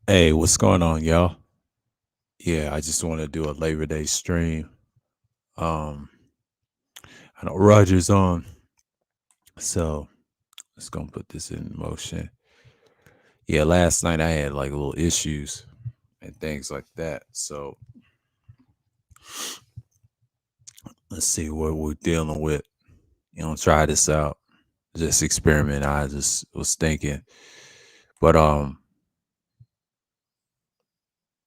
Hey, what's going on, y'all? Yeah, I just want to do a Labor Day stream. Um, I know Roger's on, so let's gonna put this in motion. Yeah, last night I had like little issues and things like that. So let's see what we're dealing with. Try this out. Just experiment. I just was thinking, but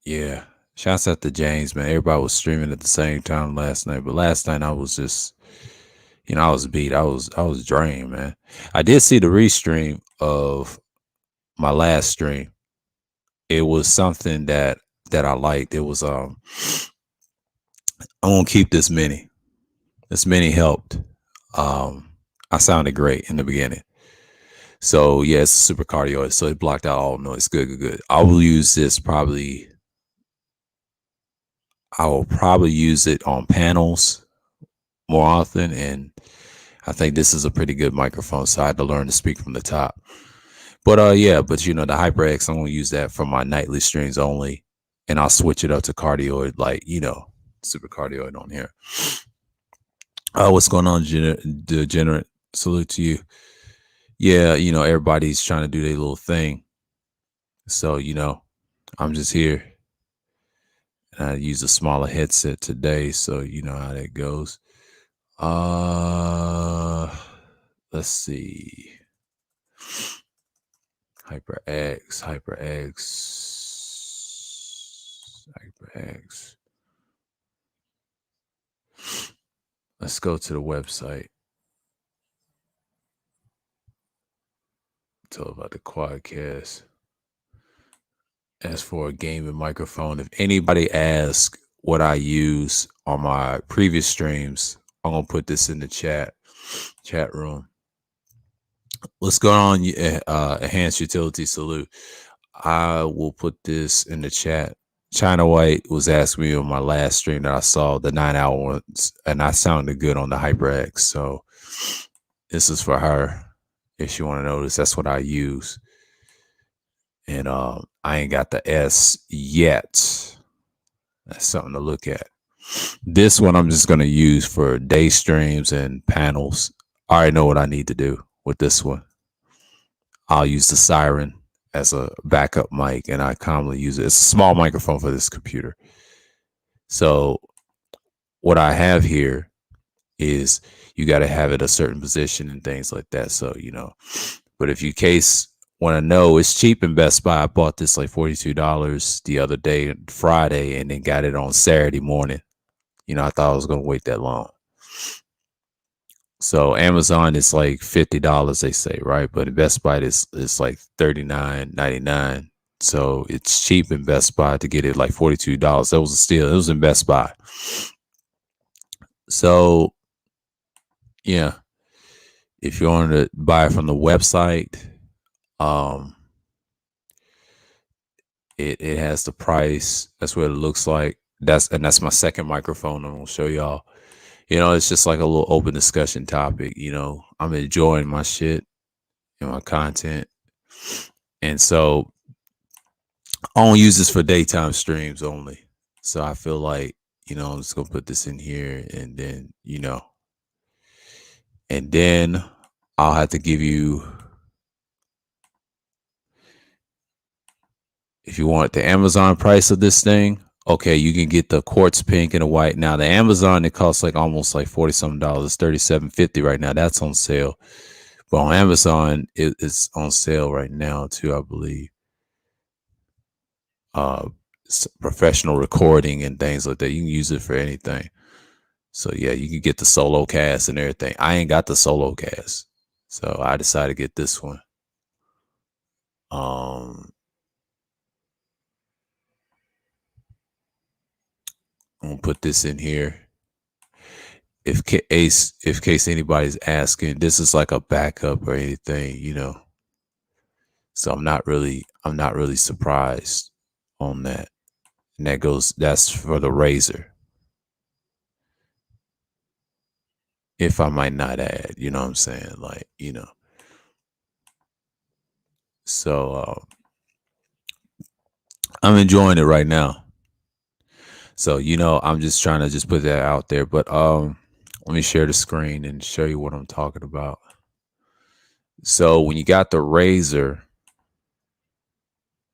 yeah. Shouts out to James, man. Everybody was streaming at the same time last night, but last night I was just I was beat. I was drained, man. I did see the restream of my last stream. It was something that I liked. It was I won't keep this many. This many helped. Um I sounded great in the beginning. So yeah, it's a super cardioid. So it blocked out all noise. Good, good, good. I will use this probably I will probably use it on panels more often, and I think this is a pretty good microphone, so I had to learn to speak from the top. But yeah, but the HyperX, I'm gonna use that for my nightly streams only, and I'll switch it up to cardioid, like super cardioid on here. What's going on, Degenerate? Salute to you. Yeah, everybody's trying to do their little thing, so I'm just here, and I use a smaller headset today, so you know how that goes. Uh, let's see. HyperX, HyperX. Let's go to the website. Tell about the quadcast. As for a gaming microphone, if anybody asks what I use on my previous streams, I'm gonna put this in the chat room. What's going on? Enhanced utility salute. I will put this in the chat. China White was asking me on my last stream that I saw the 9-hour ones, and I sounded good on the HyperX. So this is for her. If she want to notice, that's what I use. And I ain't got the S yet. That's something to look at. This one I'm just gonna use for day streams and panels. I already know what I need to do with this one. I'll use the Siren as a backup mic, and I commonly use it. It's a small microphone for this computer. So what I have here is you got to have it a certain position and things like that. So but if you case want to know, it's cheap in Best Buy. I bought this like $42 the other day, Friday, and then got it on Saturday morning. I thought I was gonna wait that long. So Amazon is like $50, they say, right? But in Best Buy it's like $39.99. So it's cheap in Best Buy to get it like $42. That was a steal. It was in Best Buy. So yeah, if you want to buy it from the website, um, it has the price. That's what it looks like. That's my second microphone. I'm gonna show y'all. It's just like a little open discussion topic. I'm enjoying my shit and my content. And so I don't use this for daytime streams only. So I feel like, I'm just gonna put this in here and then I'll have to give you, if you want the Amazon price of this thing, okay, you can get the quartz pink and the white. Now the Amazon, it costs like almost like 40 something dollars, $37.50 right now. That's on sale. But on Amazon, it's on sale right now too, I believe. Uh, Professional recording and things like that. You can use it for anything. So yeah, you can get the solo cast and everything. I ain't got the solo cast, so I decided to get this one. Um, I'm gonna put this in here. If case anybody's asking, this is like a backup or anything. So I'm not really surprised on that. And that's for the Razor. If I might not add, you know what I'm saying? So I'm enjoying it right now. So, I'm just trying to just put that out there. But let me share the screen and show you what I'm talking about. So when you got the razor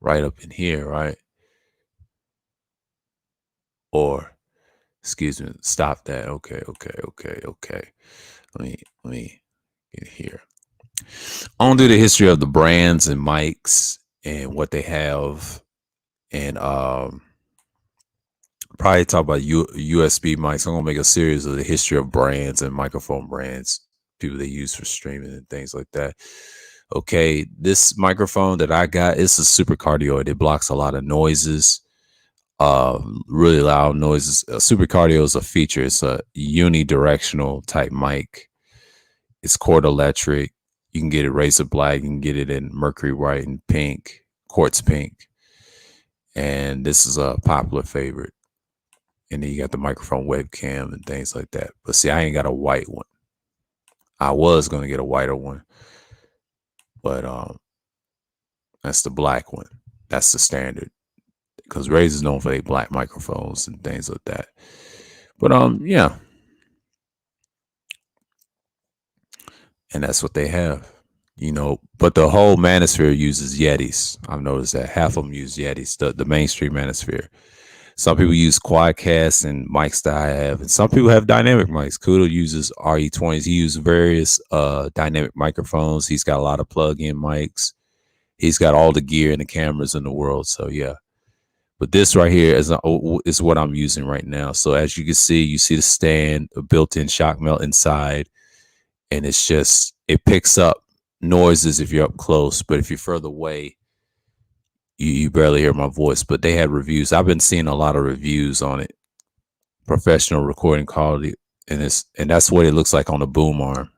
right up in here, right? Or excuse me, stop that. Okay. Let me get here. I want to do the history of the brands and mics and what they have, and probably talk about USB mics. I'm gonna make a series of the history of brands and microphone brands, people they use for streaming and things like that. Okay, this microphone that I got is a super cardioid. It blocks a lot of noises, really loud noises. Super cardio is a feature. It's a unidirectional type mic. It's cord electric. You can get it razor black. You can get it in mercury white and pink, quartz pink, and this is a popular favorite. And then you got the microphone webcam and things like that. But see, I ain't got a white one. I was gonna get a whiter one, but that's the black one. That's the standard because Razor's known for their black microphones and things like that. But yeah, and that's what they have. But the whole manosphere uses Yetis. I've noticed that half of them use Yetis, the mainstream manosphere. Some people use Quadcast and mics that I have, and some people have dynamic mics. Kudo uses RE20s. He uses various dynamic microphones. He's got a lot of plug-in mics. He's got all the gear and the cameras in the world. So yeah. But this right here is what I'm using right now. So as you can see, you see the stand, a built-in shock mount inside, and it picks up noises if you're up close, but if you're further away, you barely hear my voice. But they had reviews. I've been seeing a lot of reviews on it. Professional recording quality, and that's what it looks like on the boom arm.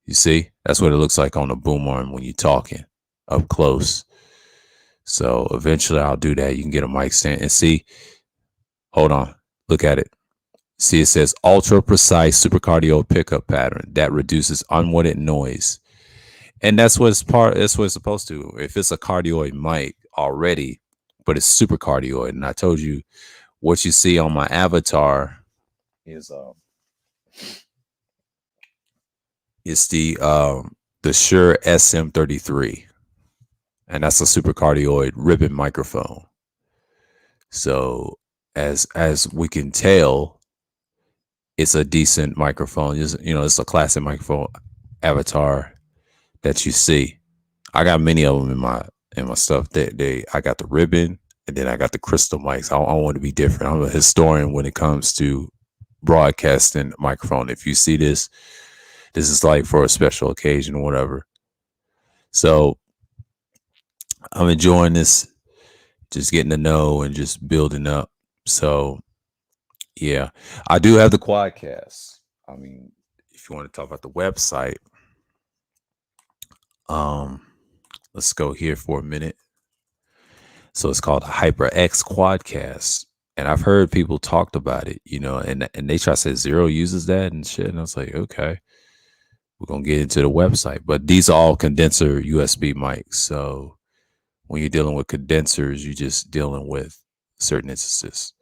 You see, that's what it looks like on the boom arm when you're talking up close. So eventually I'll do that. You can get a mic stand and see. Hold on, look at it. See, it says ultra precise supercardio pickup pattern that reduces unwanted noise. And that's what it's supposed to. If it's a cardioid mic already, but it's super cardioid. And I told you what you see on my avatar is it's the Shure SM33. And that's a super cardioid ribbon microphone. So as we can tell, it's a decent microphone. It's a classic microphone avatar that you see. I got many of them in my stuff. I got the ribbon, and then I got the crystal mics. I want to be different. I'm a historian when it comes to broadcasting microphone. If you see this is like for a special occasion or whatever. So I'm enjoying this, just getting to know and just building up. So yeah, I do have the Quadcast. I mean, if you want to talk about the website, um, let's go here for a minute. So it's called HyperX Quadcast. And I've heard people talked about it, and they try to say Zero uses that and shit. And I was like, okay, we're gonna get into the website. But these are all condenser USB mics. So when you're dealing with condensers, you're just dealing with certain instances.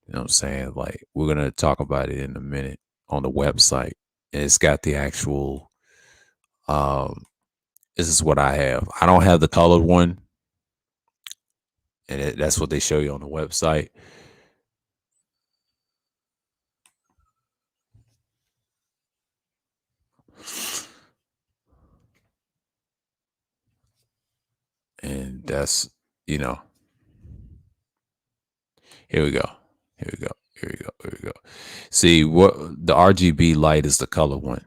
You know what I'm saying? Like we're gonna talk about it in a minute on the website. And it's got the actual um this is what I have. I don't have the colored one, and that's what they show you on the website. And that's, you know, here we go. Here we go. Here we go. Here we go. See, what the RGB light is the color one.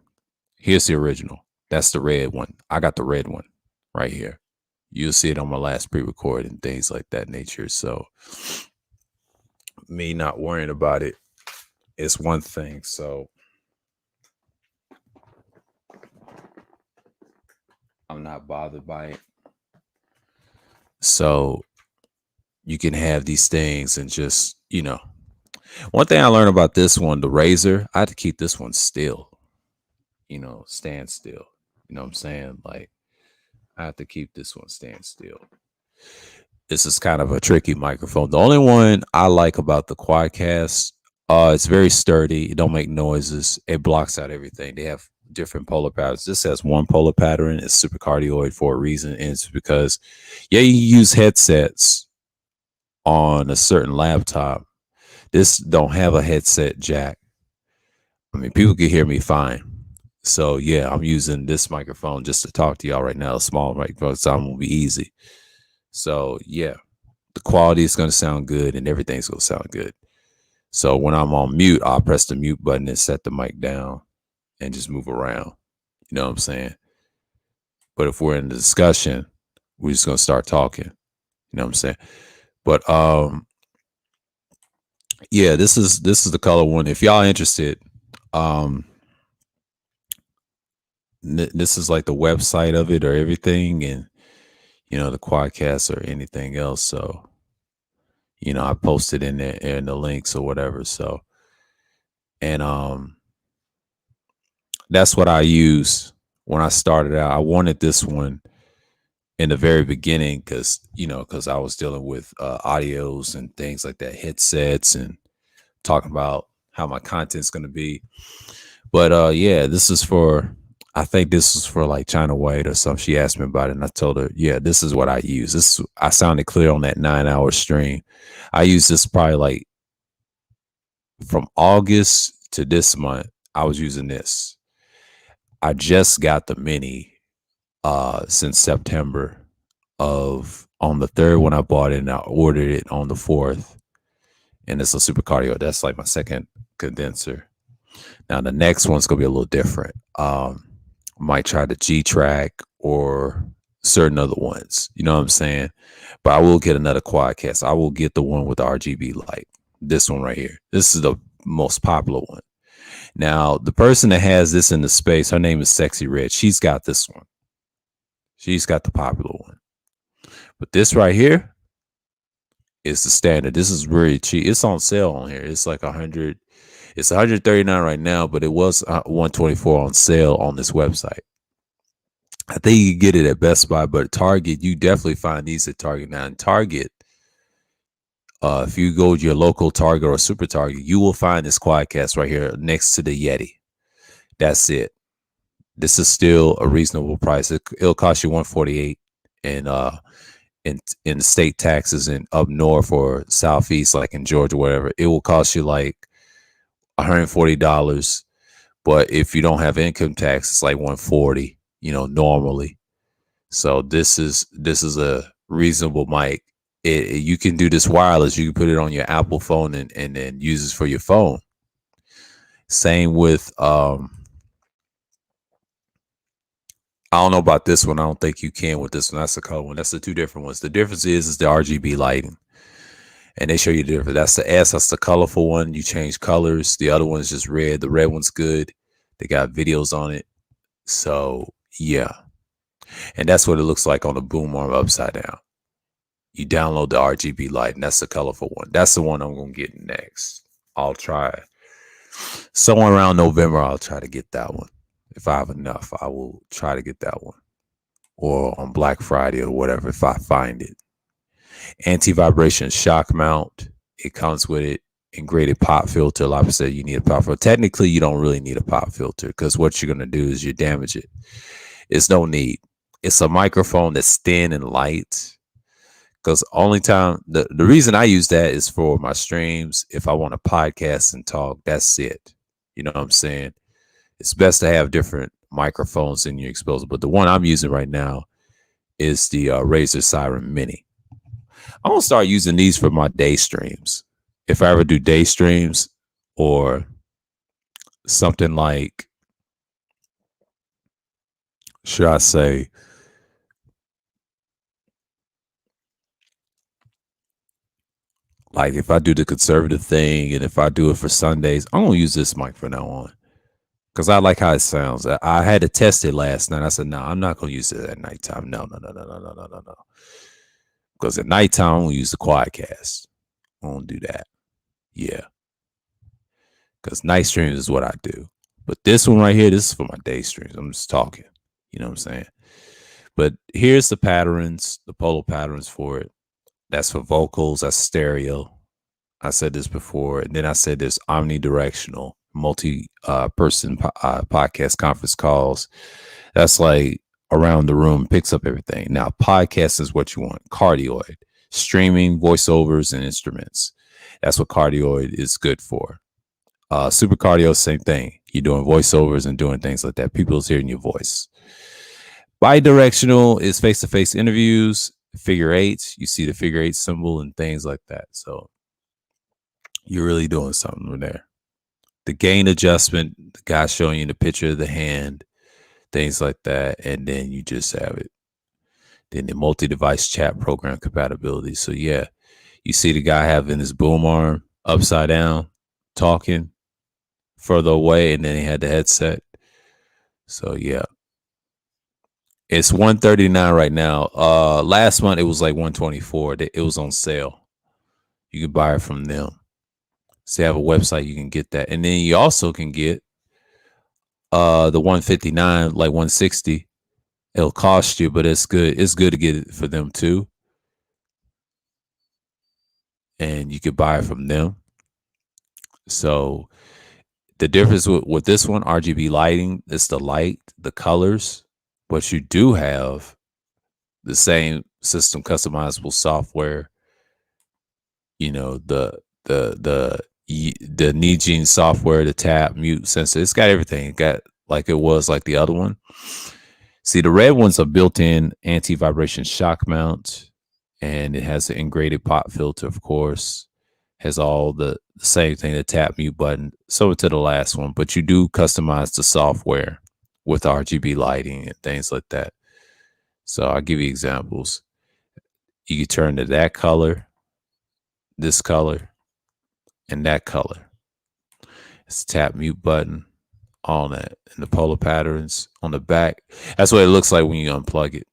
Here's the original. That's the red one. I got the red one right here. You'll see it on my last pre-record and things like that nature. So me not worrying about it is one thing. So I'm not bothered by it. So you can have these things and just, one thing I learned about this one, the Razor, I had to keep this one still, stand still. You know what I'm saying? Like I have to keep this one stand still. This is kind of a tricky microphone. The only one I like about the Quadcast, it's very sturdy. It don't make noises. It blocks out everything. They have different polar patterns. This has one polar pattern. It's super cardioid for a reason. And it's because, yeah, you use headsets on a certain laptop. This don't have a headset jack. I mean, people can hear me fine. So yeah, I'm using this microphone just to talk to y'all right now. A small microphone, so I'm gonna be easy. So yeah, the quality is gonna sound good and everything's gonna sound good. So when I'm on mute, I'll press the mute button and set the mic down and just move around. You know what I'm saying? But if we're in the discussion, we're just gonna start talking. You know what I'm saying? But yeah, this is the color one. If y'all interested, um this is like the website of it or everything, and the Quadcast or anything else. So I posted in there in the links or whatever. So and that's what I use when I started out. I wanted this one in the very beginning because I was dealing with audios and things like that, headsets, and talking about how my content's going to be. But yeah, this is for, I think this was for like China White or something. She asked me about it, and I told her, yeah, this is what I use. I sounded clear on that 9-hour stream. I used this probably like from August to this month. I was using this. I just got the mini since September of on the 3rd when I bought it, and I ordered it on the 4th. And it's a super cardio. That's like my second condenser. Now the next one's gonna be a little different. Might try the G Track or certain other ones. You know what I'm saying? But I will get another Quadcast. I will get the one with the RGB light. This one right here. This is the most popular one. Now the person that has this in the space, her name is Sexy Red. She's got this one. She's got the popular one. But this right here is the standard. This is really cheap. It's on sale on here. It's like 100. It's 139 right now, but it was 124 on sale on this website. I think you can get it at Best Buy, but Target, you definitely find these at Target. Now in Target, if you go to your local Target or Super Target, you will find this Quadcast right here next to the Yeti. That's it. This is still a reasonable price. It'll cost you 148, and in state taxes and up north or southeast, like in Georgia, whatever, it will cost you like $140. But if you don't have income tax, it's like 140, normally. So this is a reasonable mic. You can do this wireless. You can put it on your Apple phone and then use it for your phone. Same with I don't know about this one. I don't think you can with this one. That's the color one. That's the two different ones. The difference is the RGB lighting. And they show you the difference. That's the S. That's the colorful one. You change colors. The other one's just red. The red one's good. They got videos on it. So yeah. And that's what it looks like on the boom arm upside down. You download the RGB light, and that's the colorful one. That's the one I'm going to get next. I'll try somewhere around November. I'll try to get that one. If I have enough, I will try to get that one. Or on Black Friday or whatever, if I find it. Anti-vibration shock mount. It comes with it. Integrated pop filter. A lot of people say you need a pop filter. Technically, you don't really need a pop filter because what you're going to do is you damage it. It's no need. It's a microphone that's thin and light. Because only time, the reason I use that is for my streams. If I want to podcast and talk, that's it. You know what I'm saying? It's best to have different microphones in your exposure. But the one I'm using right now is the Razer Siren Mini. I'm going to start using these for my day streams. If I ever do day streams or something like, should I say, like if I do the conservative thing and if I do it for Sundays, I'm going to use this mic from now on. Because I like how it sounds. I had to test it last night. I said, no, I'm not going to use it at nighttime. No. Because at nighttime, I'm going to use the Quadcast. I won't do that. Yeah. Because night streams is what I do. But this one right here, this is for my day streams. I'm just talking. You know what I'm saying? But here's the patterns, the polo patterns for it. That's for vocals. That's stereo. I said this before, and then I said there's omnidirectional, multi person podcast conference calls. That's like around the room, picks up everything. Now, podcast is what you want. Cardioid, streaming, voiceovers, and instruments. That's what cardioid is good for. Super cardio, same thing. You're doing voiceovers and doing things like that. People's hearing your voice. Bidirectional is face to face interviews, figure eights. You see the figure eight symbol and things like that. So you're really doing something there. The gain adjustment, the guy showing you the picture of the hand, things like that. And then you just have it. Then the multi device chat program compatibility. So, yeah, you see the guy having his boom arm upside down, talking further away, and then he had the headset. So, yeah. It's $139 right now. Last month it was like $124. It was on sale. You can buy it from them. So they have a website you can get that, and then you also can get the $159, like $160. It'll cost you, but it's good. It's good to get it for them too, and you could buy it from them. So the difference with this one, RGB lighting, it's the light, the colors, but you do have the same system customizable software. You know, the Nijin software, the tap, mute sensor. It's got everything. It got like it was like the other one. See, the red one's a built-in anti-vibration shock mount, and it has an integrated pop filter, of course. Has all the same thing, the tap mute button. So to the last one, but you do customize the software with RGB lighting and things like that. So I'll give you examples. You can turn to that color, this color, and that color. It's a tap mute button, all that, and the polar patterns on the back. That's what it looks like when you unplug it.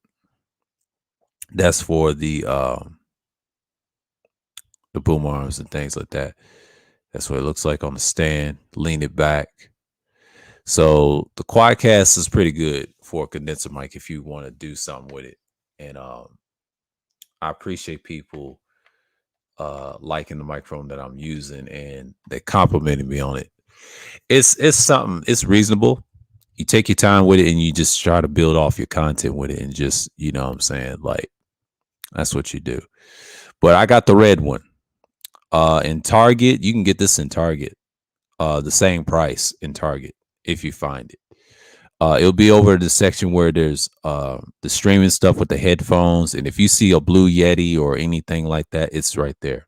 That's for the boom arms and things like that. That's what it looks like on the stand. Lean it back. So the Quadcast is pretty good for a condenser mic if you want to do something with it. And I appreciate people liking the microphone that I'm using, and they complimented me on it. It's something. It's reasonable. You take your time with it, and you just try to build off your content with it, and just, you know what I'm saying, like, that's what you do. But I got the red one. In Target, you can get this in Target. The same price in Target if you find it. It'll be over the section where there's the streaming stuff with the headphones, and if you see a Blue Yeti or anything like that, it's right there.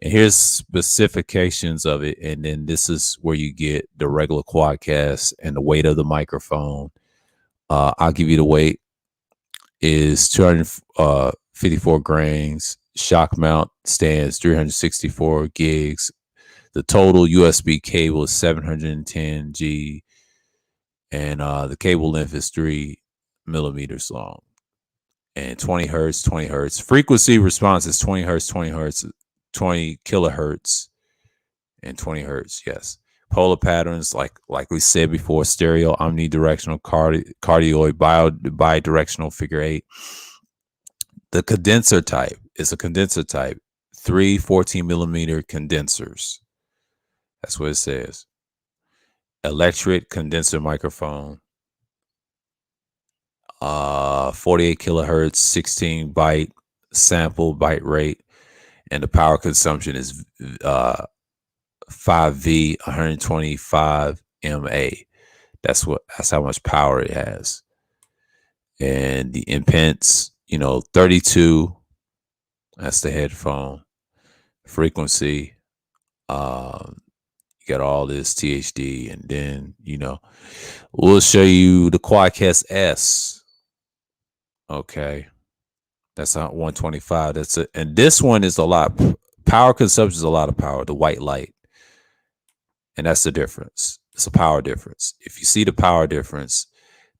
And here's specifications of it, and then this is where you get the regular Quadcast and the weight of the microphone. I'll give you the weight is 254 grains. Shock mount stands 364 gigs. The total USB cable is 710 G, and the cable length is 3 millimeters long. And 20 hertz, 20 hertz. Frequency response is 20 hertz, 20 hertz, 20 kilohertz, and 20 hertz. Yes. Polar patterns, like we said before, stereo, omnidirectional, cardioid, bidirectional, figure eight. The condenser type is a condenser type, 3 14 millimeter condensers. That's what it says. Electric condenser microphone, 48 kilohertz, 16 byte sample byte rate, and the power consumption is 5V, 125 MA. That's how much power it has. And the impedance, 32. That's the headphone. Frequency. You got all this THD, and then we'll show you the Quadcast S. Okay, that's not 125. That's it. And this one is a lot. Power consumption is a lot of power. The white light, and that's the difference. It's a power difference. If you see the power difference,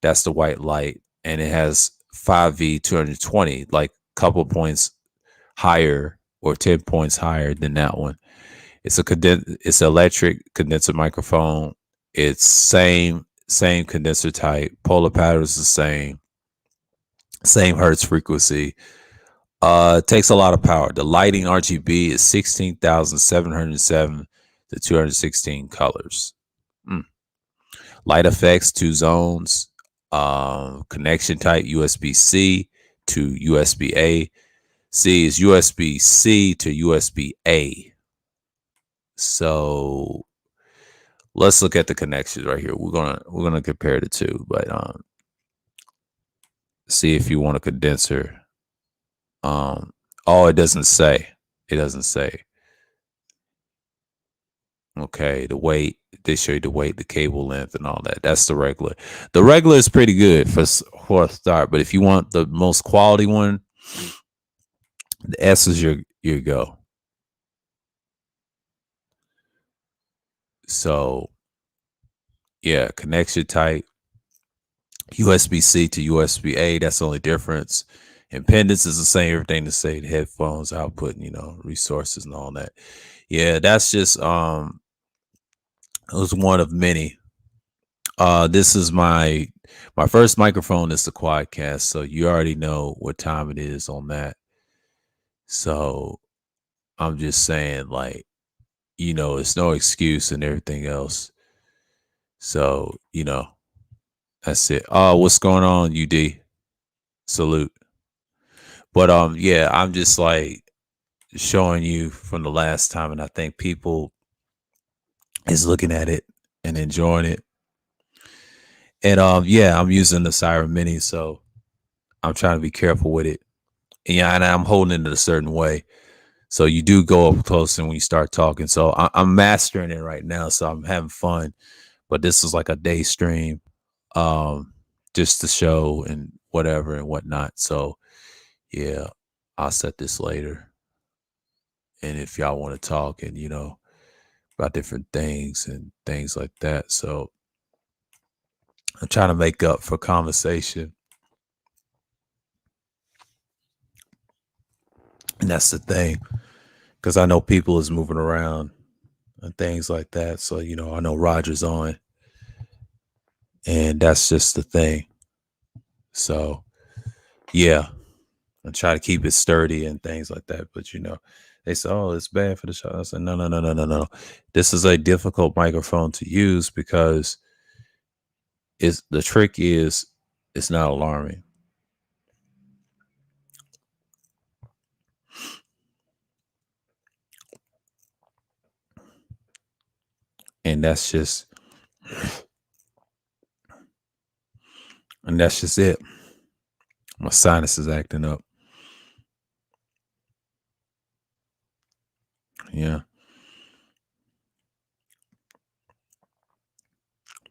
that's the white light, and it has 5V 220, like a couple points higher or 10 points higher than that one. It's it's electric condenser microphone. It's same condenser type. Polar pattern is the same hertz frequency. It takes a lot of power. The lighting RGB is 16,707 to 216 colors. Mm. Light effects, 2 zones. Connection type USB C to USB A. C is USB C to USB A. So let's look at the connections right here. We're gonna compare the two, but see if you want a condenser. Oh, it doesn't say. It doesn't say. Okay, the weight. They show you the weight, the cable length, and all that. That's the regular. The regular is pretty good for a start, but if you want the most quality one, the S is your go. So yeah, connection type USB C to USB A. That's the only difference. Impedance is the same. Everything the same. Headphones output, resources and all that. Yeah, that's just it was one of many. This is my first microphone is the Quadcast, so you already know what time it is on that. So I'm just saying, like, it's no excuse and everything else. So, that's it. Oh, what's going on, UD? Salute. But yeah, I'm just like showing you from the last time, and I think people is looking at it and enjoying it. And yeah, I'm using the Siren Mini, so I'm trying to be careful with it. And yeah, and I'm holding it a certain way. So you do go up close and when you start talking. So I'm mastering it right now, so I'm having fun. But this is like a day stream, um, just to show and whatever and whatnot. So yeah, I'll set this later. And if y'all want to talk and about different things and things like that. So I'm trying to make up for conversation. And that's the thing. Because I know people is moving around and things like that. So, I know Roger's on. And that's just the thing. So yeah. I try to keep it sturdy and things like that. But they say, "Oh, it's bad for the show." I said, "No, no, no, no, no, no. This is a difficult microphone to use because the trick is it's not alarming, and that's just it. My sinus is acting up. Yeah,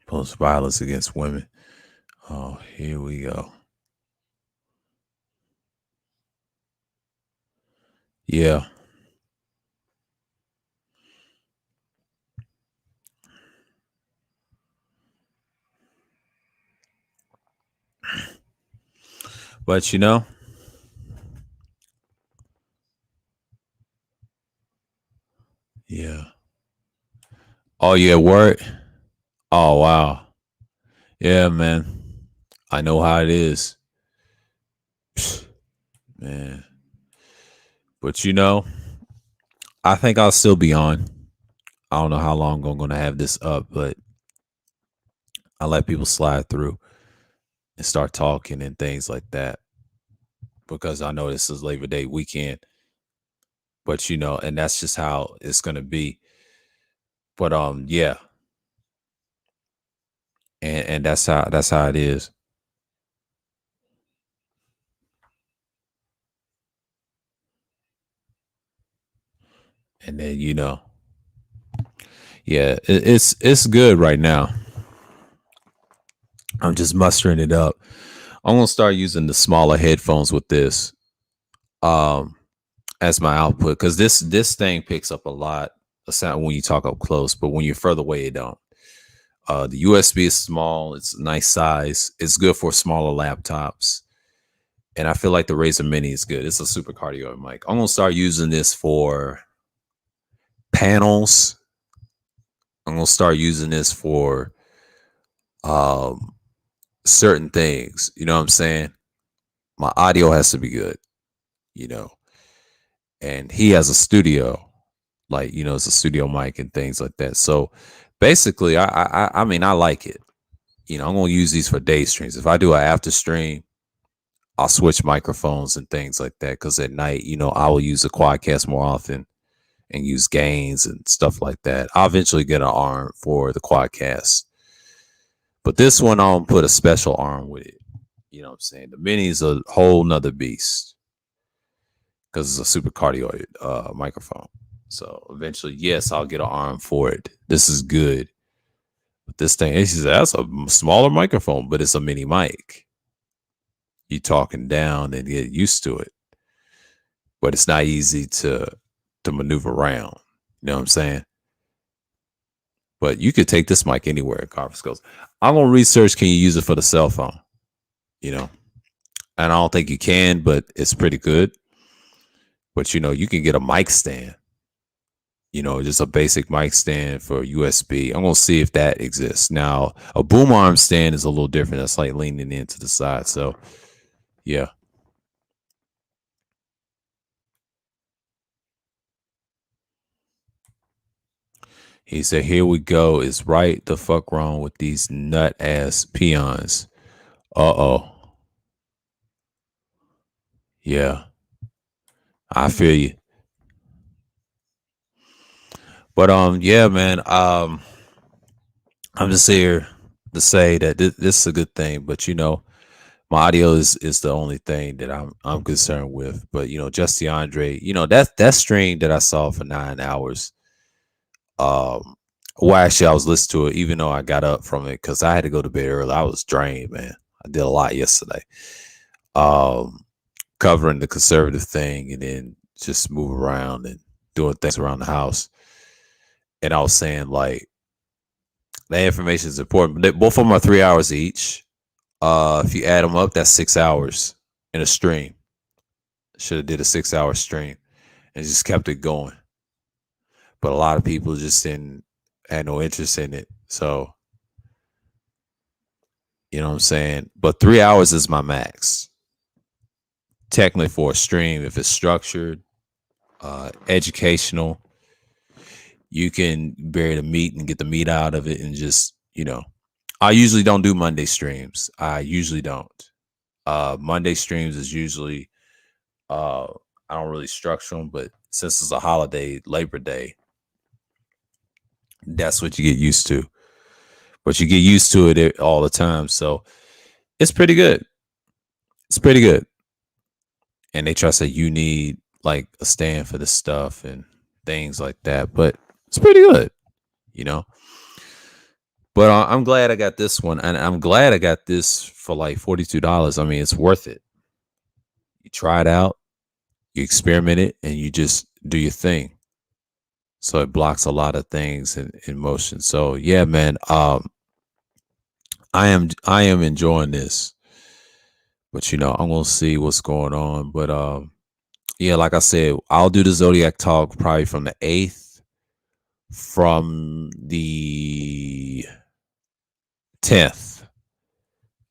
post violence against women. Oh, here we go. Yeah, but yeah. Oh, you at work? Oh, wow. Yeah, man. I know how it is, man. But I think I'll still be on. I don't know how long I'm going to have this up, but I let people slide through and start talking and things like that because I know this is Labor Day weekend. But and that's just how it's going to be. But yeah, and that's how it is. And then yeah, it's good right now. I'm just mustering it up. I'm gonna start using the smaller headphones with this um as my output because this thing picks up a lot of sound when you talk up close, but when you're further away, it don't. The USB is small. It's a nice size. It's good for smaller laptops. And I feel like the Razer Mini is good. It's a super cardio mic. I'm gonna start using this for panels. I'm gonna start using this for um certain things. You know what I'm saying? My audio has to be good. you know, and he has a studio, like, it's a studio mic and things like that. So basically, I mean, I like it. I'm gonna use these for day streams. If I do an after stream, I'll switch microphones and things like that. Because at night, I will use the quadcast more often and use gains and stuff like that. I'll eventually get an arm for the quadcast, but this one I'll put a special arm with it. You know what I'm saying? The mini is a whole nother beast because it's a super cardioid microphone. So eventually, yes, I'll get an arm for it. This is good. But this thing, that's a smaller microphone, but it's a mini mic. You talking down and get used to it, but it's not easy to maneuver around. You know what I'm saying? But you could take this mic anywhere in conference calls. I'm gonna research. Can you use it for the cell phone? You know, and I don't think you can, but it's pretty good. But you can get a mic stand. Just a basic mic stand for USB. I'm gonna see if that exists. Now, a boom arm stand is a little different. That's like leaning into the side. So, yeah. He said, "Here we go. Is right the fuck wrong with these nut ass peons?" Uh-oh. Yeah, I feel you. But yeah, man. I'm just here to say that this is a good thing. But my audio is the only thing that I'm concerned with. But just DeAndre, that stream that I saw for 9 hours. Um, well, actually, I was listening to it even though I got up from it because I had to go to bed early. I was drained, man. I did a lot yesterday. Um, Covering the conservative thing and then just move around and doing things around the house. And I was saying like that information is important. Both of them are 3 hours each. If you add them up, that's 6 hours in a stream. Should have did a 6 hour stream and just kept it going. But a lot of people just didn't had no interest in it. So you know what I'm saying? But 3 hours is my max. Technically for a stream, if it's structured, educational, you can bury the meat and get the meat out of it and just, I usually don't do Monday streams. I usually don't. Monday streams is usually uh I don't really structure them, but since it's a holiday, Labor Day, that's what you get used to. But you get used to it all the time. So it's pretty good. It's pretty good. And they try to say you need like a stand for this stuff and things like that. But it's pretty good, you know. But I'm glad I got this one, and I'm glad I got this for like $42. I mean, it's worth it. You try it out, you experiment it, and you just do your thing. So it blocks a lot of things in motion. So yeah, man. I am enjoying this, but I'm gonna see what's going on. But yeah, like I said, I'll do the Zodiac talk probably from the 8th, from the 10th.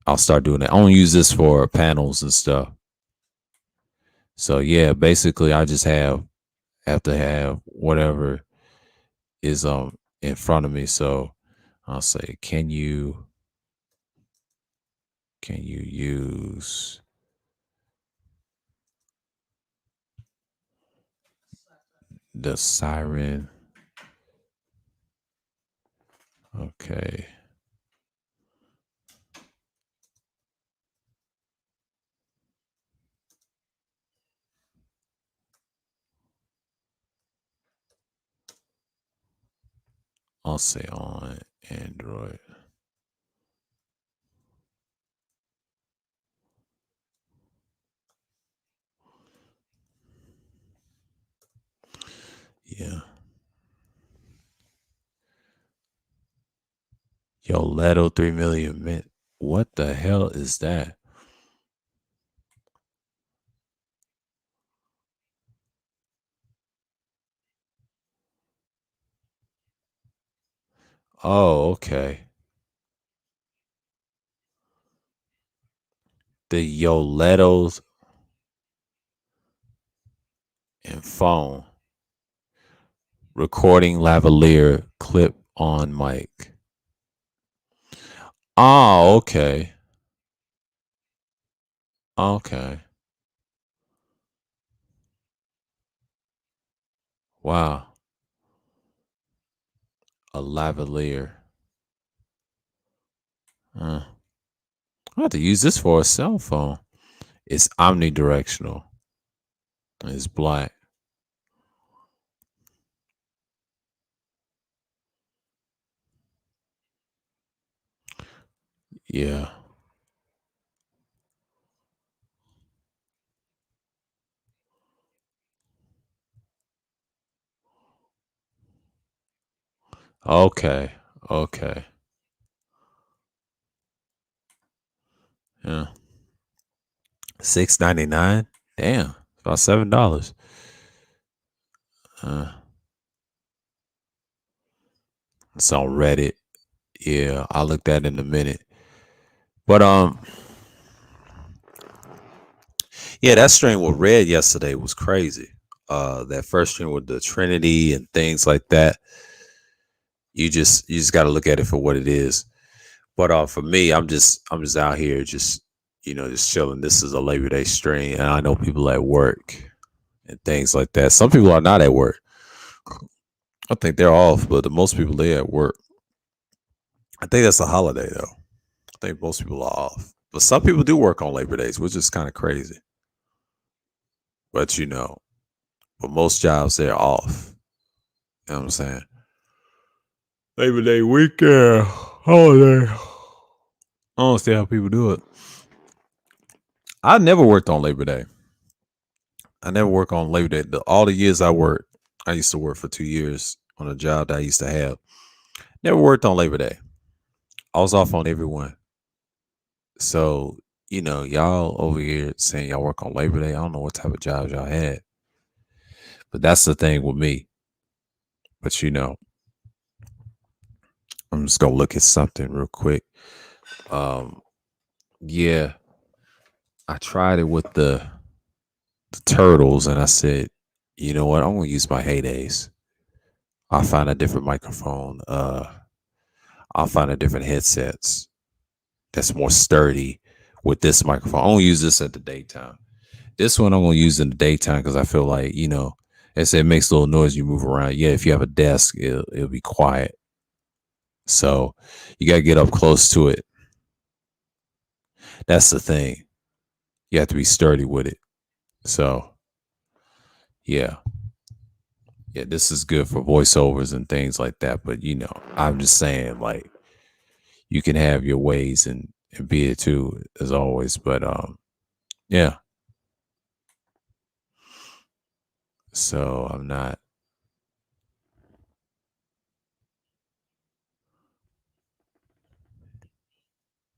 I'll start doing that. I only use this for panels and stuff. So yeah, basically I just have to have whatever is in front of me. So I'll say, can you use the siren? Okay. I'll say on Android. Yeah. Yo, Leto 3 million mint. What the hell is that? Oh, okay. The Yoletos. and phone. Recording lavalier clip on mic. Oh, okay. Okay. Wow. A lavalier. Uh, I have to use this for a cell phone. It's omnidirectional. It's black. Yeah. Okay. Okay. Yeah. 6.99. Damn. About $7. Uh, it's on Reddit. Yeah, I looked at it in a minute. But yeah, that stream with Red yesterday was crazy. That first stream with the Trinity and things like that. You just got to look at it for what it is. But for me, I'm just out here just just chilling. This is a Labor Day stream, and I know people at work and things like that. Some people are not at work. I think they're off, but the most people they at work. I think that's a holiday though. I think most people are off, but some people do work on Labor Days, which is kind of crazy. But but most jobs they're off. You know what I'm saying? Labor Day weekend, holiday. I don't see how people do it. I never worked on Labor Day. I never worked on Labor Day. All the years I worked, I used to work for 2 years on a job that I used to have. Never worked on Labor Day. I was off on everyone. So, y'all over here saying y'all work on Labor Day. I don't know what type of jobs y'all had. But that's the thing with me. But I'm just gonna look at something real quick. Um, yeah, I tried it with the turtles and I said, you know what, I'm gonna use my heydays. I'll find a different microphone. I'll find a different headsets that's more sturdy with this microphone. I'm gonna use this at the daytime. This one I'm gonna use in the daytime because I feel like, it makes a little noise you move around. Yeah, if you have a desk, it'll be quiet. So you gotta get up close to it. That's the thing. You have to be sturdy with it. So yeah. Yeah, this is good for voiceovers and things like that. But I'm just saying, like, you can have your ways and be it too, as always. But yeah. So I'm not.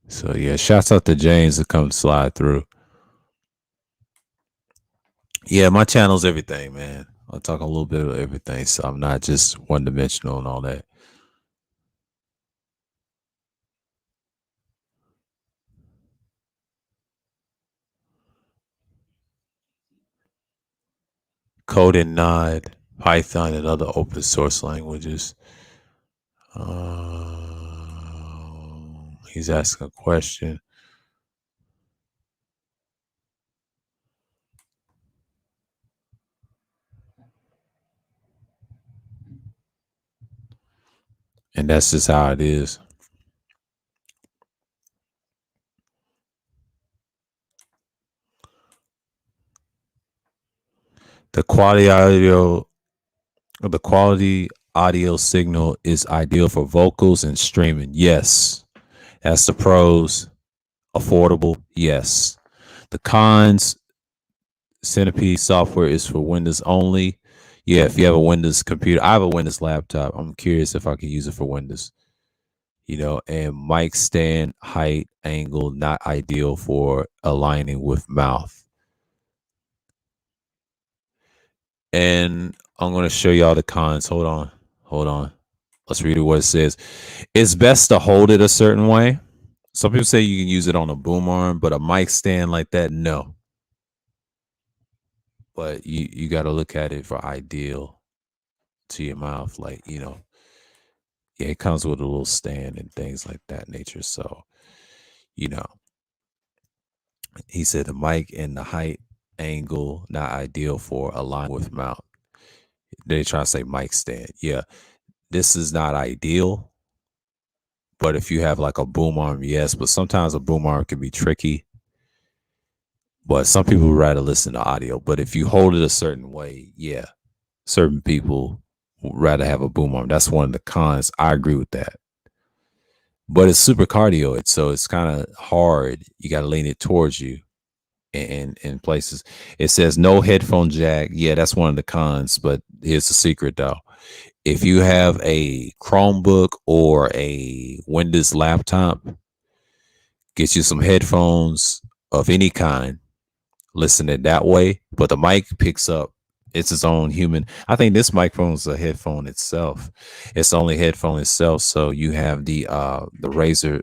So yeah, shouts out to James to come slide through. Yeah, my channel's everything, man. I talk a little bit of everything, so I'm not just one dimensional and all that. Code and Nod, Python, and other open source languages. He's asking a question. And that's just how it is. The quality audio signal is ideal for vocals and streaming. Yes. That's the pros. Affordable. Yes. The cons, Centipede software is for Windows only. Yeah, if you have a Windows computer, I have a Windows laptop. I'm curious if I can use it for Windows. And mic stand height angle not ideal for aligning with mouth. And I'm going to show y'all the cons. Hold on. Hold on. Let's read it what it says. It's best to hold it a certain way. Some people say you can use it on a boom arm, but a mic stand like that, no. but you got to look at it for ideal to your mouth. Like, yeah, it comes with a little stand and things like that nature. So, you know, he said the mic and the height angle not ideal for align with mount. They try to say mic stand. Yeah, this is not ideal. But if you have like a boom arm, yes. But sometimes a boom arm can be tricky. But some people would rather listen to audio. But if you hold it a certain way, yeah, certain people would rather have a boom arm. That's one of the cons. I agree with that. But it's super cardioid, so it's kind of hard. You got to lean it towards you in places. It says no headphone jack. Yeah, that's one of the cons. But here's the secret though: if you have a Chromebook or a Windows laptop, get you some headphones of any kind. Listen it that way, but the mic picks up. It's its own human. I think this microphone is a headphone itself. It's only headphone itself. So you have the Razer,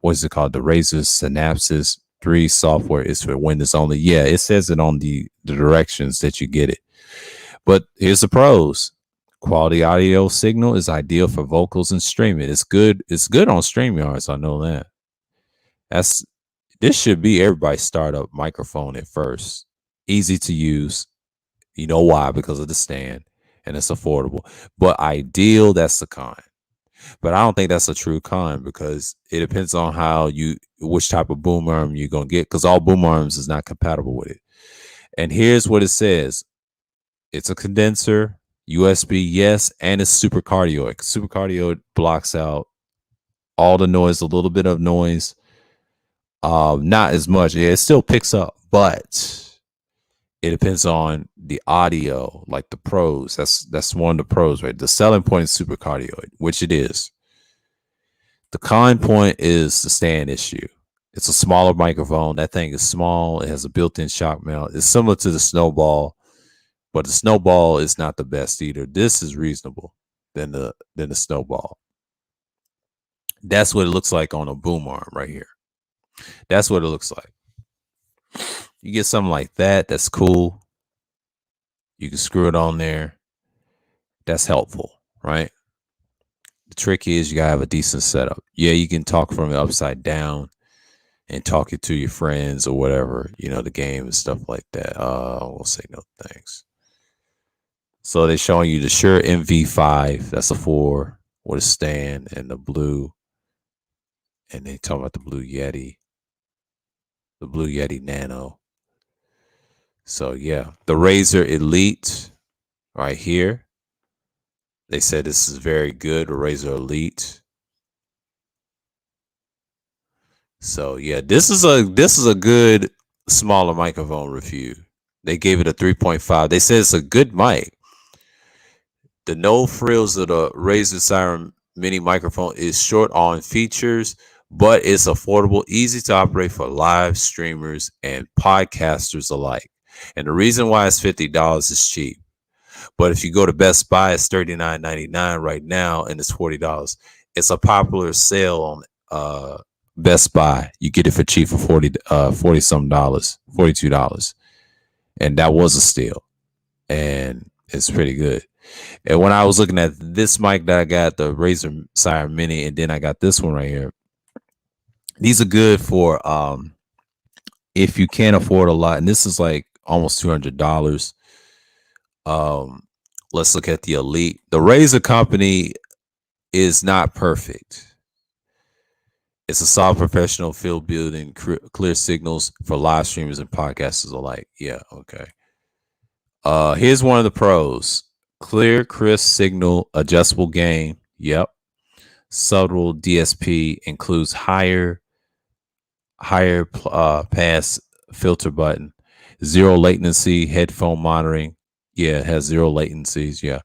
what is it called? The Razer Synapses 3 software is for Windows only. Yeah, it says it on the directions that you get it. But here's the pros. Quality audio signal is ideal for vocals and streaming. It's good. It's good on StreamYard, so I know that. That's this should be everybody's startup microphone at first. Easy to use. You know why? Because of the stand and it's affordable. But ideal, that's the con. But I don't think that's a true con because it depends on which type of boom arm you're gonna get. Because all boom arms is not compatible with it. And here's what it says: it's a condenser, USB, yes, and it's super cardioid. Super cardioid blocks out all the noise, a little bit of noise. Not as much. Yeah, it still picks up, but it depends on the audio, like the pros. That's one of the pros, right? The selling point is super cardioid, which it is. The con point is the stand issue. It's a smaller microphone. That thing is small. It has a built-in shock mount. It's similar to the Snowball, but the Snowball is not the best either. This is reasonable than the Snowball. That's what it looks like on a boom arm right here. That's what it looks like. You get something like that. That's cool. You can screw it on there. That's helpful, right? The trick is you gotta have a decent setup. Yeah, you can talk from it upside down and talk it to your friends or whatever, the game and stuff like that. We'll say no thanks. So they're showing you the Shure MV5. That's a 4 with a stand and the blue. And they talk about the Blue Yeti Nano. So yeah, the Razer Elite right here. They said this is very good, the Razer Elite. So yeah, this is a good smaller microphone review. They gave it a 3.5. They said it's a good mic. The no frills of the Razer Siren Mini microphone is short on features, but it's affordable, easy to operate for live streamers and podcasters alike. And the reason why it's $50 is cheap. But if you go to Best Buy, it's $39.99 right now, and it's $40. It's a popular sale on Best Buy. You get it for cheap for 40 some dollars, $42. And that was a steal. And it's pretty good. And when I was looking at this mic that I got, the Razer Siren Mini, and then I got this one right here. These are good for if you can't afford a lot, and this is like almost $200. Let's look at the Elite. The Razer company is not perfect. It's a solid professional field building clear signals for live streamers and podcasters alike. Yeah, okay. Here's one of the pros. Clear, crisp signal, adjustable gain. Yep. Subtle DSP includes higher pass filter button. Zero latency headphone monitoring. Yeah, it has zero latencies. Yeah.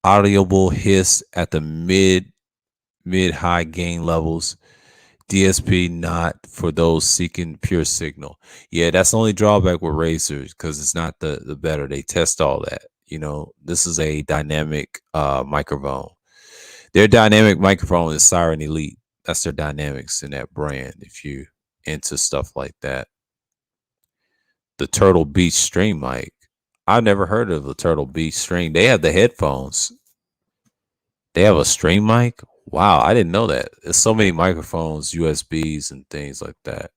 Audible hiss at the mid high gain levels. DSP not for those seeking pure signal. Yeah, that's the only drawback with Razers because it's not the better. They test all that. This is a dynamic microphone. Their dynamic microphone is Siren Elite. That's their dynamics in that brand. If you into stuff like that, the Turtle Beach Stream mic. I've never heard of the Turtle Beach Stream. They have the headphones. They have a stream mic. Wow, I didn't know that. There's so many microphones, USBs, and things like that.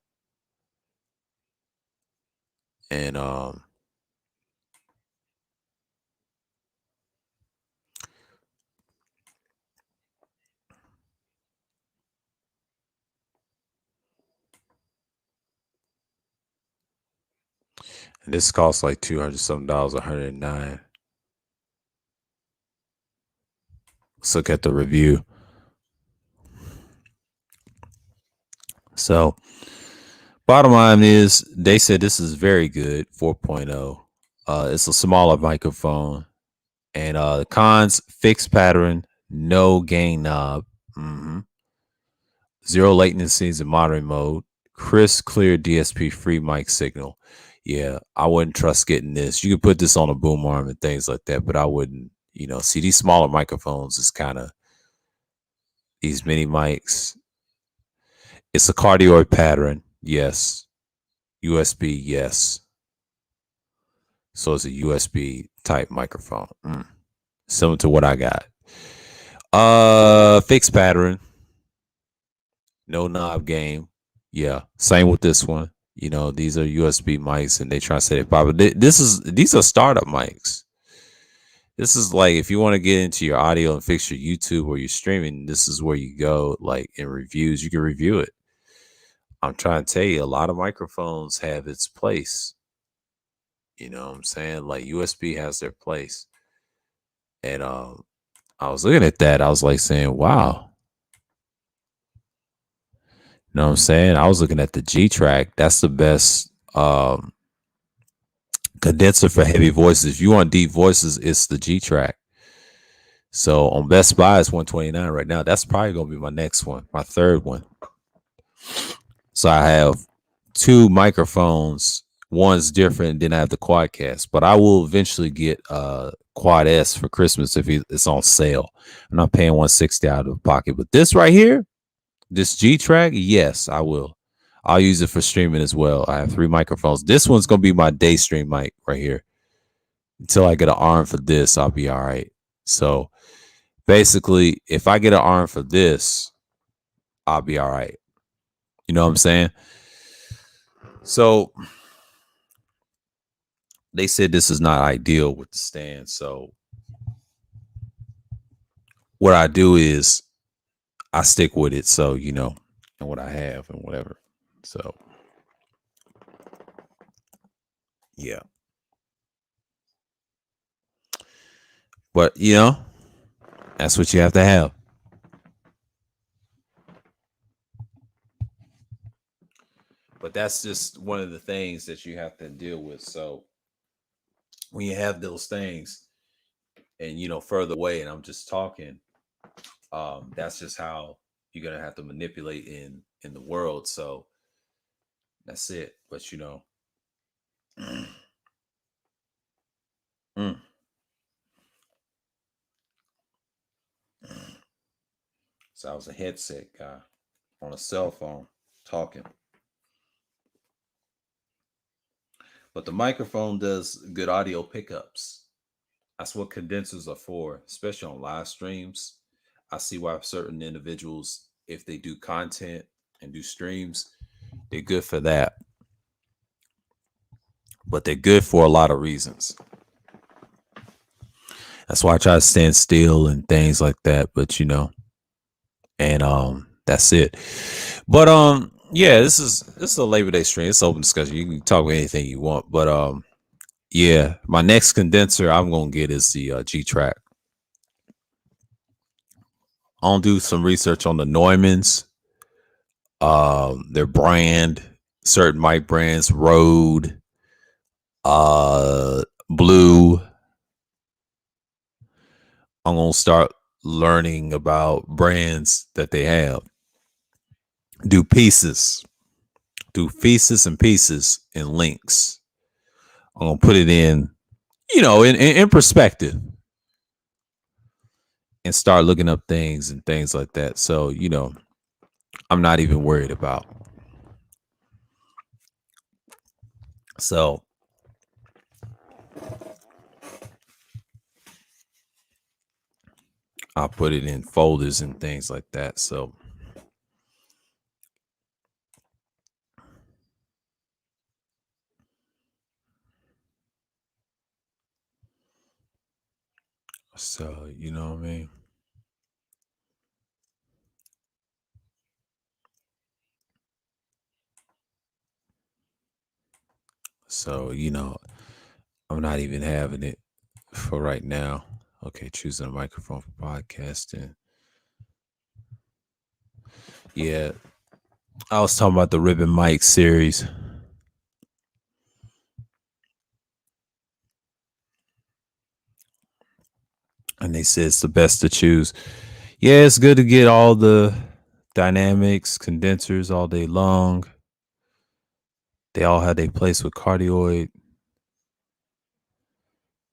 And this costs like $200 something, $109. Let's look at the review. So, bottom line is they said this is very good, 4.0. It's a smaller microphone. And the cons, fixed pattern, no gain knob, zero latencies in monitoring mode, crisp, clear DSP free mic signal. Yeah, I wouldn't trust getting this. You could put this on a boom arm and things like that, but I wouldn't, see these smaller microphones is kind of these mini mics. It's a cardioid pattern, yes. USB, yes. So it's a USB type microphone. Similar to what I got. Fixed pattern. No knob game. Yeah. Same with this one. These are USB mics and they try to set it proper. These are startup mics. This is like if you want to get into your audio and fix your YouTube or your streaming, this is where you go. Like in reviews, you can review it. I'm trying to tell you, a lot of microphones have its place. You know what I'm saying? Like USB has their place. And I was looking at that. I was like saying, wow. You know what I'm saying? I was looking at the G-Track. That's the best condenser for heavy voices. If you want deep voices, it's the G-Track. So on Best Buy, it's $129 right now. That's probably going to be my next one, my third one. So I have two microphones. One's different, then I have the Quadcast. But I will eventually get Quad S for Christmas if it's on sale. I'm not paying $160 out of pocket. But this right here, this G-Track, yes, I will. I'll use it for streaming as well. I have 3 microphones. This one's going to be my day stream mic right here. Until I get an arm for this, I'll be all right. So basically, if I get an arm for this, I'll be all right. You know what I'm saying? So they said this is not ideal with the stand. So what I do is I stick with it. So, and what I have and whatever. So, yeah. But, that's what you have to have. But that's just one of the things that you have to deal with. So when you have those things and, further away, and I'm just talking, that's just how you're going to have to manipulate in the world. So that's it. But, So I was a headset guy on a cell phone talking. But the microphone does good audio pickups. That's what condensers are for, especially on live streams. I see why certain individuals, if they do content and do streams, they're good for that. But they're good for a lot of reasons. That's why I try to stand still and things like that. But and that's it. But yeah, this is a Labor Day stream. It's open discussion. You can talk about anything you want. But yeah, my next condenser I'm gonna get is the G-Track. I'll do some research on the Neumanns, their brand, certain mic brands, Rode, Blue. I'm gonna start learning about brands that they have. Do pieces and pieces and links. I'm gonna put it in, in perspective, and start looking up things and things like that. So I'm not even worried about. So I'll put it in folders and things like that. So you know what I mean? So, I'm not even having it for right now. Okay, choosing a microphone for podcasting. Yeah, I was talking about the Ribbon Mic series. And they said it's the best to choose. Yeah, it's good to get all the dynamics, condensers all day long. They all have their place with cardioid,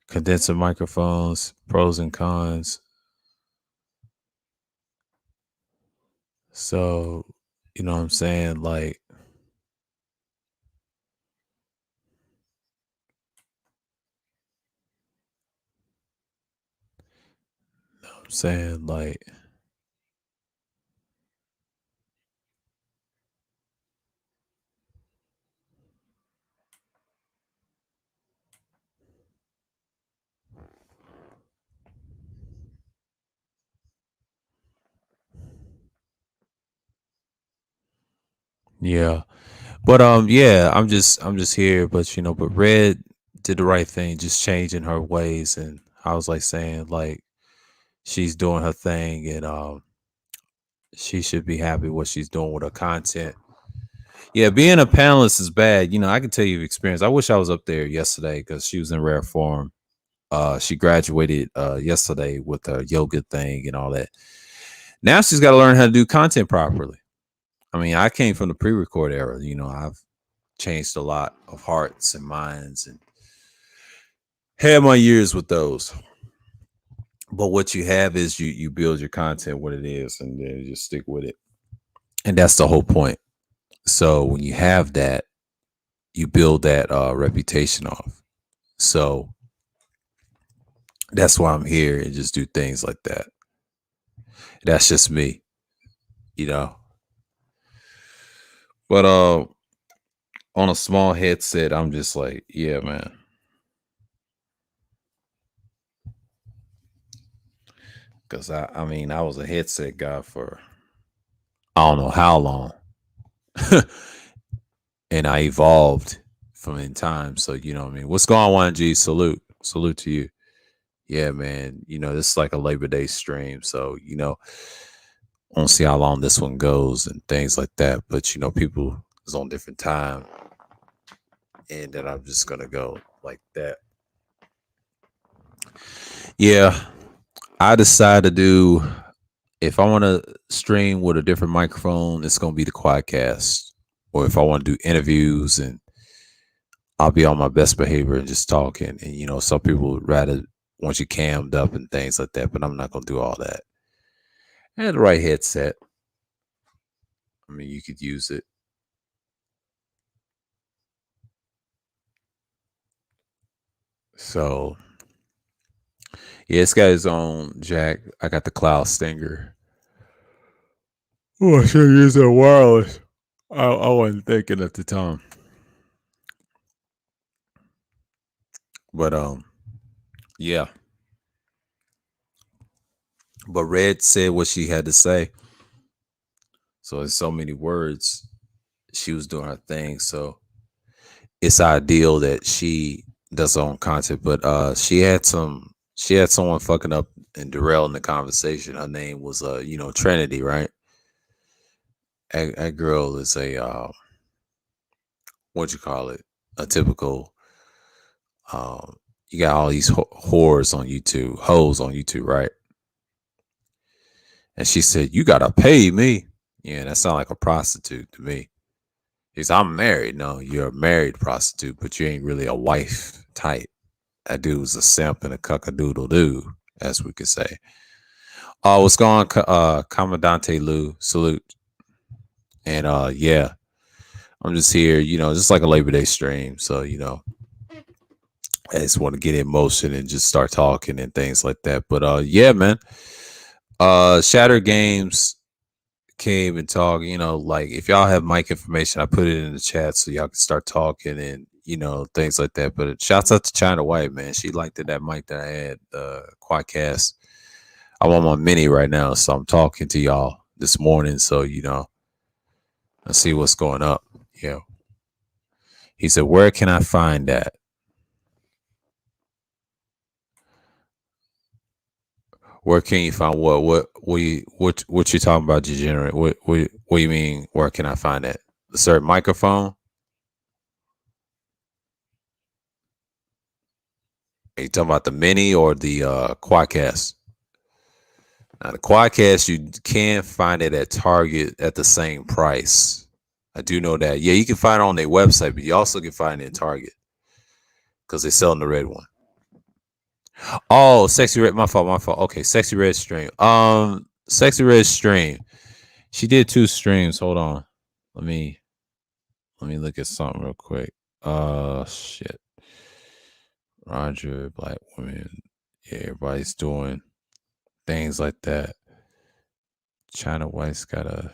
condenser microphones, pros and cons. So, you know what I'm saying? Like, I'm saying, like, yeah. But yeah, I'm just here, but but Red did the right thing, just changing her ways, and I was like saying like she's doing her thing, and she should be happy what she's doing with her content. Yeah, being a panelist is bad. I can tell you experience. I wish I was up there yesterday because she was in rare form. She graduated yesterday with her yoga thing and all that. Now she's got to learn how to do content properly. I mean, I came from the pre-record era. I've changed a lot of hearts and minds and had my years with those. But what you have is you build your content what it is and then you just stick with it. And that's the whole point. So when you have that, you build that reputation off. So that's why I'm here and just do things like that. That's just me, you know. But on a small headset, I'm just like, yeah, man. Cause I mean, I was a headset guy for I don't know how long. And I evolved from in time. So you know what I mean? What's going on, G? Salute. Salute to you. Yeah, man. This is like a Labor Day stream. So, I don't see how long this one goes and things like that. But people is on different time. And then I'm just gonna go like that. Yeah. I decide to do if I want to stream with a different microphone, it's gonna be the Quadcast. Or if I want to do interviews and I'll be on my best behavior and just talking. And some people would rather want you cammed up and things like that, but I'm not gonna do all that. I had the right headset. I mean, you could use it. So yeah, it's got his own jack. I got the Cloud Stinger. Oh, I should use that wireless. I wasn't thinking at the time. But yeah. But Red said what she had to say. So in so many words, she was doing her thing. So it's ideal that she does her own content. But she had someone fucking up and derailing the conversation. Her name was Trinity, right? That girl is a what you call it? A typical you got all these whores on YouTube, hoes on YouTube, right? And she said, "You gotta pay me." Yeah, that sounds like a prostitute to me. Because I'm married. No, you're a married prostitute, but you ain't really a wife type. That dude's a simp and a cuckadoodle dude, as we could say. What's going on, Commandante Lou? Salute. And yeah, I'm just here, just like a Labor Day stream. So, I just want to get in motion and just start talking and things like that. But yeah, man. Shatter Games came and talked. Like if y'all have mic information, I put it in the chat so y'all can start talking and things like that. But shouts out to China White, man. She liked it, that mic that I had, Quadcast. I'm on my mini right now, so I'm talking to y'all this morning. So I see what's going up. Yeah. He said, "Where can I find that?" Where can you find what? What you talking about, degenerate? What you mean? Where can I find that? A certain microphone? Are you talking about the mini or the Quadcast? Now the Quadcast, you can find it at Target at the same price. I do know that. Yeah, you can find it on their website, but you also can find it at Target because they're selling the red one. Oh, Sexy Red, my fault, my fault. Okay, Sexy Red stream. Sexy Red stream. She did 2 streams. Hold on. Let me look at something real quick. Shit. Roger, black women. Yeah, everybody's doing things like that. China White's got a.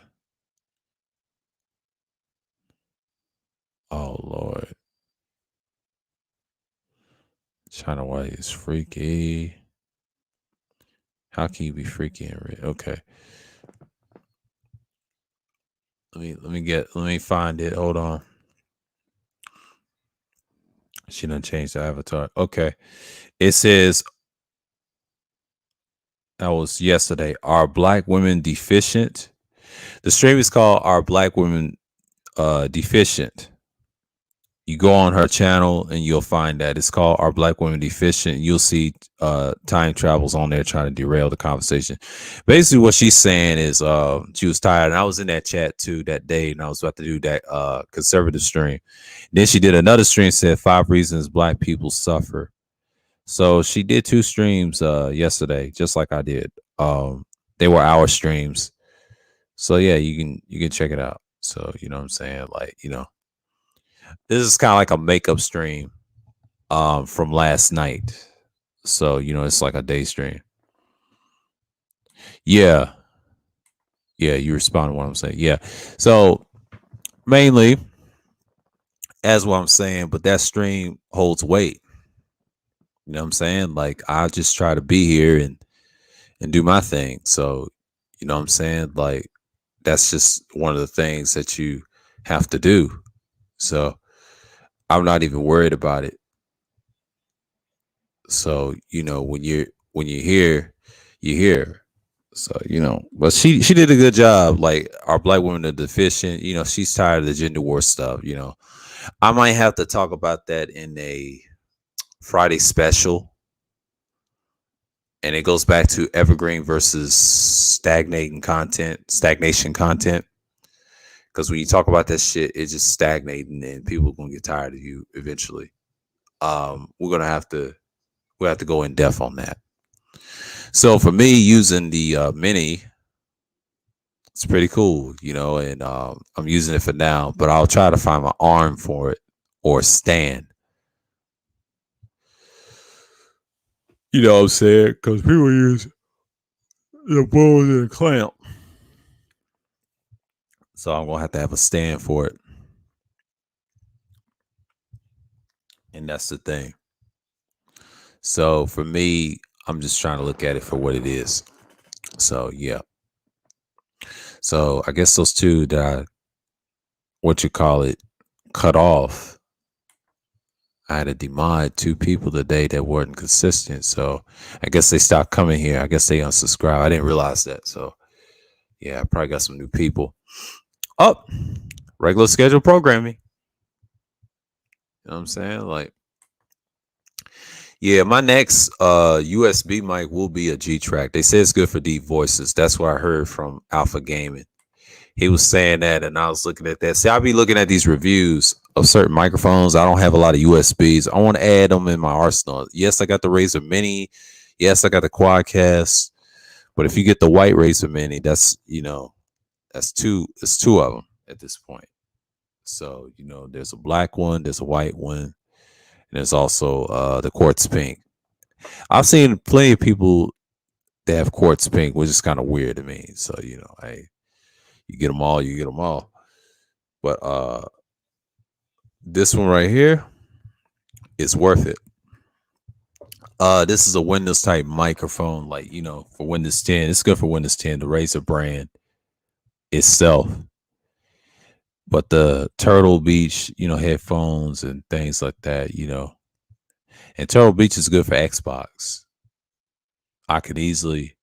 Oh Lord. China White is freaky. How can you be freaky and red? Okay. Let me find it. Hold on. She done changed the avatar. Okay. It says, that was yesterday. Are black women deficient? The stream is called Are Black Women Deficient? You go on her channel and you'll find that it's called Are Black Women Deficient? You'll see time travels on there trying to derail the conversation. Basically what she's saying is she was tired, and I was in that chat too that day, and I was about to do that conservative stream. Then she did another stream, said 5 reasons black people suffer. So she did 2 streams yesterday, just like I did. They were our streams. So yeah, you can check it out. So you know what I'm saying? Like, this is kind of like a makeup stream from last night. So, it's like a day stream. Yeah. Yeah, you respond to what I'm saying. Yeah. So mainly as what I'm saying, but that stream holds weight. You know what I'm saying? Like I just try to be here and do my thing. So, you know what I'm saying? Like that's just one of the things that you have to do. So I'm not even worried about it. So, when you're here, you're here. So, but she did a good job. Like our black women are deficient, she's tired of the gender war stuff, I might have to talk about that in a Friday special. And it goes back to evergreen versus stagnation content. Because when you talk about that shit, it's just stagnating and people are gonna get tired of you eventually. We're gonna have to go in depth on that. So for me, using the mini, it's pretty cool, and I'm using it for now, but I'll try to find my arm for it or stand. You know what I'm saying? Because people use the balls and the clamp. So I'm gonna have to have a stand for it. And that's the thing. So for me, I'm just trying to look at it for what it is. So yeah. So I guess those 2 that cut off. I had to demod 2 people today that weren't consistent. So I guess they stopped coming here. I guess they unsubscribed. I didn't realize that. So yeah, I probably got some new people. Oh, regular schedule programming. You know what I'm saying? Like, yeah, my next USB mic will be a G-Track. They say it's good for deep voices. That's what I heard from Alpha Gaming. He was saying that, and I was looking at that. See, I'll be looking at these reviews of certain microphones. I don't have a lot of USBs. I want to add them in my arsenal. Yes, I got the Razer Mini. Yes, I got the Quadcast. But if you get the white Razer Mini, that's that's 2. It's 2 of them at this point. So there's a black one, there's a white one, and there's also the quartz pink. I've seen plenty of people They have quartz pink, which is kind of weird to me. So, hey, you get them all, you get them all. But this one right here is worth it. This is a Windows type microphone, like for Windows 10. It's good for Windows 10, the Razer brand itself. But the Turtle Beach, headphones and things like that, and Turtle Beach is good for Xbox. I could easily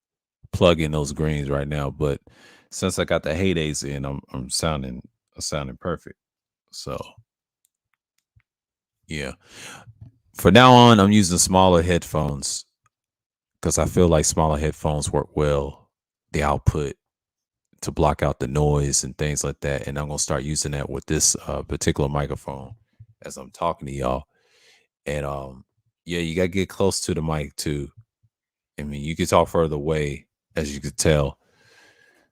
plug in those greens right now, but since I got the heydays in, I'm sounding perfect. So yeah. For now on, I'm using smaller headphones because I feel like smaller headphones work well. The output to block out the noise and things like that. And I'm gonna start using that with this particular microphone as I'm talking to y'all. And yeah, you gotta get close to the mic too. I mean, you can talk further away, as you could tell.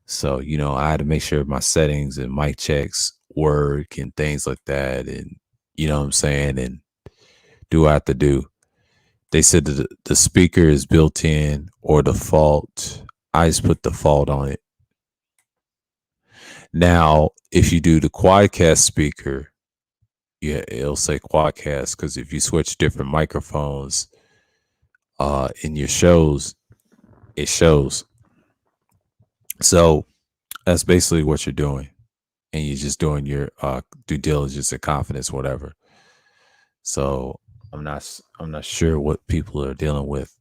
So, I had to make sure my settings and mic checks work and things like that. And you know what I'm saying? And do what I have to do. They said that the speaker is built in or default. I just put default on it. Now, if you do the Quadcast speaker, yeah, it'll say Quadcast because if you switch different microphones in your shows, it shows. So that's basically what you're doing, and you're just doing your due diligence and confidence, whatever. So I'm not sure what people are dealing with,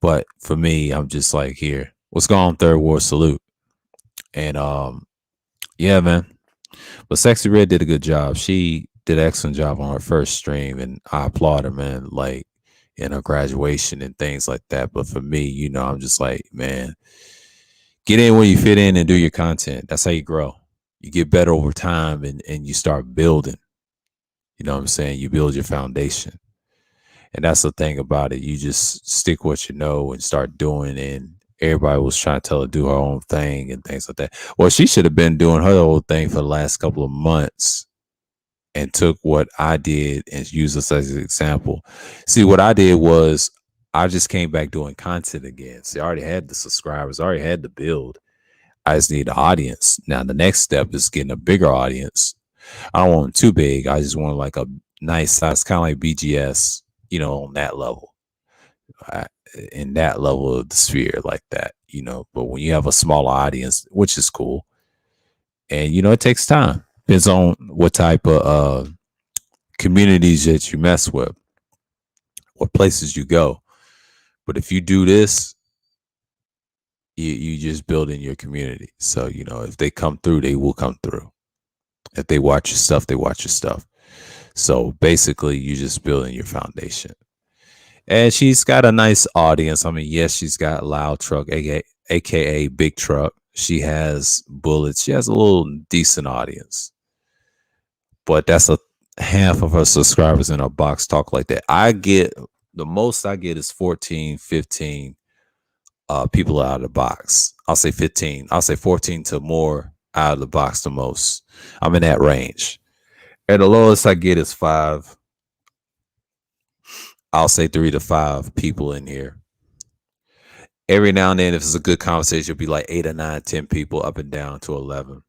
but for me, I'm just like, here, what's going on, Third War Salute, and yeah, man. But Sexy Red did a good job. She did an excellent job on her first stream, and I applaud her, man. Like in her graduation and things like that. But for me, I'm just like, man, get in where you fit in and do your content. That's how you grow. You get better over time, and you start building. You know what I'm saying? You build your foundation. And that's the thing about it. You just stick what you know and start doing. And everybody was trying to tell her to do her own thing and things like that. Well, she should have been doing her own thing for the last couple of months and took what I did and used this as an example. See, what I did was I just came back doing content again. See, I already had the subscribers, I already had the build. I just need an audience. Now, the next step is getting a bigger audience. I don't want too big. I just want like a nice size, kind of like BGS, on that level, I, in that level of the sphere, like that, But when you have a smaller audience, which is cool, and it takes time. Depends on what type of communities that you mess with, what places you go. But if you do this, you just build in your community. So, if they come through, they will come through. If they watch your stuff, they watch your stuff. So basically, you just building your foundation. And she's got a nice audience. I mean, yes, she's got Loud Truck, aka Big Truck. She has Bullets. She has a little decent audience. But that's a half of her subscribers in her box talk like that. The most I get is 14, 15 people out of the box. I'll say 15. I'll say 14 to more out of the box the most. I'm in that range. And the lowest I get is 5. I'll say 3 to 5 people in here. Every now and then, if it's a good conversation, it'll be like 8 or 9, 10 people up and down to 11.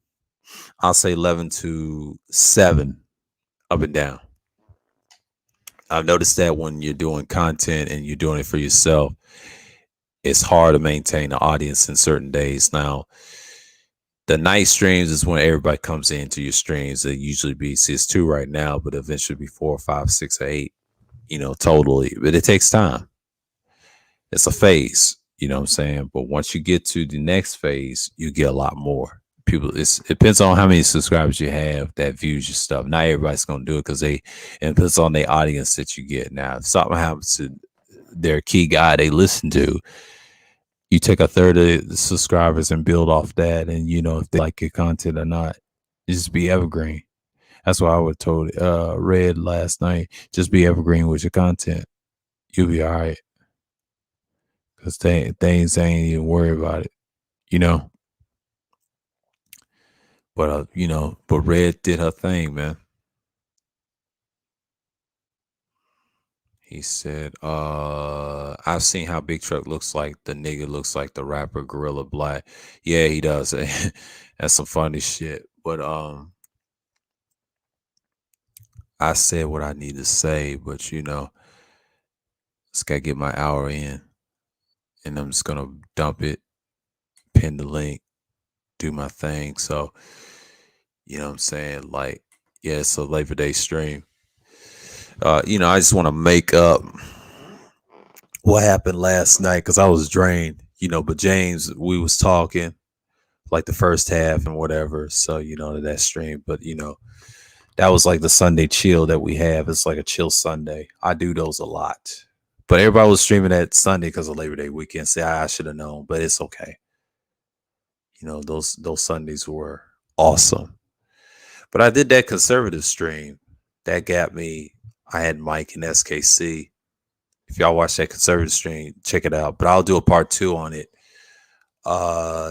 I'll say 11 to 7 up and down. I've noticed that when you're doing content and you're doing it for yourself, it's hard to maintain the audience in certain days. Now, the night streams is when everybody comes into your streams. It usually be, see, it's 2 right now, but eventually be 4, 5, 6, or 8, totally. But it takes time. It's a phase, you know what I'm saying? But once you get to the next phase, you get a lot more. It depends on how many subscribers you have that views your stuff. Not everybody's gonna do it because it depends on the audience that you get. Now, if something happens to their key guy they listen to, you take a third of the subscribers and build off that, and if they like your content or not, just be evergreen. That's what I would told Red last night. Just be evergreen with your content. You'll be all right. Because things ain't even worry about it. But Red did her thing, man. He said, I've seen how Big Truck looks like the nigga looks like the rapper Gorilla Black. Yeah, he does. That's some funny shit. But I said what I need to say, but just gotta get my hour in, and I'm just gonna dump it, pin the link, do my thing. So, what I'm saying? Like, yeah, it's a Labor Day stream. I just want to make up what happened last night because I was drained, but James, we was talking like the first half and whatever. So, that stream. But that was like the Sunday chill that we have. It's like a chill Sunday. I do those a lot. But everybody was streaming that Sunday because of Labor Day weekend. Say I should have known, but it's okay. Those Sundays were awesome. But I did that conservative stream. That got me. I had Mike and SKC. If y'all watch that conservative stream, check it out. But I'll do a part 2 on it.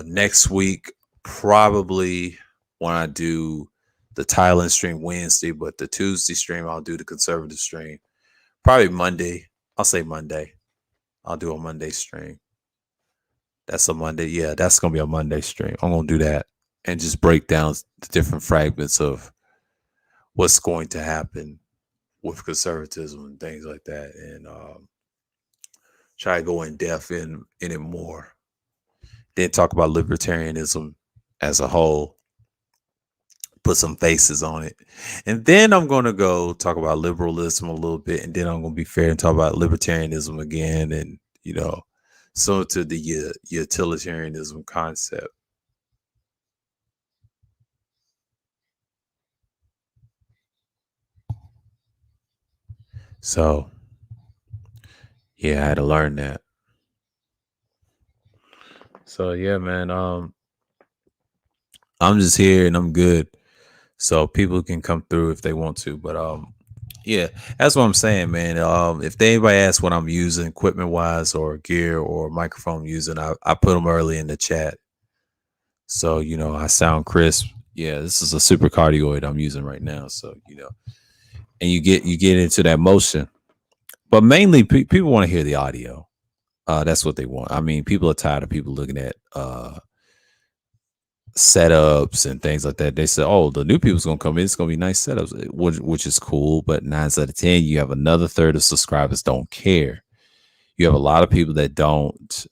Next week, probably when I do the Thailand stream Wednesday, but the Tuesday stream, I'll do the conservative stream. Probably Monday. I'll say Monday. I'll do a Monday stream. That's a Monday. Yeah, that's going to be a Monday stream. I'm going to do that and just break down the different fragments of what's going to happen with conservatism and things like that. And try to go in depth in it more. Then talk about libertarianism as a whole. Put some faces on it. And then I'm going to go talk about liberalism a little bit. And then I'm going to be fair and talk about libertarianism again. And, so to the utilitarianism concept. So, yeah, I had to learn that. So, yeah, man, I'm just here and I'm good. So people can come through if they want to. But yeah, that's what I'm saying, man. If anybody asks what I'm using equipment wise or gear or microphone I'm using, I put them early in the chat. So, I sound crisp. Yeah, this is a super cardioid I'm using right now. So, and you get into that motion. But mainly people want to hear the audio. That's what they want. I mean, people are tired of people looking at setups and things like that. They said, "Oh, the new people's gonna come in. It's gonna be nice setups," which is cool. But 9 out of 10, you have another third of subscribers don't care. You have a lot of people that don't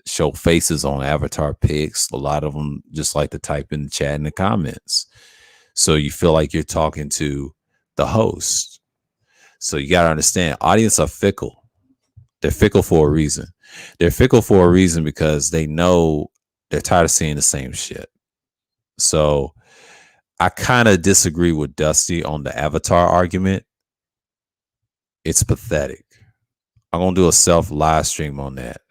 show faces on avatar pics. A lot of them just like to type in the chat in the comments. So you feel like you're talking to the host. So you gotta understand, audience are fickle. They're fickle for a reason. They're fickle for a reason because they know they're tired of seeing the same shit. So I kind of disagree with Dusty on the avatar argument. It's pathetic. I'm gonna do a self live stream on that.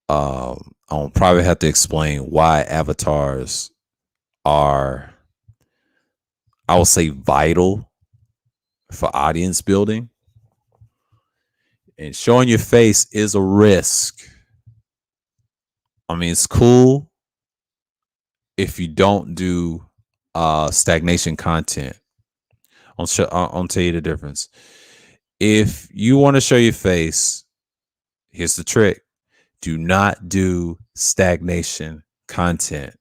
I'll probably have to explain why avatars are, I will say, vital for audience building. And showing your face is a risk. I mean, it's cool if you don't do stagnation content. I'll tell you the difference. If you want to show your face, here's the trick. Do not do stagnation content.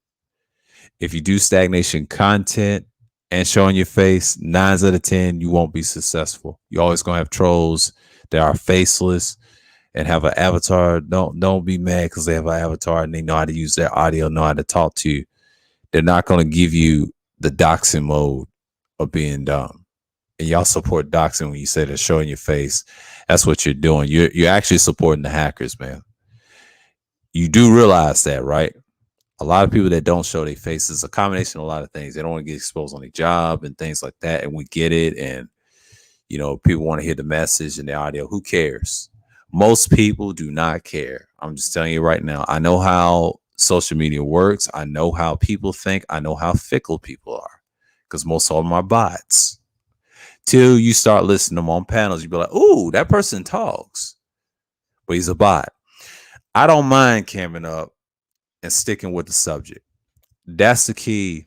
If you do stagnation content and showing your face, 9 out of 10, you won't be successful. You're always going to have trolls that are faceless and have an avatar. Don't be mad because they have an avatar and they know how to use their audio, know how to talk to you. They're not going to give you the doxing mode of being dumb. And y'all support doxing when you say they're showing your face. That's what you're doing. You're actually supporting the hackers, man. You do realize that, right? A lot of people that don't show their faces, a combination of a lot of things. They don't want to get exposed on their job and things like that. And we get it. And, people want to hear the message and the audio. Who cares? Most people do not care. I'm just telling you right now. I know how social media works. I know how people think. I know how fickle people are because most of them are bots. Till you start listening to them on panels, you be like, "Ooh, that person talks," but he's a bot. I don't mind camming up and sticking with the subject. That's the key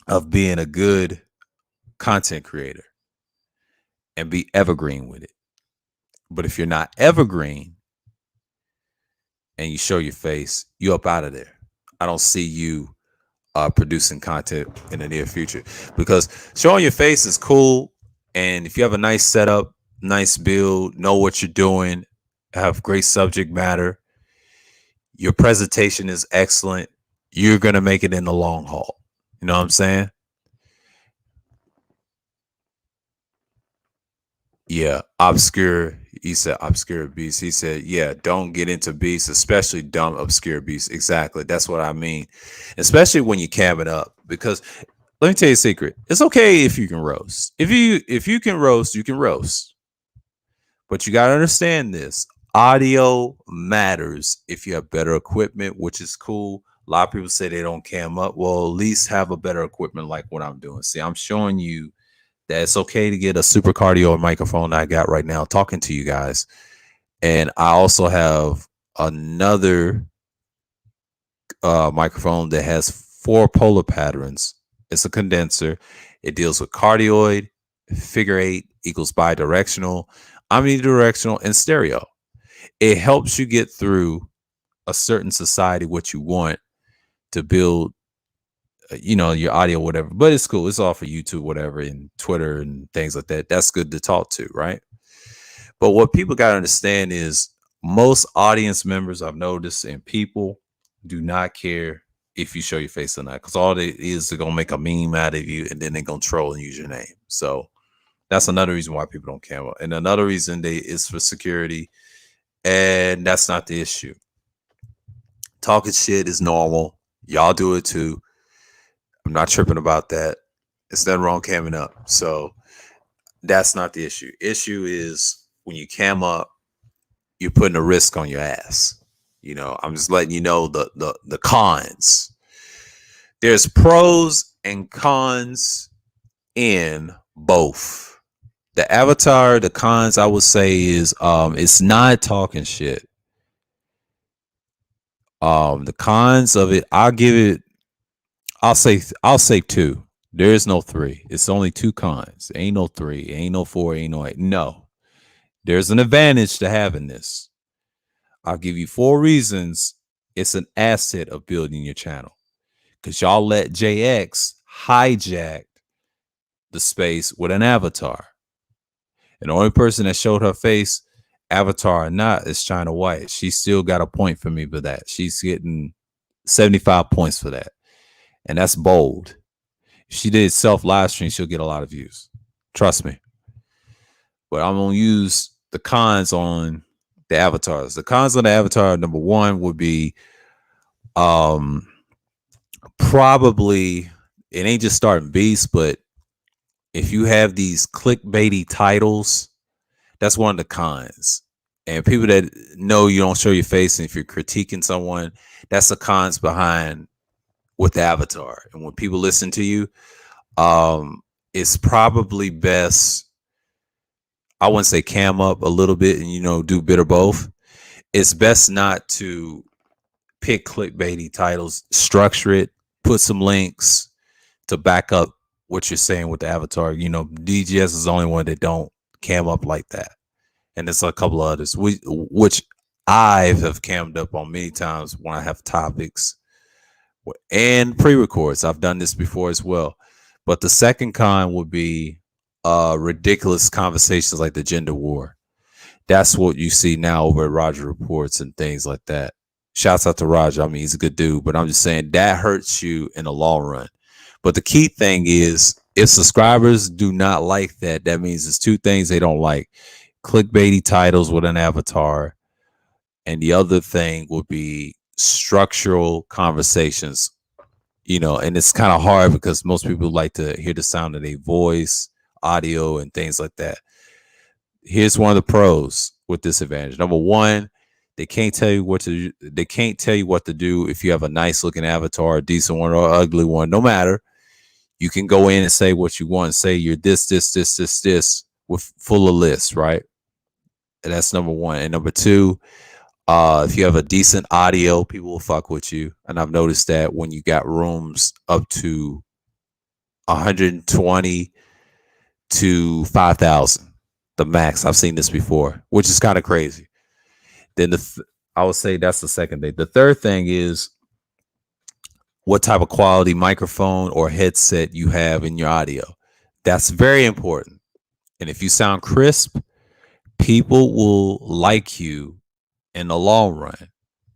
of being a good content creator. and be evergreen with it. But if you're not evergreen and you show your face, you up out of there. I don't see you producing content in the near future, because showing your face is cool. And if you have a nice setup, nice build, know what you're doing, have great subject matter, your presentation is excellent, you're going to make it in the long haul. You know what I'm saying? Yeah, obscure. He said obscure beats. He said, yeah, don't get into beats, especially dumb obscure beats. Exactly. That's what I mean. Especially when you cam it up. Because let me tell you a secret. It's okay if you can roast. If you can roast, you can roast. But you gotta understand this. Audio matters if you have better equipment, which is cool. A lot of people say they don't cam up. Well, at least have a better equipment like what I'm doing. See, I'm showing you that it's okay to get a super cardio microphone I got right now talking to you guys. And I also have another microphone that has 4 polar patterns. It's a condenser. It deals with cardioid, figure 8 equals bidirectional, omnidirectional, and stereo. It helps you get through a certain society what you want to build, your audio, whatever. But it's cool. It's all for YouTube, whatever, and Twitter and things like that. That's good to talk to, right? But what people got to understand is most audience members, I've noticed, and people do not care if you show your face or not, because all it is, they're going to make a meme out of you, and then they're going to troll and use your name. So that's another reason why people don't camera. And another reason is for security. And that's not the issue. Talking shit is normal. Y'all do it too. I'm not tripping about that. It's nothing wrong camming up. So that's not the issue. Issue is when you cam up, you're putting a risk on your ass. I'm just letting you know the cons. There's pros and cons in both. The avatar, the cons I would say is it's not talking shit. The cons of it, I'll say 2. There is no 3. It's only 2 cons. Ain't no 3. Ain't no 4. Ain't no 8. No. There's an advantage to having this. I'll give you 4 reasons it's an asset of building your channel. Because y'all let JX hijack the space with an avatar. And the only person that showed her face, avatar or not, is China White. She still got a point for me for that. She's getting 75 points for that. And that's bold. If she did self live stream, she'll get a lot of views. Trust me. But I'm going to use the cons on the avatars. The cons on the avatar, number 1 would be probably, it ain't just starting beasts, but if you have these clickbaity titles, that's one of the cons. And people that know you don't show your face, and if you're critiquing someone, that's the cons behind with the avatar. And when people listen to you, it's probably best, I wouldn't say cam up a little bit and do bit or both. It's best not to pick clickbaity titles, structure it, put some links to back up what you're saying with the avatar. DGS is the only one that don't cam up like that. And there's a couple of others, which I have cammed up on many times when I have topics and pre-records. I've done this before as well. But the second con would be ridiculous conversations like the gender war. That's what you see now over at Roger Reports and things like that. Shouts out to Roger. I mean, he's a good dude, but I'm just saying that hurts you in the long run. But the key thing is, if subscribers do not like that, that means there's 2 things they don't like: clickbaity titles with an avatar, and the other thing would be structural conversations. And it's kind of hard because most people like to hear the sound of their voice, audio, and things like that. Here's one of the pros with this advantage. Number 1, they can't tell you what to do if you have a nice looking avatar, a decent one or an ugly one. No matter, you can go in and say what you want and say you're this with full of lists, right? And that's number 1. And number 2, if you have a decent audio, people will fuck with you. And I've noticed that when you got rooms up to 120 to 5,000, the max. I've seen this before, which is kind of crazy. Then I would say that's the second thing. The third thing is what type of quality microphone or headset you have in your audio. That's very important. And if you sound crisp, people will like you in the long run.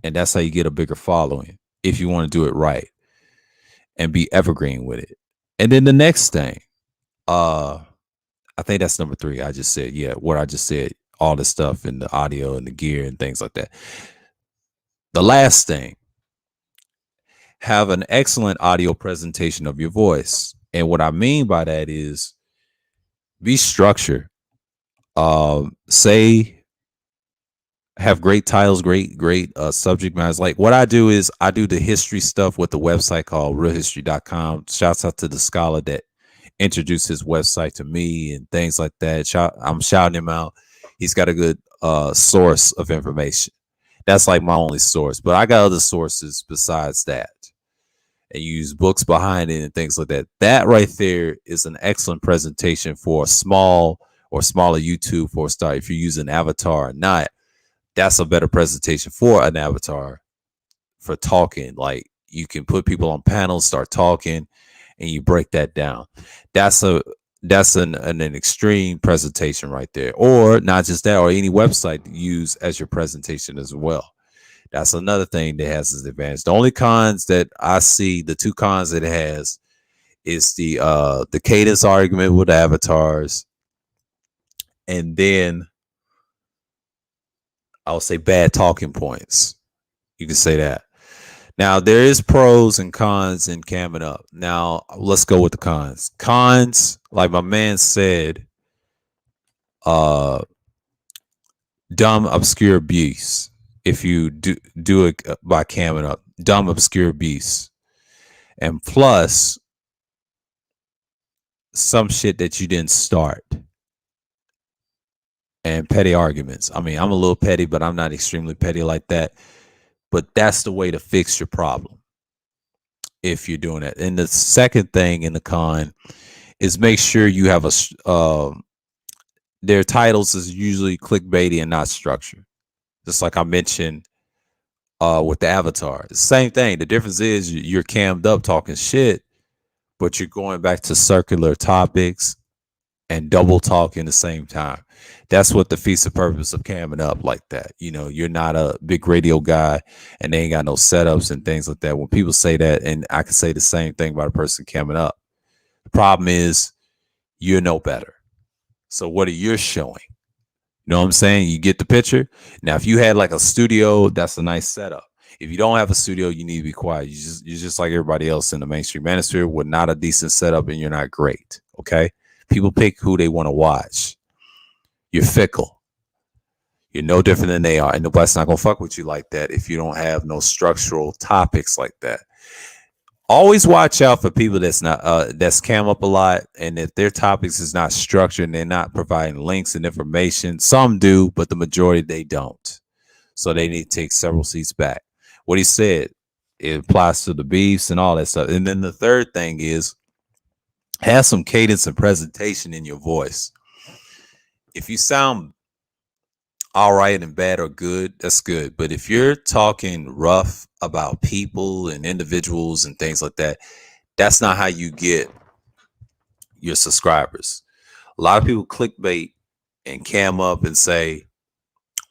And that's how you get a bigger following if you want to do it right and be evergreen with it. And then the next thing, I think that's number 3. I just said, yeah, what I just said, all the stuff and the audio and the gear and things like that. The last thing, have an excellent audio presentation of your voice. And what I mean by that is be structured. Say, have great titles, great subject matters. Like what I do is I do the history stuff with the website called realhistory.com. Shouts out to the scholar that introduced his website to me and things like that. I'm shouting him out. He's got a good source of information. That's like my only source, but I got other sources besides that, and use books behind it and things like that. That right there is an excellent presentation for a small or smaller YouTube for a start. If you're using Avatar or not, that's a better presentation for an avatar for talking. Like you can put people on panels, start talking, and you break that down. That's an extreme presentation right there. Or not just that, or any website to use as your presentation as well. That's another thing that has its advantage. The only cons that I see, the 2 cons that it has, is the cadence argument with the avatars, and then I'll say bad talking points. You can say that. Now there is pros and cons in camming up. Now let's go with the cons. Cons, like my man said, dumb obscure abuse. If you do it by camming up, dumb obscure abuse, and plus some shit that you didn't start, and petty arguments. I mean, I'm a little petty, but I'm not extremely petty like that. But that's the way to fix your problem if you're doing that. And the second thing in the con is make sure you have their titles is usually clickbaity and not structured. Just like I mentioned with the avatar. It's the same thing. The difference is you're cammed up talking shit, but you're going back to circular topics and double talk in the same time. That's what defeats the purpose of camming up like that. You know, you're not a big radio guy and they ain't got no setups and things like that. When people say that, and I can say the same thing about a person camming up, the problem is you're no better. So what are you showing? You know what I'm saying? You get the picture. Now, if you had like a studio, that's a nice setup. If you don't have a studio, you need to be quiet. You're just like everybody else in the mainstream manosphere with not a decent setup, and you're not great. Okay. People pick who they want to watch. You're fickle. You're no different than they are. And nobody's not going to fuck with you like that if you don't have no structural topics like that. Always watch out for people that's cam up a lot, and if their topics is not structured and they're not providing links and information. Some do, but the majority they don't. So they need to take several seats back. What he said, it applies to the beefs and all that stuff. And then the third thing is have some cadence and presentation in your voice. If you sound all right and bad or good, that's good. But if you're talking rough about people and individuals and things like that, that's not how you get your subscribers. A lot of people clickbait and cam up and say,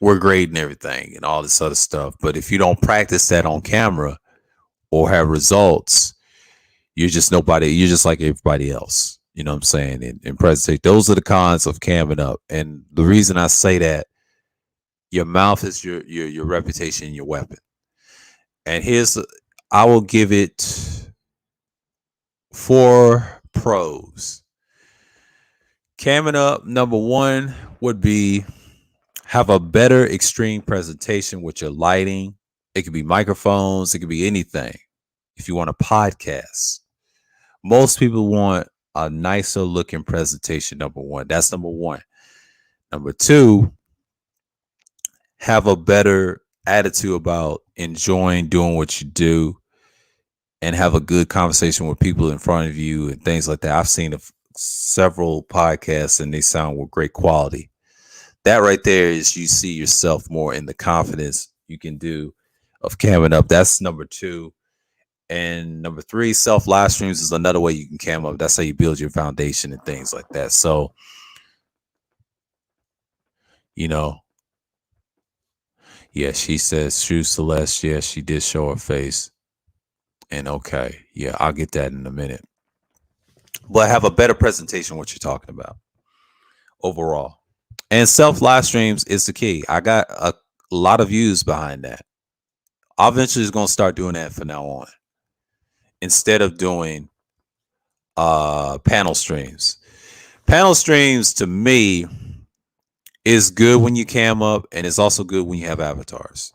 we're great and everything and all this other stuff. But if you don't practice that on camera or have results, you're just nobody. You're just like everybody else. You know what I'm saying? And presentation. Those are the cons of camming up. And the reason I say that, your mouth is your reputation, your weapon. And I will give it 4 pros. Camming up, number 1 would be have a better extreme presentation with your lighting. It could be microphones. It could be anything. If you want a podcast, most people want a nicer looking presentation. Number 1. That's number 1. Number 2, have a better attitude about enjoying doing what you do and have a good conversation with people in front of you and things like that. I've seen several podcasts and they sound with great quality. That right there is you see yourself more in the confidence you can do of camming up. That's number two. And number three, self live streams is another way you can cam up. That's how you build your foundation and things like that. So, you know, yeah, she says, True Celeste. Yeah, she did show her face. And okay, yeah, I'll get that in a minute. But have a better presentation what you're talking about overall. And self live streams is the key. I got a lot of views behind that. I eventually is going to start doing that from now on instead of doing panel streams. Panel streams to me is good when you cam up, and it's also good when you have avatars.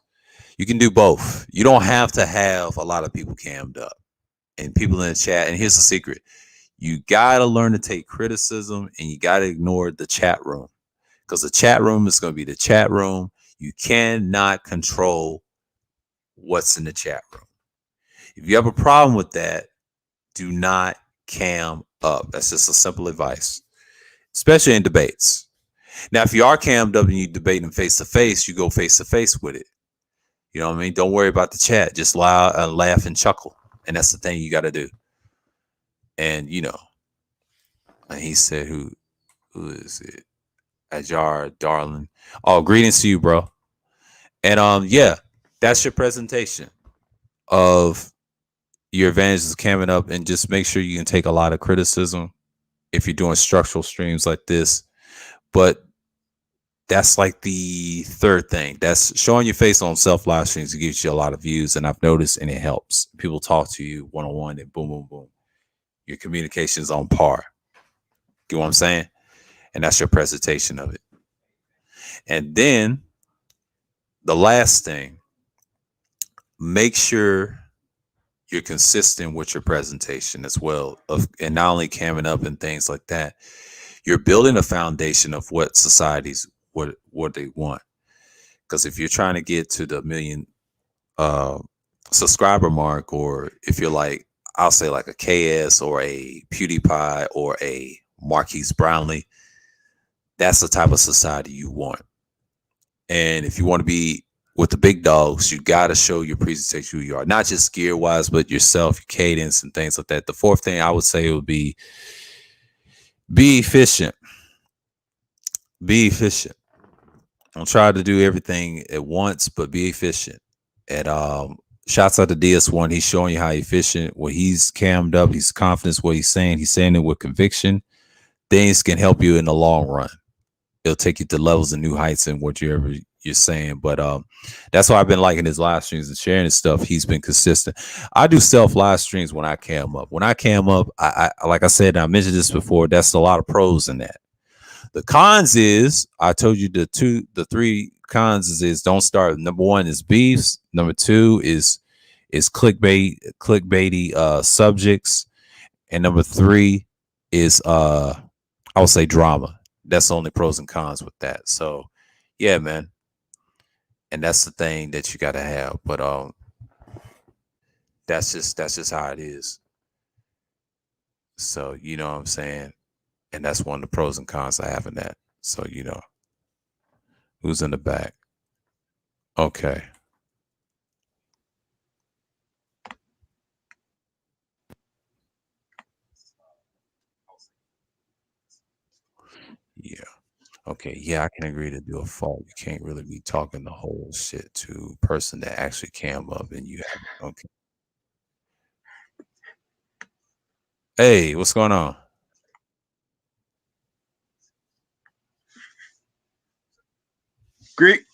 You can do both. You don't have to have a lot of people cammed up and people in the chat. And here's the secret: you gotta learn to take criticism, and you gotta ignore the chat room, because the chat room is going to be the chat room. You cannot control what's in the chat room. If you have a problem with that, do not cam up. That's just a simple advice, especially in debates. Now, if you are cammed up and you debating face to face, you go face to face with it. You know what I mean? Don't worry about the chat. Just laugh and chuckle, and that's the thing you got to do. And you know, and he said, "Who is it? Ajar, darling. Oh, greetings to you, bro." And yeah, that's your presentation of your advantages camming up, and just make sure you can take a lot of criticism if you're doing structural streams like this. But that's like the third thing. That's showing your face on self live streams. It gives you a lot of views, and I've noticed, and it helps. People talk to you one on one, and boom, boom, boom. Your communication's on par. Get what I'm saying? And that's your presentation of it. And then the last thing, make sure you're consistent with your presentation as well, and not only camming up and things like that. You're building a foundation of what societies what they want. Because if you're trying to get to the million subscriber mark, or if you're like, I'll say like a KS or a PewDiePie or a Marquise Brownlee, that's the type of society you want. And if you want to be with the big dogs, you got to show your presentation who you are, not just gear wise, but yourself, your cadence and things like that. The fourth thing I would say would be efficient. Be efficient. Don't try to do everything at once, but be efficient. And shouts out to DS1. He's showing you how efficient. When he's cammed up, he's confident what he's saying. He's saying it with conviction. Things can help you in the long run. It'll take you to levels and new heights in what you're saying. But that's why I've been liking his live streams and sharing his stuff. He's been consistent. I do self live streams when I cam up. When I cam up, I like I said, I mentioned this before, that's a lot of pros in that. The cons is, I told you the three cons is don't start. Number one is beefs. Number two is clickbaity subjects. And number three is I would say drama. That's the only pros and cons with that. So yeah, man. And that's the thing that you gotta have. But that's just how it is. So you know what I'm saying? And that's one of the pros and cons I have in that. So, you know, who's in the back? Okay. Yeah. Okay. Yeah, I can agree to do a fault. You can't really be talking the whole shit to a person that actually came up and you have. Okay. Hey, what's going on?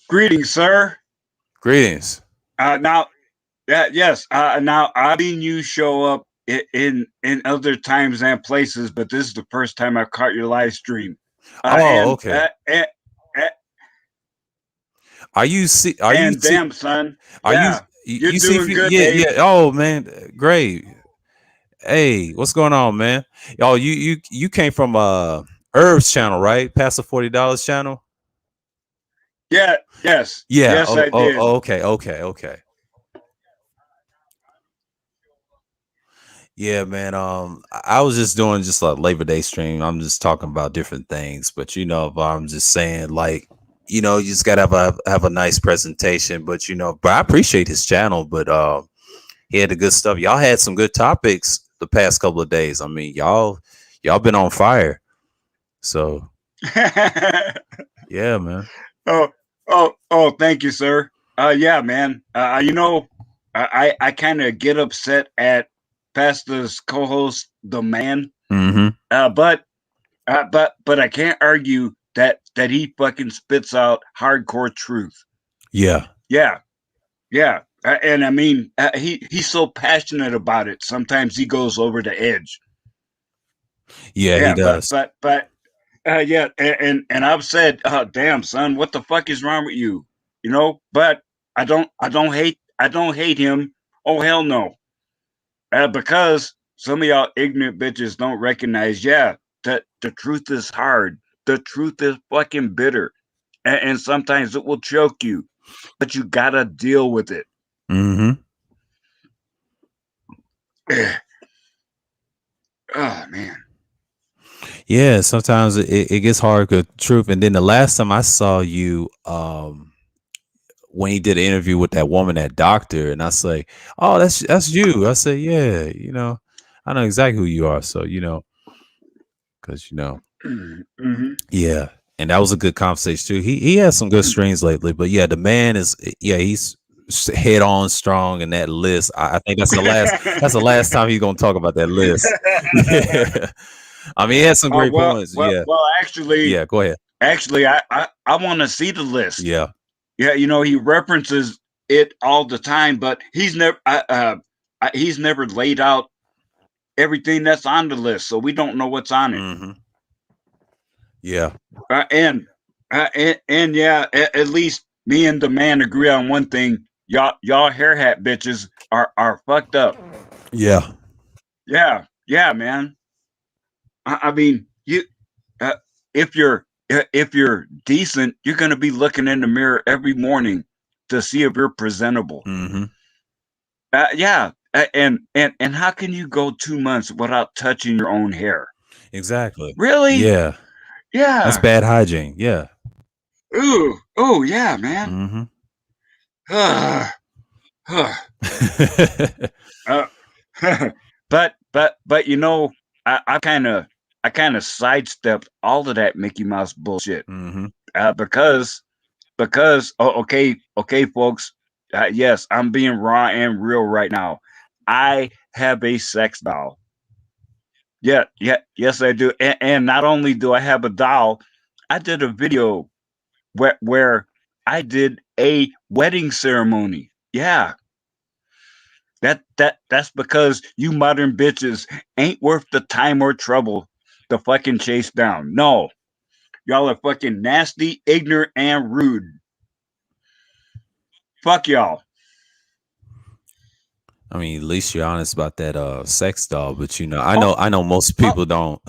Greetings, sir. Greetings. Now, yes. Now I've seen you show up in other times and places, but this is the first time I've caught your live stream. Oh, okay. And Are you see? Are you see? damn, son. Are Yeah, you you're you see? doing good, Yeah, Dave. yeah. Oh man, great. Hey, what's going on, man? Oh, you came from Herb's channel, right? Past the $40 channel. Yeah, yes, Yeah. yes, I did. Okay, okay. Yeah, man. I was just doing just like Labor Day stream. I'm just talking about different things, but you know, I'm just saying, like, you know, you just gotta have a nice presentation. But you know, but I appreciate his channel. But he had the good stuff. Y'all had some good topics the past couple of days. I mean, y'all been on fire. So yeah, man. oh, thank you, sir. Yeah, man. You know, I kind of get upset at Pasta's co-host, the man. Mm-hmm. But I can't argue that he fucking spits out hardcore truth. Yeah. Yeah, yeah. And I mean, he's so passionate about it. Sometimes he goes over the edge. Yeah, he Yeah, does. yeah, and I've said, damn son, what the fuck is wrong with you? You know, but I don't hate him. Oh hell no, because some of y'all ignorant bitches don't recognize, yeah, that the truth is hard. The truth is fucking bitter, and sometimes it will choke you, but you gotta deal with it. Mm-hmm. Oh man. Yeah, sometimes it gets hard with truth. And then the last time I saw you, when he did an interview with that woman, that doctor, and I say, "Oh, that's you." I say, "Yeah, you know, I know exactly who you are." So you know, because you know, Mm-hmm. yeah. And that was a good conversation too. He has some good streams lately, but yeah, the man is yeah, he's head on strong in that list. I think that's the last time he's gonna talk about that list. Yeah. I mean, he has some Oh great points. Yeah. well. Actually, Yeah, go ahead. I want to see the list. Yeah. Yeah, you know, he references it all the time, but he's never laid out everything that's on the list, so we don't know what's on it. Mm-hmm. Yeah. And and yeah, at least me and the man agree on one thing: y'all hair hat bitches are fucked up. Yeah. Yeah, man. I mean, you uh, if you're decent, you're gonna be looking in the mirror every morning to see if you're presentable. Mm-hmm. Yeah, and how can you go 2 months without touching your own hair? Exactly. Really? Yeah. That's Yeah. bad hygiene. Yeah. Ooh. Oh yeah, man. Mm-hmm. uh, but you know, I kind of sidestepped all of that Mickey Mouse bullshit. Mm-hmm. Because okay folks, yes, I'm being raw and real right now. I have a sex doll. Yes, I do. And not only do I have a doll, I did a video where I did a wedding ceremony. Yeah, that's because you modern bitches ain't worth the time or trouble to fucking chase down. No, y'all are fucking nasty, ignorant, and rude. Fuck y'all. I mean, at least you're honest about that sex doll, but you know, Oh, I know most oh. people don't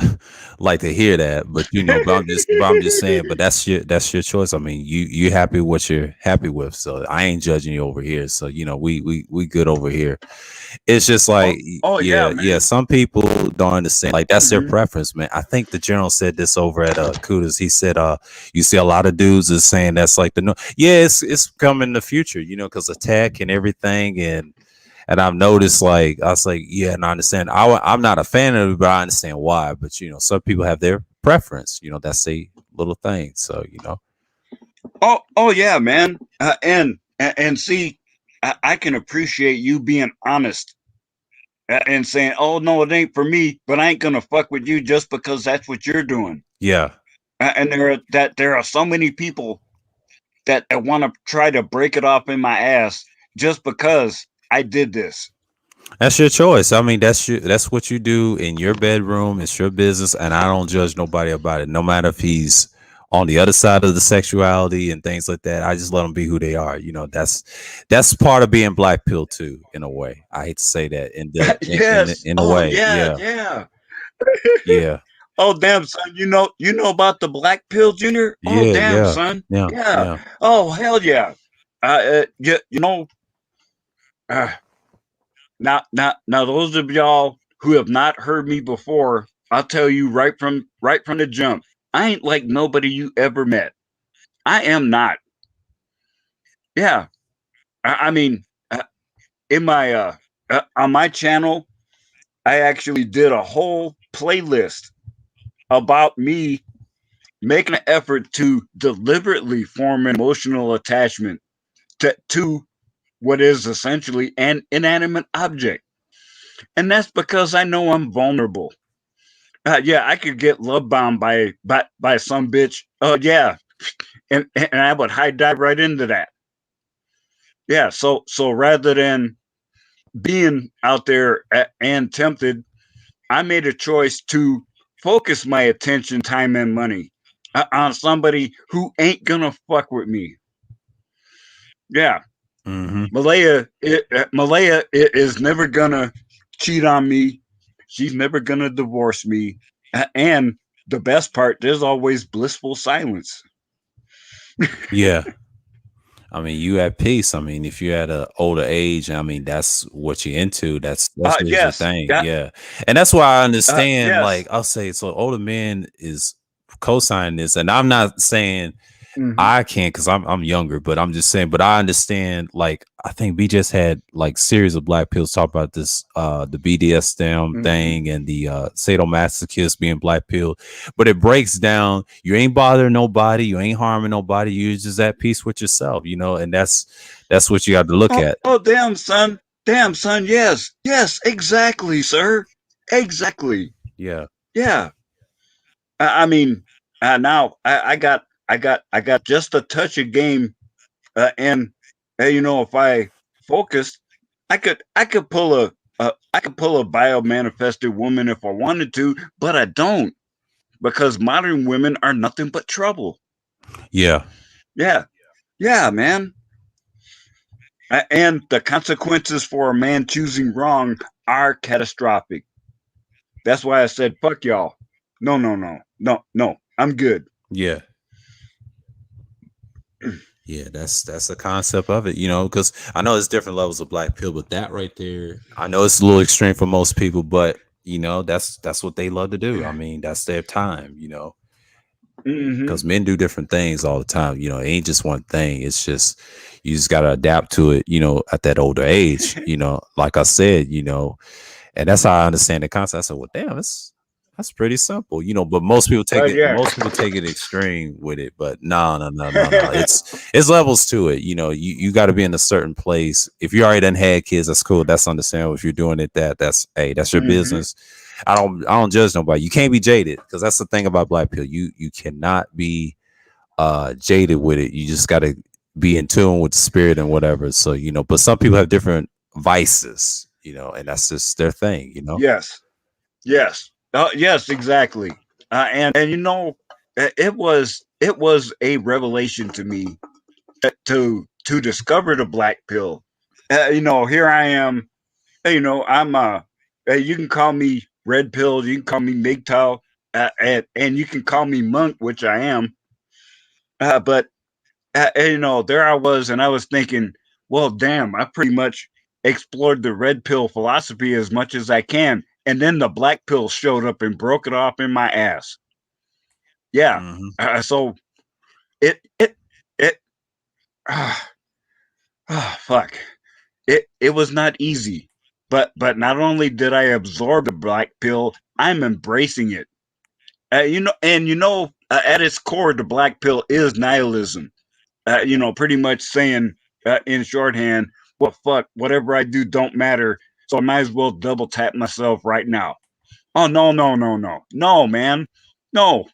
like to hear that, but you know, but I'm just saying, but that's your choice. I mean, you happy with what you're happy with. So I ain't judging you over here. So, you know, we good over here. It's just like Yeah, yeah, man. some people don't understand. Like that's their Mhm. preference, man. I think the general said this over at Kudos. He said you see a lot of dudes is saying that's like the no. Yeah, it's coming in the future, you know, because of tech and everything. And I've noticed, like, I was like, yeah, and I understand. I'm not a fan of it, but I understand why. But you know, some people have their preference. You know, that's a little thing. So you know, Oh yeah, man. And see, I can appreciate you being honest and saying, "Oh no, it ain't for me," but I ain't gonna fuck with you just because that's what you're doing. yeah, And there are so many people that want to try to break it off in my ass just because I did this. that's your choice. I mean, that's what you do in your bedroom. It's your business, and I don't judge nobody about it. No matter if he's on the other side of the sexuality and things like that. I just let them be who they are. You know, that's part of being black pill too, in a way. I hate to say that Yes. in a Oh way. yeah, Yeah, yeah. yeah, Oh damn, son. You know about the black pill, Junior? Oh yeah, damn, yeah, son. yeah, Yeah. yeah. Oh hell yeah. You know. Uh, now, those of y'all who have not heard me before, I'll tell you right from the jump. I ain't like nobody you ever met. I am not. Yeah, I mean, in my on my channel, I actually did a whole playlist about me making an effort to deliberately form an emotional attachment to what is essentially an inanimate object. And that's because I know I'm vulnerable. Yeah, I could get love bombed by some bitch. Oh yeah, and I would high dive right into that. Yeah, so rather than being out there and tempted, I made a choice to focus my attention, time, and money on somebody who ain't gonna fuck with me. Yeah, Mm-hmm. Malaya is never gonna cheat on me. She's never gonna divorce me. And the best part, there's always blissful silence. Yeah. I mean, you at peace. I mean, if you're at an older age, I mean, that's what you're into. That's just your Yes, thing. yeah, Yeah. And that's why I understand, yes. like, I'll say, so older men is co-signing this. And I'm not saying Hmm. I can't because I'm younger, but I'm just saying, but I understand, like, I think we just had like series of black pills talk about this the BDSM Hmm. thing and the sadomasochist being black pill, but it breaks down, you ain't bothering nobody, you ain't harming nobody, you're just at peace with yourself, you know, and that's what you have to look at. Oh, damn, son. Yes, yes, exactly, sir. Exactly. Yeah. Yeah. I mean, now I got just a touch of game, and you know, if I focused, I could pull I could pull a bio manifested woman if I wanted to, but I don't because modern women are nothing but trouble. Yeah. Yeah, yeah, man. And the consequences for a man choosing wrong are catastrophic. That's why I said, fuck y'all. No, no, no, no, no. I'm good. Yeah. Yeah, that's the concept of it, you know, because I know there's different levels of black pill, but that right there, I know it's a little extreme for most people, but you know, that's what they love to do. I mean, that's their time, you know, Hmm. because men do different things all the time. You know, it ain't just one thing. It's just you just gotta adapt to it, you know, at that older age, you know, like I said, you know, and that's how I understand the concept. I said, well, damn, that's pretty simple, you know. But Yeah. most people take it extreme with it. But no, no, no, no, no. It's levels to it. You know, you got to be in a certain place. If you already done had kids, that's cool. That's understandable. If you're doing it, that's hey, that's your Hmm. business. I don't judge nobody. You can't be jaded because that's the thing about black pill. You cannot be jaded with it. You just got to be in tune with the spirit and whatever. So you know, but some people have different vices, you know, and that's just their thing, you know. Yes. Yes. Yes. Exactly. And you know, it was a revelation to me to discover the black pill. You know, here I am. You know, I'm you can call me red pill. You can call me MGTOW, and you can call me monk, which I am. But you know, there I was, and I was thinking, well, damn, I pretty much explored the red pill philosophy as much as I can, and then the black pill showed up and broke it off in my ass. Yeah, Hmm. so it it fuck it was not easy, but not only did I absorb the black pill, I'm embracing it. You know, and you know, at its core, the black pill is nihilism. You know, pretty much saying in shorthand, well, fuck, whatever I do don't matter. So I might as well double tap myself right now. Oh, no, no, no, no. No, man. No.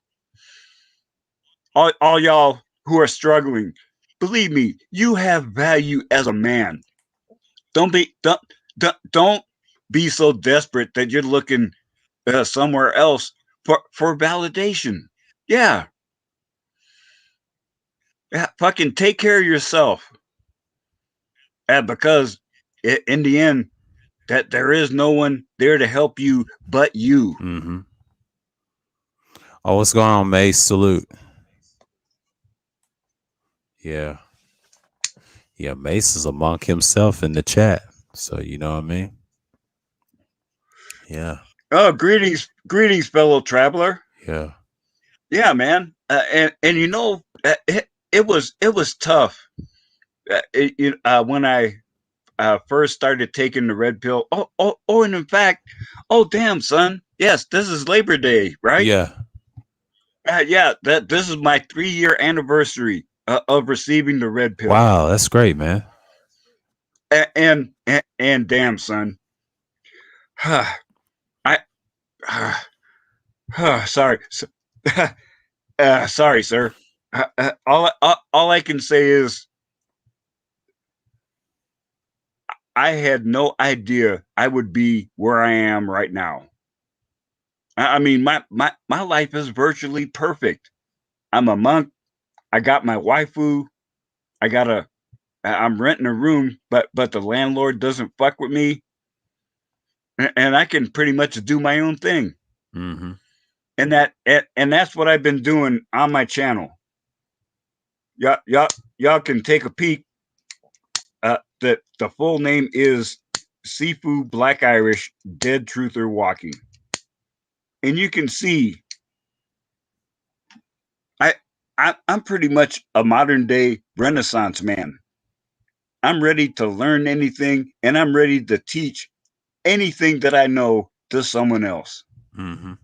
All y'all who are struggling, believe me, you have value as a man. Don't be, don't be so desperate that you're looking somewhere else for validation. Yeah. Yeah. Fucking take care of yourself. Because in the end, that there is no one there to help you but you. Hmm. Oh, what's going on, Mace? Salute. Yeah. Yeah, Mace is a monk himself in the chat. So you know what I mean? Yeah. Oh, greetings, fellow traveler. Yeah. Yeah, man. And you know, it was tough. When I first started taking the red pill. And in fact, oh damn, son, yes, this is Labor Day, right? Yeah. Yeah, that this is my 3 year anniversary of receiving the red pill. Wow, that's great, man. And damn, son, I sorry, sorry, sir. All I can say is I had no idea I would be where I am right now. I mean, my life is virtually perfect. I'm a monk. I got my waifu. I got a. I'm renting a room, but the landlord doesn't fuck with me, and I can pretty much do my own thing. Mm-hmm. And that's what I've been doing on my channel. Y'all can take a peek. The full name is Sifu Black Irish Dead Truther Walking, and you can see I, I'm pretty much a modern day Renaissance man. I'm ready to learn anything, and I'm ready to teach anything that I know to someone else. Mm-hmm.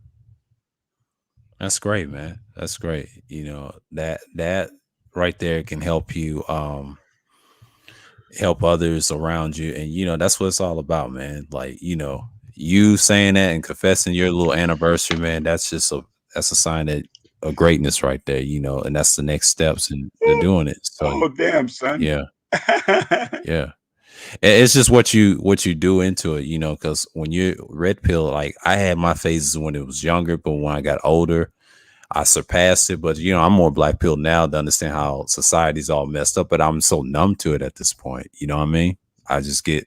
That's great, man. That's great. That right there can help you help others around you. And that's what it's all about, man. Like, you saying that and confessing your little anniversary, man, that's a sign that of greatness right there, and that's the next steps in doing it. So Oh damn, son. yeah, yeah. It's just what you do into it, because when you're red pill, like I had my phases when it was younger, but when I got older, I surpassed it. But I'm more black pill now to understand how society's all messed up. But I'm so numb to it at this point. You know what I mean? I just Yeah,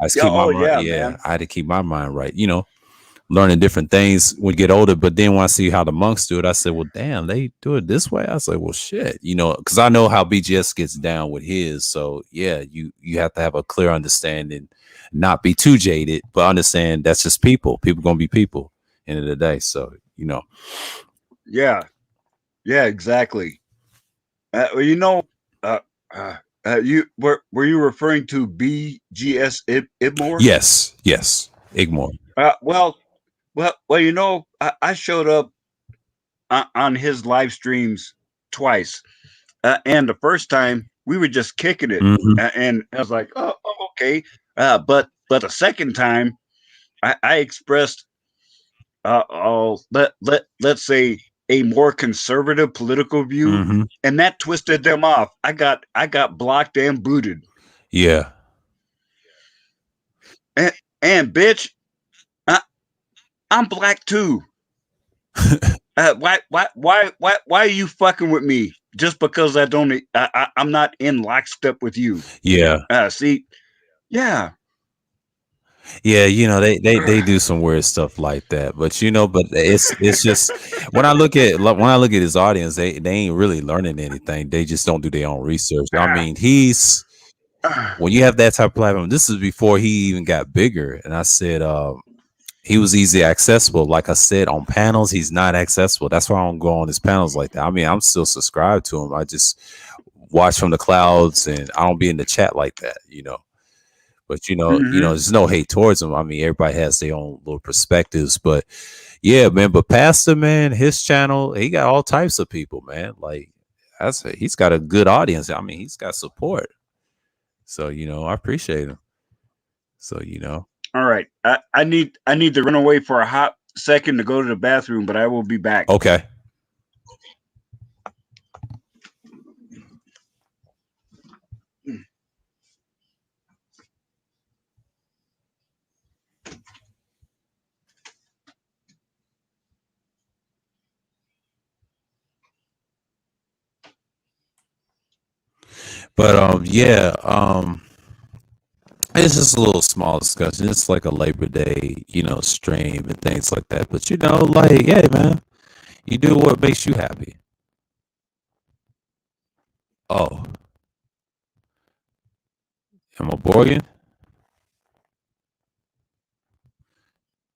keep my oh mind. yeah, Yeah, man. I had to keep my mind right. Learning different things when you get older. But then when I see how the monks do it, I said, well, damn, they do it this way. I was like, well, shit, because I know how BGS gets down with his. So yeah, you have to have a clear understanding, not be too jaded, but understand that's just people. People gonna be people end of the day. So Yeah, yeah, exactly. Well, uh, uh, you were you referring to BGS Ibmore? yes, Igmore. Well, I showed up on his live streams twice, and the first time we were just kicking it, Hmm. and I was like, okay. But the second time, I expressed, let's say, a more conservative political view, Hmm. and that twisted them off. I got blocked and booted, Yeah. and bitch, I, I'm black too. Why are you fucking with me just because I'm not in lockstep with you? Yeah. See, yeah, Yeah, they do some weird stuff like that, but but it's just when I look at his audience, they ain't really learning anything. They just don't do their own research. I mean, when you have that type of platform, this is before he even got bigger, and I said he was easy accessible. Like I said, on panels, he's not accessible. That's why I don't go on his panels like that. I mean, I'm still subscribed to him. I just watch from the clouds, and I don't be in the chat like that. But hmm there's no hate towards him. I mean, everybody has their own little perspectives. But yeah, man. But Pastor, man, his channel, he got all types of people, man. Like he's got a good audience. I mean, he's got support. So I appreciate him. So All right, I need to run away for a hot second to go to the bathroom, but I will be back. okay. But yeah, it's just a little small discussion. It's like a Labor Day, stream and things like that. But like, hey, man, you do what makes you happy. Oh, am I Borgin?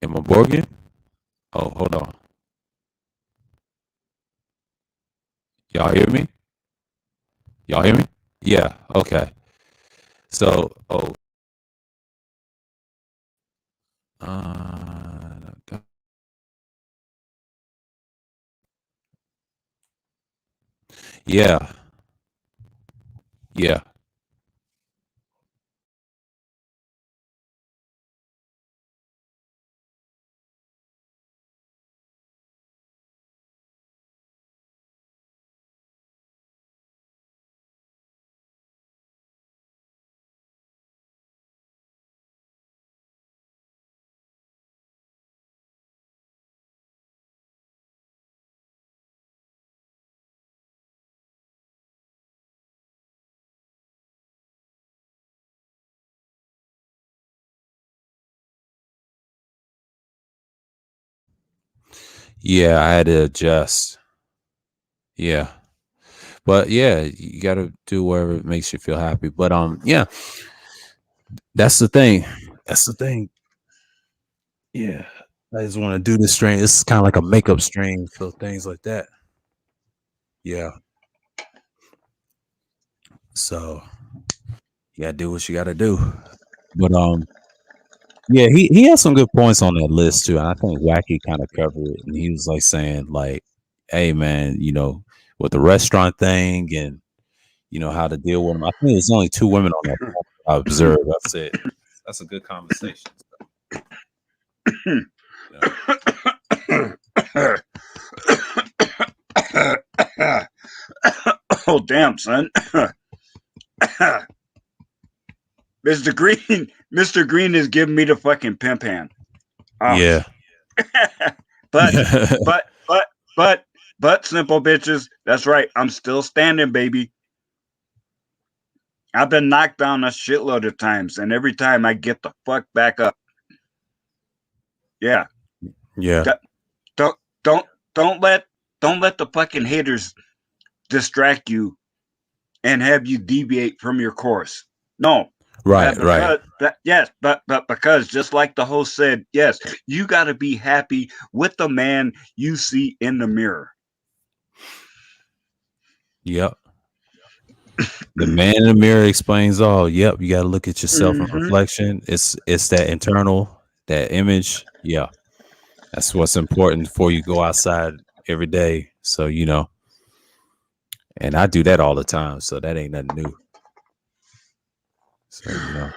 Am I Borgin? Oh, hold on. Y'all hear me? Y'all hear me? Yeah. Okay. So, uh, yeah, yeah, yeah. I had to adjust. Yeah, but yeah, you got to do whatever makes you feel happy. But yeah, that's the thing. That's the thing. Yeah, I just want to do this stream. It's kind of like a makeup stream, so things like that. Yeah. So you gotta do what you gotta do. But yeah, he has some good points on that list too. And I think Wacky kind of covered it, and he was like saying like, "Hey man, with the restaurant thing and how to deal with them." I think there's only two women on that panel I observed. That's it. That's a good conversation. Yeah. Oh damn, son. Mr. Green, Mr. Green is giving me the fucking pimp hand. Yeah. but, but, but, but, simple bitches. That's right. I'm still standing, baby. I've been knocked down a shitload of times, and every time I get the fuck back up. Yeah. Yeah. Don't, don't, don't let, don't let the fucking haters distract you and have you deviate from your course. No. Right. Right. Yes, but because just like the host said, yes, you got to be happy with the man you see in the mirror. Yep. The man in the mirror explains all. Yep. You got to look at yourself in reflection. It's that internal, that image. Yeah. That's what's important before you go outside every day. So, and I do that all the time. So that ain't nothing new. So,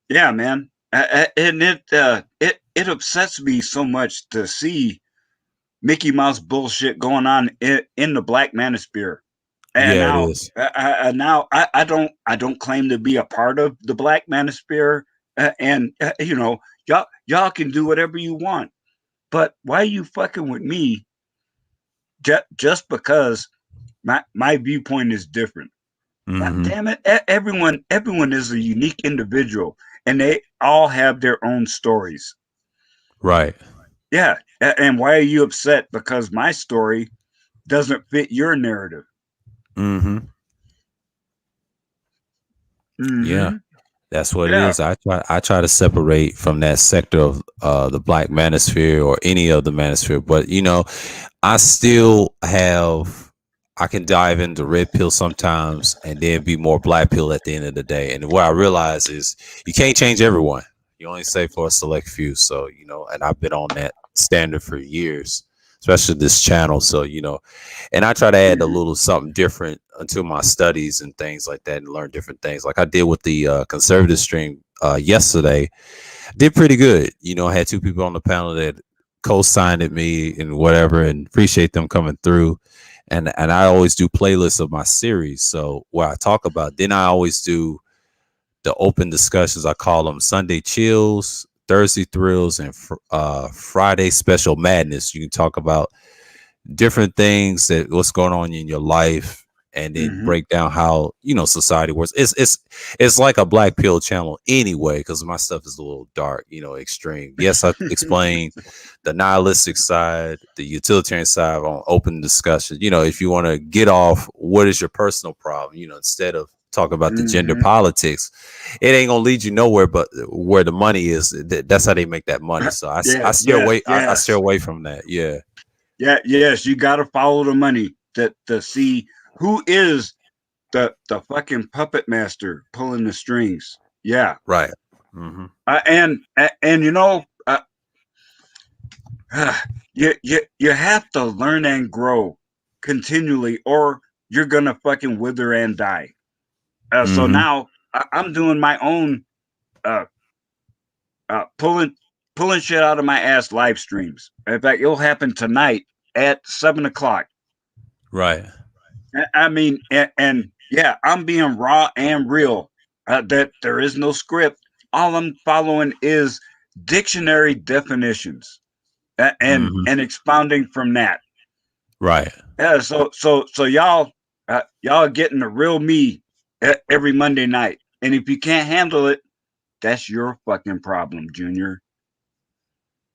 Yeah, man. And it upsets me so much to see Mickey Mouse bullshit going on in the Black Manosphere. And yeah, it now, is. I don't claim to be a part of the Black Manosphere, and y'all can do whatever you want. But why are you fucking with me just because my viewpoint is different? God Mm-hmm. damn it! Everyone is a unique individual, and they all have their own stories. Right. Yeah, and why are you upset because my story doesn't fit your narrative? Mm-hmm. Yeah. Mm-hmm. That's what it Yeah. is. I try to separate from that sector of the Black Manosphere or any of the Manosphere, but I still have. I can dive into red pill sometimes and then be more black pill at the end of the day. And what I realize is you can't change everyone. You only say for a select few. So and I've been on that standard for years, especially this channel. So and I try to add a Mm-hmm. little something different unto my studies and things like that and learn different things like I did with the conservative stream yesterday. Did pretty good. I had two people on the panel that co-signed at me and whatever, and appreciate them coming through. And I always do playlists of my series, so where I talk about, then I always do the open discussions. I call them Sunday chills, Thursday thrills, and Friday special madness. You can talk about different things that what's going on in your life, and then Mm-hmm. break down how society works. It's like a black pill channel anyway, because my stuff is a little dark, extreme. Yes, I explain the nihilistic side, the utilitarian side on open discussion. If you want to get off what is your personal problem, instead of talk about the gender Mm-hmm. politics, it ain't gonna lead you nowhere but where the money is. That's how they make that money. So I Yes, steer yes, away. I steer yes. away from that. Yeah. Yeah, yes, you got to follow the money to see who is the fucking puppet master pulling the strings? Yeah. Right. Mm-hmm. And you have to learn and grow continually, or you're gonna fucking wither and die. So Mm-hmm. now I'm doing my own uh, pulling shit out of my ass live streams. In fact, it'll happen tonight at 7 o'clock. Right. I mean, and yeah, I'm being raw and real. That there is no script. All I'm following is dictionary definitions Mm-hmm. and expounding from that. Right. Yeah, so y'all getting the real me every Monday night, and if you can't handle it, that's your fucking problem, Junior.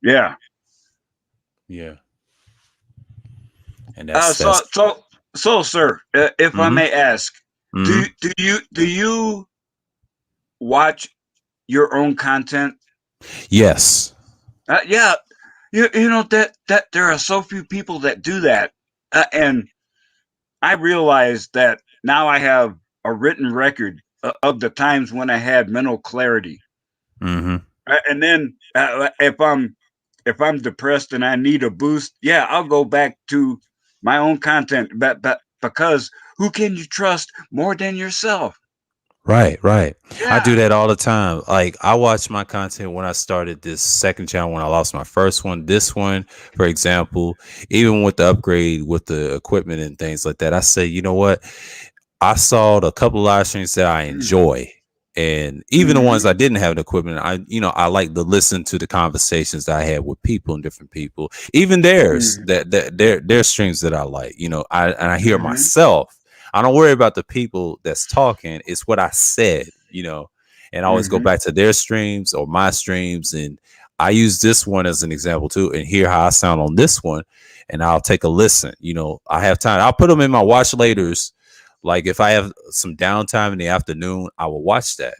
Yeah. Yeah. And Uh, so that's so sir, if I mm-hmm. may ask, Mm-hmm. do you watch your own content? Yes. Yeah, you know that there are so few people that do that, and I realize that now I have a written record of the times when I had mental clarity. Mm-hmm. And then if I'm depressed and I need a boost, yeah, I'll go back to my own content. But because who can you trust more than yourself? Right, right. I do Yeah. that all the time. Like I watch my content when I started this second channel when I lost my first one. This one, for example, even with the upgrade with the equipment and things like that, I say, you know what? I saw a couple of live streams that I enjoy. And even the ones Mm-hmm. I didn't have the equipment, I like to listen to the conversations that I had with people and different people, even theirs, Mm-hmm. that their streams that I like, I hear Mm-hmm. myself. I don't worry about the people that's talking. It's what I said, and I always go Mm-hmm. back to their streams or my streams. And I use this one as an example too, and hear how I sound on this one. And I'll take a listen. I have time. I'll put them in my watch laters. Like if I have some downtime in the afternoon, I will watch that.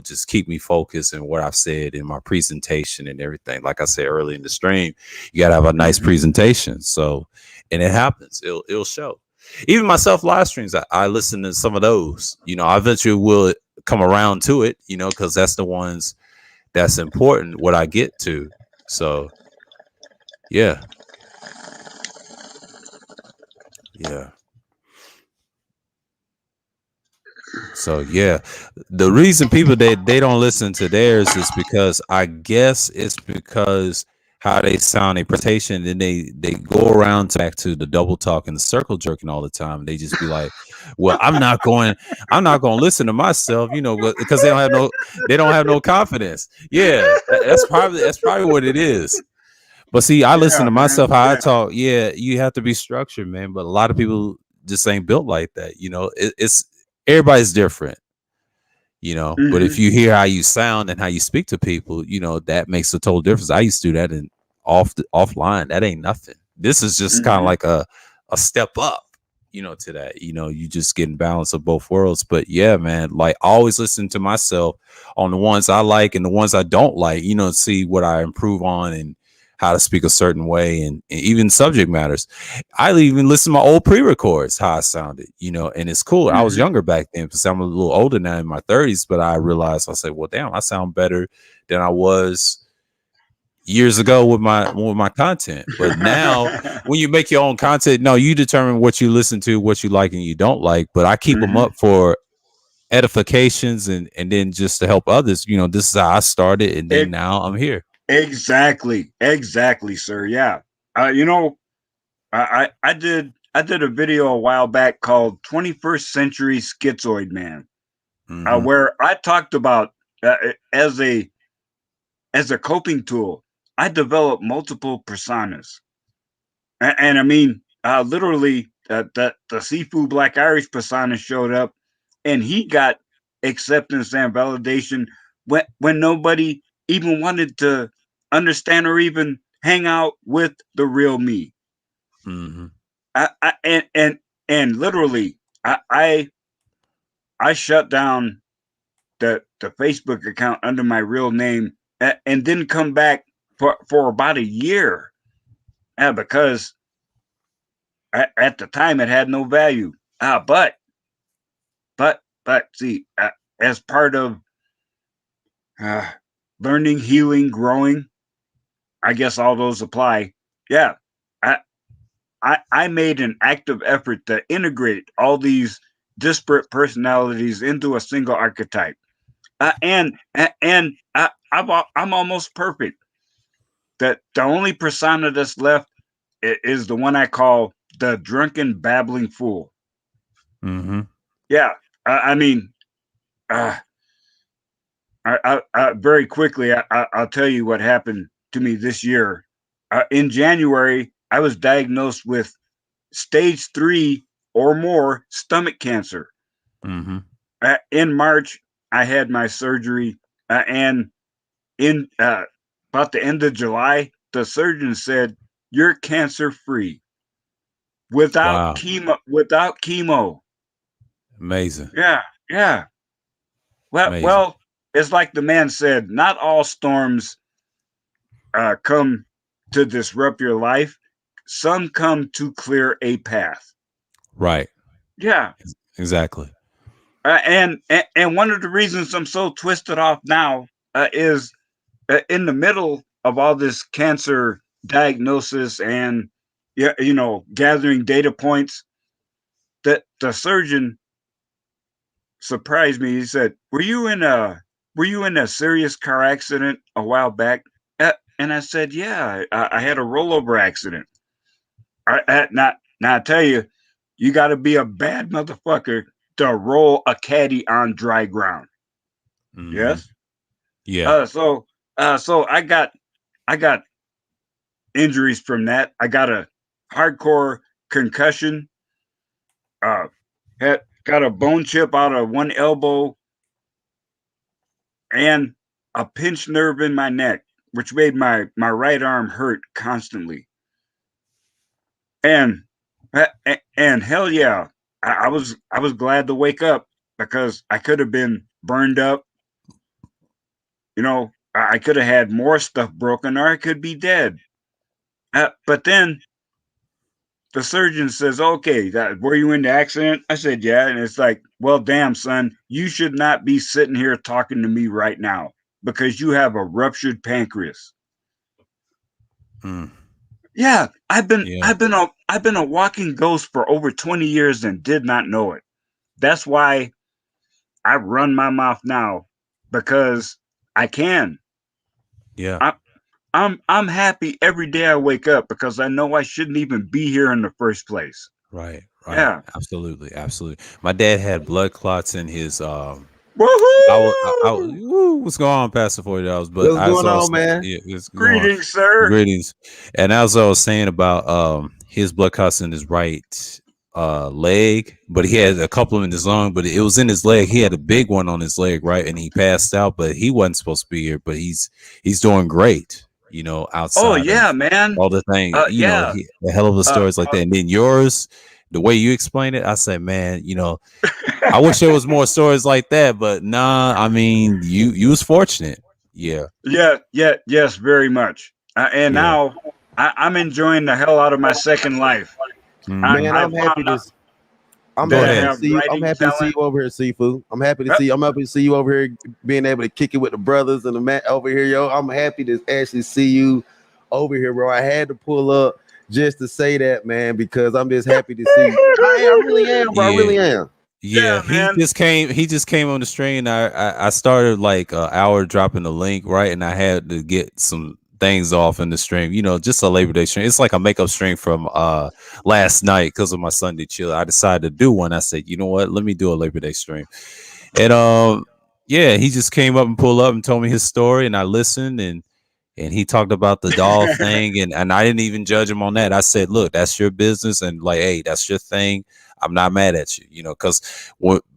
Just keep me focused in what I've said in my presentation and everything. Like I said early in the stream, you gotta have a nice Mm-hmm. presentation. So, and it happens. It'll show. Even myself live streams, I listen to some of those. I eventually will come around to it. Because that's the ones that's important. What I get to. So, yeah, yeah. So yeah, the reason people they don't listen to theirs is because I guess it's because how they sound a presentation, then they go around back to the double talk and the circle jerking all the time. They just be like, "Well, I'm not going to listen to myself," because they don't have no confidence. Yeah, that's probably what it is. But see, I listen Yeah, to man. myself how I Yeah. talk. Yeah, you have to be structured, man. But a lot of people just ain't built like that. It's everybody's different, but if Mm-hmm. you hear how you sound and how you speak to people, that makes a total difference. I used to do that offline. That ain't nothing. This is just kind of Mm-hmm. like a step up, to that. You just getting balance of both worlds. But yeah, man, like I always listen to myself on the ones I like and the ones I don't like, see what I improve on and how to speak a certain way and even subject matters. I even listen to my old pre-records, how I sounded, and it's cool. I was Mm-hmm. younger back then because I'm a little older now in my 30s, but I realized I said, well, damn, I sound better than I was years ago with my content. But now when you make your own content, no, you determine what you listen to, what you like and you don't like. But I keep them Mm-hmm. up for edifications and then just to help others. This is how I started, and then now I'm here. Exactly, sir. Yeah. You know, I did a video a while back called 21st Century Schizoid Man, Mm-hmm. where I talked about as a coping tool. I developed multiple personas, and I mean, literally, the Seafood Black Irish persona showed up, and he got acceptance and validation when nobody even wanted to understand or even hang out with the real me. Mm-hmm. I and literally, I I, I shut down the Facebook account under my real name and didn't come back for about a year because at the time it had no value. But see, as part of uh, learning, healing, growing, I guess all those apply. Yeah, I, I made an active effort to integrate all these disparate personalities into a single archetype, I'm almost perfect. That the only persona that's left is the one I call the drunken babbling fool. Mm-hmm. Yeah, I mean, uh, very quickly, I'll tell you what happened to me this year. In January, I was diagnosed with stage 3 or more stomach cancer. Mm-hmm. In March, I had my surgery, and in about the end of July, the surgeon said you're cancer free without Wow. chemo. Without chemo. Amazing. Yeah, yeah. Amazing. Well, it's like the man said. Not all storms come to disrupt your life. Some come to clear a path. Right. Yeah, Exactly. and one of the reasons I'm so twisted off now is in the middle of all this cancer diagnosis and yeah, gathering data points, that the surgeon surprised me. He said, were you in a serious car accident a while back?" And I said, "Yeah, I had a rollover accident." Now I tell you, you got to be a bad motherfucker to roll a caddy on dry ground. Mm-hmm. Yes. Yeah. So I got injuries from that. I got a hardcore concussion. Uh, got a bone chip out of one elbow and a pinched nerve in my neck, which made my right arm hurt constantly. And and hell yeah, I was glad to wake up because I could have been burned up. I could have had more stuff broken, or I could be dead. But then the surgeon says, "Okay, were you in the accident?" I said, "Yeah." And it's like, "Well, damn, son, you should not be sitting here talking to me right now because you have a ruptured pancreas." Mm. Yeah, Yeah. I've been a walking ghost for over 20 years and did not know it. That's why I run my mouth now, because I can. Yeah. I, I'm happy every day I wake up because I know I shouldn't even be here in the first place. Right. Right. Yeah. Absolutely. Absolutely. My dad had blood clots in his Woohoo! what's going on, Pastor $40? But What's as going I on, was saying, man? yeah, it's going on. Greetings, sir. Greetings. And as I was saying about his blood clots in his right leg, but he had a couple in his lung, but it was in his leg. He had a big one on his leg, right? And he passed out, but he wasn't supposed to be here, but he's doing great, Oh outside of yeah, man. all the thing, Yeah. a hell of a Uh, stories like that. And then yours, the way you explain it, I say, man, I wish there was more stories like that, but nah, I mean, you was fortunate. Yeah. yes, very much. And Yeah. now I'm enjoying the hell out of my second life. Hmm. Man, I I'm happy found to. out I'm Go that I happy to ahead. have see you. I'm writing happy to see talent. you over here, Sifu. I'm happy to see you over here, being able to kick it with the brothers and the man over here, yo. I'm happy to actually see you over here, bro. I had to pull up just to say that, man, because I'm just happy to see you. I really am, bro. I Yeah. really am. Yeah, Yeah, man. he just came on the stream. I started like an hour dropping the link, right? And I had to get some things off in the stream, just a Labor Day stream. It's like a makeup stream from last night because of my Sunday chill. I decided to do one. I said, you know what, let me do a Labor Day stream. And yeah, he just came up and pulled up and told me his story, and I listened, and he talked about the doll thing, and I didn't even judge him on that. I said, look, that's your business, and like, hey, that's your thing. I'm not mad at you, because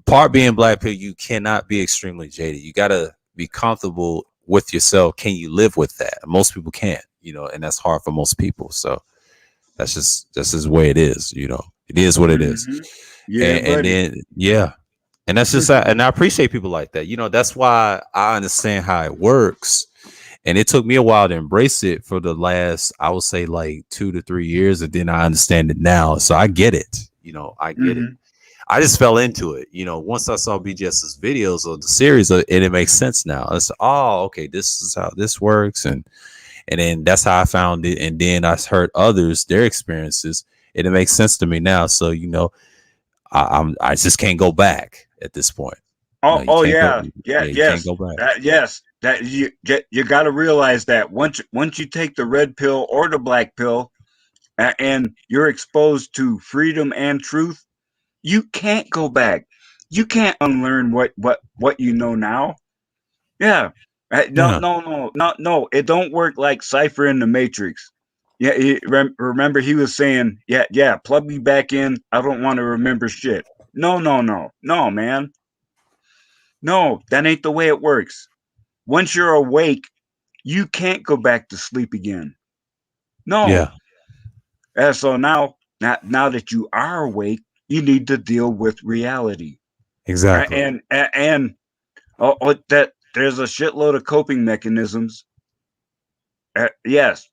part being black people, you cannot be extremely jaded. You gotta be comfortable with yourself. Can you live with that? Most people can't, and that's hard for most people. So that's just the way it is. It is what it is. Hmm. Yeah, And buddy. then and that's just and I appreciate people like that. That's why I understand how it works. And it took me a while to embrace it for the last, I would say, like 2 to 3 years, and then I understand it now. So I get it. I get it. Hmm. I just fell into it. You know, once I saw BGS's videos of the series, and it makes sense now. It's okay, this is how this works, and then that's how I found it. And then I heard others their experiences, and it makes sense to me now. So you know, I just can't go back at this point. Oh, You yeah, can't yes, go back. yes. That you got to realize that once you take the red pill or the black pill, and you're exposed to freedom and truth, you can't go back. You can't unlearn what you know now. Yeah. No, Yeah, no, no, no, no. It don't work like Cypher in the Matrix. Yeah, remember he was saying, yeah, plug me back in. I don't want to remember shit. No, no, no, no, man. No, that ain't the way it works. Once you're awake, you can't go back to sleep again. No. yeah, And so now that you are awake, you need to deal with reality. exactly. And that there's a shitload of coping mechanisms. Yes,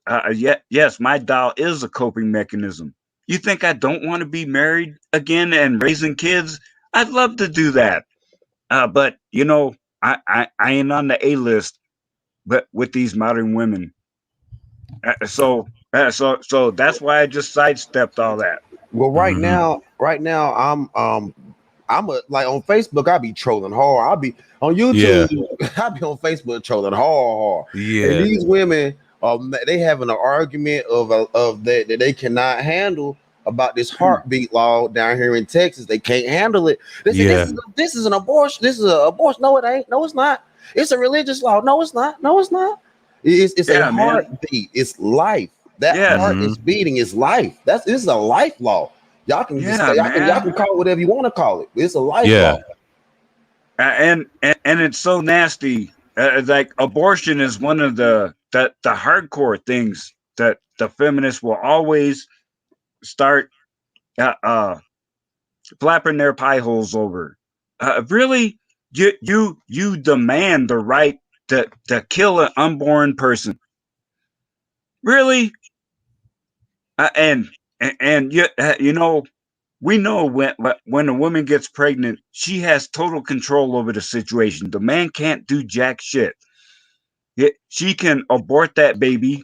my doll is a coping mechanism. You think I don't want to be married again and raising kids? I'd love to do that. But you know, I ain't on the A list, but with these modern women. So that's why I just sidestepped all that. Well, Hmm. right now, I'm a, like on Facebook. I be trolling hard. I be on Yeah, YouTube. I be on Facebook trolling hard. And yeah, these women, they having an argument of that they cannot handle about this heartbeat law down here in Texas. They can't handle it. They say yeah, this is an abortion. This is an abortion. No, it ain't. No, it's not. It's a religious law. No, it's not. No, it's not. It's a Yeah, man. heartbeat. It's life. That Yes. heart hmm is beating. Is life. This is a life law. Yeah, Y'all man. can call it whatever you want to call it. It's a life yeah, law. And it's so nasty. Like abortion is one of the hardcore things that the feminists will always start uh, uh flapping their pie holes over. Really, you demand the right to kill an unborn person? Really? And you know, we know when a woman gets pregnant, she has total control over the situation. The man can't do jack shit. She can abort that baby,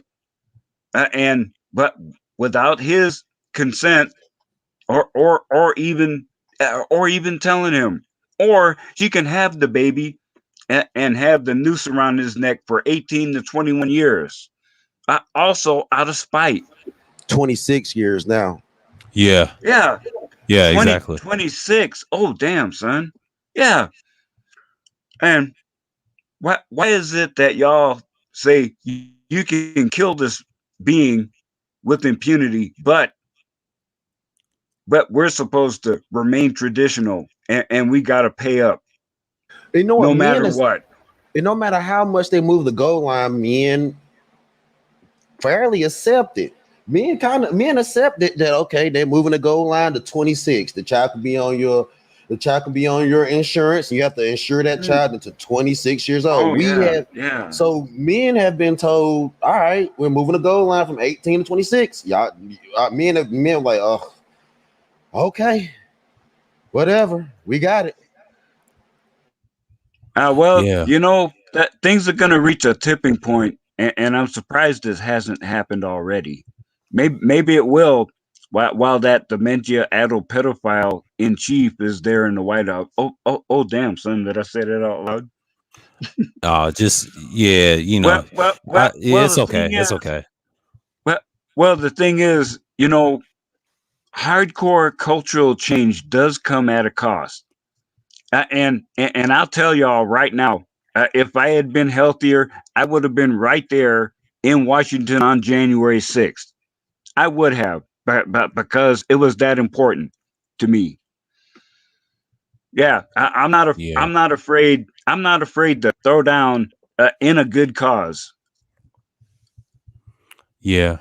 and but without his consent, or even telling him, or she can have the baby and have the noose around his neck for 18 to 21 years, also out of spite. 26 years now. yeah, Yeah, yeah, 20 exactly. 26. Oh damn, son. Yeah. And why is it that y'all say you can kill this being with impunity, but we're supposed to remain traditional, and we got to pay up You know what? no matter what? No matter how much they move the goal line, men fairly accept it. Men accept it that okay, they're moving the goal line to 26. The child can be on your insurance. You have to insure that Mm. child until 26 years old. Oh yeah, yeah, So men have been told, all right, we're moving the goal line from 18 to 26. Men like, oh, okay, whatever, we got it. well, Yeah, you know that things are going to reach a tipping point, and I'm surprised this hasn't happened already. Maybe it will. While that dementia-addled pedophile in chief is there in the White House. Oh, damn, son! Did I say that out loud? just yeah, you Well, know, well, well, yeah, well. it's The okay, thing it's is, okay. well, well, the thing is, you know, hardcore cultural change does come at a cost. And I'll tell y'all right now, if I had been healthier, I would have been right there in Washington on January 6th. I would have, but because it was that important to me. Yeah, Yeah, I'm not afraid. I'm not afraid to throw down in a good cause. yeah.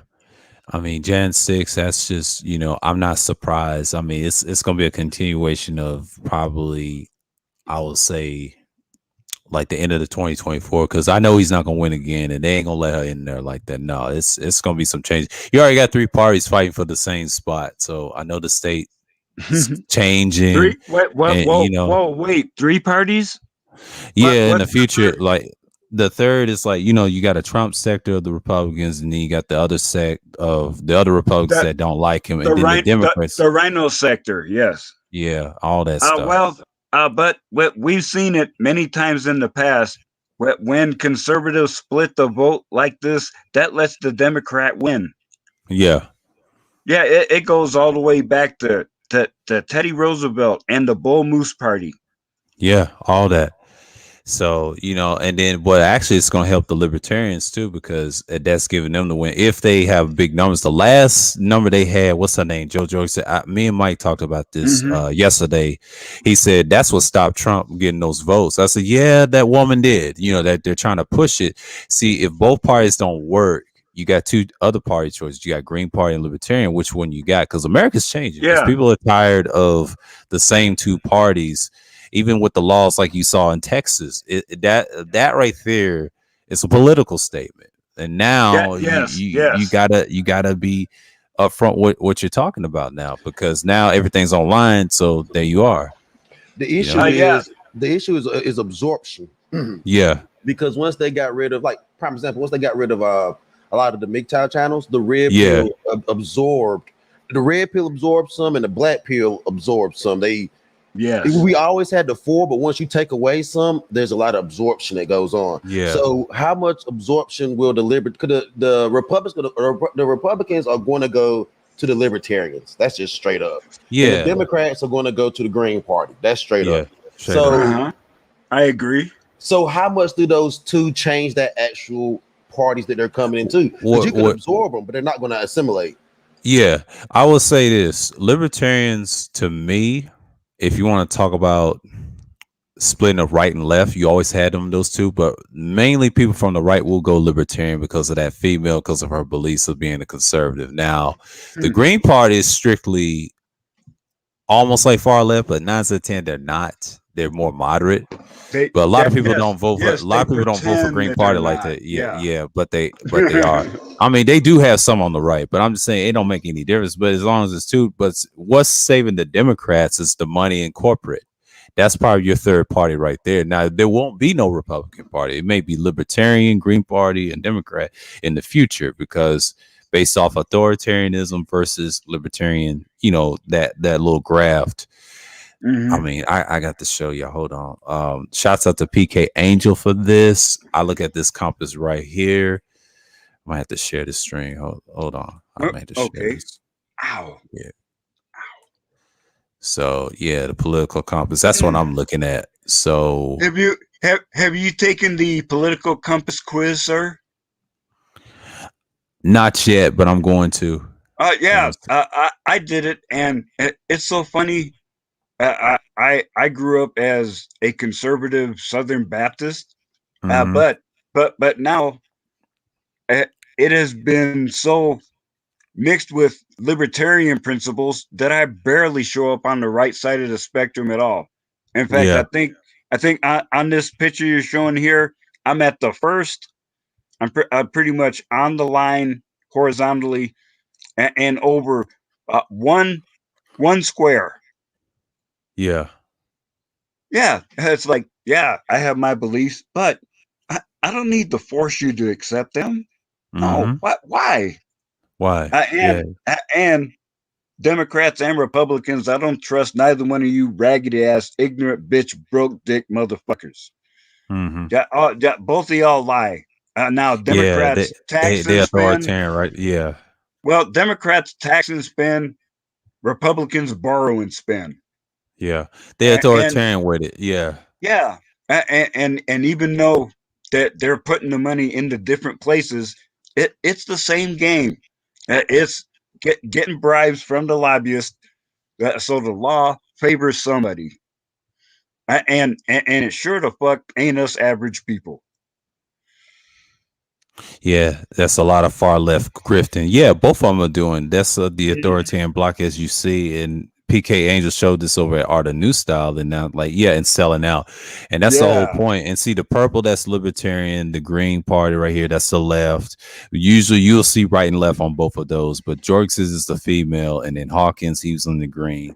I mean, Jan 6. That's just I'm not surprised. I mean, it's gonna be a continuation of probably I would say like the end of the 2024 because I know he's not gonna win again, and they ain't gonna let her in there like that. No, it's gonna be some change. You already got three parties fighting for the same spot, so I know the state. changing, Three? Wait, and whoa, wait. 3 parties? yeah, in What's the future, like the third is like you got a Trump sector of the Republicans, and then you got the other sect of the other Republicans the that don't like him, the and then the rhino Democrats. the rhino sector? Yes. Yeah, all that stuff. Well, but we've seen it many times in the past. When conservatives split the vote like this, that lets the Democrat win. Yeah, Yeah, it goes all the way back to Teddy Roosevelt and the Bull Moose Party. yeah, all that. So, and then, but actually, it's going to help the libertarians too, because that's giving them the win if they have big numbers. The last number they had, what's her name? JoJo said, me and Mike talked about this yesterday. He said that's what stopped Trump getting those votes. I said, yeah, that woman did. That they're trying to push it. See, if both parties don't work, you got two other party choices. You got Green Party and Libertarian. Which one you got? Because America's changing. Because people are tired of the same two parties. Even with the laws like you saw in Texas, that right there is a political statement. And now you gotta be upfront with what you're talking about now, because now everything's online. So there you are. The issue is absorption. Yeah, because once they got rid of, like, prime example, once they got rid of a lot of the MGTOW channels, the red pill absorbed. The red pill absorbed some, and the black pill absorbed some. We always had the 4, but once you take away some, there's a lot of absorption that goes on. Yeah. So how much absorption will the Republicans are going to go to the Libertarians? That's just straight up. Yeah. And the Democrats are going to go to the Green Party. That's straight up. I agree. So how much do those two change that actual parties that they're coming into? Because you can absorb them, but they're not going to assimilate. Yeah, I will say this: libertarians, to me, if you want to talk about splitting of right and left, you always had those two, but mainly people from the right will go libertarian because of that female, because of her beliefs of being a conservative. Now, the Green Party is strictly almost like far left, but 9 out of 10 they're not. They're more moderate. But a lot of people don't vote for. A lot of people don't vote for Green Party like that. Yeah, but they are. I mean, they do have some on the right, but I'm just saying it don't make any difference. But as long as it's two, but what's saving the Democrats is the money in corporate. That's probably your third party right there. Now, there won't be no Republican Party. It may be Libertarian, Green Party, and Democrat in the future, because based off authoritarianism versus libertarian, that little graft. I mean, I got to show you. Hold on. Shouts out to PK Angel for this. I look at this compass right here. I might have to share this stream. Hold on. I might have to share this. Ow. Yeah. So yeah, the political compass. That's what I'm looking at. So have you taken the political compass quiz, sir? Not yet, but I'm going to. I did it, and it's so funny. I grew up as a conservative Southern Baptist, but now it has been so mixed with libertarian principles that I barely show up on the right side of the spectrum at all. In fact, I think on this picture you're showing here, I'm at the first. I'm pretty much on the line horizontally and over one square. Yeah. It's like, I have my beliefs, but I don't need to force you to accept them. No, why? Why? And Democrats and Republicans, I don't trust neither one of you raggedy ass, ignorant bitch, broke dick motherfuckers. Both of y'all lie. Now Democrats tax and authoritarian, right? Yeah. Well, Democrats tax and spend, Republicans borrow and spend. Yeah, they're authoritarian with it. Yeah. And even though that they're putting the money into different places, it's the same game. It's getting bribes from the lobbyists, so the law favors somebody, and it sure the fuck ain't us average people. Yeah, that's a lot of far left grifting. Yeah, both of them are doing. That's the authoritarian block, as you see, and PK Angel showed this over at Art of New Style, and now and selling out, and that's the whole point. And see the purple, that's libertarian, the green party right here, that's the left. Usually you'll see right and left on both of those, but Jorgensen is the female, and then Hawkins, he was on the green.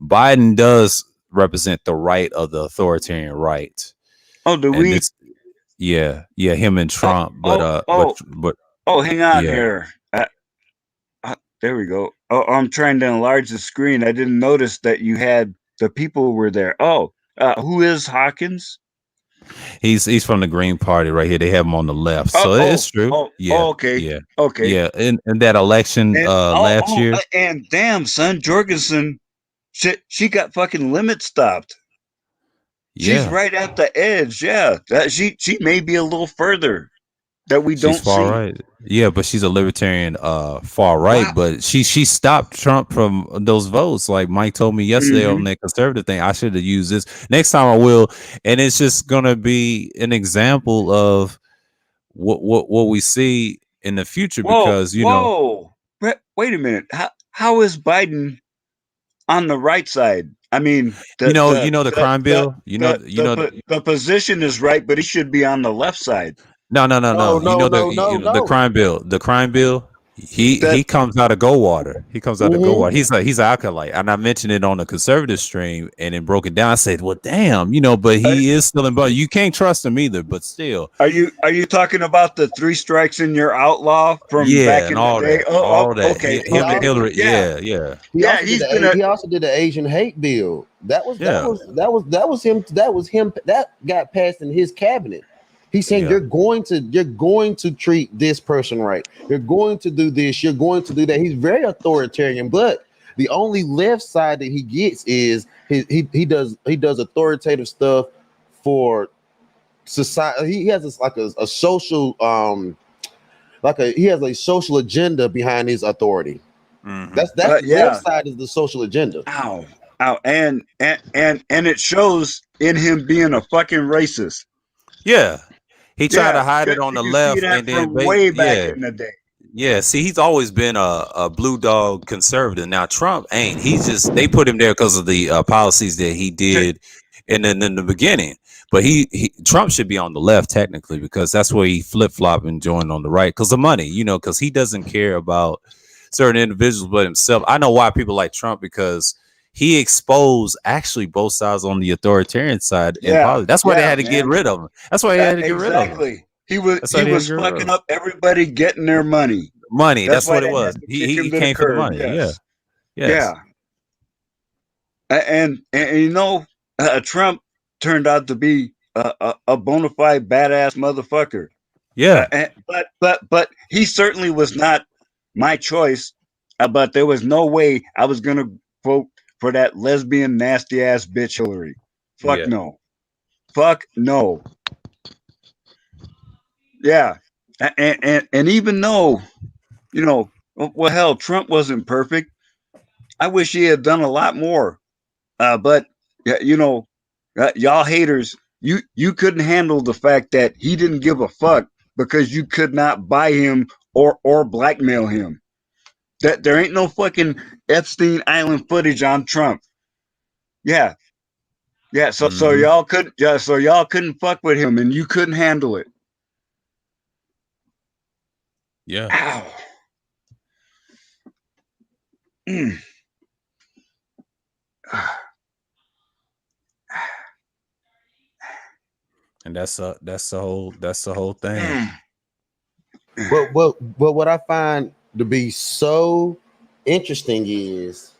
Biden does represent the right of the authoritarian right. Oh, do we? Yeah, him and Trump, but hang on here. There we go. Oh, I'm trying to enlarge the screen. I didn't notice that you had the people were there. Oh, who is Hawkins? He's from the Green Party right here. They have him on the left, so it's true. Okay. Yeah. In that election last year, and damn, son, Jorgensen, she got fucking limit stopped. She's right at the edge. Yeah, she may be a little further that we don't see. Far right. Yeah, but she's a libertarian, far right. Wow. But she stopped Trump from those votes. Like Mike told me yesterday on that conservative thing, I should have used this. Next time I will, and it's just gonna be an example of what we see in the future. Because you know, wait a minute. How is Biden on the right side? I mean, the crime bill. The position is right, but he should be on the left side. No. The crime bill. The crime bill. He comes out of Goldwater. He comes out of Goldwater. He's an acolyte, and I mentioned it on the conservative stream, and then broke it down. I said, "Well, damn, but he is still in. But you can't trust him either. But still, are you talking about the 3 strikes and you're outlaw from back in the day? All that. Okay, Hillary. Yeah. He also did the Asian hate bill. That was him. That got passed in his cabinet. He's saying you're going to treat this person right. You're going to do this. You're going to do that. He's very authoritarian, but the only left side that he gets is he does authoritative stuff for society. He has a social he has a social agenda behind his authority. Mm-hmm. That's the left side is the social agenda. Ow, and it shows in him being a fucking racist. Yeah. He tried to hide it on the left, and then way back in the day. Yeah, see, he's always been a blue dog conservative. Now Trump ain't. They put him there because of the policies that he did in the beginning. But Trump should be on the left technically, because that's where he flip-flop and joined on the right because of money. Because he doesn't care about certain individuals but himself. I know why people like Trump, because he exposed actually both sides on the authoritarian side. That's why they had to get rid of him. That's why they had to get rid of him. He was fucking up everybody getting their money. That's what it was. He came for the money. Yeah. And Trump turned out to be a bona fide badass motherfucker. Yeah. But he certainly was not my choice. But there was no way I was gonna vote for that lesbian nasty ass bitch Hillary. Fuck no. Yeah. And even though, well, hell, Trump wasn't perfect. I wish he had done a lot more. But y'all haters, you couldn't handle the fact that he didn't give a fuck because you could not buy him or blackmail him. That there ain't no fucking Epstein Island footage on Trump. Yeah. So y'all couldn't fuck with him, and you couldn't handle it. Yeah. Ow. And that's the whole thing. But what I find to be so interesting is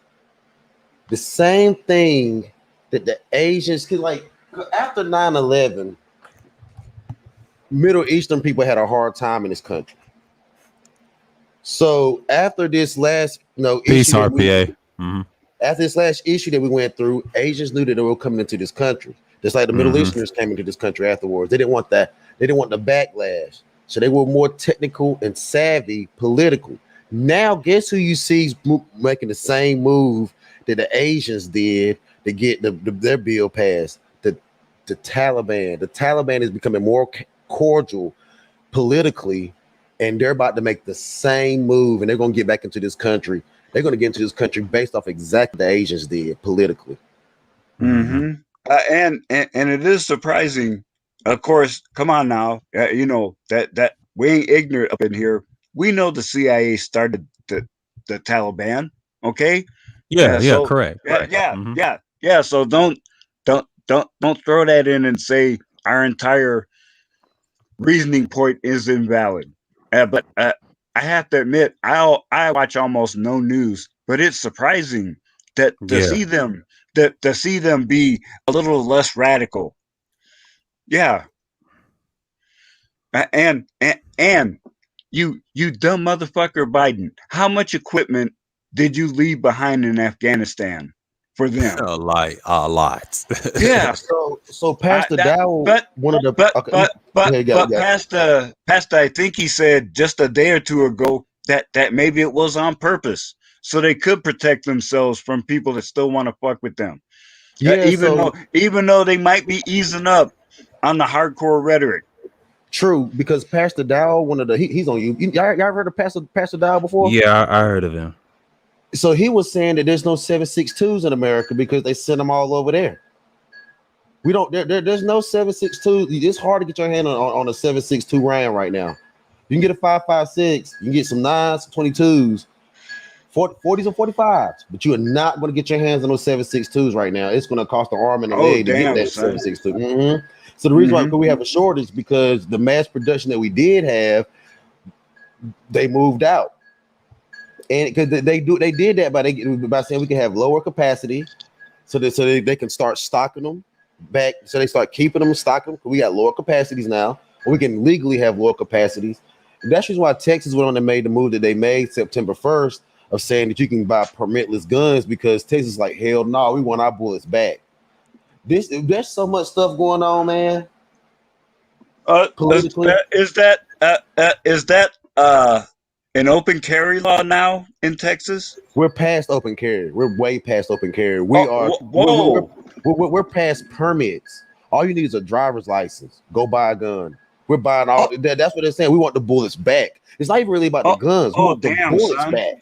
the same thing that the Asians could, like, after 9/11, Middle Eastern people had a hard time in this country. So after this last peace RPA. After this last issue that we went through, Asians knew that they were coming into this country. Just like the Middle Easterners came into this country afterwards. They didn't want that. They didn't want the backlash. So they were more technical and savvy political. Now, guess who you see making the same move that the Asians did to get their bill passed? The Taliban. The Taliban is becoming more cordial politically, and they're about to make the same move, and they're going to get back into this country. They're going to get into this country based off exactly the Asians did politically. Mm-hmm. And it is surprising. Of course, come on now. You know that we ain't ignorant up in here. We know the CIA started the Taliban. Okay. Yeah, yeah, So correct. yeah. So don't throw that in and say our entire reasoning point is invalid. But I have to admit, I watch almost no news, but it's surprising that to Yeah. see them to see them be a little less radical. Yeah, and you dumb motherfucker, Biden. How much equipment did you leave behind in Afghanistan for them? A lot. Yeah. So Pastor that- Dow, but- one of the Pastor, I think he said just a day or two ago that maybe it was on purpose, so they could protect themselves from people that still want to fuck with them. Even though they might be easing up on the hardcore rhetoric. True, because Pastor Dow, one of the he's on you. Y'all heard of Pastor Dow before? Yeah, I heard of him. So he was saying that there's no 7.62s in America because they send them all over there. We don't. There's no 7.62. It's hard to get your hand on a 7.62 round right now. You can get a 5.56. You can get some 9s, 22s, 40s, and 45s, but you are not going to get your hands on those 7.62s right now. It's going to cost an arm and a leg to get that 7.62. Mm-hmm. So the reason why we have a shortage because the mass production that we did have, they moved out, and because they did that by saying we can have lower capacity, so they can start stocking them back. So they start keeping them, stocking them. We got lower capacities now. We can legally have lower capacities. And that's just why Texas went on and made the move that they made September 1st of saying that you can buy permitless guns because Texas is like, hell no, we want our bullets back. There's so much stuff going on, man. Politically, is that an open carry law now in Texas? We're past open carry. We're way past open carry. We're past permits. All you need is a driver's license. Go buy a gun. We're buying all. That's what they're saying. We want the bullets back. It's not even really about the guns. We want the bullets back.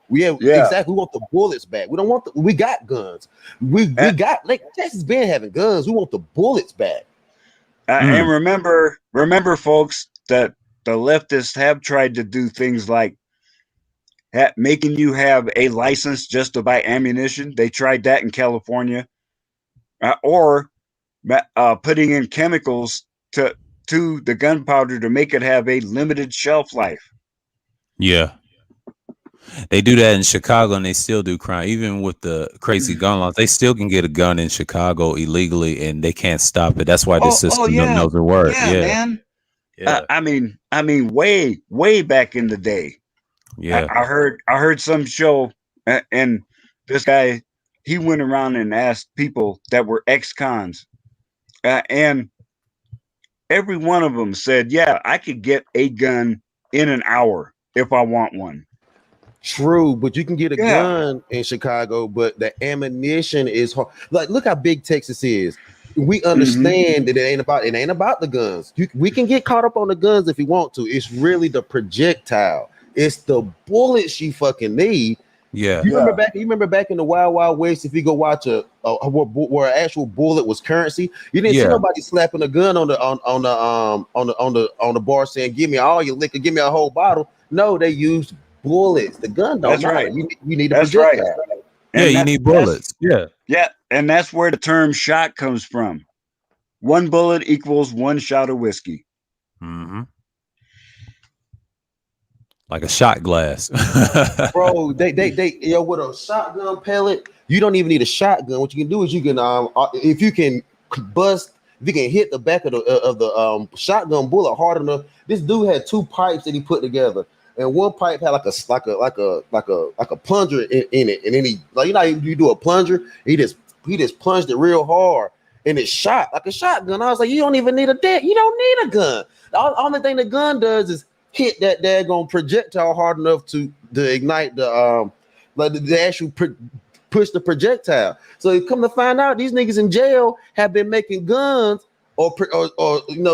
Exactly. We want the bullets back. We don't want we got guns. We got Texas been having guns. We want the bullets back. And remember, folks, that the leftists have tried to do things like making you have a license just to buy ammunition. They tried that in California, or putting in chemicals to the gunpowder to make it have a limited shelf life. Yeah. They do that in Chicago and they still do crime. Even with the crazy gun laws, they still can get a gun in Chicago illegally and they can't stop it. That's why the system knows the word. Yeah, man. Yeah. I mean, way back in the day. Yeah. I heard some show and this guy, he went around and asked people that were ex-cons and every one of them said, yeah, I could get a gun in an hour if I want one. True, but you can get a gun in Chicago, but the ammunition is hard. Like, look how big Texas is. We understand that it ain't about the guns. We can get caught up on the guns if we want to. It's really the projectile. It's the bullets you fucking need. Yeah. You remember back in the Wild West, if you go watch where an actual bullet was currency, you didn't see nobody slapping a gun on the bar saying, "Give me all your liquor, give me a whole bottle." No, they used bullets. The gun don't matter. Right. You need a projectile. Right. You need bullets. Yeah, and that's where the term shot comes from. One bullet equals one shot of whiskey. Mm-hmm. Like a shot glass. Bro, they with a shotgun pellet, you don't even need a shotgun. What you can do is you can if you can hit the back of the shotgun bullet hard enough. This dude had two pipes that he put together, and one pipe had like a plunger in it, and then he you do a plunger, he just plunged it real hard, and it shot like a shotgun. I was like, you don't even need a deck. You don't need a gun. The only thing the gun does is hit that daggone projectile hard enough to ignite the actual push the projectile. So you come to find out, these niggas in jail have been making guns or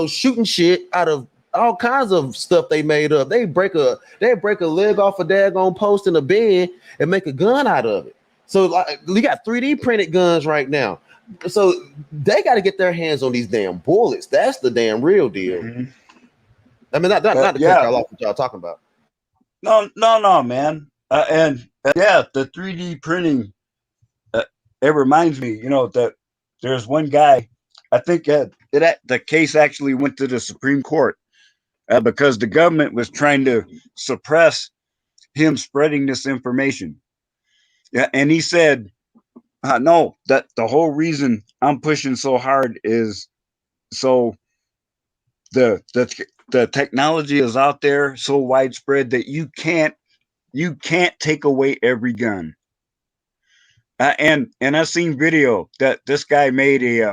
shooting shit out of all kinds of stuff they made up. They break a leg off a daggone post in a bed and make a gun out of it. So like we got 3D printed guns right now. So they got to get their hands on these damn bullets. That's the damn real deal. Mhm. I mean, not to cut y'all off what y'all talking about. No, man. And the 3D printing. It reminds me, that there's one guy. I think the case actually went to the Supreme Court because the government was trying to suppress him spreading this information. Yeah, and he said, "No, that the whole reason I'm pushing so hard is so the technology is out there so widespread that you can't take away every gun." And I've seen video that this guy made it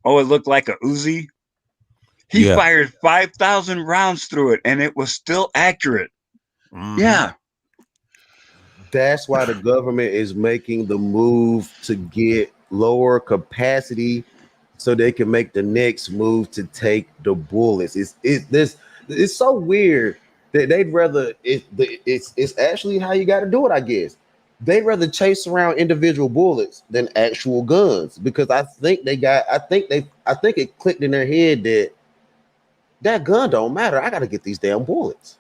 looked like a Uzi. He fired 5,000 rounds through it, and it was still accurate. Mhm. Yeah. That's why the government is making the move to get lower capacity so they can make the next move to take the bullets. It's so weird that they'd rather it's actually how you got to do it, I guess. They'd rather chase around individual bullets than actual guns because I think it clicked in their head that gun don't matter. I got to get these damn bullets.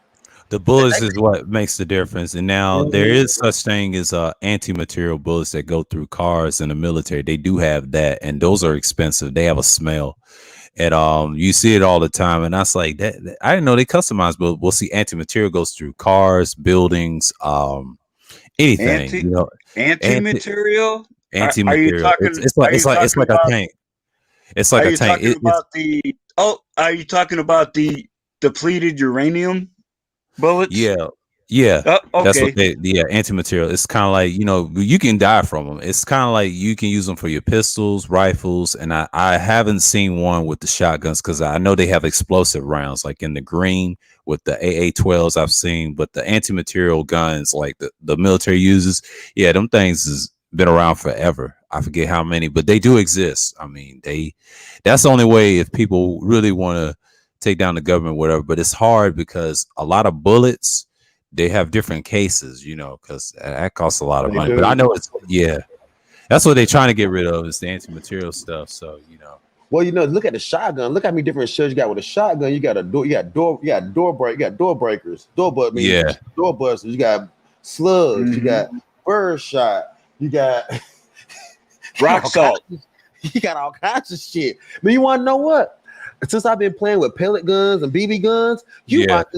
The bullets is what makes the difference. And now there is such thing as anti-material bullets that go through cars in the military. They do have that, and those are expensive. They have a smell. And you see it all the time. And that's like that. I didn't know they customized, but we'll see anti-material goes through cars, buildings, anything. Anti-material? Anti-material. Are you talking? It's like a tank. It's like a tank. Are you talking about the depleted uranium bullets? Yeah. Okay. That's what anti-material. It's kind of like, you can die from them. It's kind of like you can use them for your pistols, rifles, and I haven't seen one with the shotguns because I know they have explosive rounds like in the green with the AA-12s I've seen, but the anti-material guns like the military uses, them things has been around forever. I forget how many, but they do exist. I mean, that's the only way if people really want to take down the government, whatever, but it's hard because a lot of bullets, they have different cases, because that costs a lot of money. But I know that's what they're trying to get rid of is the anti-material stuff. So, Well, look at the shotgun. Look how many different shells you got with a shotgun. You got door breakers, door busters. You got slugs. You got bird shot. You got rock salt. You got all kinds of shit. But you want to know what? Since I've been playing with pellet guns and BB guns, you ought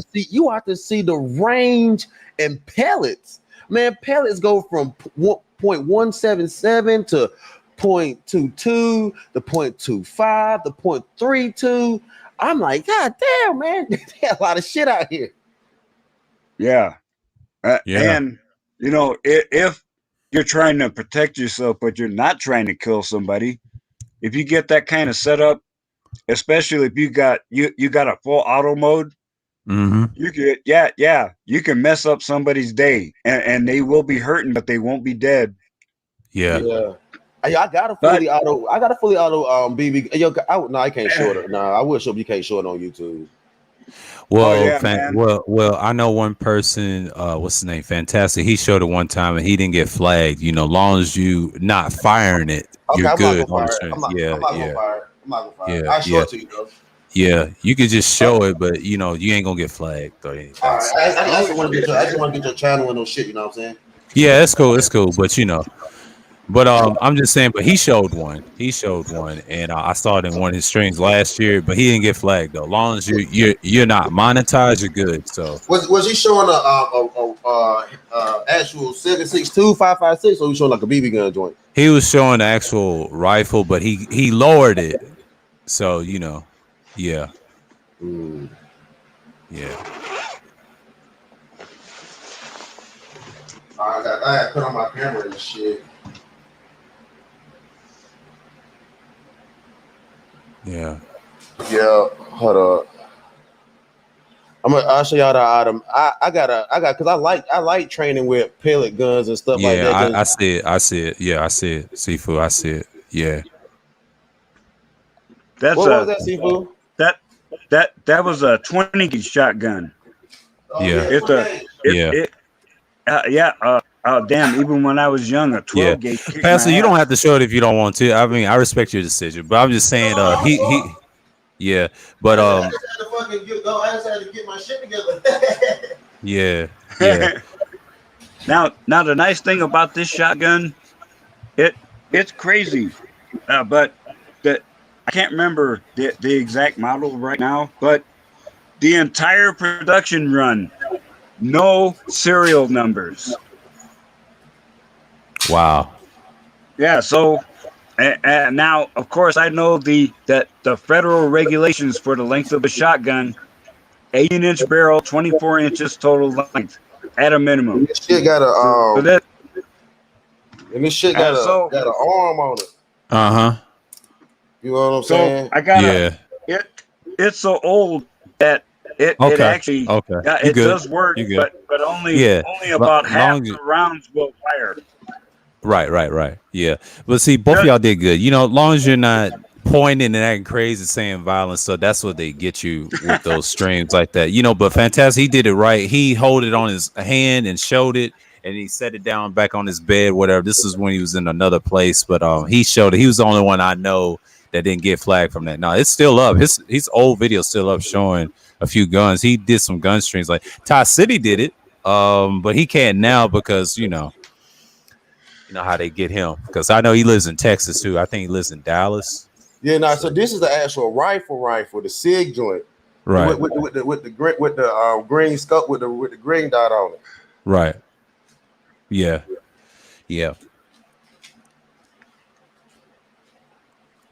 to see the range and pellets. Man, pellets go from 0.177 to 0.22 to 0.25 to 0.32. I'm like, God damn, man, there's a lot of shit out here. Yeah. And if you're trying to protect yourself, but you're not trying to kill somebody, if you get that kind of setup, especially if you got a full auto mode, you could you can mess up somebody's day and they will be hurting, but they won't be dead. I got a fully auto BB. I can't show it. No, I will show you can't show it on YouTube. Well, I know one person, what's his name? Fantastic. He showed it one time and he didn't get flagged. Long as you not firing it, you're good. I'm not gonna fire it. I'll show it to you though. Yeah, you could just show it, but you ain't gonna get flagged or anything. All right. I just want to get your channel and no shit. You know what I'm saying? Yeah, it's cool. It's cool, but But I'm just saying. But he showed one, and I saw it in one of his streams last year. But he didn't get flagged though. As long as you're not monetized, you're good. So was he showing a actual 7.62 5.56, or was he showing like a BB gun joint? He was showing the actual rifle, but he lowered it. So yeah. Yeah. I got put on my camera and shit. Yeah. Hold up. I'll show y'all the item. I got because I like training with pellet guns and stuff like that. I see it. Yeah, I see it. Seafood, I see it. Yeah. What was that, Seafood? that was a 20 gauge shotgun. Yeah. It's a Yeah. damn. Even when I was young, a 12 gauge. kicked Pastor, my you don't ass. have to show it if you don't want to. I mean, I respect your decision, but I'm just saying, yeah, but I just had to get my shit together. yeah. Now the nice thing about this shotgun, it's crazy, but I can't remember the exact model right now, but the entire production run, no serial numbers. Wow. Yeah, so and now of course I know the federal regulations for the length of a shotgun, 18-inch barrel, 24 inches total length at a minimum. This shit got So that this shit got an arm on it. Uh-huh. You know what I'm so saying? I got it's so old that it actually it does work, but only about half the rounds will fire. Right. Yeah. But see, both of y'all did good. You know, as long as you're not pointing and acting crazy, saying violent stuff, that's what they get you with those streams like that. You know, but fantastic. He did it right. He held it on his hand and showed it, and he set it down back on his bed, whatever. This is when he was in another place, but he showed it. He was the only one I know that didn't get flagged from that. No, it's still up. His old video still up showing a few guns. He did some gun streams. Like Ty City did it, but he can't now because you know how they get him. Because I know he lives in Texas too. I think he lives in Dallas. Yeah, no. So this is the actual rifle, the SIG joint, right? With the green scope with the green dot on it. Right. Yeah.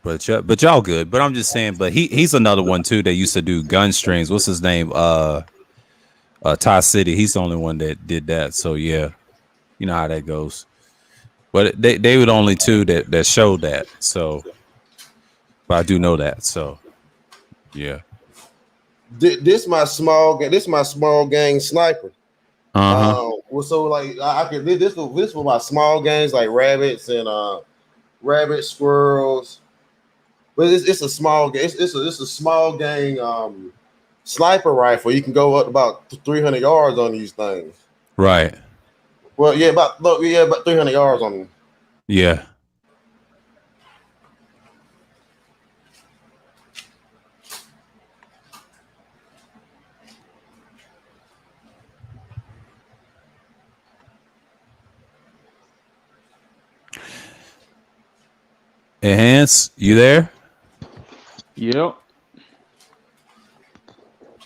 But y'all good. But I'm just saying. But he's another one too that used to do gun streams. What's his name? Ty City. He's the only one that did that. So yeah, you know how that goes. But they were the only two that showed that. So, but I do know that. So, yeah. This my small gang sniper. Uh-huh. So like I could this for my small gangs like rabbits and rabbit squirrels. But it's a small gang. It's a small gang sniper rifle. You can go up about 300 yards on these things. Right. Well, about 300 yards on them. Yeah. Enhance, you there? Yep.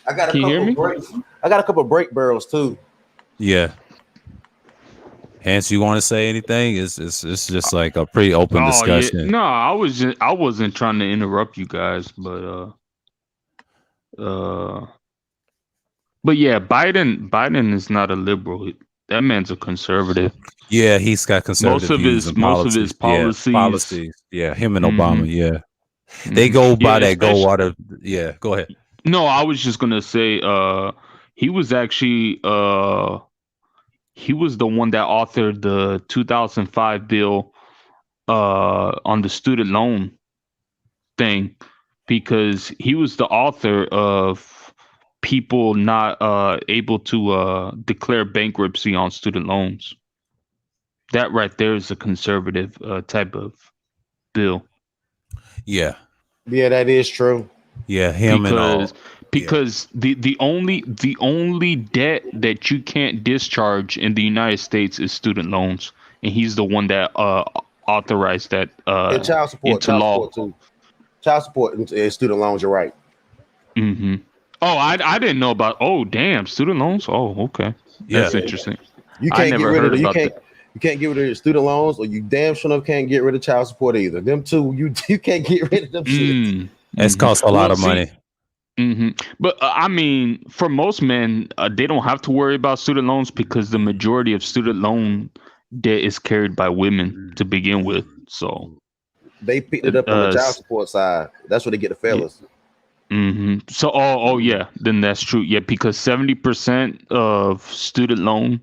I got a couple brake barrels too. Yeah. Hans, you want to say anything? It's just like a pretty open discussion. Yeah. No, I wasn't trying to interrupt you guys, but yeah, Biden is not a liberal. That man's a conservative. Yeah, he's got conservative most of his policies. Yeah, him and Obama. Yeah, they go by that Goldwater. Yeah, go ahead. No, I was just gonna say, he was actually he was the one that authored the 2005 bill on the student loan thing, because he was the author of people not able to declare bankruptcy on student loans. That right there is a conservative type of bill. Yeah, that is true. Yeah, him because the only debt that you can't discharge in the United States is student loans, and he's the one that authorized that and child support too. Child support and student loans. You're right. Mm-hmm. Oh, I didn't know about. Oh, damn, student loans. Oh, okay, that's interesting. You can't get rid of you can't get rid of your student loans, or you damn sure can't get rid of child support either. Them two, you can't get rid of them shit. That's cost a lot of money. Mm-hmm. But I mean, for most men, they don't have to worry about student loans because the majority of student loan debt is carried by women to begin with. So they picked it up on the child support side. That's where they get the fellas. Mm-hmm. So, oh yeah, then that's true. Yeah, because 70% of student loan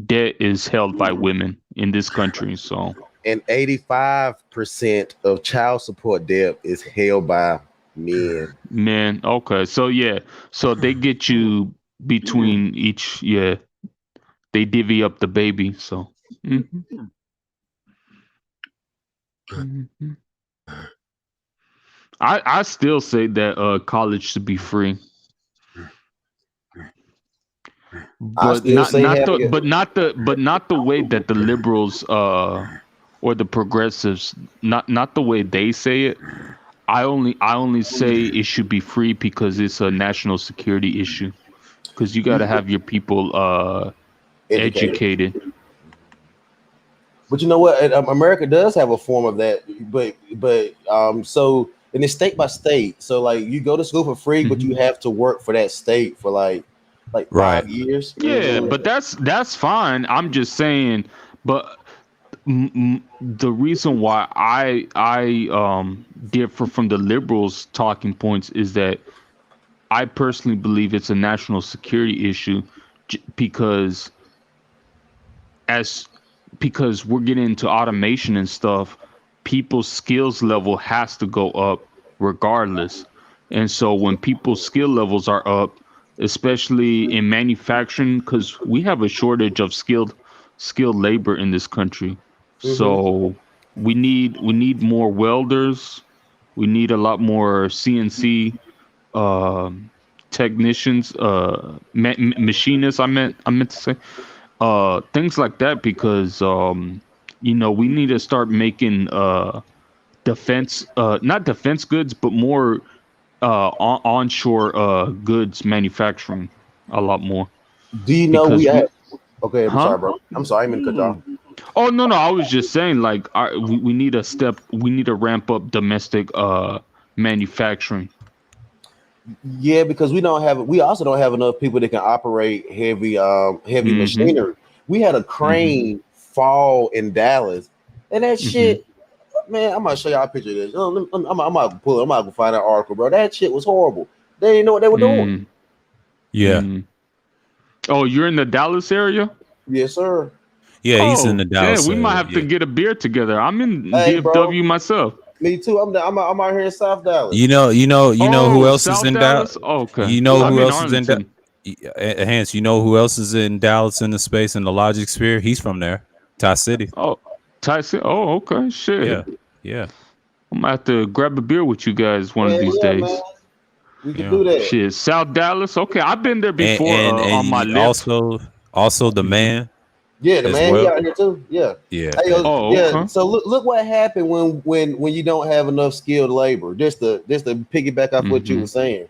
debt is held by women in this country. So, and 85% of child support debt is held by Men. Okay. So yeah. So they get you between each. Yeah. They divvy up the baby. So. Mhm. Mhm. I still say that college should be free, I but still say the having it. not the way that the liberals or the progressives, not the way they say it. I only say it should be free because it's a national security issue. Because you got to have your people Educated. educated. But you know what? America does have a form of that, but so and it's state by state. So like you go to school for free, but Mhm. you have to work for that state for like Right. 5 years. Yeah, but that's fine. I'm just saying, but the reason why I differ from the liberals' talking points is that I personally believe it's a national security issue because as because we're getting into automation and stuff, people's skills level has to go up regardless. And so when people's skill levels are up, especially in manufacturing, because we have a shortage of skilled labor in this country. Mhm. So we need more welders. We need a lot more CNC technicians, machinists. I meant to say things like that because we need to start making defense not defense goods but more onshore goods manufacturing a lot more Do you know we because have? we Okay, I'm huh sorry, bro. I'm sorry, I didn't mean to cut you off. oh no I was just saying like we need we need to ramp up domestic manufacturing. Yeah, because we don't have. We also don't have enough people that can operate heavy Mm-hmm. machinery. We had a Mm-hmm. crane fall in Dallas, and that Mm-hmm. shit, man. I'm gonna show y'all a picture of this. I'm gonna pull it. I'm gonna find that article, bro. That shit was horrible. They didn't know what they were doing. Yeah. Mm-hmm. Oh, you're in the Dallas area? Yes, sir. Yeah, he's in Oh, the damn, Dallas we might area. have to Yeah. get a beer together. I'm in Hey, bro. DFW myself. Me too. I'm out here in South Dallas. You know who Oh, else is South in Dallas? Dallas? Oh, okay. You know I'm who in else is in Dallas? Arlington. Hance, you know who else is in Dallas in the space in the logic sphere? He's from there. Ty City. Oh, Tyson. Oh, okay. Shit. Yeah. Yeah. I'm gonna have to grab a beer with you guys one of Yeah, these yeah, man. days. We can Yeah. do that. Shit, South Dallas. Okay, I've been there And before and, on my and lift. also the Mhm. man Yeah, the as man, he well. out here too. Yeah. Yeah. Hey, And Oh, yeah. okay. So look what happened when you don't have enough skilled labor. Just to piggyback off what you Mm-hmm. were saying.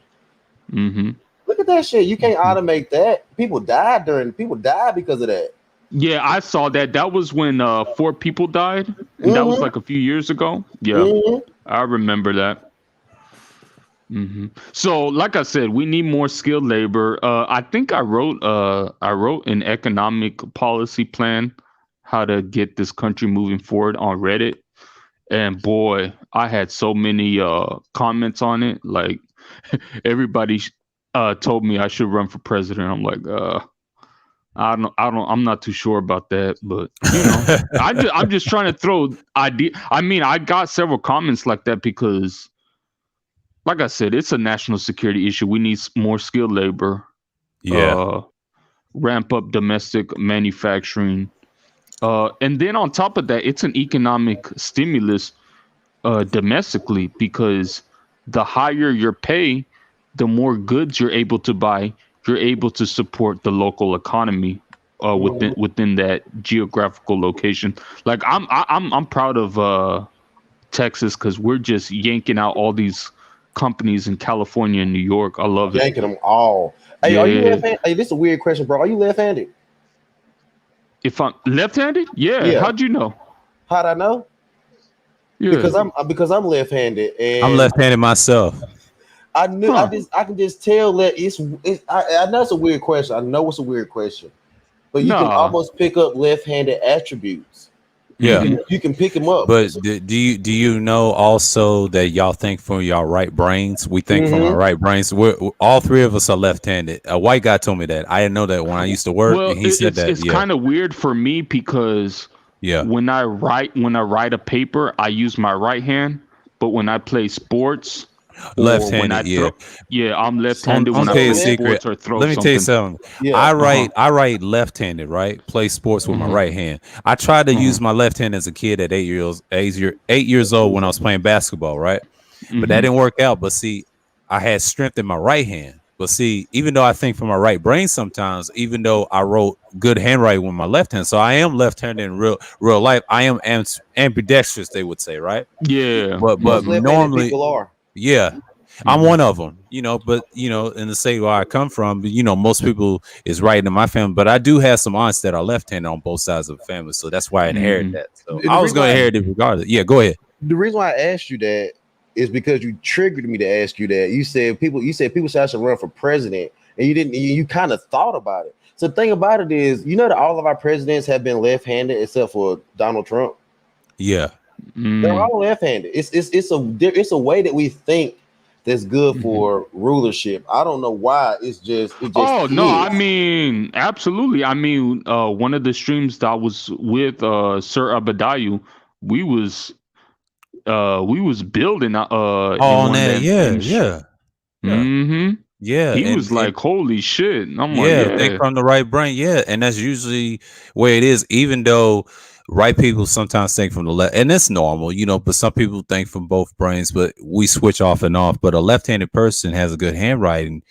Mm-hmm. Look at that shit. You can't Mm-hmm. automate that. People died because of that. Yeah, I saw that. That was when 4 people died, and that was Mm-hmm. like a few years ago. Yeah, Mm-hmm. I remember that. So, like I said, we need more skilled labor. I think I wrote an economic policy plan, how to get this country moving forward on Reddit, and boy, I had so many comments on it. Like everybody told me I should run for president. I'm like, I'm not too sure about that, but I'm just trying to throw idea. I mean, I got several comments like that because, like I said, it's a national security issue. We need more skilled labor. yeah. Ramp up domestic manufacturing, and then on top of that, it's an economic stimulus domestically because the higher your pay, the more goods you're able to buy. You're able to support the local economy within that geographical location. Like I'm proud of Texas because we're just yanking out all these companies in California and New York. I love it. Yanking them all. Hey, are you Yeah. left-handed? Hey, this is a weird question, bro. Are you left-handed? If I'm left-handed, yeah. Yeah. How'd you know? How'd I know? Yeah. Because I'm left-handed, and I'm left-handed myself. I knew Huh. I can just tell that I know it's a weird question. I know it's a weird question, but you can Nah. almost pick up left-handed attributes. Yeah. You can pick them up. But do you know also that y'all think from y'all right brains? We think from our right brains. We're all three of us are left-handed. A white guy told me that. I didn't know that when I used to work, Well, and he said that. it's kind of weird for me because Yeah. when I write a paper, I use my right hand, but when I play sports, or when I Left-handed, yeah. throw. Yeah, I'm left-handed On when I So tell you a play left, secret. sports or throw Let me tell you something. something. yeah. I write left-handed, right? Play sports with my Mhm. right hand. I tried to use Mhm. my left hand as a kid at 8 years old when I was playing basketball, right? But that Mhm. didn't work out. But see, I had strength in my right hand. But see, even though I think from my right brain sometimes, even though I wrote good handwriting with my left hand, so I am left-handed in real life. I am ambidextrous, they would say, right? Yeah. But Most Mhm. left-handed normally, people are. yeah, I'm Mhm. one of them, but in the state where I come from, most people is right in my family, but I do have some aunts that are left-handed on both sides of the family, so that's why I inherit Mhm. that. So The I was reason going to why inherit it regardless. Yeah, go ahead. the reason why I asked you that is because you triggered me to ask you that. You said people say I should run for president, and you didn't. You kind of thought about it. So the thing about it is, you know that all of our presidents have been left-handed except for Donald Trump. Yeah, They're Mm. all left-handed. It's a way that we think that's good Mhm. for rulership. I don't know why. It just Oh no, I is. mean absolutely. I mean, one of the streams that I was with Sir Abadayu, we was building in on one of that. them Yeah, in yeah, yeah, yeah, he and was like, holy shit. And I'm like, yeah, think yeah. from the right brain. Yeah, and that's usually where it is. Even though right people sometimes think from the left, and it's normal, But some people think from both brains, but we switch off and off. But a left-handed person has a good handwriting.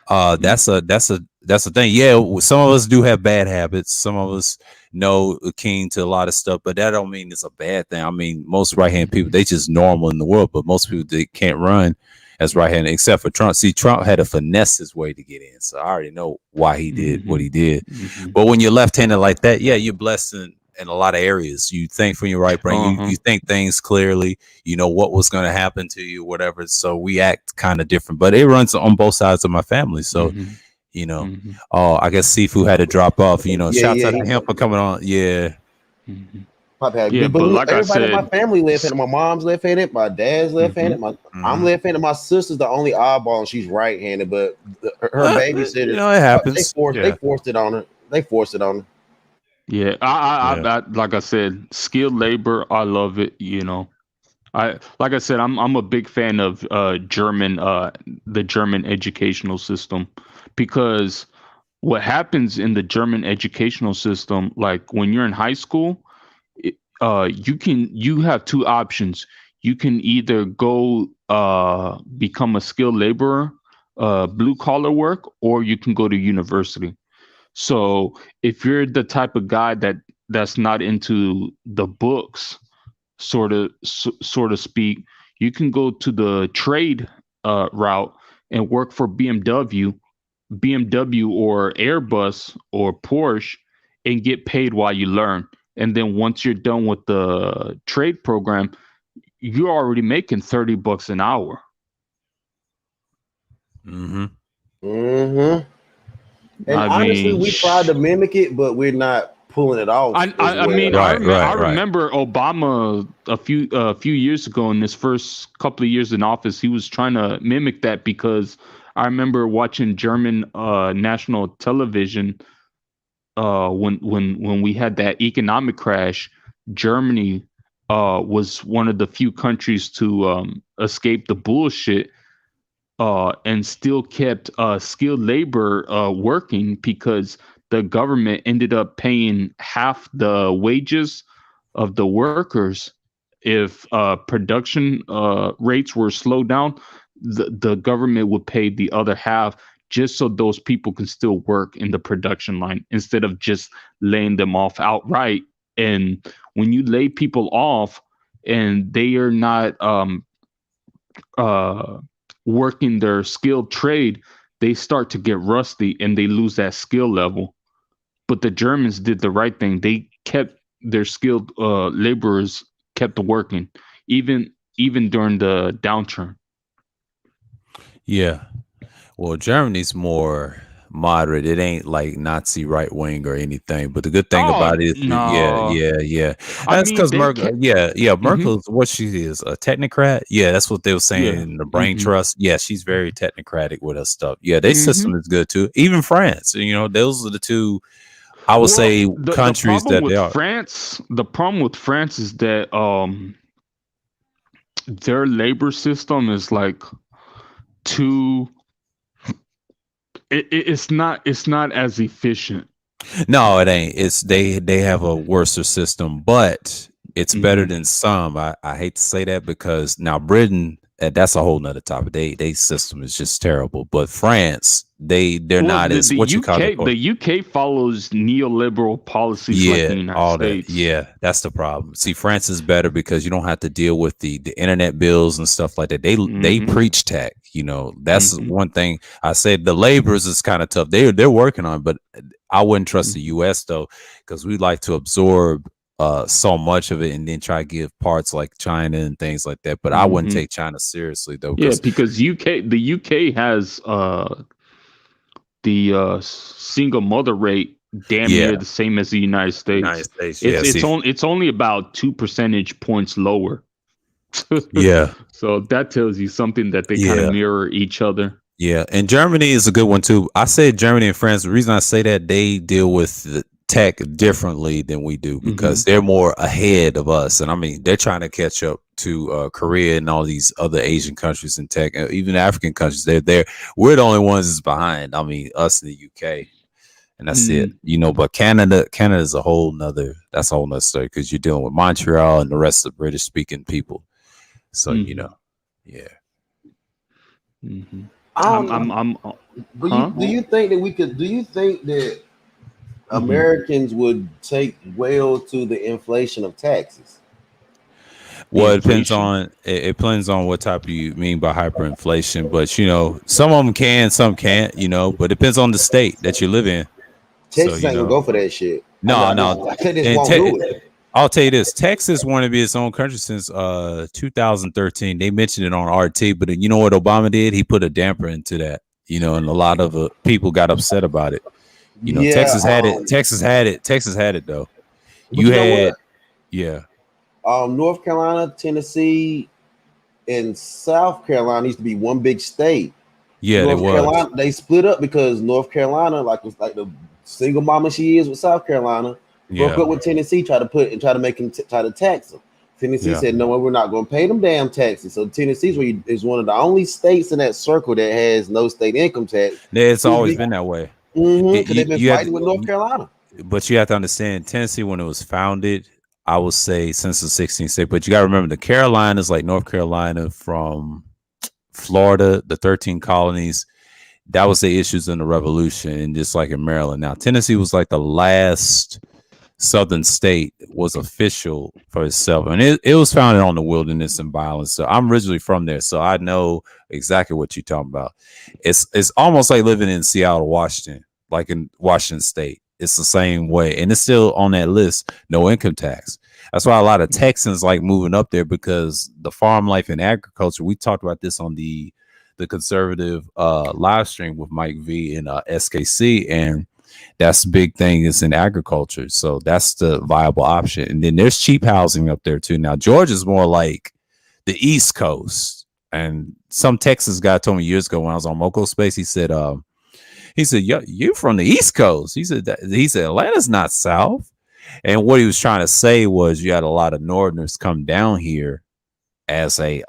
That's a thing. Yeah, some of us do have bad habits. Some of us know keen to a lot of stuff, but that don't mean it's a bad thing. I mean, most right-handed people, they just normal in the world, but most people they can't run as right-handed, except for Trump. See, Trump had to finesse his way to get in, so I already know why he did what Mhm. he did. Mhm. But when you're left-handed like that, yeah, you're blessed in a lot of areas. You think from your right brain. You Uh-huh. you think things clearly. You know what was going to happen to you, whatever. So we act kind of different, but it runs on both sides of my family. So Mhm. you know, Mhm. oh, I guess Seafood had to drop off. Yeah, Shouts yeah. out to him for coming on. Yeah, Mhm. Pop had, Yeah, but but like I everybody in my said, family left-handed. My mom's left-handed. My dad's left-handed. mhm. I'm hmm left-handed. My sister's the only oddball, and she's right-handed. But her babysitter, it they happens. forced they Yeah, forced it on her. They forced it on her. Yeah, yeah, I like I said, skilled labor, I love it, I like I said, I'm a big fan of the German educational system, because what happens in the German educational system, like when you're in high school, you have two options. You can either go become a skilled laborer, blue collar work, or you can go to university. So if you're the type of guy that's not into the books, sort of speak, you can go to the trade route and work for BMW or Airbus or Porsche, and get paid while you learn. And then once you're done with the trade program, you're already making $30 an hour. hmm Mm-hmm. And I honestly, mean, we tried to mimic it, but we're not pulling it off as I mean, well. right, I right, right. remember Obama a few years ago, in his first couple of years in office, he was trying to mimic that, because I remember watching German national television when we had that economic crash. Germany was one of the few countries to escape the bullshit, and still kept skilled labor working, because the government ended up paying half the wages of the workers if production rates were slowed down. The government would pay the other half, just so those people can still work in the production line, instead of just laying them off outright. And when you lay people off and they are not uh, working their skilled trade, they start to get rusty and they lose that skill level. But the Germans did the right thing. They kept their skilled laborers kept working, even during the downturn. Yeah. Well, Germany's more moderate. It ain't like Nazi right wing or anything. But the good thing Oh about it is, yeah, no! yeah, yeah. I That's mean, because they Merkel. kept. Yeah, yeah. Hmm. Merkel's what she is, a technocrat. Yeah, that's what they were saying Yeah. in the brain Hmm. trust. Yeah, she's very technocratic with her stuff. Yeah, their Hmm. system is good too. Even France. Those are the two. I would Well, say the countries problem that they with are. France, is that their labor system is like too. It's not as efficient. No, it ain't. It's they have a worse system, but it's better than some. I hate to say that because now Britain, that's a whole nother topic. They system is just terrible. But France, they're not as what you call it. The UK follows neoliberal policies like the United States. Yeah, that's the problem. See, France is better because you don't have to deal with the internet bills and stuff like that. They preach tech. You know, that's one thing I said. The laborers is kind of tough. They're working on it, but I wouldn't trust the US though, because we like to absorb so much of it and then try to give parts like China and things like that. But I wouldn't take China seriously though. Yeah, because the UK has the single mother rate damn near the same as the United States. It's only about 2 percentage points lower. Yeah. So that tells you something that they kind of mirror each other. Yeah, and Germany is a good one too. I say Germany and France. The reason I say that, they deal with the tech differently than we do because they're more ahead of us. And I mean, they're trying to catch up to Korea and all these other Asian countries in tech, even African countries. They're there. We're the only ones that's behind. I mean, us in the UK, and that's it. You know, but Canada is a whole nother. That's a whole nother story because you're dealing with Montreal and the rest of the British speaking people. So you know, yeah. Do you think that we could? Do you think that Americans would take well to the inflation of taxes? Well, it depends on what type you mean by hyperinflation. But you know, some of them can, some can't. You know, but it depends on the state that you live in. Texas ain't gonna go for that shit. No. They won't do it. I'll tell you this: Texas wanted to be its own country since 2013. They mentioned it on RT, but you know what Obama did? He put a damper into that. You know, and a lot of people got upset about it. You know, Texas had it. Texas had it though. You had, North Carolina, Tennessee, and South Carolina used to be one big state. Yeah, they split up because North Carolina, was like the single mama she is with South Carolina. Broke up with Tennessee, try to make them try to tax them. Tennessee said, no, we're not going to pay them damn taxes. So Tennessee is one of the only states in that circle that has no state income tax. Yeah, it's always been that way. Because they've been fighting with North Carolina. But you have to understand, Tennessee, when it was founded, I would say since the 16th state. But you got to remember, the Carolinas, like North Carolina from Florida, the 13 colonies, that was the issues in the Revolution, and just like in Maryland. Now, Tennessee was like the last southern state was official for itself, and it was founded on the wilderness and violence. So I'm originally from there, so I know exactly what you're talking about. It's almost like living in Seattle, Washington, like in Washington State. It's the same way, and it's still on that list, no income tax. That's why a lot of Texans like moving up there, because the farm life and agriculture. We talked about this on the conservative live stream with Mike V and SKC, and that's the big thing is in agriculture. So that's the viable option. And then there's cheap housing up there too. Now, Georgia's more like the East Coast. And some Texas guy told me years ago when I was on Moco Space, he said, you're from the East Coast. He said Atlanta's not South. And what he was trying to say was you had a lot of Northerners come down here as a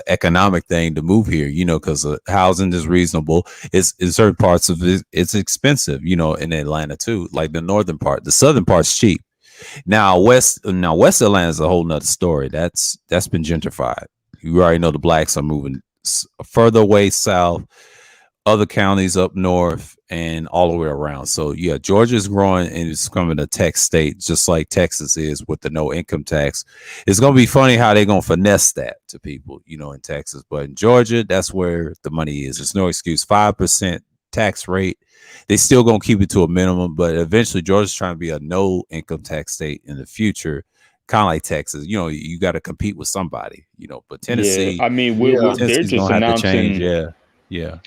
economic thing to move here, you know, because housing is reasonable. It's in certain parts of it, it's expensive, you know, in Atlanta too. Like the northern part, the southern part's cheap. Now West Atlanta is a whole nother story. That's been gentrified. You already know the blacks are moving further away south, other counties up north, and all the way around. So yeah, Georgia's growing and it's becoming a tech state, just like Texas is with the no income tax. It's gonna be funny how they're gonna finesse that to people, you know, in Texas. But in Georgia, that's where the money is. There's no excuse. 5% tax rate. They still gonna keep it to a minimum, but eventually Georgia's trying to be a no income tax state in the future. Kind of like Texas, you know, you got to compete with somebody, you know. But Tennessee, I mean, they're just announcing. Yeah.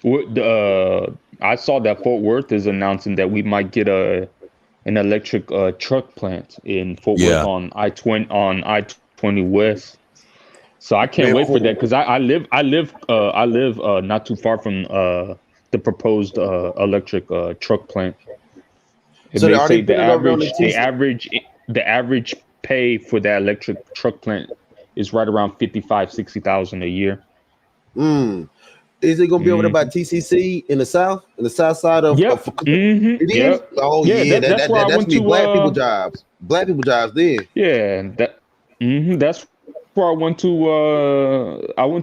I saw that Fort Worth is announcing that we might get an electric truck plant in Fort Worth on I-20 West. So I can't wait for that, because I live not too far from the proposed electric truck plant. And so they say the average pay for that electric truck plant is right around $55,000-$60,000 a year. Is it gonna be over there by Mhm. TCC in the south side of? Yep. It is. Yep. Oh Yeah, yeah, that's where I that's went me. to Black people jobs. Then yeah, that's where I went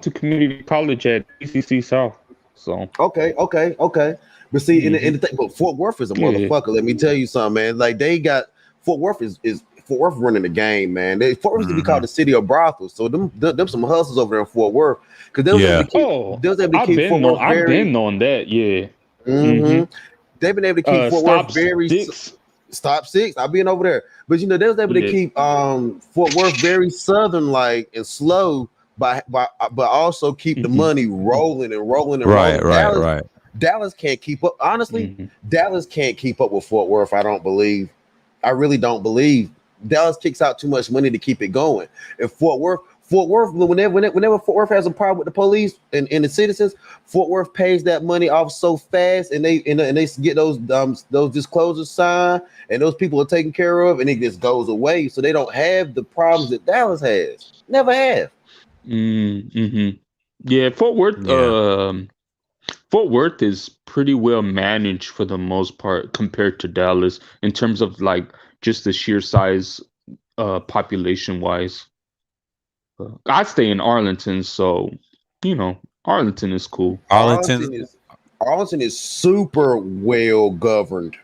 to community college at TCC South. So, okay. But see, in the mhm. thing, but Fort Worth is a Yeah. motherfucker. Let me tell you something, man. Like they got Fort Worth is Fort Worth running the game, man. Fort Worth used to be Hmm. called the city of brothels. So them some hustlers over there in Fort Worth because they was able to Yeah. keep Oh, Fort Worth I've very. been on that. Yeah. hmm Mhm. They've been able to keep Fort Worth Stop very. six. Stop six. I've been over there, but you know they was able to Yeah. keep Fort Worth very southern like and slow but also keep the Mhm. money rolling and rolling and Right. rolling. Right. Right. Dallas can't keep up. Honestly, Mhm. Dallas can't keep up with Fort Worth. I don't believe. I really don't believe. Dallas kicks out too much money to keep it going. And Fort Worth, whenever Fort Worth has a problem with the police and the citizens, Fort Worth pays that money off so fast, and they get those disclosures signed, and those people are taken care of, and it just goes away. So they don't have the problems that Dallas has. Never have. Mhm. Yeah, Fort Worth. Yeah. Fort Worth is pretty well managed for the most part compared to Dallas in terms of like just the sheer size, population wise. I stay in Arlington, so Arlington is cool. Arlington. Arlington is super well governed.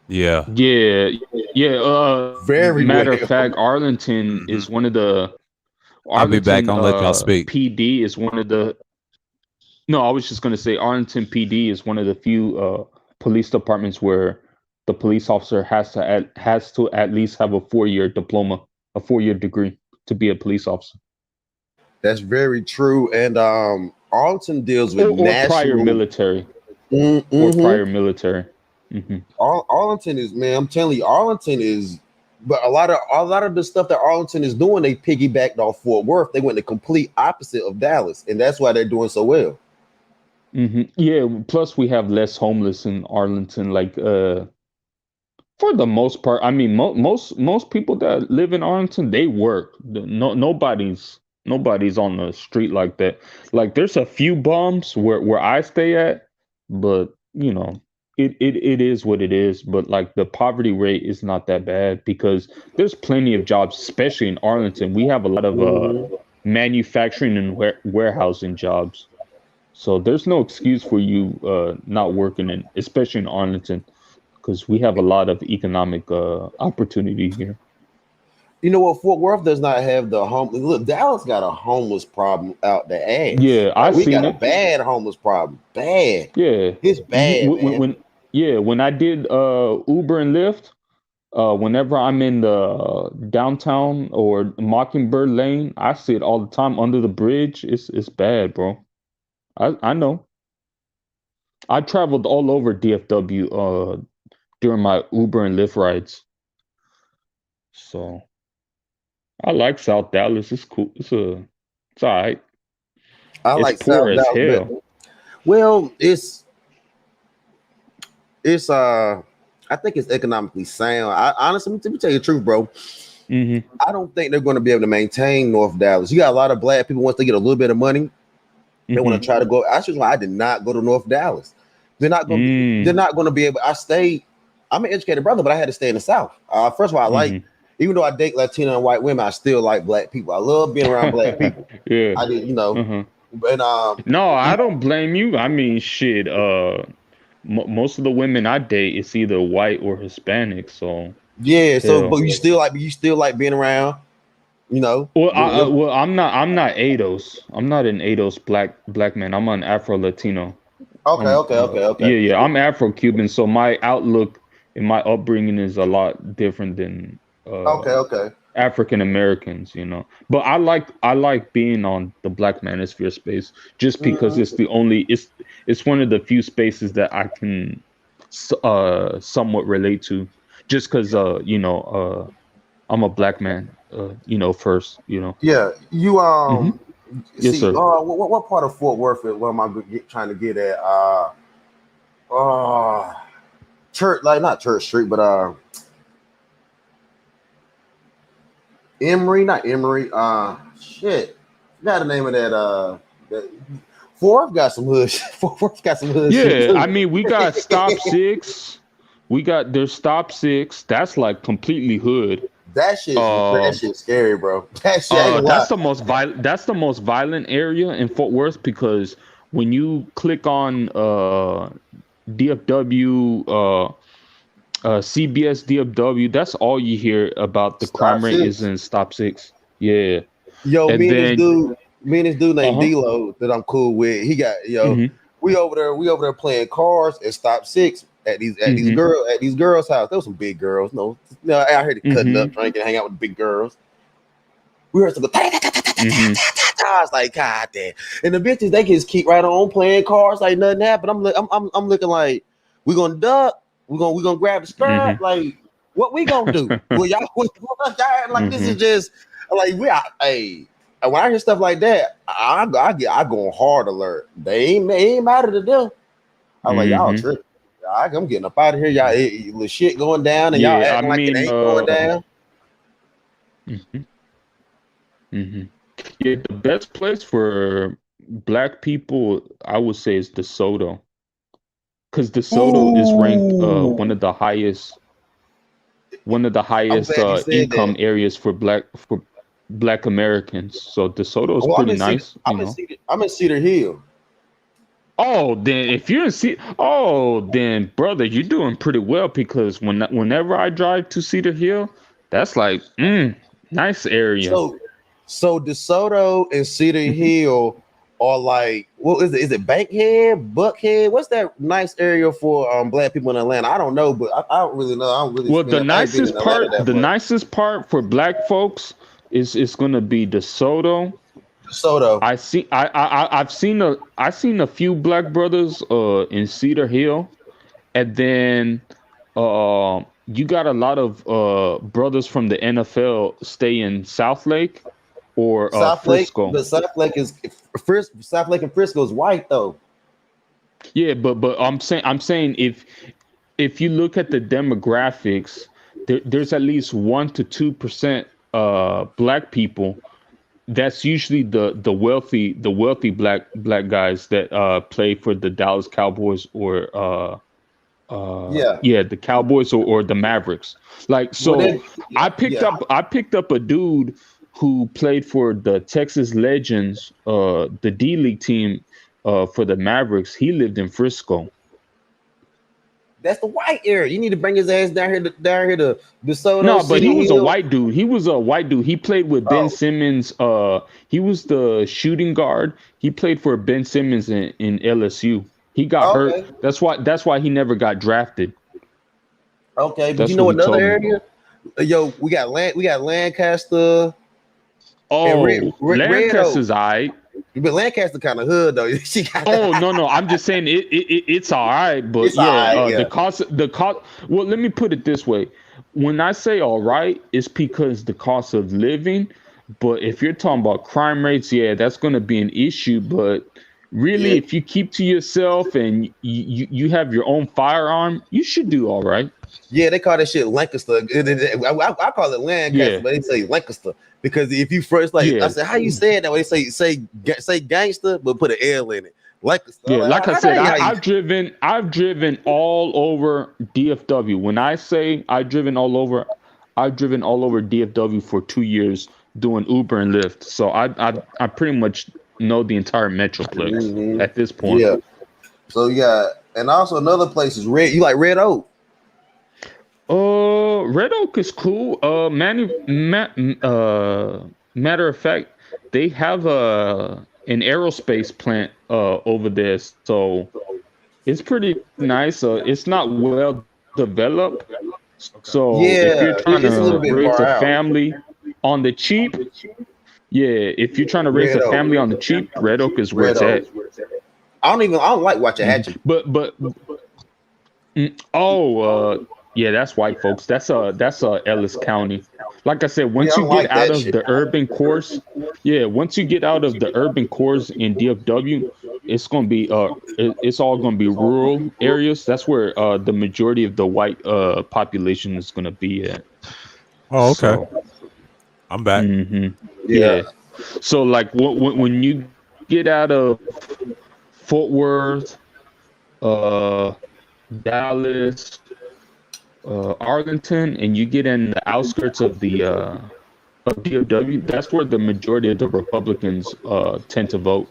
Yeah. Yeah, yeah. Very well. Matter of fact, Hmm. I'll be back. Arlington I'll let y'all speak. PD is one of the. No, I was just gonna say Arlington PD is one of the few police departments where the police officer has to at least have a 4-year diploma, a 4-year degree to be a police officer, That's very true. And Arlington deals with or prior national. military, or Mm-hmm. prior military. Hmm. Arlington is, man. I'm telling you, Arlington is. But a lot of the stuff that Arlington is doing, they piggybacked off Fort Worth. They went the complete opposite of Dallas, and that's why they're doing so well. Yeah. Plus, we have less homeless in Arlington. Like, for the most part, I mean, most people that live in Arlington, they work. No, nobody's on the street like that. Like, there's a few bums where I stay at, but it is what it is. But like the poverty rate is not that bad because there's plenty of jobs, especially in Arlington. We have a lot of Mhm. manufacturing and warehousing jobs. So there's no excuse for you not working in, especially in Arlington, because we have a lot of economic opportunity here. You know what? Fort Worth does not have the home. Look, Dallas got a homeless problem out the ass. Yeah, I Like we got seen a it. bad homeless problem. Bad. Yeah. It's bad, man. When I did Uber and Lyft, whenever I'm in the downtown or Mockingbird Lane, I see it all the time under the bridge. It's bad, bro. I know. I traveled all over DFW during my Uber and Lyft rides. So I like South Dallas. It's cool. It's all right. I It's like poor South as Dallas better. hell. Well, it's I think it's economically sound. I honestly, let me tell you the truth, bro. Hmm. I don't think they're going to be able to maintain North Dallas. You got a lot of black people once they get a little bit of money, they want to Hmm. try to go. That's just why I did not go to North Dallas. They're Mm. not going to be able. I stayed. I'm an educated brother, but I had to stay in the South. First of all, I like, Hmm. even though I date Latino and white women, I still like black people. I love being around black people. Yeah. I did, Uh-huh. and No, I don't blame you. I mean, shit. Most of the women I date is either white or Hispanic. So yeah. So, but hell. you still like being around, you know. Well, Your I'm not ADOS. I'm not an ADOS black man. I'm an Afro Latino. okay, I'm okay, okay, okay. Yeah, yeah. I'm Afro Cuban, so my outlook and my upbringing is a lot different than Okay, okay. African Americans, But I like being on the Black Manosphere space just because Mhm. it's one of the few spaces that I can somewhat relate to, just because I'm a black man, first. Yeah, you Hmm. Yes, see, sir. what part of Fort Worth? What am I trying to get at? Uh, Church, like not Church Street, but Emory, not Emory. Shit, forgot the name of Fourth got some hood. Fourth got some hood shit Yeah, too. I mean, we got Stop Six. There's Stop Six. That's like completely hood. That shit's scary, bro. That shit ain't That's lie. the most violent. That's the most violent area in Fort Worth because when you click on DFW, CBS DFW, that's all you hear about. The Stop crime rate Six. is in Stop Six. Yeah. Yo, And me and then- this dude named Uh-huh. D-Lo that I'm cool with. He got Mhm. we over there playing cars and Stop Six at these Mhm. girls' house. There was some big girls. No, I heard it cutting Mhm. up, drinking, hang out with big girls. We heard some go. Mhm. I was like, God damn. And the bitches, they can just keep right on playing cars like nothing happened. I'm looking like, we gonna duck, we gonna grab the strap, like what we gonna do? Well, y'all like this is just like hey. And when I hear stuff like that, I go on hard alert. They ain't matter to them. I'm like, y'all tripping. I'm getting up out of here. Y'all the shit going down, and y'all Yeah, acting I like it mean, ain't going down. Yeah, the best place for black people, I would say, is DeSoto, because DeSoto is ranked Ooh. one of the highest glad you said income that. areas for black Americans. So DeSoto is Well, pretty nice. I'm in Cedar Hill. Oh, then if you're then brother, you're doing pretty well because whenever I drive to Cedar Hill, that's like nice area. So DeSoto and Cedar Hill are like, what is it? Is it Bankhead, Buckhead? What's that nice area for black people in Atlanta? I don't know, but I don't really know. I don't really. Well, I ain't been in Atlanta that much. nicest part for black folks is gonna be DeSoto. DeSoto. I've seen a few black brothers in Cedar Hill, and then you got a lot of brothers from the NFL stay in South Lake or Frisco. But South Lake and Frisco is white though. Yeah, but I'm saying if you look at the demographics, there's at least 1 to 2% black people. That's usually the wealthy black guys that play for the Dallas Cowboys or the Cowboys or the Mavericks. Like so, I picked up a dude who played for the Texas Legends, the D League team for the Mavericks. He lived in Frisco. That's the white area. You need to bring his ass down here to DeSoto. No, but he was Hill. a white dude. He played with Ben Simmons. He was the shooting guard. He played for Ben Simmons in LSU. He got hurt. That's why he never got drafted. Okay, but That's you know what he another told me. area? Yo, we got Oh, Lancaster. And Lancaster's alright. But Lancaster kind of hood though. No. I'm just saying it's all right, but It's all right, yeah. the cost. Well, let me put it this way: when I say all right, it's because the cost of living. But if you're talking about crime rates, yeah, that's going to be an issue. But really, if you keep to yourself and you have your own firearm, you should do all right. Yeah, they call that shit Lancaster. I call it Lancaster, Yeah. but they say Lancaster because if you first I said, how you say it that way? They say gangster, but put an L in it. Lancaster. Yeah, like I said, I've driven all over DFW. When I say I've driven all over DFW for 2 years doing Uber and Lyft. So I pretty much know the entire Metroplex at this point. Yeah. So and also another place is Red. You like Red Oak? Red Oak is cool. Matter of fact, they have an aerospace plant over there, so it's pretty nice. It's not well developed, so if you're trying to raise a family on the cheap, if you're trying to raise a family on the cheap, Red Oak is where it's at. I don't like Waxahachie. Yeah, that's white folks. That's Ellis County. Like I said, once you get out of the urban cores, once you get out of the urban cores in DFW, it's gonna be it's all gonna be rural areas. That's where the majority of the white population is gonna be at. Oh, okay. So, I'm back. Yeah. So like when you get out of Fort Worth, Dallas, Arlington, and you get in the outskirts of the of DFW, that's where the majority of the Republicans tend to vote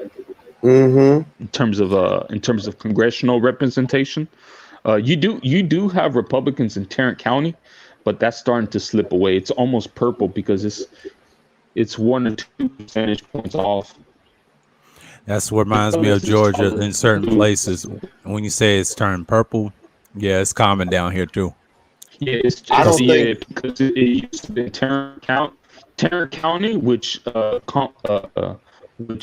Mm-hmm. in terms of congressional representation. You do have Republicans in Tarrant County, but that's starting to slip away. It's almost purple because it's 1 or 2 percentage points off. That's what reminds me of Georgia in certain places. When you say it's turned purple, yeah, it's common down here too. Yeah, it's just, I don't think- because it used to be Tarrant County, which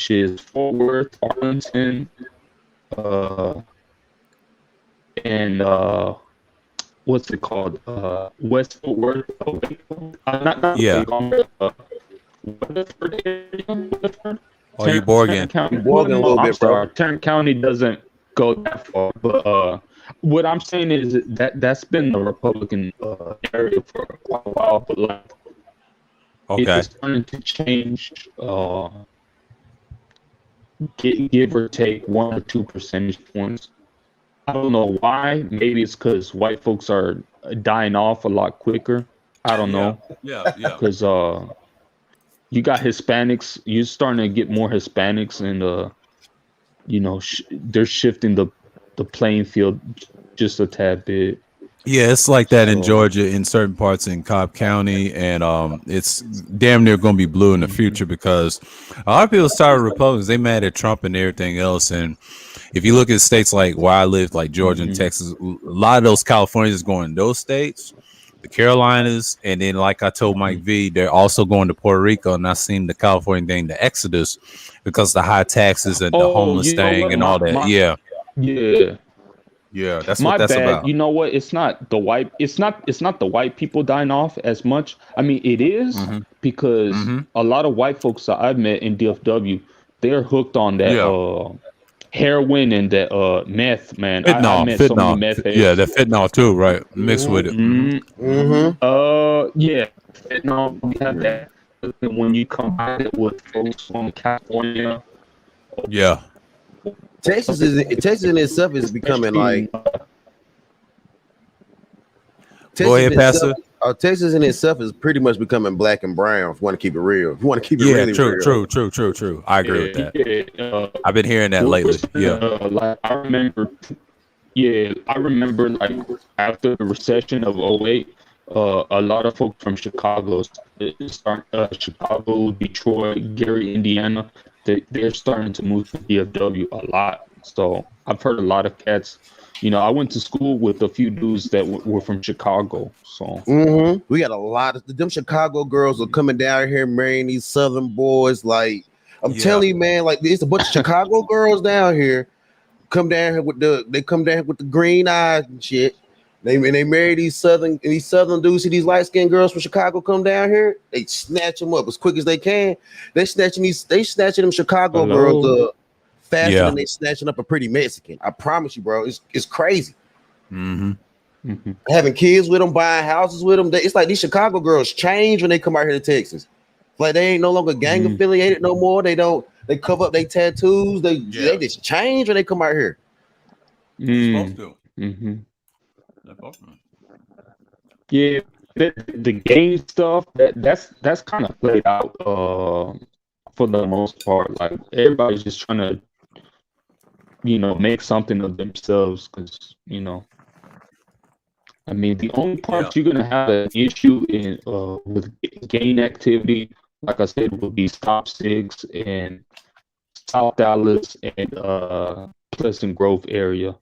is Fort Worth, Arlington, and what's it called? West Fort Worth. Not Yeah. Weatherford area. Weatherford? Oh, you Borgen. Borgen a little bit, bro. Tarrant County doesn't go that far, but what I'm saying is that's been the Republican area for quite a while, but like Okay. it's starting to change. Give or take 1 or 2 percentage points. I don't know why. Maybe it's because white folks are dying off a lot quicker. I don't know. Yeah, yeah. Because you got Hispanics. You're starting to get more Hispanics, and they're shifting the playing field just a tad bit. Yeah, it's like that in So- Georgia in certain parts in Cobb County, and it's damn near going to be blue in the future because a lot of people started Republicans. They mad at Trump and everything else, and if you look at states like where I live, like Georgia and Texas, a lot of those Californians going in those states, the Carolinas, and then like I told Mike V, they're also going to Puerto Rico, and I seen the California thing, the Exodus, because the high taxes and the Oh, homeless you know thing what? and all that. Yeah. Yeah, that's My what that's bad. about. You know what? It's not the white. It's not the white people dying off as much. I mean, it is Mhm. because Mhm. a lot of white folks that I've met in DFW, they're hooked on that Yeah. heroin and that meth. Man, I met so many meth heads. Yeah, the fentanyl too, right? Mixed with it. Mm, Mm-hmm. yeah. Fentanyl, we have that. But then when you combine it with folks from California, Yeah. Texas in itself is becoming like Go ahead, Pastor. Texas in itself is pretty much becoming black and brown. If you want to keep it real, if you want to keep it Yeah, really real. true. I agree with that. Yeah, I've been hearing that lately. Yeah. Like I remember like after the recession of 08, a lot of folks from Chicago, Detroit, Gary, Indiana, they're starting to move to DFW a lot. So I've heard a lot of cats. I went to school with a few dudes that were from Chicago. So We got a lot of them Chicago girls are coming down here marrying these Southern boys. Like I'm Yeah. telling you, man, like there's a bunch of Chicago girls down here. Come down here with the green eyes and shit. They marry these southern dudes. See these light skinned girls from Chicago come down here. They snatch them up as quick as they can. They snatching them Chicago Hello? girls faster Yeah. than they snatching up a pretty Mexican. I promise you, bro. It's crazy. Mm-hmm. Having kids with them, buying houses with them. It's like these Chicago girls change when they come out here to Texas. Like they ain't no longer gang affiliated no more. They cover up their tattoos. They just change when they come out here. Yeah, the game stuff that's kind of played out for the most part. Like everybody's just trying to make something of themselves because I mean the only part you're gonna have an issue in with gang activity, like I said, would be Stop Six and South Dallas and Pleasant Grove area.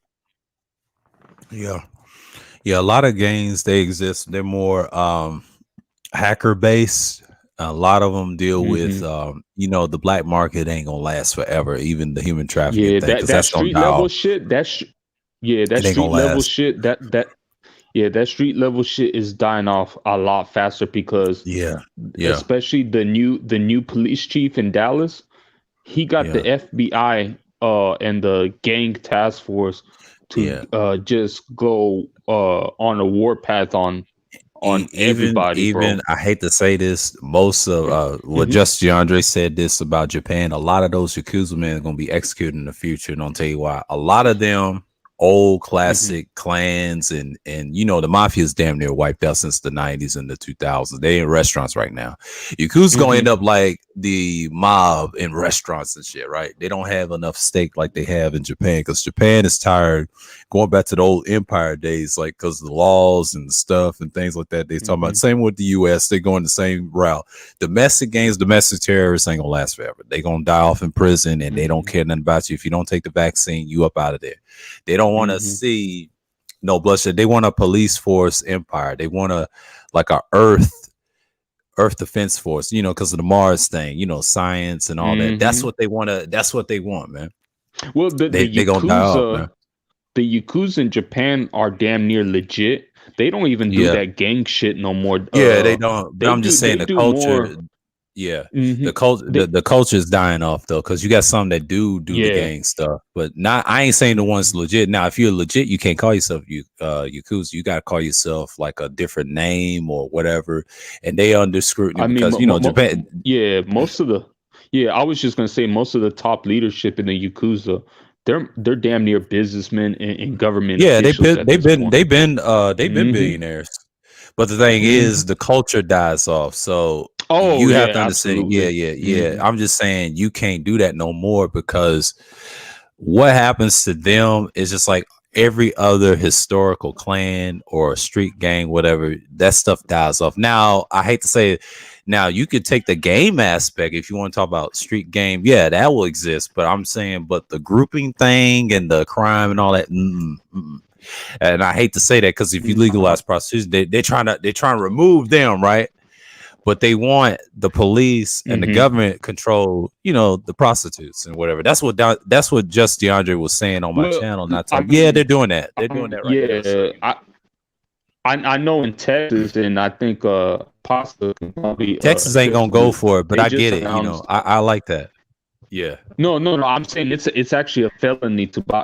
Yeah. A lot of games they exist. They're more hacker based. A lot of them deal with the black market ain't gonna last forever. Even the human trafficking Yeah, thing, 'cause that that's gonna street die level off. shit. That ain't street gonna level last. shit. That street level shit is dying off a lot faster because Yeah. especially the new police chief in Dallas, he got the FBI and the gang task force to just go on a warpath on on everybody, bro. I hate to say this, most of Mhm. just DeAndre said this about Japan. A lot of those Yakuza men are gonna be executed in the future, and I'll tell you why. A lot of them old classic clans and you know the mafia is damn near wiped out since the 90s and the 2000s. They in restaurants right now. Yakuza gonna end up like the mob in restaurants and shit, right? They don't have enough stake like they have in Japan because Japan is tired going back to the old empire days, like because the laws and stuff and things like that. They talking about same with the US. They're going the same route. Domestic games, domestic terrorists ain't gonna last forever. They gonna die off in prison and they don't care nothing about you. If you don't take the vaccine, you up out of there. They don't want to see no bloodshed. They want a police force empire. They want a like a Earth defense force, you know, because of the Mars thing, you know, science and all that. That's what they want to. That's what they want, man. Well, They gonna die off, man. The Yakuza in Japan are damn near legit. They don't even do that gang shit no more. Yeah, they don't. I'm just saying the culture. The culture is dying off though, because you got some that do the gang stuff, but not. I ain't saying the ones legit. Now, if you're legit, you can't call yourself Yakuza. You gotta call yourself like a different name or whatever, and they under scrutiny because you know Japan. Most of the. Yeah, I was just gonna say most of the top leadership in the Yakuza. They're damn near businessmen and government. Yeah, they've been billionaires. But the thing is, the culture dies off. So you have to understand. Yeah. I'm just saying you can't do that no more because what happens to them is just like every other historical clan or street gang, whatever. That stuff dies off. Now, I hate to say it. Now, you could take the game aspect if you want to talk about street game. Yeah, that will exist. But I'm saying, but the grouping thing and the crime and all that. And I hate to say that because if you legalize prostitution, they're trying to remove them, right? But they want the police and the government control, you know, the prostitutes and whatever. That's what Just DeAndre was saying on my channel. Not time. Yeah, they're doing that. They're doing that right now. So. I know in Texas, and I think Pasta can probably Texas ain't gonna go for it, but I get it. You know, I like that. Yeah. No. I'm saying it's actually a felony to buy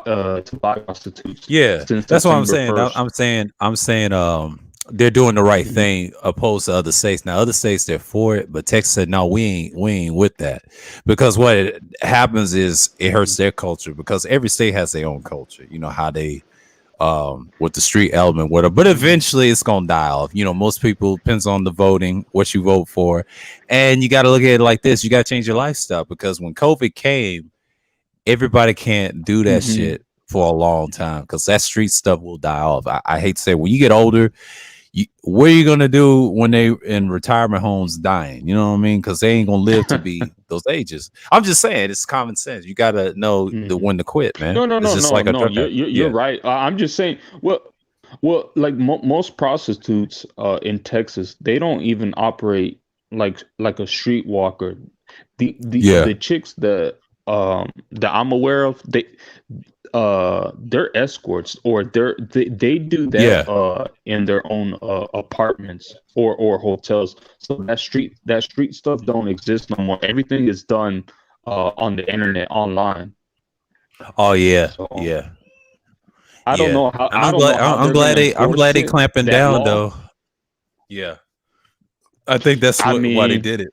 prostitutes. Yeah, that's what I'm saying. 1st. I'm saying they're doing the right thing opposed to other states. Now other states they're for it, but Texas said no, we ain't with that because what happens is it hurts their culture because every state has their own culture. You know how they. With the street element, whatever, but eventually it's gonna die off. You know, most people depends on the voting, what you vote for, and you got to look at it like this: you got to change your lifestyle because when COVID came, everybody can't do that shit for a long time because that street stuff will die off. I hate to say, when you get older, what are you gonna do when they in retirement homes dying? You know what I mean? Because they ain't gonna live to be those ages. I'm just saying, it's common sense. You gotta know when to quit, man. No. You're right. I'm just saying. Well, like most prostitutes in Texas, they don't even operate like a streetwalker. The chicks that I'm aware of, they're escorts or they do that in their own apartments or hotels. So that street stuff don't exist no more. Everything is done on the internet, online. Oh yeah, so, yeah. I don't know how. I'm glad they clamping down though. Yeah, I think that's why they did it.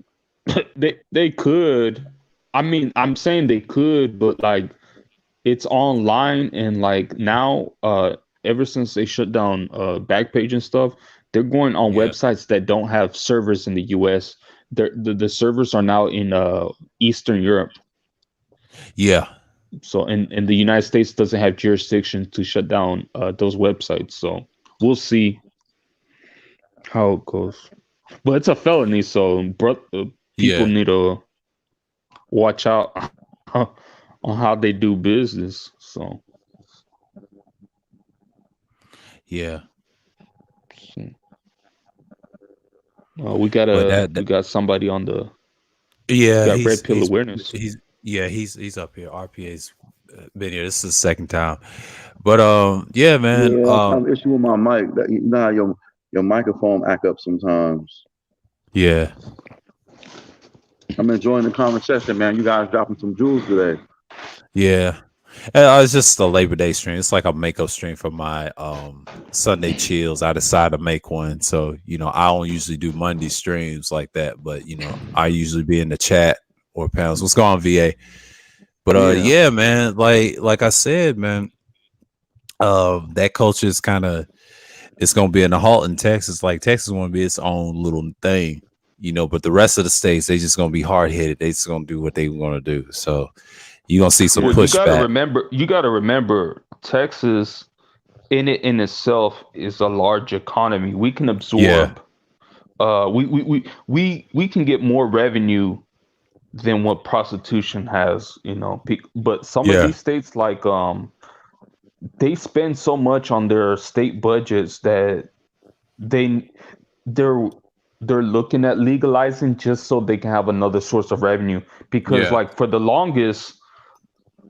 They could. I mean, I'm saying they could, but like. It's online and like now, ever since they shut down Backpage and stuff, they're going on websites that don't have servers in the US. The servers are now in Eastern Europe. Yeah. So and the United States doesn't have jurisdiction to shut down those websites. So we'll see how it goes. But it's a felony, so people need to watch out. On how they do business, so yeah. We got somebody on the Red Pill Awareness. He's up here. RPA's been here. This is the second time, but yeah, man. I have an issue with my mic. That your microphone act up sometimes. Yeah. I'm enjoying the conversation, man. You guys dropping some jewels today. Yeah. It's just a Labor Day stream. It's like a makeup stream for my Sunday chills. I decided to make one, so I don't usually do Monday streams like that, but I usually be in the chat or panels. What's going on, VA? But yeah, man, like I said, man, that culture is kind of it's gonna be in the halt in Texas. Like Texas want to be its own little thing, but the rest of the states they just gonna be hard headed. They just gonna do what they want to do. So you're gonna see some pushback. You gotta remember, Texas in itself is a large economy. We can absorb. We can get more revenue than what prostitution has. But some of these states, like they spend so much on their state budgets that they're looking at legalizing just so they can have another source of revenue. Because like for the longest.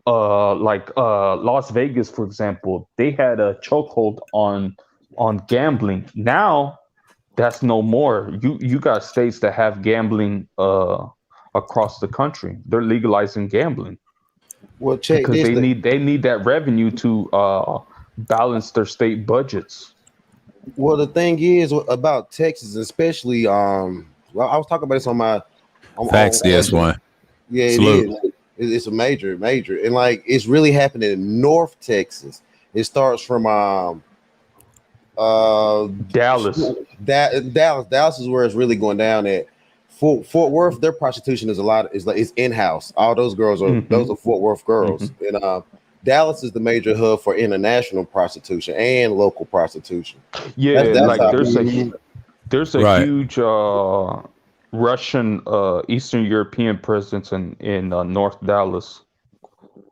Las Vegas, for example, they had a chokehold on gambling. Now that's no more. You got states that have gambling across the country. They're legalizing gambling. Well, check because this. They need that revenue to balance their state budgets. Well, the thing is about Texas, especially I was talking about this on my Facts DS1. Yeah, it is. It's a major, and like it's really happening in North Texas. It starts from Dallas. Dallas is where it's really going down at. Fort Worth, their prostitution is in-house. All those girls are those are Fort Worth girls, and Dallas is the major hub for international prostitution and local prostitution. Yeah, there's a huge Russian, Eastern European presence in North Dallas.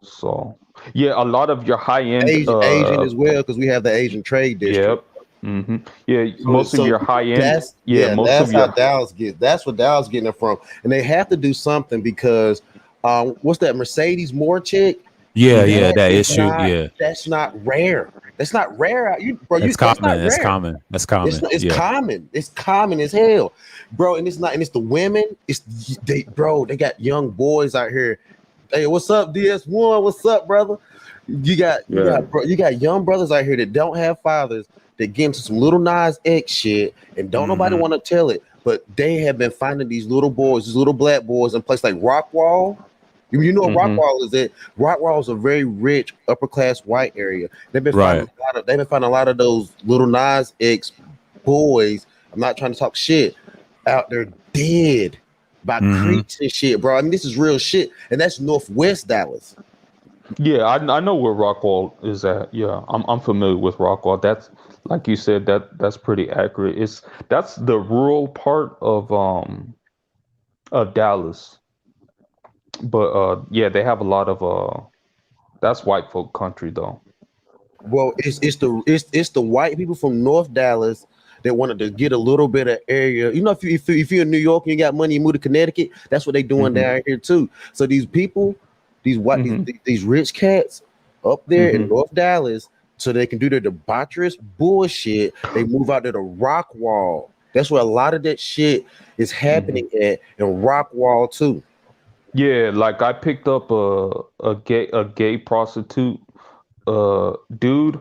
So yeah, a lot of your high end Asian as well, because we have the Asian trade district. Yep. Yeah, most of your high end. That's how Dallas gets. That's what Dallas getting it from, and they have to do something because what's that Mercedes Moore chick? Yeah, that issue. That's not rare. That's not rare. It's common. It's common. It's common. It's common as hell, bro. And it's not. And it's the women. They got young boys out here. Hey, what's up, DS1? What's up, brother? You got young brothers out here that don't have fathers that get into some little Nas X shit and don't nobody want to tell it. But they have been finding these little boys, these little black boys in places like Rockwall. You know what Rockwall is at? Rockwall is a very rich upper class white area. They've been finding a lot of those little Nas X boys. I'm not trying to talk shit out there dead by creeks and shit, bro. I mean, this is real shit, and that's Northwest Dallas. Yeah, I know where Rockwall is at. Yeah, I'm familiar with Rockwall. That's like you said. That's pretty accurate. That's the rural part of Dallas. But yeah, they have a lot of that's white folk country though. Well, it's the white people from North Dallas that wanted to get a little bit of area. If you're in New York and you got money, you move to Connecticut. That's what they doing down here too. So these people, these white, these rich cats up there in North Dallas, so they can do their debaucherous bullshit. They move out to the Rockwall. That's where a lot of that shit is happening at in Rockwall too. Yeah, like I picked up a gay prostitute dude,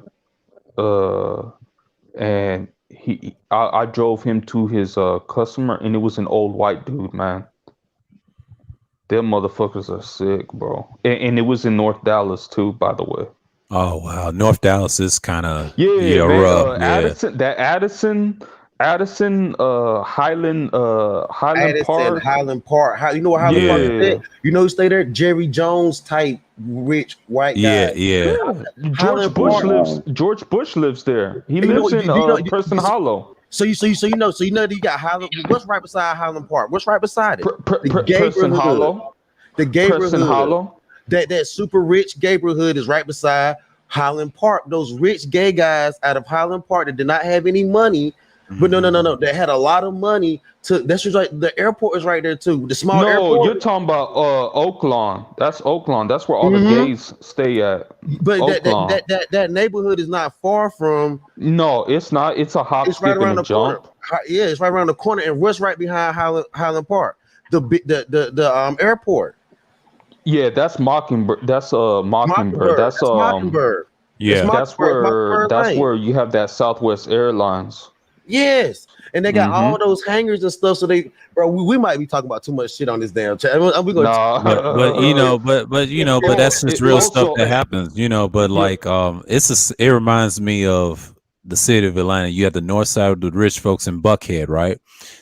and I drove him to his customer, and it was an old white dude, man. Them motherfuckers are sick, bro. And it was in North Dallas too, by the way. Oh wow, North Dallas is kind of rough. Addison, Highland Park. Highland Park. You know what Highland Park is at? You know who stay there? Jerry Jones type rich white guy. Yeah. George Bush lives there. He lives in Preston Hollow. So you know you got Highland. What's right beside Highland Park? What's right beside it? Preston Hollow. The Preston Hollow. That super rich neighborhood is right beside Highland Park. Those rich gay guys out of Highland Park that did not have any money. But no. They had a lot of money. That's just like the airport is right there too. The small airport. No, you're talking about Oaklawn. That's Oaklawn. That's where all the gays stay at. But that neighborhood is not far from. No, it's not. It's a hop, skip, right and a jump. Corner. Yeah, it's right around the corner. And what's right behind Highland Park? The airport. Yeah, that's Mockingbird. That's Mockingbird. Mockingbird. That's Mockingbird. It's Yeah. Mockingbird That's Lane. where you have that Southwest Airlines. Yes, and they got Mm-hmm. all those hangers and stuff. So they, bro, we might be talking about too much shit on this damn chat. We gonna But you Nah. know, but you know, but Well, that's just it real stuff also that happens, you know. But yeah. like, it reminds me of the city of Atlanta. You have the north side of the rich folks in Buckhead, right?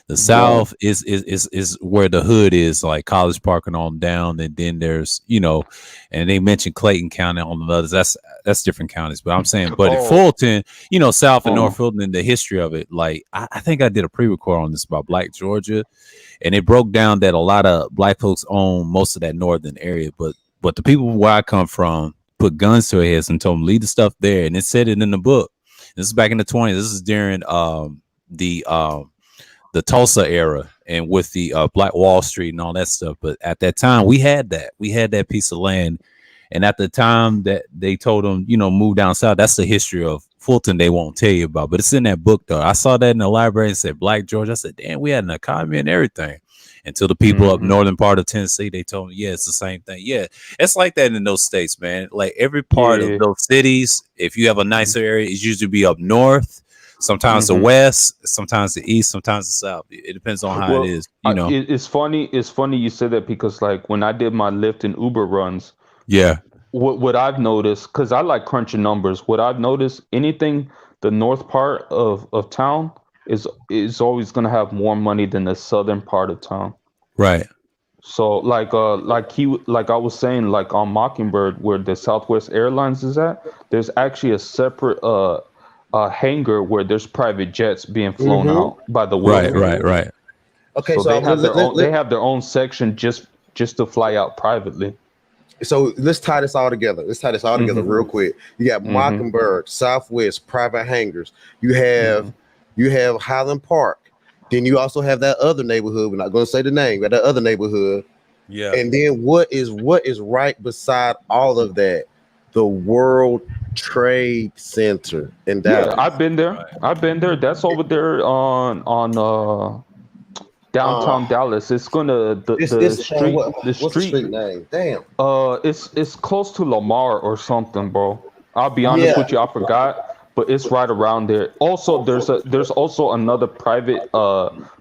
The south is where the hood is, like College Park and on down, and then there's, you know, and they mentioned Clayton County on the others. That's different counties, but I'm saying, but in Oh, Fulton, you know, south and North uh-huh. Fulton, and the history of it, like I think I did a pre-record on this about Black Georgia, and it broke down that a lot of black folks own most of that northern area, but the people where I come from put guns to their heads and told them leave the stuff there, and it said it in the book. This is back in the 20s. This is during the Tulsa era and with the Black Wall Street and all that stuff. But at that time, we had that piece of land, and at the time that they told them, you know, move down south. That's the history of Fulton. They won't tell you about, but it's in that book though. I saw that in the library and said Black George. I said, damn, we had an economy and everything. Until the people up Mm-hmm. northern part of Tennessee, they told me, yeah, it's the same thing. Yeah, it's like that in those states, man. Like every part of Yeah. those cities, if you have a nicer area, it's usually be up north, sometimes the Mm-hmm. west, sometimes the east, sometimes the south. It depends on how it Well, is, you know. it's funny. It's funny you said that because like when I did my Lyft and Uber runs, Yeah, what I've noticed, because I like crunching numbers, what I've noticed, anything the north part of town is always gonna have more money than the southern part of town. right. So like I was saying, like on Mockingbird, where the Southwest Airlines is at, there's actually a separate hangar where there's private jets being flown Mm-hmm. out by the Right, Wilson. right, right. Okay, So so they have their own they have their own section just to fly out privately. so let's tie this all together. Let's tie this all together Mhm. real quick. You got Mhm. Mockingbird, Southwest, private hangars. You have Highland Park. Then you also have that other neighborhood. We're not going to say the name, but that other neighborhood. Yeah. And then what is right beside all of that? The World Trade Center in Dallas. Yeah, I've been there. Right. I've been there. That's over there on downtown Dallas. It's gonna It's street what's the street name? Damn. it's close to Lamar or something, bro. I'll be honest with you, I forgot, but it's right around there. Also, there's also another private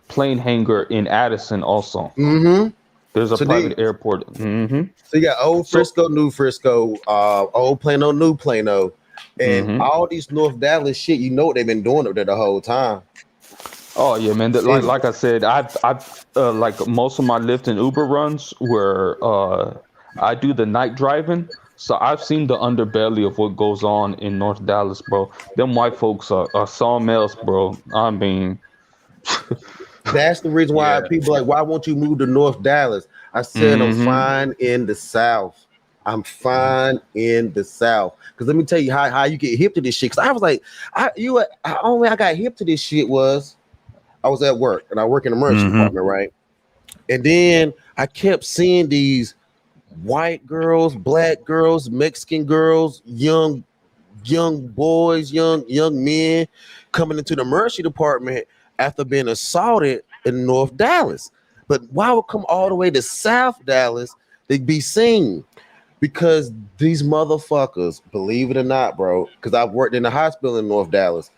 plane hangar in Addison also. Mm-hmm. There's a So private airport. Mm-hmm. So you got old Frisco, new Frisco, old Plano, new Plano, and Mhm. all these North Dallas shit. You know what they've been doing up there the whole time. Oh yeah, man. Like I said, I've like most of my Lyft and Uber runs where I do the night driving, so I've seen the underbelly of what goes on in North Dallas, bro. Them white folks are something else, bro. I mean, That's the reason why people like, why won't you move to North Dallas? I said I'm Mhm. fine in the South. I'm fine in the South. Because let me tell you how you get hip to this shit. Because I was like, I got hip to this shit was I was at work and I work in the emergency department, right? And then I kept seeing these white girls, black girls, Mexican girls, young boys, young men coming into the emergency department after being assaulted in North Dallas. But why would come all the way to South Dallas to be seen? Because these motherfuckers, believe it or not, bro, because I've worked in the hospital in North Dallas.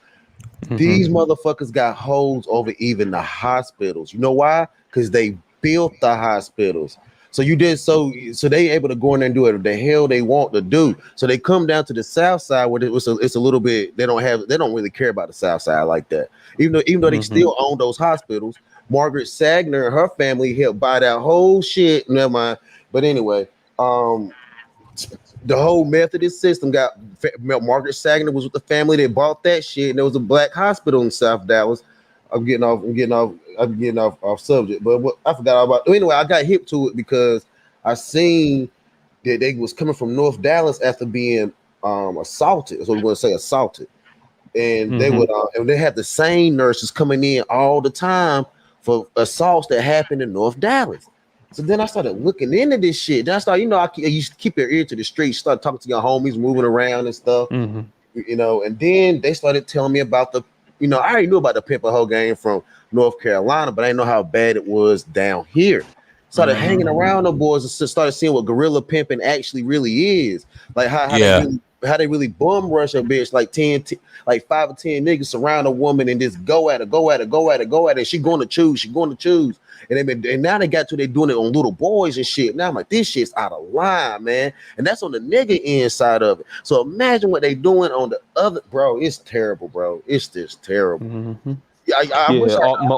These motherfuckers got holds over even the hospitals. You know why? Because they built the hospitals. So they able to go in there and do whatever the hell they want to do. So they come down to the South Side where it's a little bit, they don't really care about the South Side like that. Even though they still own those hospitals. Margaret Sagner and her family helped buy that whole shit. Never mind. But anyway, the whole Methodist system got Margaret Sagner was with the family that bought that shit, and there was a black hospital in South Dallas. I'm getting off subject, but I forgot all about. Anyway, I got hip to it because I seen that they was coming from North Dallas after being assaulted. That's what we're going to say, assaulted, and they would and they had the same nurses coming in all the time for assaults that happened in North Dallas. So then I started looking into this shit. Then I started, I used to keep your ear to the street, start talking to your homies, moving around and stuff, and then they started telling me about I already knew about the pimp a hoe game from North Carolina, but I didn't know how bad it was down here. Started hanging around the boys and started seeing what gorilla pimping actually really is. Like how they really bum rush a bitch like 5 or 10 niggas surround a woman and just go at her. She going to choose. And now they got to they doing it on little boys and shit. Now I'm like, this shit's out of line, man. And that's on the nigga inside of it. So imagine what they doing on the other, bro. It's terrible, bro. It's just terrible. Mm-hmm.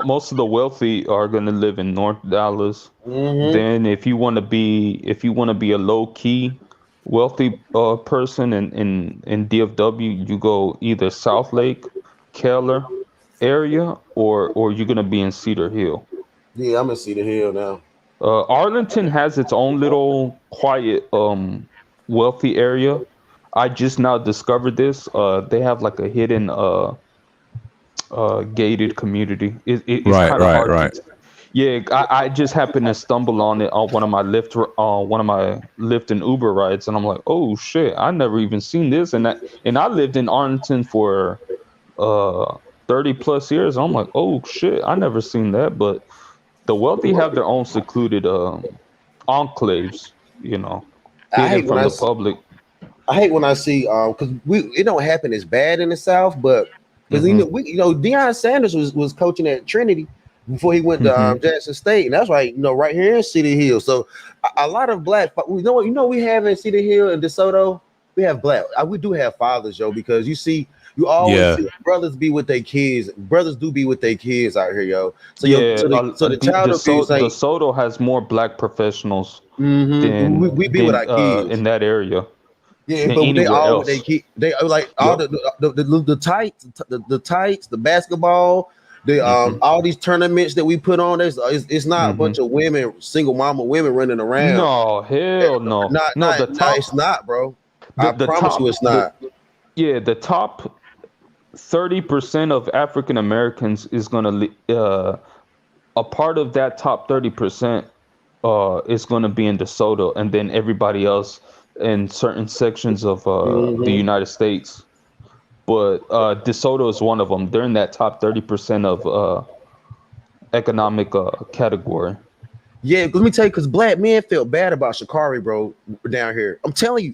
Most of the wealthy are gonna live in North Dallas. Then if you want to be a low key wealthy person in DFW, you go either South Lake, Keller area, or you're gonna be in Cedar Hill. Yeah, I'm in Cedar Hill now. Arlington has its own little quiet wealthy area. I just now discovered this. They have like a hidden gated community. It's kind of hard. Right. Yeah, I just happened to stumble on it on one of my Lyft and Uber rides, and I'm like, oh shit, I never even seen this. And I lived in Arlington for 30 plus years. I'm like, oh shit, I never seen that. But the wealthy have their own secluded enclaves, hidden from the public. I hate when I see because it don't happen as bad in the South, but because Deion Sanders was coaching at Trinity before he went to Jackson State, and that's right, right here in Cedar Hill. So a lot of black, we have in Cedar Hill and DeSoto, we have black. We do have fathers, yo, because you always see brothers be with their kids. Brothers do be with their kids out here, yo. So the child abuse, DeSoto has more black professionals than we be with our kids in that area. Yeah, but they all they like all the tights, the basketball, all these tournaments that we put on. It's not a bunch of women, single mama women running around. No, hell no. It's not, bro. I promise you, it's not. The top 30% of African Americans is gonna a part of that top 30% is gonna be in DeSoto, and then everybody else in certain sections of the United States. But DeSoto is one of them. They're in that top 30% of economic category. Yeah, let me tell you, because black men felt bad about Sha'Carri, bro, down here. I'm telling you,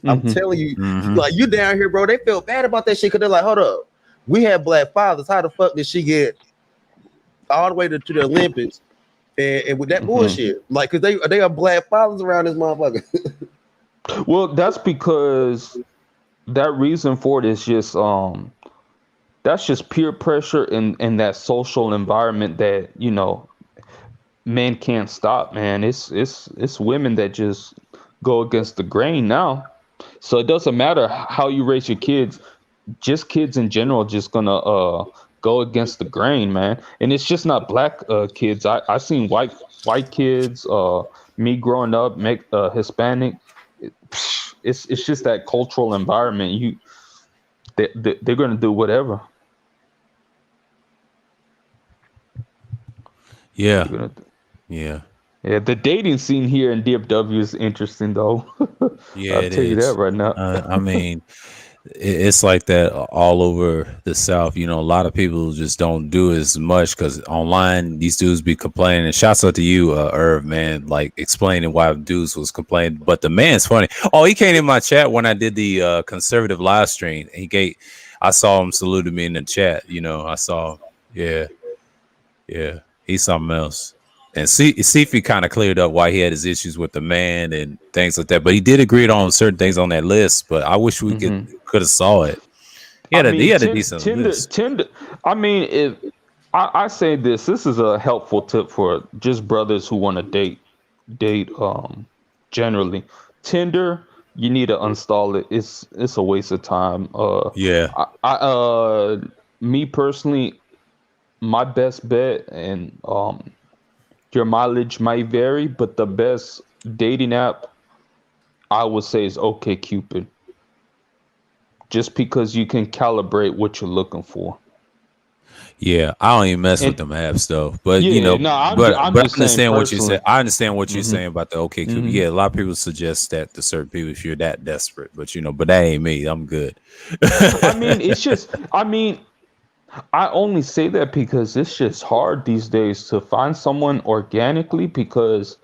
like, you down here, bro, they felt bad about that shit because they're like, hold up, we have black fathers. How the fuck did she get all the way to the Olympics and with that bullshit? Like, because they are black fathers around this motherfucker. Well, that's because that reason for it is just that's just peer pressure in that social environment that men can't stop, man. It's women that just go against the grain now. So it doesn't matter how you raise your kids, just kids in general just gonna go against the grain, man. And it's just not black kids. I seen white kids, me growing up, Hispanic. It's just that cultural environment. They're gonna do whatever. Yeah. The dating scene here in DFW is interesting, though. Yeah, I'll tell you that right now. I mean, it's like that all over the South. A lot of people just don't do as much because online these dudes be complaining. And shouts out to you, Irv, man, like explaining why dudes was complaining. But the man's funny. Oh, he came in my chat when I did the conservative live stream. I saw him saluted me in the chat. I saw, yeah, he's something else. And Sifi kind of cleared up why he had his issues with the man and things like that. But he did agree on certain things on that list. But I wish we could have saw it. He had a decent list. Tinder. I mean, if I say this is a helpful tip for just brothers who want to date. Generally, Tinder, you need to uninstall it. It's a waste of time. Me personally, my best bet, and your mileage might vary, but the best dating app I would say is OkCupid. Just because you can calibrate what you're looking for. Yeah, I don't even mess with them apps though. But I understand what you said. I understand what you're saying about the OkCupid. Yeah, a lot of people suggest that to certain people if you're that desperate. But but that ain't me. I'm good. I only say that because it's just hard these days to find someone organically, because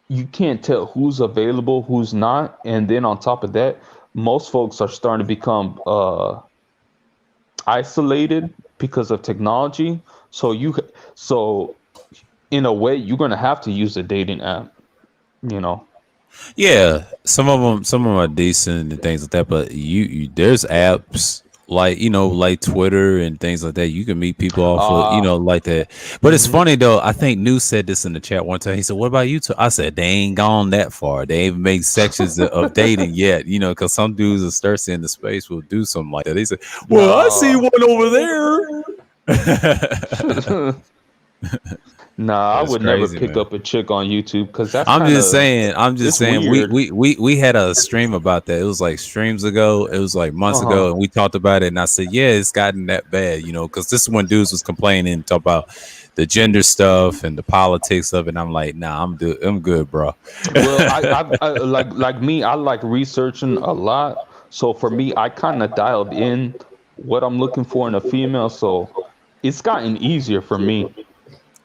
you can't tell who's available, who's not, and then on top of that, most folks are starting to become isolated because of technology. So so in a way, you're gonna have to use a dating app. You know. Yeah, some of them are decent and things like that. But there's apps like like Twitter and things like that. You can meet people off of like that. But it's Mhm. funny though. I think New said this in the chat one time. He said, "What about you two?" I said, "They ain't gone that far. They ain't made sections of dating yet. Because some dudes are thirsty in the space will do something like that." He said, "Well, I see No. one over there." Nah, I That's would never crazy, pick man. up a chick on YouTube because that's I'm kind just of saying. I'm just it's saying. weird. We had a stream about that. It was like streams ago. It was like months Uh-huh. ago, and we talked about it. And I said, yeah, it's gotten that bad, because this one dudes was complaining, talk about the gender stuff and the politics of it. And I'm like, nah, I'm good, bro. Well, I like me. I like researching a lot. So for me, I kind of dialed in what I'm looking for in a female. So it's gotten easier for me.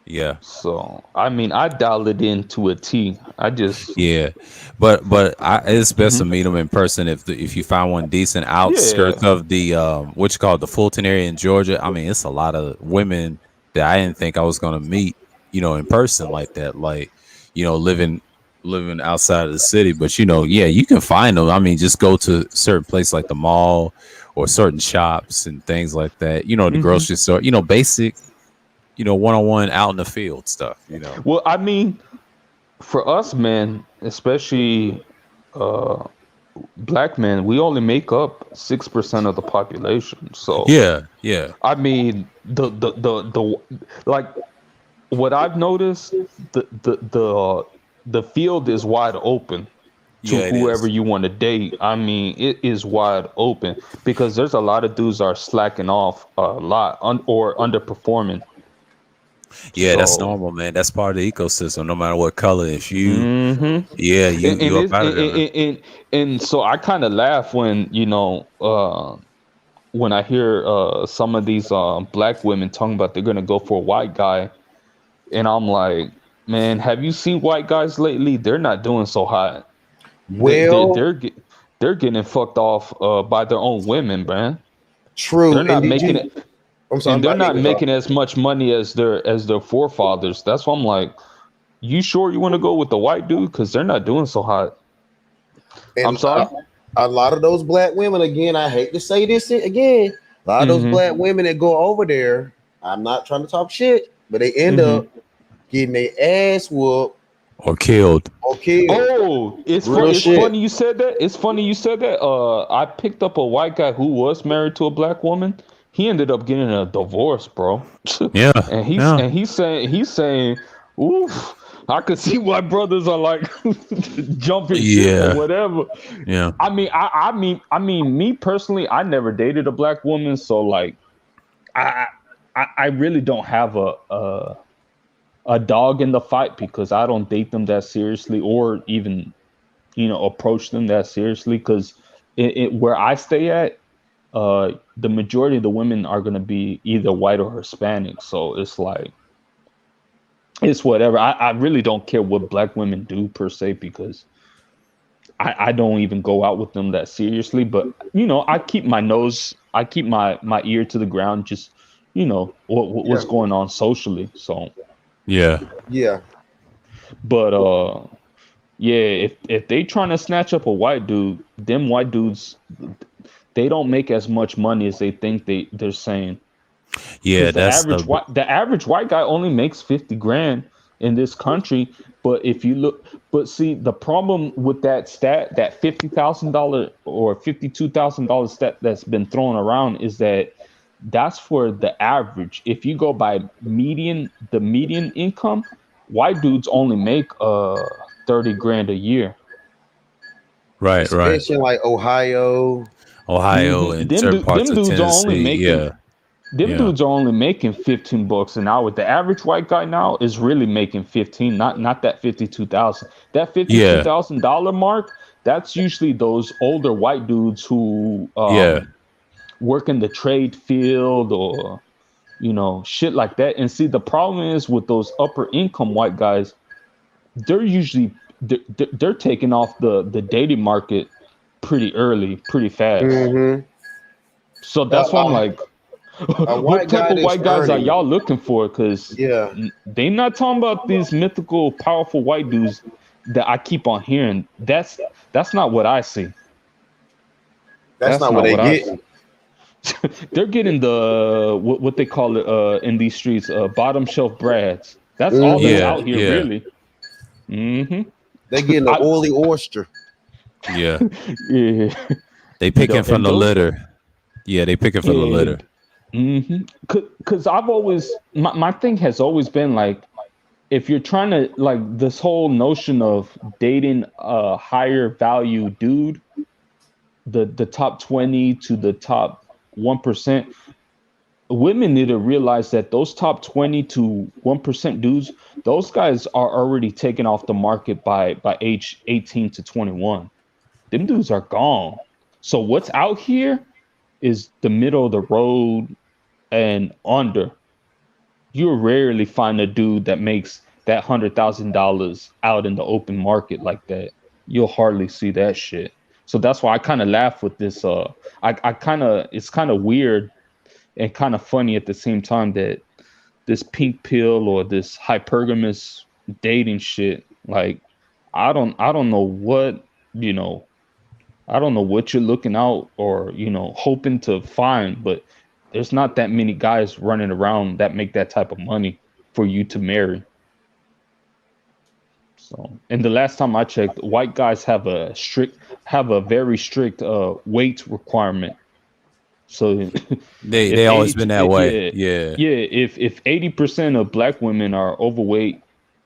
Yeah, So I mean, I dialed it in to a T. I just yeah, but it's best to Mhm. meet them in person if you find one decent outskirts Yeah. of the what you call the Fulton area in Georgia. I mean, it's a lot of women that I didn't think I was gonna meet, in person like that, like living outside of the city. But yeah, you can find them. I mean, just go to certain places like the mall or certain shops and things like that. The hmm grocery store. Basic. One-on-one out in the field stuff. Well, I mean, for us men, especially uh black men, we only make up 6% of the population. So Yeah, yeah, I mean, like what I've noticed, the field is wide open to yeah. It whoever is. you want to date. I mean, it is wide open because there's a lot of dudes are slacking off a lot or underperforming. Yeah, that's So, normal, man. That's part of the ecosystem. No matter what color, if you, hmm yeah, you and you up it's out of there, man. and so I kind of laugh when when I hear some of these black women talking about they're gonna go for a white guy, and I'm like, man, have you seen white guys lately? They're not doing so hot. They, they Well, they're get, they're getting fucked off by their own women, man. They're true. And not did making you? it, I'm sorry, and they're I didn't not mean to making as much money as their forefathers. That's why I'm like, you sure you want to go with the white dude? Because they're not doing so hot. I'm And sorry. a lot of those black women, again, I hate to say this again, a lot of those Mm-hmm. black women that go over there, I'm not trying to talk shit, but they end Mm-hmm. up getting their ass whooped Or killed. or killed. Oh, Real it's shit. funny you said that. It's funny you said that. I picked up a white guy who was married to a black woman. He ended up getting a divorce, bro. Yeah, and yeah, he's saying, oof, I could see why brothers are like jumping ship or yeah, whatever. yeah, I mean, me personally, I never dated a black woman, so like, I I really don't have a dog in the fight because I don't date them that seriously or even approach them that seriously because where I stay at, the majority of the women are going to be either white or Hispanic, so it's like it's whatever. I really don't care what black women do per se because I don't even go out with them that seriously, but I keep my ear to the ground, just Yeah, what's going on socially. So yeah, yeah. but yeah, if they trying to snatch up a white dude, them white dudes, they don't make as much money as they think they're saying. yeah. Because That's the the average white guy only makes 50 grand in this country. But if you look, but see, the problem with that stat, that $50,000 or $52,000 stat that's been thrown around, is that that's for the average. If you go by the median income, white dudes only make 30 grand a year. right, right. Especially in like Ohio. Ohio and Them certain parts them of dudes are only Tennessee. making Yeah, them yeah, dudes are only making $15 an hour. The average white guy now is really making 15, not that 52,000. That fifty two yeah, thousand dollar mark. That's usually those older white dudes who yeah, work in the trade field or shit like that. And see, the problem is with those upper income white guys, they're usually they're taking off the dating market pretty early, pretty fast. Mm-hmm. So that's why I'm like, white what type guy of that's white guys are earning. y'all looking for? Because Yeah, they not talking about these mythical, powerful white dudes that I keep on hearing. That's not what I see. that's not what they I getting. see. They're getting the what they call it in these streets, bottom shelf brads. That's all that's Yeah, out here, yeah. really. Mm-hmm. They getting an oily oyster. Yeah, Yeah. they picking from and the those- litter. Yeah, they picking from the Yeah. litter. Because I've always my thing has always been like, if you're trying to like this whole notion of dating a higher value dude, the top 20 to the top 1%, women need to realize that those top 20 to 1% dudes, those guys are already taken off the market by age 18 to 21. Them dudes are gone. So what's out here is the middle of the road and under. You rarely find a dude that makes that $100,000 out in the open market like that. You'll hardly see that shit. So that's why I kind of laugh with this. I kind of, it's kind of weird and kind of funny at the same time that this pink pill or this hypergamous dating shit, like, I don't know what, you know, I don't know what you're looking out or, hoping to find, but there's not that many guys running around that make that type of money for you to marry. So, and the last time I checked, white guys have a very strict weight requirement. So They always been that way. Yeah. If 80% of black women are overweight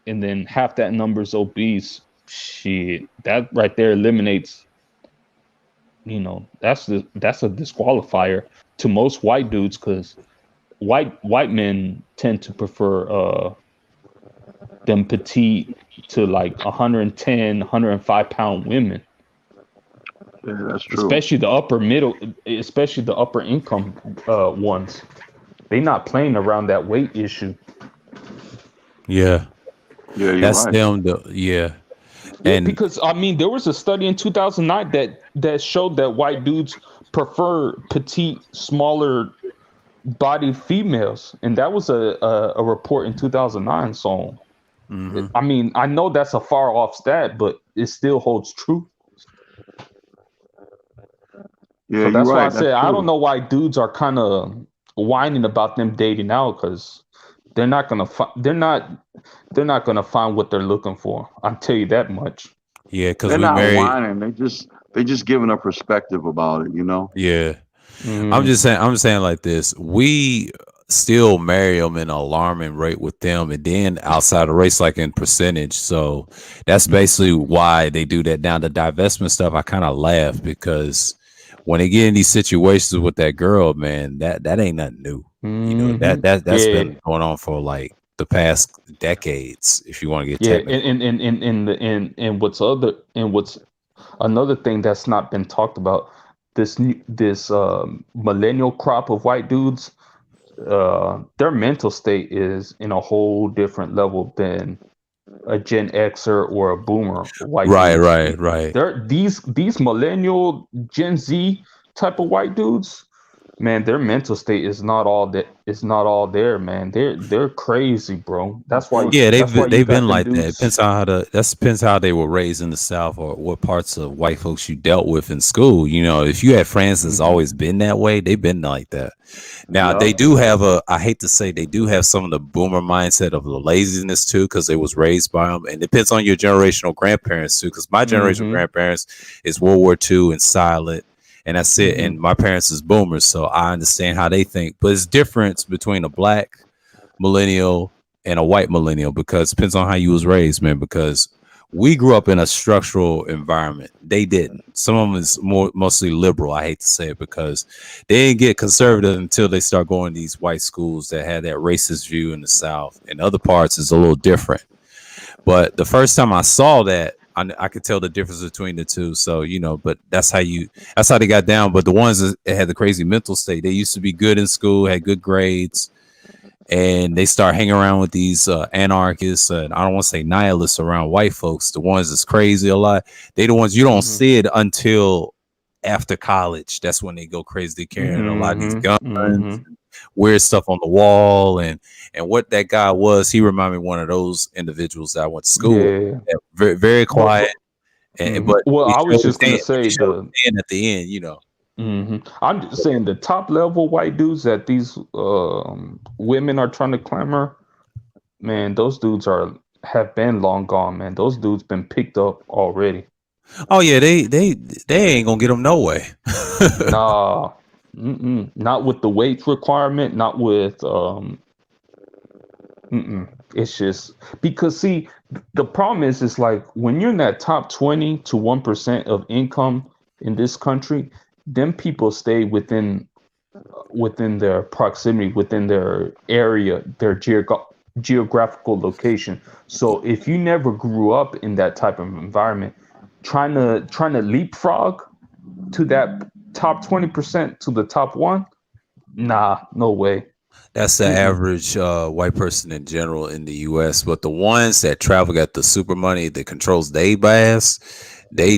and then half that number is obese, shit, that right there eliminates, that's a disqualifier to most white dudes, because white men tend to prefer them petite to like 110, 105 pound women. Yeah, that's true. Especially the upper income ones. They not playing around that weight issue. Yeah. Yeah, you're That's right. them. Yeah. And because I mean, there was a study in 2009 that showed that white dudes prefer petite, smaller bodied females, and that was a report in 2009. So, I mean, I know that's a far off stat, but it still holds true. Yeah, So that's you're why right. I said I don't know why dudes are kind of whining about them dating out, because they're not gonna find what they're looking for. I'll tell you that much. yeah, because They're we not married. whining. They just giving a perspective about it, you know? Yeah. I'm just saying like this. We still marry them in an alarming rate with them, and then outside the race, like in percentage. So that's basically why they do that. Now the divestment stuff, I kind of laugh, because when they get in these situations with that girl, man, that ain't nothing new. You know, that's been going on for like the past decades, if you want to get technical. And what's another thing that's not been talked about, this millennial crop of white dudes, their mental state is in a whole different level than a Gen Xer or a Boomer white dude. Right. They're these millennial Gen Z type of white dudes, man, their mental state is not all there, man. They're crazy, bro. That's why. Yeah, that's why you they've got been them like that. dudes. Depends how they were raised in the South, or what parts of white folks you dealt with in school. You know, if you had friends that's always been that way, they've been like that. Now they do have I hate to say, they do have some of the boomer mindset of the laziness too, because they was raised by them, and it depends on your generational grandparents too. Because my generational grandparents is World War II and silent. And that's it. And my parents is boomers, so I understand how they think. But it's difference between a black millennial and a white millennial, because it depends on how you was raised, man. Because we grew up in a structural environment. They didn't. Some of them is mostly liberal. I hate to say it, because they didn't get conservative until they start going to these white schools that had that racist view in the South. And other parts is a little different. But the first time I saw that, I could tell the difference between the two. So, you know, but that's how they got down. But the ones that had the crazy mental state, they used to be good in school, had good grades, and they start hanging around with these anarchists, and I don't want to say nihilists around white folks. The ones that's crazy a lot. They the ones you don't see it until after college. That's when they go crazy. They carrying a lot of these guns, weird stuff on the wall, and what that guy was. He reminded me of one of those individuals that I went to school with. Very, very quiet. But well, I was just gonna say at the end, you know. I'm just saying the top level white dudes that these women are trying to clamor, man, those dudes have been long gone, man. Those dudes been picked up already. Oh yeah, they ain't gonna get them no way. Nah, not with the weight requirement, not with It's just because see, the problem is like when you're in that top 20 to 1% of income in this country, them people stay within their proximity, within their area, their geographical location. So if you never grew up in that type of environment, trying to leapfrog to that top 20% to the top 1, nah, no way. That's the average white person in general in the U.S. But the ones that travel, got the super money that controls their bass, they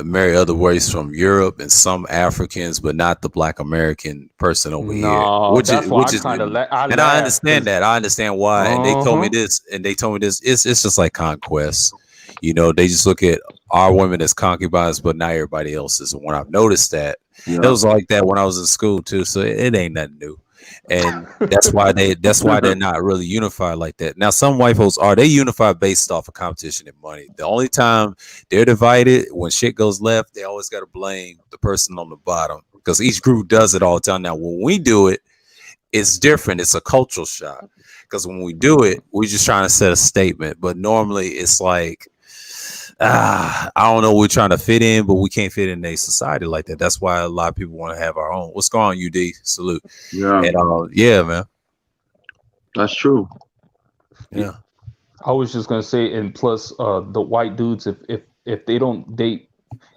marry other ways from Europe and some Africans, but not the Black American person over here. Which is kind of and I understand that. I understand why. And they told me this. It's just like conquest. You know, they just look at our women as concubines, but not everybody else's. And when I've noticed that, it was like that when I was in school too. So it ain't nothing new. And that's why they're not really unified like that. Now, some white folks they unified based off of competition and money. The only time they're divided when shit goes left, they always got to blame the person on the bottom because each group does it all the time. Now, when we do it, it's different. It's a cultural shock because when we do it, we're just trying to set a statement. But normally, it's like, I don't know. We're trying to fit in, but we can't fit in a society like that. That's why a lot of people want to have our own. What's going on, UD? Salute. Yeah. And yeah, man. That's true. Yeah. I was just gonna say, and plus, the white dudes, if they don't date,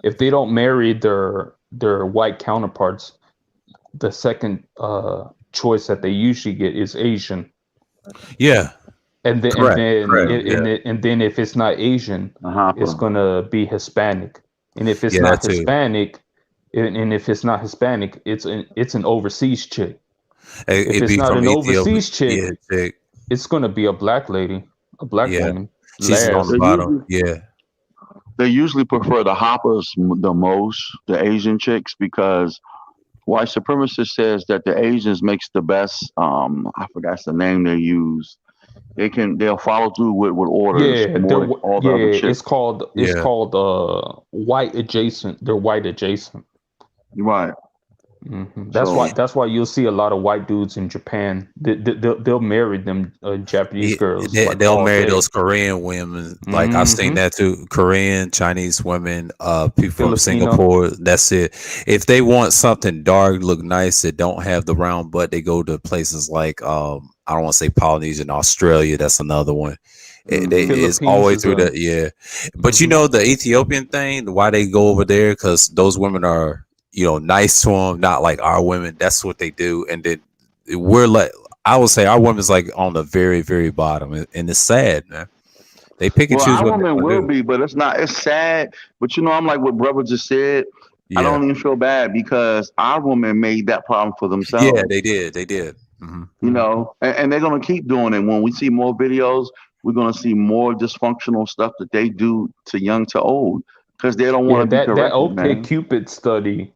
if they don't marry their white counterparts, the second choice that they usually get is Asian. Yeah. And then if it's not Asian, it's gonna be Hispanic. And if it's not Hispanic, it's an overseas chick. If it's not an overseas chick, it's gonna be a black lady, a black woman. She's on the bottom. They usually prefer the hoppers the most, the Asian chicks, because white supremacist says that the Asians makes the best. I forgot the name they use. They'll follow through with orders. It's called white adjacent. They're white adjacent. Right. That's why you'll see a lot of white dudes in Japan. They'll marry them Japanese girls. They'll marry those Korean women. Like I've seen that too. Korean, Chinese women, people from Singapore. That's it. If they want something dark, look nice, that don't have the round butt, they go to places like I don't want to say Polynesia and Australia. That's another one. It's always through but you know the Ethiopian thing. Why they go over there? Because those women are, nice to them, not like our women. That's what they do. And then we're like, I would say our women's like on the very, very bottom, and it's sad, man. They pick and choose. Our women will be, but it's not. It's sad. But I'm like what brother just said. Yeah. I don't even feel bad because our women made that problem for themselves. Yeah, they did. And they're gonna keep doing it. When we see more videos, we're gonna see more dysfunctional stuff that they do to young to old because they don't want to be corrected. That OkCupid study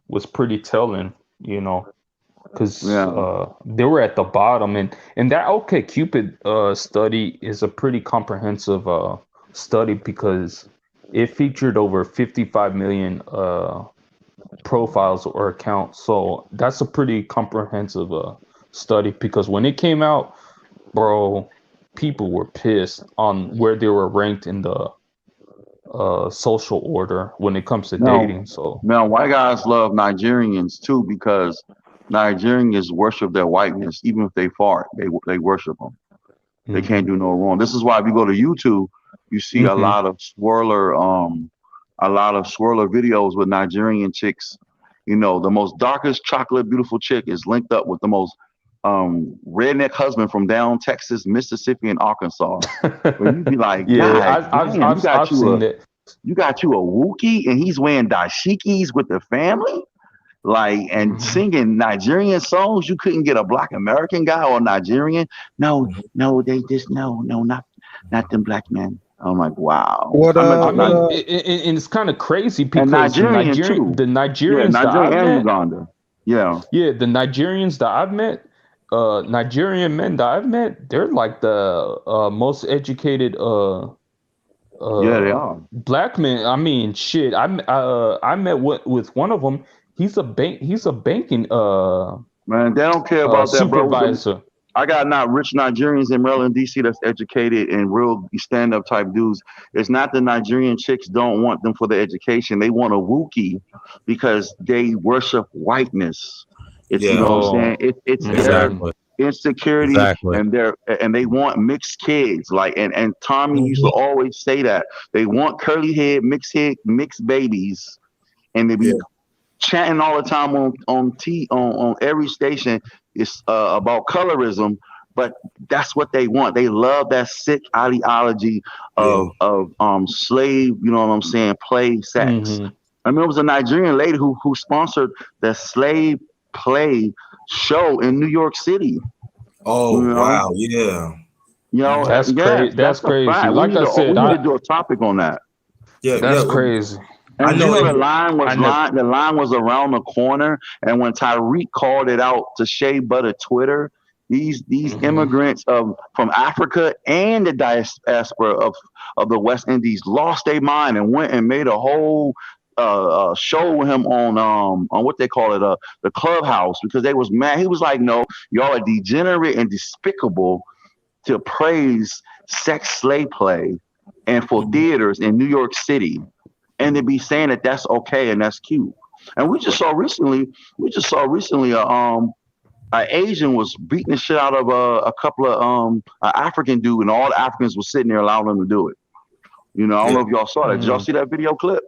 was pretty telling, because they were at the bottom, and that OkCupid study is a pretty comprehensive study because it featured over 55 million profiles or accounts. So that's a pretty comprehensive study because when it came out, bro, people were pissed on where they were ranked in the social order when it comes to dating. So now white guys love Nigerians too because Nigerians worship their whiteness. Even if they fart, they worship them. They can't do no wrong. This is why if you go to YouTube, you see a lot of swirler videos with Nigerian chicks. The most darkest chocolate beautiful chick is linked up with the most redneck husband from down Texas, Mississippi, and Arkansas. Where you'd be like, Yeah, God, damn, I've seen it. you got you a Wookiee and he's wearing dashikis with the family, like, and singing Nigerian songs. You couldn't get a Black American guy or Nigerian. No, they just not them black men. I'm like, wow. And it's kind of crazy because the Nigerians that I've and met, Uganda. Yeah, the Nigerians that I've met, Nigerian men that I've met, they're like the most educated yeah, they are. black men. I mean, shit. I met with one of them. He's a banking Man, they don't care about that, bro. supervisor. I got not rich Nigerians in Maryland, D.C. that's educated and real stand-up type dudes. It's not the Nigerian chicks don't want them for the education. They want a Wookiee because they worship whiteness. It's you know what I'm saying? It's Exactly. their insecurity Exactly. and they want mixed kids. Like and Tommy used to always say that. They want curly head, mixed babies, and they be chanting all the time on every station. It's about colorism, but that's what they want. They love that sick ideology of slave, you know what I'm saying, play sex. Mm-hmm. I mean, it was a Nigerian lady who sponsored the slave play show in New York City. Oh, you know? Wow, yeah. You know, that's crazy. That's crazy. Like I said, we need to do a topic on that. Yeah, that's crazy. And I know the line was around the corner, and when Tyreek called it out to Shea Butter Twitter, these immigrants from Africa and the diaspora of the West Indies lost their mind and went and made a whole show with him on what they call it, the Clubhouse, because they was mad. He was like, "No, y'all are degenerate and despicable to praise sex slave play and for theaters in New York City." And to be saying that that's okay and that's cute. And we just saw recently an Asian was beating the shit out of a couple of an African dude, and all the Africans were sitting there allowing them to do it. You know, I don't know if y'all saw that. Did y'all see that video clip?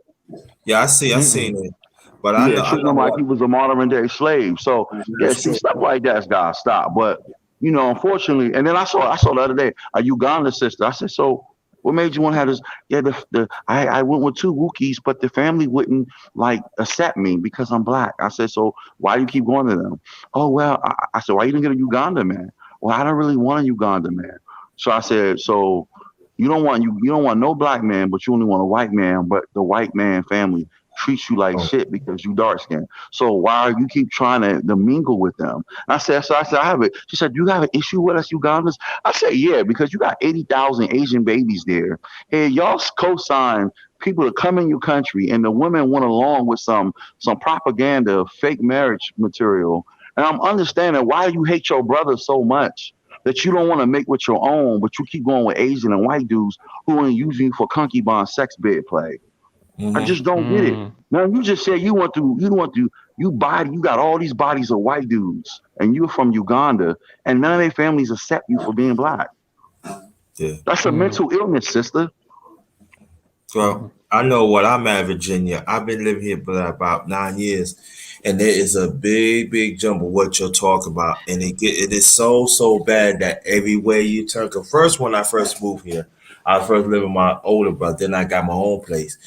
Yeah, I seen it. But I know, treating him like he was a modern day slave. So see, stuff like that's gotta stop. But you know, unfortunately, and then I saw the other day a Uganda sister. I said, so what made you want to have this? Yeah, I went with 2 Wookiees, but the family wouldn't like accept me because I'm black. I said, so why do you keep going to them? Oh well, I said, why you didn't get a Uganda man? Well, I don't really want a Uganda man. So I said, so you don't want no black man, but you only want a white man, but the white man family treats you like shit because you dark skinned. So why are you keep trying to mingle with them? I said, I have it. She said, do you have an issue with us Ugandans? I said, yeah, because you got 80,000 Asian babies there. Hey, y'all co-sign people to come in your country, and the women went along with some propaganda, fake marriage material. And I'm understanding why you hate your brother so much that you don't want to make with your own, but you keep going with Asian and white dudes who are using you for concubine sex bed play. I just don't get it. Now you just said you got all these bodies of white dudes and you're from Uganda and none of their families accept you for being black. Yeah. That's a mental illness, sister. Well, I know what I'm at, Virginia. I've been living here for about 9 years, and there is a big jump of what you're talking about, and it is so bad that everywhere you turn. Cause first, when I first moved here, I first lived with my older brother. Then I got my own place.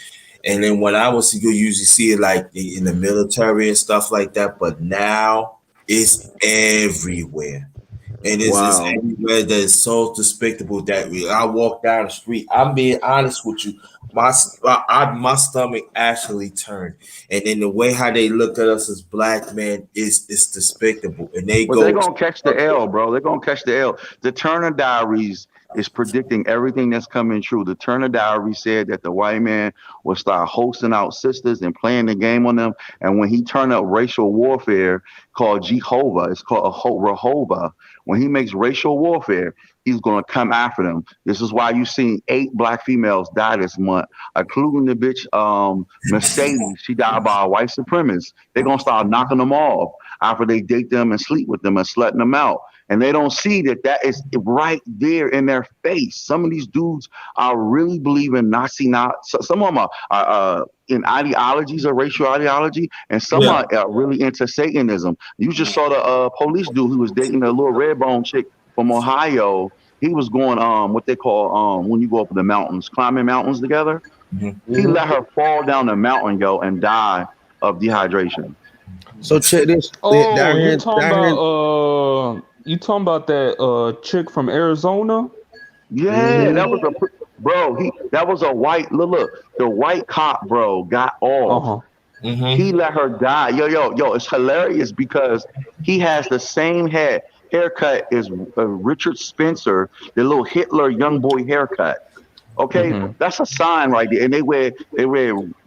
And then when I was, you usually see it like in the military and stuff like that. But now it's everywhere. And it's everywhere that is so despicable that I walk down the street. I'm being honest with you. My stomach actually turned. And then the way how they look at us as black men is despicable. And they're going to catch the L, bro. They're going to catch the L. The Turner Diaries is predicting everything that's coming true. The Turner Diary said that the white man will start hosting out sisters and playing the game on them. And when he turned up racial warfare called Jehovah, it's called Rehoboth. When he makes racial warfare, he's going to come after them. This is why you've seen 8 black females die this month, including the bitch Mercedes. She died by a white supremacist. They're going to start knocking them off after they date them and sleep with them and slutting them out. And they don't see that is right there in their face. Some of these dudes are really believing Nazi. Some of them are in ideologies or racial ideology, and some Yeah. are really into Satanism. You just saw the police dude who was dating a little red bone chick from Ohio. He was going what they call when you go up the mountains, climbing mountains together. He let her fall down the mountain, and die of dehydration. So check this. Oh, down here, you talking about that chick from Arizona? Yeah, that was that was a white look. The white cop, bro, got off. He let her die. Yo, it's hilarious because he has the same haircut as Richard Spencer, the little Hitler young boy haircut. Okay, that's a sign right there. And they wear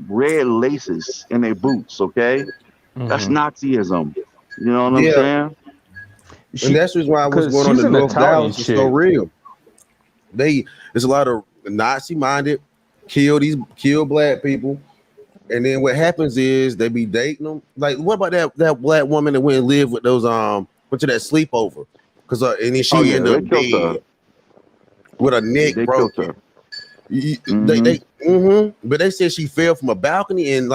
red laces in their boots. Okay, that's Nazism. You know what I'm saying? And that's the reason why what's going on in North Dallas is so real. There's a lot of Nazi-minded, kill black people, and then what happens is they be dating them. Like, what about that black woman that went and lived with those went to that sleepover? Because and then she ended up dead with her neck broken. But they said she fell from a balcony and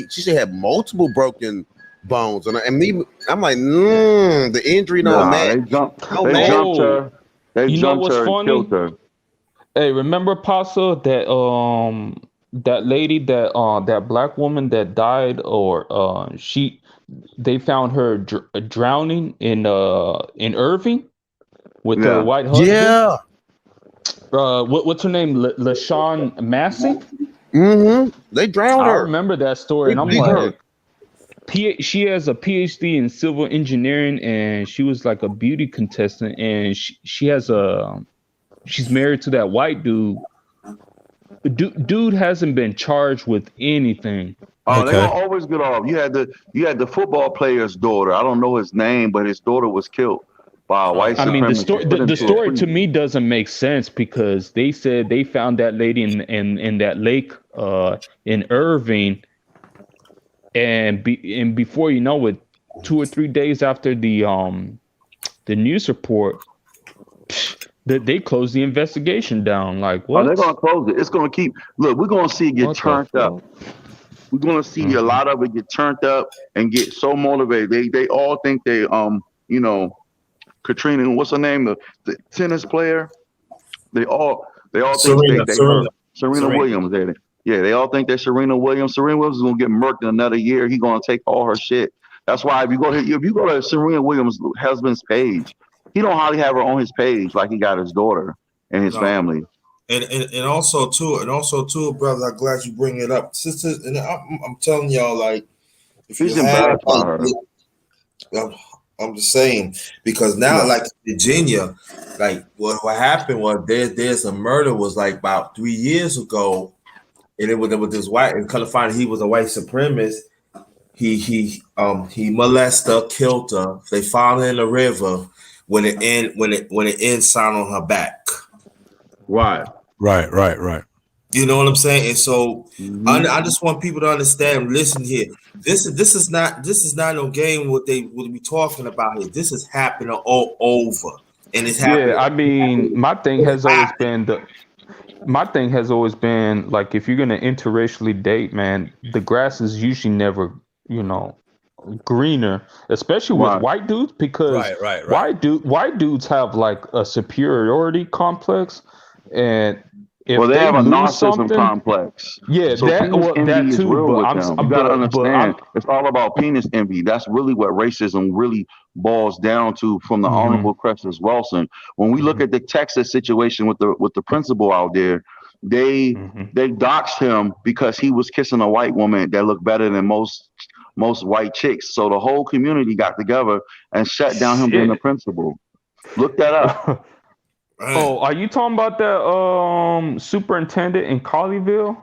she said had multiple broken bones, and I'm like, the injury don't match. They jumped her. They jumped her and killed her. Hey, remember, Paso, that lady, that black woman that died, or they found her drowning in Irving with her white husband. Yeah. What's her name? LaShawn Massey. They drowned her. I remember that story, and I'm like, she has a PhD in civil engineering, and she was like a beauty contestant, and she's married to that white dude. Dude hasn't been charged with anything. Oh, they don't always get off. You had the football player's daughter. I don't know his name, but his daughter was killed by a white supremacist. I mean, the story to me doesn't make sense because they said they found that lady in that lake in Irving, and before you know it, 2 or 3 days after the news report, they closed the investigation down. Like, what? Oh, they're gonna close it. It's gonna keep. Look, we're gonna see it get turned up. We're gonna see a lot of it get turned up and get so motivated. They all think they Katrina, what's her name? The tennis player. They all think Serena Williams. Yeah, they all think they're Serena Williams. Serena Williams is gonna get murked in another year. He's gonna take all her shit. That's why if you go to Serena Williams' husband's page, he don't hardly have her on his page like he got his daughter and his family. And also too, brother, I'm glad you bring it up, sisters. And I'm telling y'all, like, if he's embarrassed by her. I'm just saying, because now, like Virginia, like what happened was there's a murder was like about 3 years ago, and it was this white in California. He was a white supremacist. He molested her, killed her. They found her in the river when it end sign on her back. Right. You know what I'm saying? And so I just want people to understand. Listen here, this is not no game. What we talking about here? This is happening all over, and it's happening. Yeah, I mean, my thing has always been like, if you're gonna interracially date, man, the grass is usually never, greener, especially with white dudes, because white dudes have like a superiority complex, and if they have a narcissism something complex. Yeah, so that is too. Real But with them. You gotta understand, it's all about penis envy. That's really what racism really boils down to from the Honorable Crescent Wilson. When we look at the Texas situation with the principal out there, they doxed him because he was kissing a white woman that looked better than most white chicks. So the whole community got together and shut down him being the principal. Look that up. Oh, are you talking about that superintendent in Colleyville?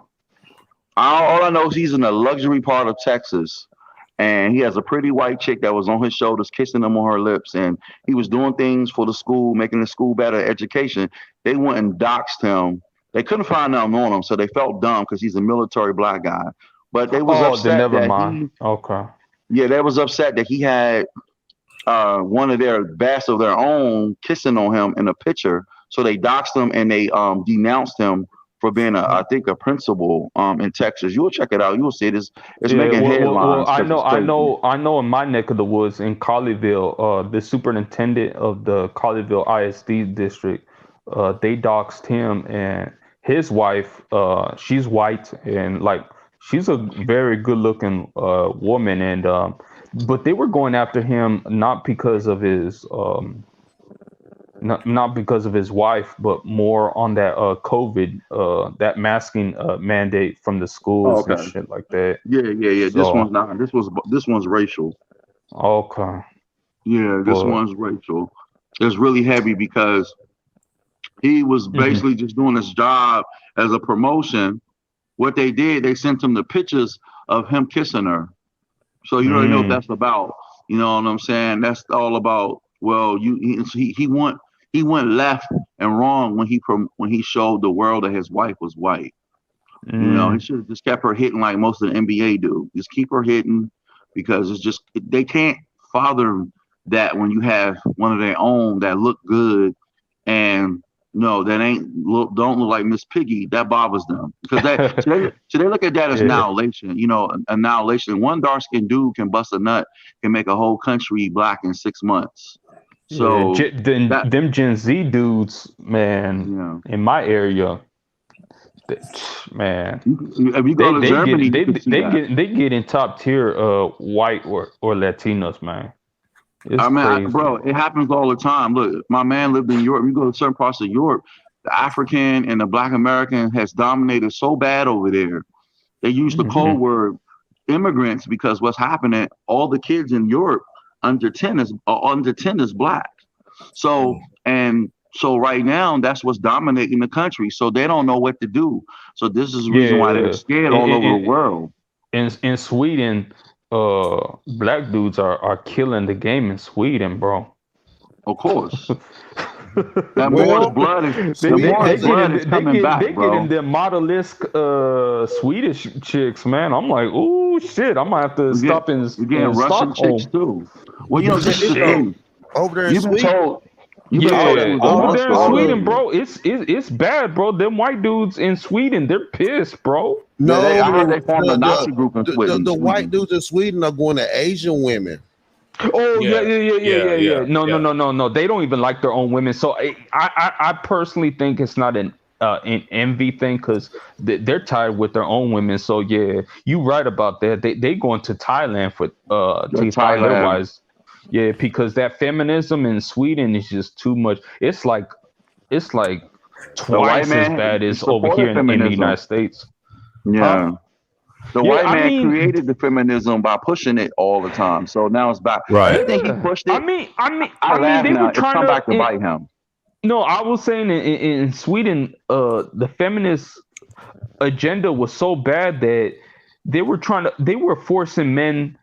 All I know is he's in the luxury part of Texas, and he has a pretty white chick that was on his shoulders, kissing him on her lips, and he was doing things for the school, making the school better education. They went and doxed him. They couldn't find nothing on him, so they felt dumb because he's a military black guy. But they was upset never mind. Okay. Yeah, they was upset that he had one of their best of their own kissing on him in a picture. So they doxed him and they denounced him for being I think a principal in Texas. You'll check it out. You'll see it. It's making headlines. I 'cause know, it's I crazy. know, I know. In my neck of the woods, in Colleyville, the superintendent of the Colleyville ISD district, they doxed him and his wife. She's white and like she's a very good-looking woman, and but they were going after him not because of his not because of his wife, but more on that COVID, that masking mandate from the schools and Okay. shit like that. Yeah. This So one's not. This one's racial. okay, Yeah, this but one's racial. It's really heavy because he was mhm. basically just doing his job as a promotion. What they did, they sent him the pictures of him kissing her. So you already know what Mm, that's about. You know what I'm saying? That's all about. Well, he went left and wrong when he showed the world that his wife was white. You know, he mm, should have just kept her hitting like most of the NBA do. Just keep her hitting because it's just they can't father that when you have one of their own that look good and no, that don't look like Miss Piggy. That bothers them because so they look at that as yeah, annihilation. You know, annihilation. One dark skinned dude can bust a nut, can make a whole country black in 6 months. yeah. So Then that them Gen Z dudes, man, you know, in my area, th- man, if you go to Germany, you can see that. they get in top tier white or Latinos, man. It's I mean, crazy, bro, it happens all the time. Look, my man lived in Europe. You go to certain parts of Europe, the African and the Black American has dominated so bad over there. They use the hmm code word immigrants because what's happening, all the kids in Europe under 10 is black. So so right now that's what's dominating the country. So they don't know what to do. So this is the reason why they're Yeah, scared in, all over the in, world. in Sweden, black dudes are killing the game in Sweden, bro. Of course. That they Moorish Well, blood is the Sweden Moorish has a blood is coming they back, get in bro. them model-esque Swedish chicks, man. I'm like, oh shit, I might have to stop We're getting in Russian chicks Stockholm. too. Well, you know, but check this is this the though. Shit. thing. Over there in You've been Sweden, told it all was the a Over all monster there in all over the Sweden, there. bro, it's bad, bro. Them white dudes in Sweden, they're pissed, bro. Yeah, I heard no they formed a Nazi group in the white Sweden. dudes in Sweden are going to Asian women. Oh yeah, Yeah, yeah. yeah. No. They don't even like their own women. So I personally think it's not an envy thing because they're tired with their own women. So yeah, you right about that. They going to Thailand for to find their Thailand. wives. Yeah, because that feminism in Sweden is just too much. It's like The white twice as man bad as over here supported in the feminism. United States. Huh? Yeah. The Yeah, white I man mean, created the feminism by pushing it all the time. So now it's back. Right. Everything he yeah. pushed I it, mean, I laugh they were now. It's trying come back to to. bite him. No, I was saying in Sweden, the feminist agenda was so bad that they were forcing men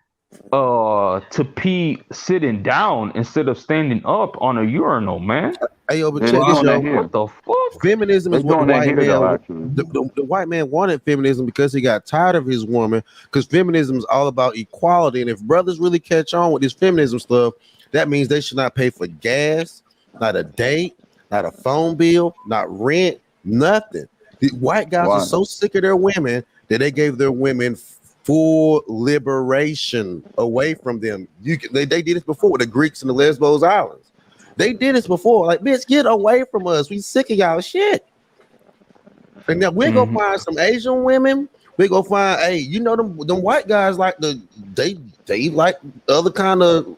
to pee sitting down instead of standing up on a urinal, man. Hey, yo, but They're check this, doing that yo. here. What the fuck? Feminism They're is what the doing that white here though, man actually. the white man wanted feminism because he got tired of his woman. Because feminism is all about equality, and if brothers really catch on with this feminism stuff, that means they should not pay for gas, not a date, not a phone bill, not rent, nothing. The white guys are Right. so sick of their women that they gave their women full liberation away from them. They did this before with the Greeks and the Lesbos Islands. They did this before. Like, bitch, get away from us. We sick of y'all shit. And now we're gonna find some Asian women. We're gonna find, hey, you know, them white guys like they like other kind of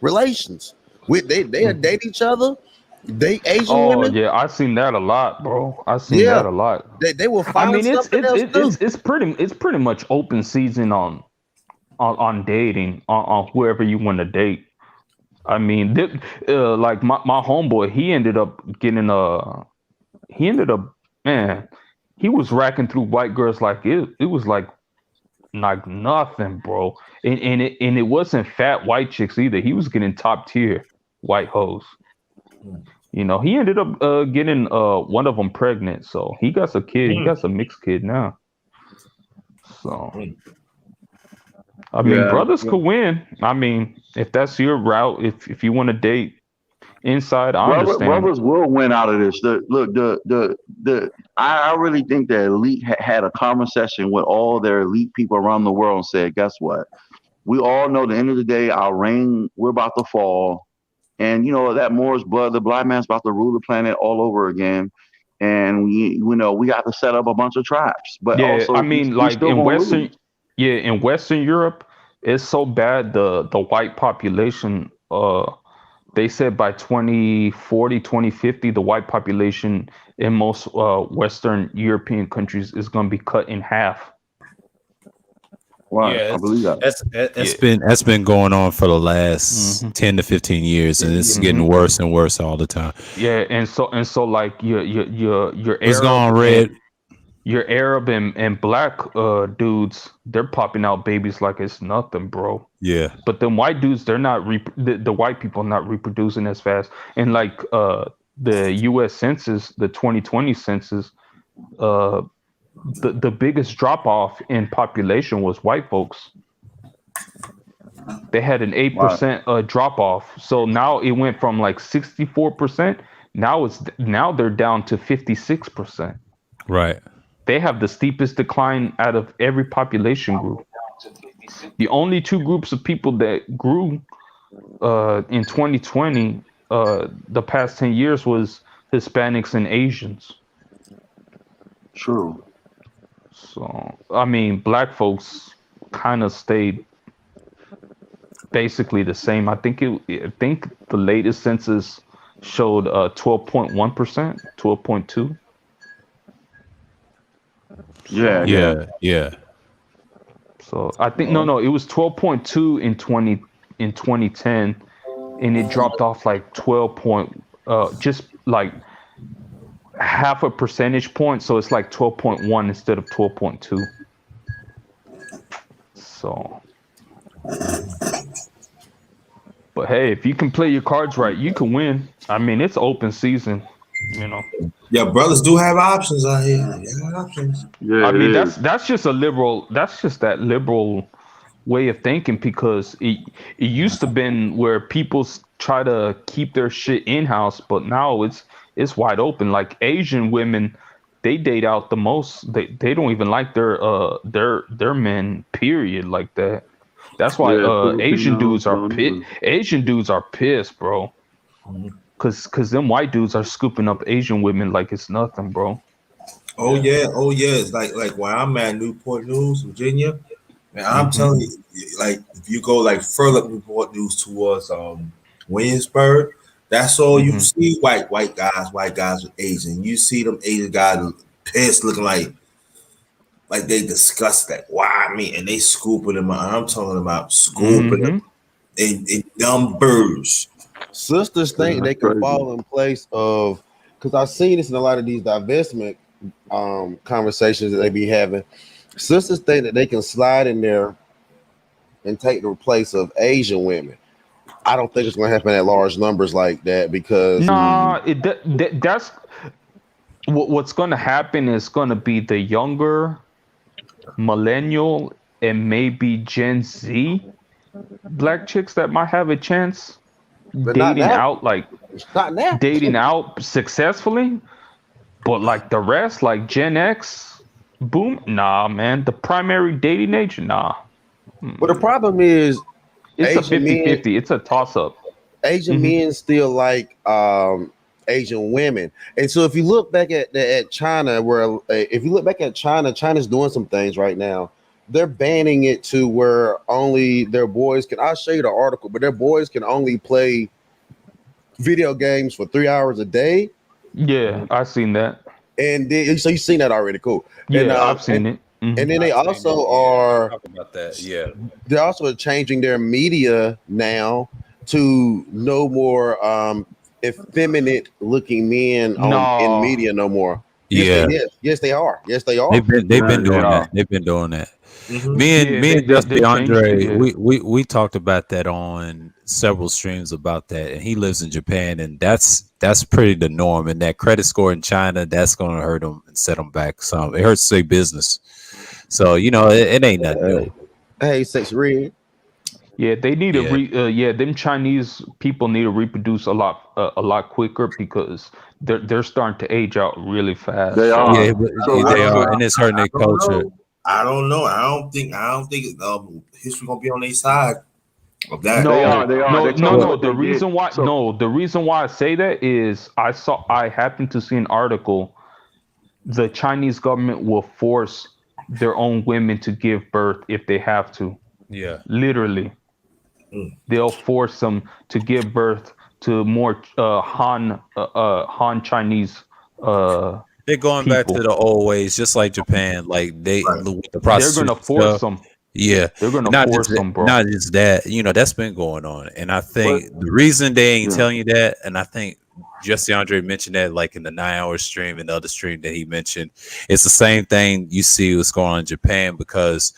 relations. They date each other. They Asian Oh women. yeah, I seen that a lot, bro. I seen Yeah, that a lot. they will I find mean, something else too. it's pretty much open season on dating on whoever you want to date. I mean, like my homeboy, he ended up man, he was racking through white girls like it was like nothing, bro. And it wasn't fat white chicks either. He was getting top tier white hoes. You know, he ended up getting one of them pregnant, so he got a kid. He got a mixed kid now. So I mean, Yeah. brothers could win. I mean, if that's your route, if you want to date inside, I understand. Brothers will win out of this. I really think the elite had a conversation with all their elite people around the world and said, guess what? We all know at the end of the day, our reign, we're about to fall. And, you know, that Moor's blood, the black man's about to rule the planet all over again. And we got to set up a bunch of traps. But Yeah, also, I mean, we like still in gonna Western, lose. in Western Europe, it's so bad. The white population, they said by 2040, 2050, the white population in most Western European countries is going to be cut in half. Right, Yeah, I believe that. that's been going on for the last Mhm. 10 to 15 years, and it's Mhm. getting worse and worse all the time. Yeah, and so like your What's going on, Arab Red? and your Arab and black dudes, they're popping out babies like it's nothing, bro. Yeah, But then white dudes, they're not the white people are not reproducing as fast. And like the U.S. census, the 2020 census, the biggest drop off in population was white folks. They had an 8% drop off. So now it went from like 64%. Now they're down to 56%. right. They have the steepest decline out of every population group. The only two groups of people that grew in 2020, the past 10 years, was Hispanics and Asians. True. So, I mean, black folks kind of stayed basically the same. I think the latest census showed 12.1%, 12.2. Yeah. Yeah. So I think no, it was 12.2 in 2010, and it dropped off like 12 just like half a percentage point. So it's like 12.1 instead of 12.2. So, but hey, if you can play your cards right, you can win. I mean, it's open season, you know. Yeah, brothers do have options out here. They have options. Yeah, I mean, it is. that's just that liberal way of thinking, because it used to been where people try to keep their shit in house, but now it's wide open. Like Asian women, they date out the most. They don't even like their men, period, like that. That's why Asian dudes are pissed. Asian dudes are pissed, bro. Cause them white dudes are scooping up Asian women like it's nothing, bro. Oh yeah. It's like where I'm at, Newport News, Virginia. Man, I'm telling you, like if you go like further up Newport News towards Williamsburg, that's all you see. White guys with Asian. You see them Asian guys pissed, looking like they disgust that. Why me? And they scooping them. I'm talking about scooping them in numbers. Sisters think they can fall in place of, because I've seen this in a lot of these divestment conversations that they be having. Sisters think that they can slide in there and take the place of Asian women. I don't think it's going to happen at large numbers like that, because That's what's going to happen. Is going to be the younger millennial and maybe Gen Z black chicks that might have a chance dating out, like dating out successfully. But like the rest, like Gen X, boom, nah, man. The primary dating age, nah. But the problem is, it's Asian a 50-50. It's a toss-up. Asian men still like Asian women, and so if you look back at China, China's doing some things right now. They're banning it to where only their boys can. I'll show you the article, but their boys can only play video games for 3 hours a day. Yeah, I've seen that. And then, so you've seen that already, cool. Yeah, and, I've seen it. And then they also are talk about that. Yeah, they're also changing their media now to no more effeminate looking men in media no more. Yes, they are. They've been doing that. They've been doing that. Me and Just DeAndre, we talked about that on several streams about that, and he lives in Japan, and that's pretty the norm. And that credit score in China, that's going to hurt them and set them back some. It hurts their business. So it ain't nothing new. Hey, Sex Red. Yeah, they need to Yeah. them Chinese people need to reproduce a lot quicker because they're starting to age out really fast. They So are. Yeah, but So I they what? don't are, So and it's hurting their know. culture. I don't know. I don't think history gonna be on their side of that. they are. no, They are. no, They no, told me Well, no. what they did. So The reason why I say that is I happened to see an article. The Chinese government will force their own women to give birth if they have to. yeah, Literally, Mm. they'll force them to give birth to more Han Chinese they're going back to people. the old ways, just like Japan. Like Right. with the They're gonna prostitution force stuff. them. Yeah, They're gonna not force just them, bro. not just that. That's been going on, and I but think the reason they ain't yeah. telling you that, and I think Jesse Andre mentioned that, like in the 9 hour stream and the other stream that he mentioned, it's the same thing you see what's going on in Japan because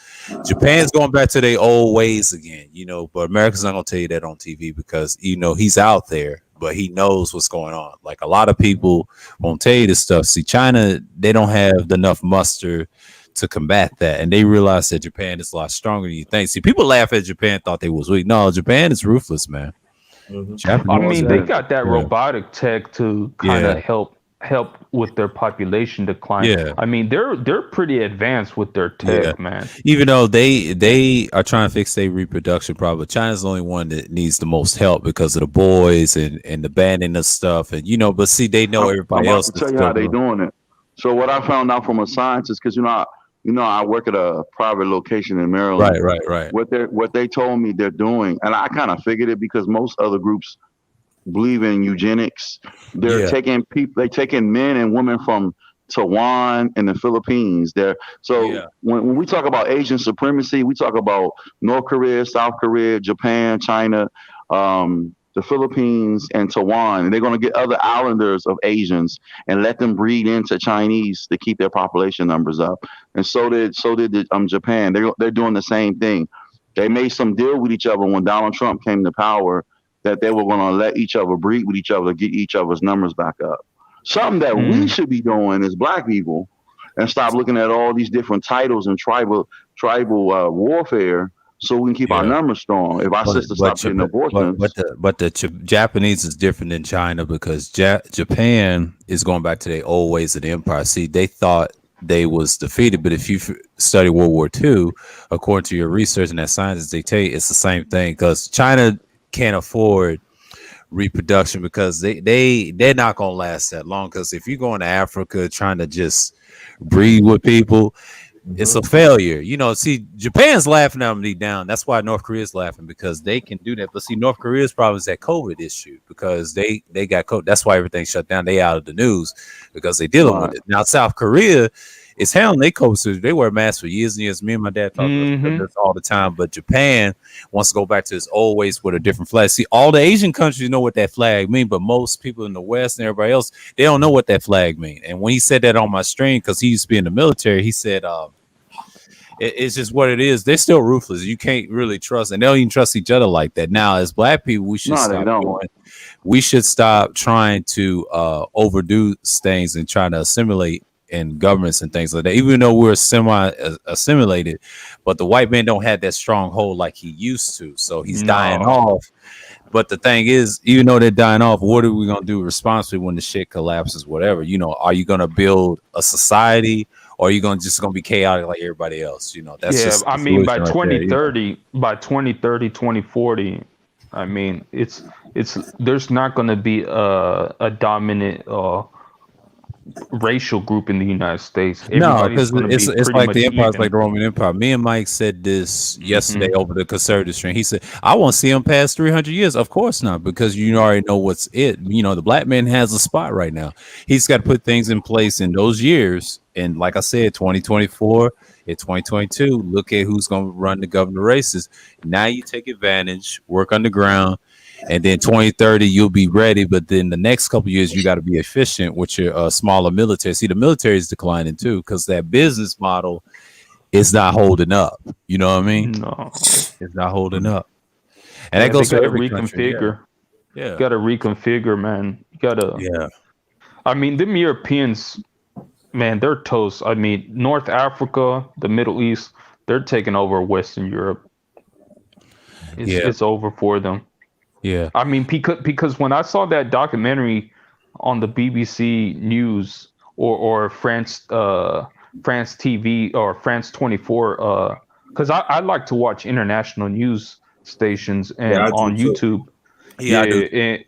Japan's going back to their old ways again. But America's not gonna tell you that on TV because he's out there, but he knows what's going on. Like a lot of people won't tell you this stuff. See, China, they don't have enough muster to combat that, and they realize that Japan is a lot stronger than you think. See, people laugh at Japan, thought they was weak. No, Japan is ruthless, man. Mhm. I Japanese, mean, they got that yeah, robotic tech to kind yeah, of help with their population decline. yeah, I mean, they're pretty advanced with their yeah. tech, man. Even though they are trying to fix their reproduction problem, China's the only one that needs the most help because of the boys and the banning of stuff, and but see, they know I'm everybody about else to is tell you how they struggling. doing it. So what I found out from a scientist, because I work at a private location in Maryland. Right, right, right. What they told me they're doing, and I kind of figured it because most other groups believe in eugenics. They're Yeah, taking people, they taking men and women from Taiwan and the Philippines. So yeah, when we talk about Asian supremacy, we talk about North Korea, South Korea, Japan, China, the Philippines, and Taiwan. And they're going to get other islanders of Asians and let them breed into Chinese to keep their population numbers up. And so did Japan. They're doing the same thing. They made some deal with each other when Donald Trump came to power that they were going to let each other breed with each other to get each other's numbers back up. Something that we Mm. should be doing as black people and stop looking at all these different titles and tribal warfare so we can keep our yeah. numbers strong. If our But sisters but stop getting abortions, the Japanese is different than China because Japan is going back to their old ways of the empire. See, they thought they was defeated, but if you study World War II, according to your research and that scientists, they tell you it's the same thing because China can't afford reproduction because they're not gonna last that long. Because if you go into Africa trying to just breed with people, it's a failure. See, Japan's laughing at them deep down. That's why North Korea's laughing because they can do that. But see, North Korea's problem is that COVID issue because they got COVID. That's why everything shut down. They out of the news because they dealing with right? it. Now, South Korea is handling they COVID. They wear masks for years and years. Me and my dad talk about Hmm. this all the time. But Japan wants to go back to its old ways with a different flag. See, all the Asian countries know what that flag means, but most people in the West and everybody else, they don't know what that flag means. And when he said that on my stream, because he used to be in the military, he said, it's just what it is. They're still ruthless. You can't really trust, and they don't even trust each other like that. Now, as black people, we should No, they stop don't. doing. We should stop trying to overdo things and trying to assimilate in governments and things like that. Even though we're semi assimilated, but the white man don't have that strong hold like he used to. So he's dying No. off. But the thing is, even though they're dying off, what are we gonna do responsibly when the shit collapses? Whatever, are you gonna build a society? Or are you just gonna be chaotic like everybody else? That's Yeah, just I the mean by solution right there. 2030, 2040, I mean it's there's not going to be a dominant racial group in the United States. No, Everybody's because going to it's be it's pretty like the much empire's like even. the Roman Empire. Me and Mike said this yesterday Hmm. over the conservative stream. He said, "I won't see him past 300 years." Of course not, because you already know what's it. The black man has a spot right now. He's got to put things in place in those years. And like I said, 2024 and 2022. Look at who's going to run the governor races. Now you take advantage, work underground. And then 2030, you'll be ready. But then the next couple of years, you got to be efficient with your smaller military. See, the military is declining too because that business model is not holding up. You know what I mean? No. It's not holding up. And Yeah, that they goes for got to every country. reconfigure. Yeah. Got to reconfigure, man. You got to. Yeah. I mean, them Europeans, man, they're toast. I mean, North Africa, the Middle East, they're taking over Western Europe. It's over for them. Yeah. I mean, because when I saw that documentary on the BBC News or France TV or France 24, because I like to watch international news stations and I do on too. YouTube. Yeah, I do.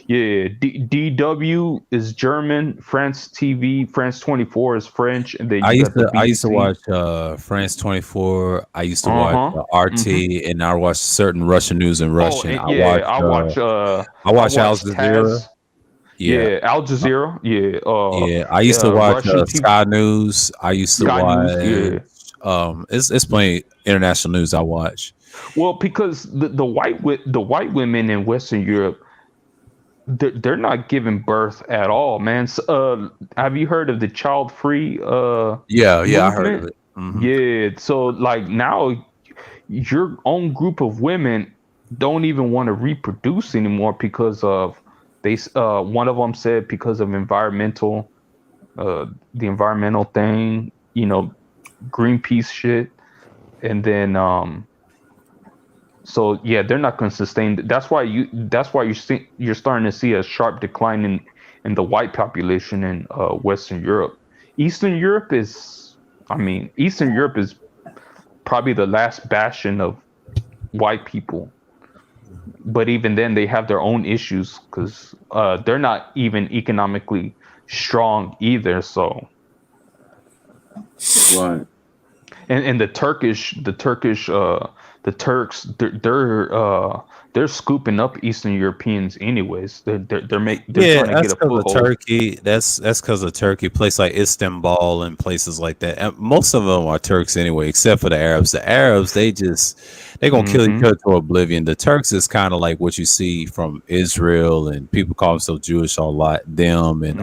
DW is German, France TV, France 24 is French, and then I you used got the to I used to BBC. watch France 24. I used to watch Uh-huh. RT, and I watched certain Russian news in Oh, Russian. and I watched I watch I watch Al Jazeera. Taz. Yeah, Al Jazeera. yeah. I used to watch Russian TV. Sky News. I used to Sky watch. News, yeah. It's plenty international news I watch. Well, because the white women in Western Europe, they're not giving birth at all, man. Have you heard of the child-free Yeah, I heard of movement? it. Mhm. Yeah, so like now your own group of women don't even want to reproduce anymore because of one of them said because of the environmental thing, Greenpeace shit, and then so yeah, they're not going to sustain. That's why you're starting to see a sharp decline in the white population in Western Europe. Eastern Europe is probably the last bastion of white people. But even then, they have their own issues because they're not even economically strong either. So, Right. and the Turks, they're scooping up Eastern Europeans anyways. They're trying to Yeah, get that's a because of foothold. Turkey. That's because of Turkey. Place like Istanbul and places like that. And most of them are Turks anyway, except for the Arabs. The Arabs, they're gonna kill each other to oblivion. The Turks is kind of like what you see from Israel, and people call themselves Jewish a lot. Them and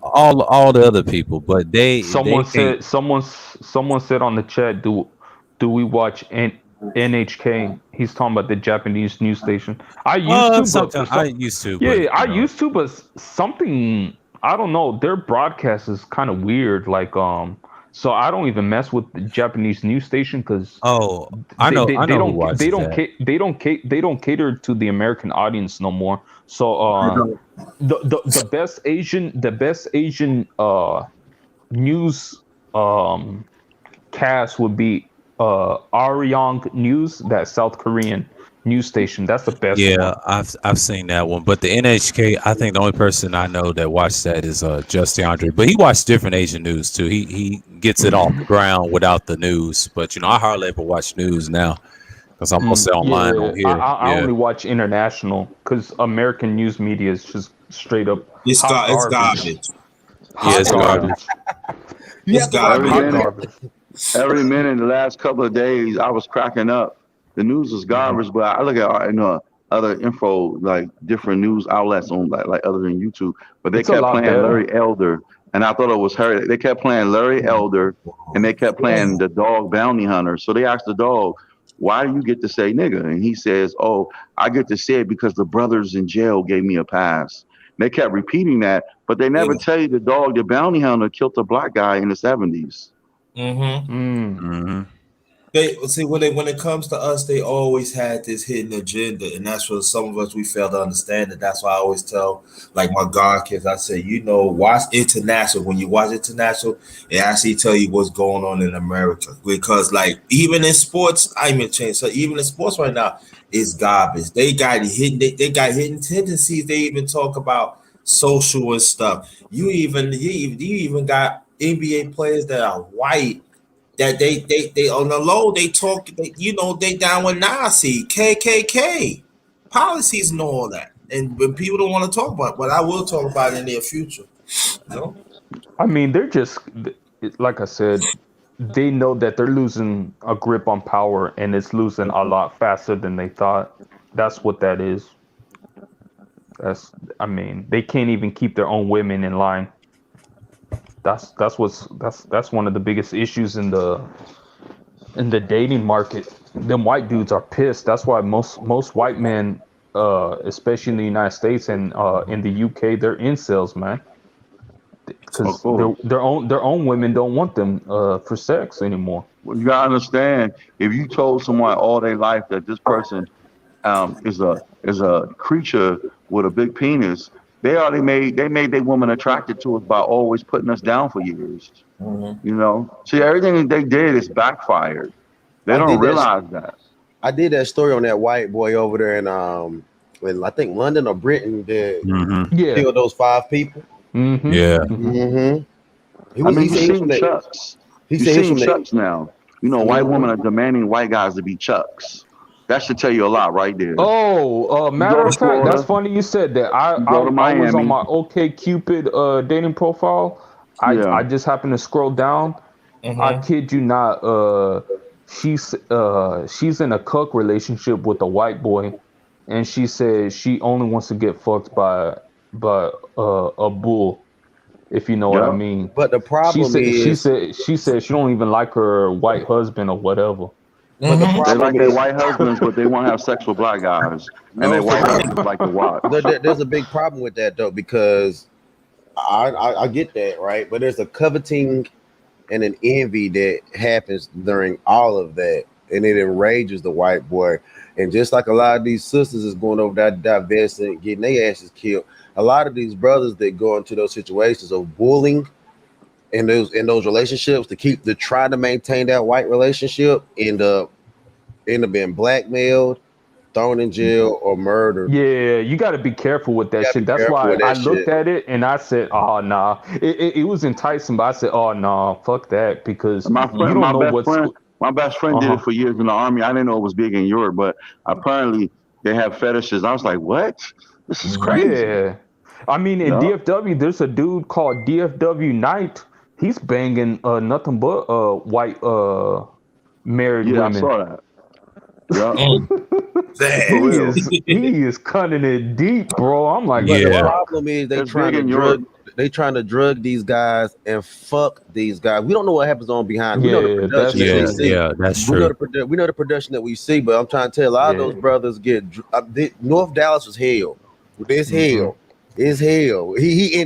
all the other people, but Someone can't. said on the chat, do we watch NHK? He's talking about the Japanese news station. I used to, Sometimes but I used to. yeah, But, I used to, but something I don't know. Their broadcast is kind of weird. Like so I don't even mess with the Japanese news station because Oh, I know who watches that. they don't cater to the American audience no more. So the best Asian news cast would be Arirang News, that South Korean news station. That's the best Yeah, one. I've seen that one, but the NHK, I think the only person I know that watched that is Justin Andre. But he watched different Asian news too. He gets it off the ground without the news. But I hardly ever watch news now because I'm mostly online on here. I only watch international because American news media is just straight up It's hot garbage. Yeah, it's garbage. It's garbage. Every minute, every minute, the last couple of days, I was cracking up. The news is garbage, but I look at other info, like different news outlets on like other than YouTube. But they kept playing Larry Elder, and I thought it was her. They kept playing Larry Elder, and they kept playing the dog bounty hunter. So they asked the dog, "Why do you get to say nigga?" And he says, "Oh, I get to say it because the brothers in jail gave me a pass." And they kept repeating that, but they never tell you the dog, the bounty hunter, killed a black guy in the 70s. They see when it comes to us, they always had this hidden agenda, and that's what some of us we fail to understand. And that's why I always tell, like my god kids, I say, watch international. When you watch international, it actually tell you what's going on in America. Because like even in sports, I even change. So even in sports right now, it's garbage. They got hidden. They got hidden tendencies. They even talk about social and stuff. You even got NBA players that are white. That they on the low they talk they down with Nazi KKK policies and all that, and when people don't want to talk about it, but I will talk about it in the near future. I mean, they're just like I said, they know that they're losing a grip on power, and it's losing a lot faster than they thought. That's what that is. They can't even keep their own women in line. That's one of the biggest issues in the dating market. Them white dudes are pissed. That's why most white men, especially in the United States and in the UK, they're incels, man. because course. their own women don't want them for sex anymore. Well, you gotta understand, if you told someone all their life that this person is a creature with a big penis, they made their woman attracted to us by always putting us down for years. Mm-hmm. You know, see, everything that they did is backfired. They I don't did that. realize that. I did that story on that white boy over there in I think London or Britain that Yeah. killed those 5 people. Mm-hmm. Yeah. Mm-hmm. He I was. mean, He you said he was seen from the. Chucks. He You said he was seen from the. Chucks now. You know, white women are demanding white guys to be Chucks. That should tell you a lot right there. Oh, matter go of to fact, that's Florida, funny you said that. I you go to I was on Miami. my OkCupid dating profile. I Yeah. just happened to scroll down. I kid you not. She's in a cuck relationship with a white boy, and she says she only wants to get fucked by a bull, if you know what I Yeah. mean. But the problem is, She said she don't even like her white husband or whatever. but the They problem like their is, white husbands, but they won't have sex with black guys. And their white husbands like to watch. there's a big problem with that though, because I get that, right? But there's a coveting and an envy that happens during all of that, and it enrages the white boy. And just like a lot of these sisters is going over that divesting, getting their asses killed, a lot of these brothers that go into those situations of bullying in those relationships to try to maintain that white relationship end up being blackmailed, thrown in jail, or murdered. Yeah, you got to be careful with that shit. That's why I looked at it and I said, "Oh nah." It was enticing, but I said, "Oh nah, fuck that," because My you don't know what's. My best friend did it for years in the army. I didn't know it was big in Europe, but apparently they have fetishes. I was like, what? This is crazy. Yeah, I mean in DFW, there's a dude called DFW Knight. He's banging nothing but white married Yeah, women. I saw that. Yeah. He is cutting it deep, bro. I'm like, But the Yeah. problem is It's big in Europe. they trying to drug these guys and fuck these guys. We don't know what happens on behind. We know the Yeah, production that we see. That's We know true. we know the production that we see, but I'm trying to tell you, a lot of those brothers get North Dallas is hell. It's hell. It's hell. He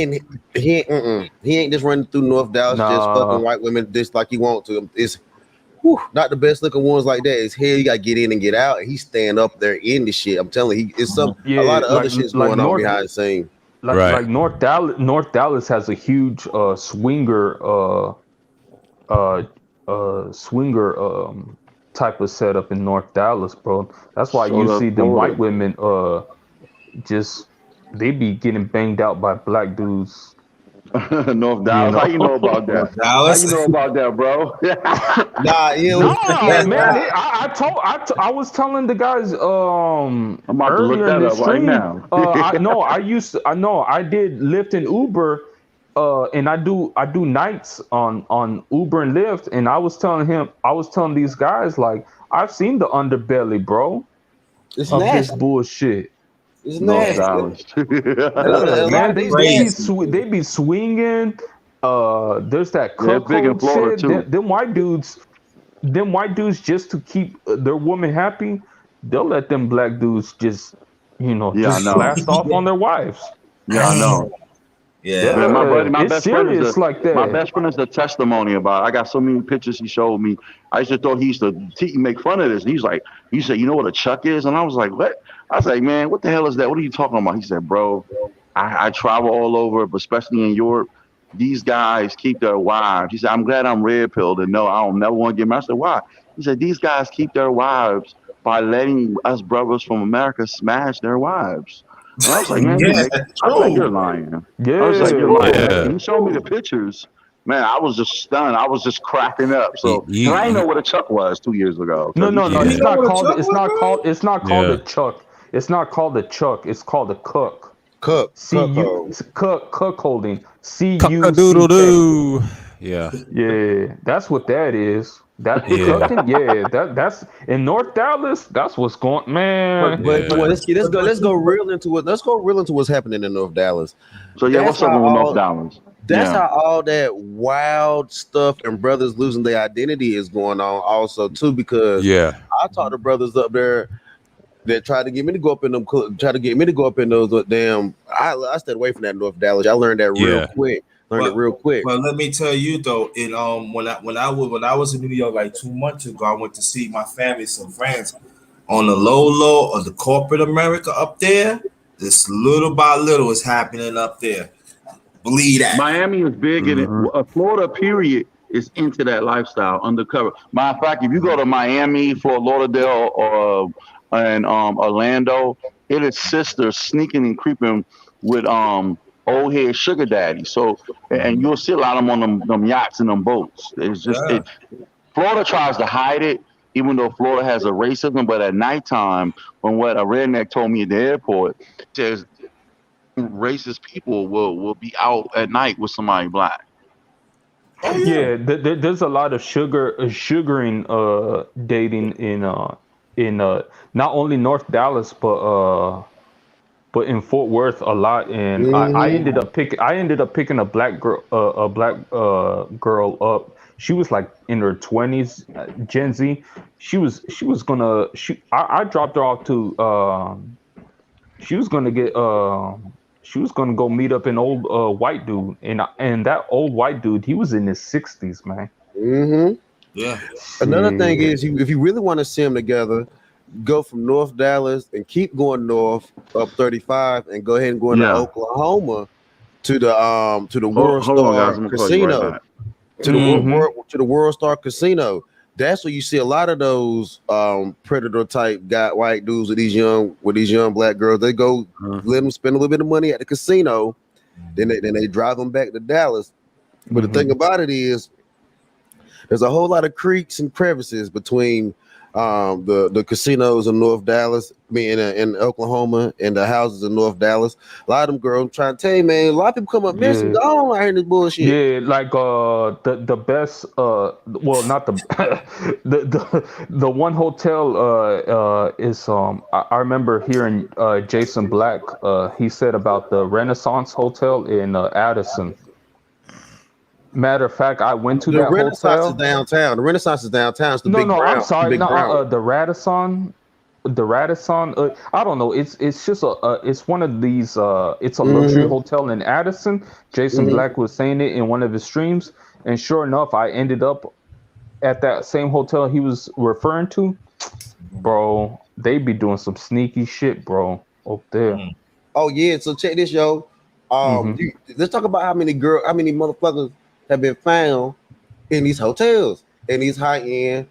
ain't just running through North Dallas just fucking white women just like he want to. It's not the best looking ones like that. It's hell. You gotta get in and get out. And he's staying up there in the shit. I'm telling you, it's a lot of other shit's going on behind the scene. Like North Dallas has a huge swinger type of setup in North Dallas, bro. That's why you see them white women just they be getting banged out by black dudes. North Dallas. How you know about that? Dallas? How you know about that, bro? Man. I was telling the guys I'm about to look earlier that in the up right stream. now. I did Lyft and Uber, and I do nights on Uber and Lyft, and I was telling these guys, like, I've seen the underbelly, bro, it's of nasty. this bullshit. It's North nasty. Dallas. Man, they be swinging. There's that big in Florida shit. too. Them white dudes, just to keep their woman happy, they'll let them black dudes just blast off on their wives. Yeah, I know. Yeah. Man, my best friend is like that. My best friend is the testimony about it. I got so many pictures he showed me. I used to thought he used to make fun of this. And he said, you know what a chuck is? And I was like, what? I was like, man, what the hell is that? What are you talking about? He said, bro, I travel all over, but especially in Europe, these guys keep their wives. He said, I'm glad I'm red pilled and no, I don't never want to get married. I said, why? He said, these guys keep their wives by letting us brothers from America smash their wives. And I was like, man, you're lying. Yeah. I was like, you're lying. Yeah. And he showed me the pictures. Man, I was just stunned. I was just cracking up. So and I didn't know what a chuck was 2 years ago. No. It's not called Yeah. a chuck. It's not called a chuck. It's called a cook. Cook. Cook holding. Cock-a-doodle-doo. Yeah. Yeah, that's what that is. That's in North Dallas. That's what's going, man. But let's go real into it. Let's go real into what's happening in North Dallas. So yeah, what's up with North Dallas? That's how all that wild stuff and brothers losing their identity is going on also too, because Yeah. I talk to brothers up there that tried to get me to go up in them, try to get me to go up in those damn. I stayed away from that North Dallas. I learned that real Yeah. quick. Learned it real quick. But let me tell you though, in when I was in New York like 2 months ago, I went to see my family, some friends on the low of the corporate America up there. This little by little is happening up there. Believe that. Miami is big in it. Florida, period, is into that lifestyle, undercover. Matter of fact, if you go to Miami, Fort Lauderdale, or Orlando, it is sisters sneaking and creeping with old head sugar daddy. So, and you'll see a lot of them on them yachts and them boats. It's just Florida tries to hide it, even though Florida has a racism. But at nighttime, when what a redneck told me at the airport, says racist people will be out at night with somebody black. Yeah, there's a lot of sugaring dating in not only North Dallas but in Fort Worth a lot. And I ended up picking a black girl up. She was like in her 20s, Gen Z. I dropped her off to she was gonna go meet up an old white dude, and that old white dude, he was in his 60s, man. Yeah. Another thing is, if you really want to see them together, go from North Dallas and keep going north up 35, and go ahead and go into Oklahoma to the World Star Casino, to the World Star Casino. That's where you see a lot of those predator type white dudes with these young black girls. They go let them spend a little bit of money at the casino, then they drive them back to Dallas. But the thing about it is, there's a whole lot of creeks and crevices between the casinos in North Dallas, in Oklahoma, and the houses in North Dallas. A lot of them girls, I'm trying to tell you, man, a lot of people come up missing. Go on out here in this bullshit. Yeah, like the best well, not the the one hotel is I remember hearing Jason Black he said about the Renaissance Hotel in Addison. Matter of fact, I went to that Renaissance hotel. is downtown. The Renaissance is downtown. It's the big brown. I'm sorry. The Radisson. I don't know. It's just it's one of these. It's a luxury hotel in Addison. Jason Black was saying it in one of his streams, and sure enough, I ended up at that same hotel he was referring to. Bro, they be doing some sneaky shit, bro, up there. Oh yeah. So check this, yo. Let's talk about how many motherfuckers have been found in these hotels, in these high-end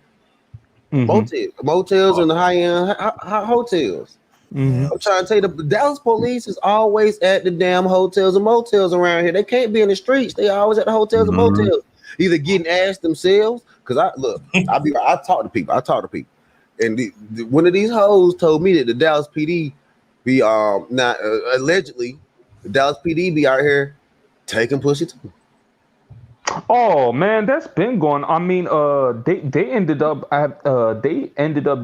motels and the high-end hotels. I'm trying to tell you, the Dallas police is always at the damn hotels and motels around here. They can't be in the streets. They always at the hotels and motels, either getting ass themselves. Cause I talk to people. And one of these hoes told me that the Dallas PD be allegedly the Dallas PD be out here taking pussy too. Oh man, that's been going. I mean, they ended up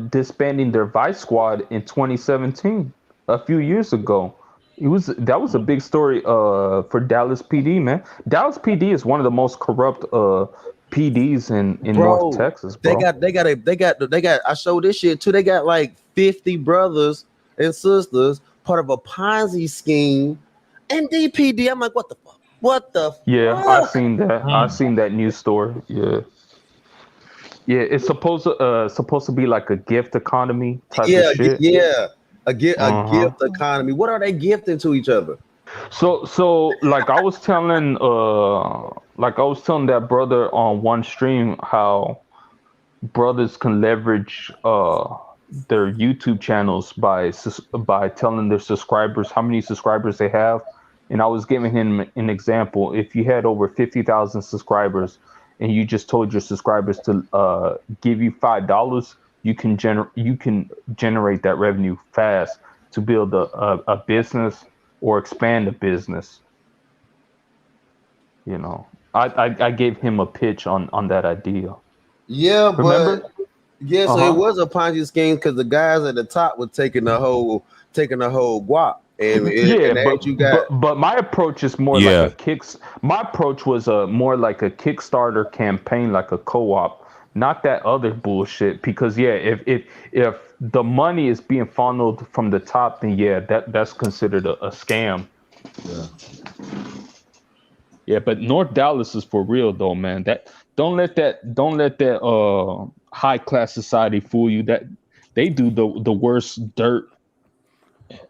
disbanding their Vice Squad in 2017, a few years ago. That was a big story for Dallas PD, man. Dallas PD is one of the most corrupt PDs in North Texas, bro. They got I showed this shit too. They got like 50 brothers and sisters, part of a Ponzi scheme, and DPD. I'm like, what the fuck? What the fuck? I've seen that. I've seen that news story. Yeah, it's supposed to be like a gift economy type of shit. A gift economy. What are they gifting to each other? So like I was telling that brother on one stream how brothers can leverage their YouTube channels by telling their subscribers how many subscribers they have. And I was giving him an example. If you had over 50,000 subscribers and you just told your subscribers to give you $5, you can generate that revenue fast to build a business or expand a business. You know, I gave him a pitch on that idea. Yeah, remember? So it was a Ponzi scheme because the guys at the top were taking the whole guap. But my approach is more like my approach was more like a Kickstarter campaign, like a co-op, not that other bullshit. Because yeah, if the money is being funneled from the top, then yeah, that's considered a scam. Yeah. Yeah, but North Dallas is for real though, man. That don't let that high class society fool you. That they do the worst dirt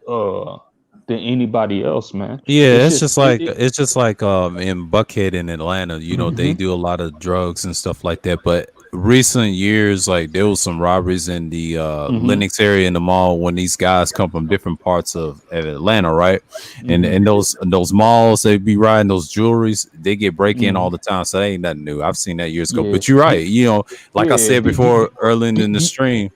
than anybody else, man. Yeah, It's just it, it's just like in Buckhead in Atlanta, you know, they do a lot of drugs and stuff like that. But recent years, like there was some robberies in the Lenox area in the mall when these guys come from different parts of Atlanta, right? And those malls, they be riding those jewelries, they get break in all the time. So that ain't nothing new. I've seen that years ago. Yeah. But you're right, you know, like I said before early in the stream,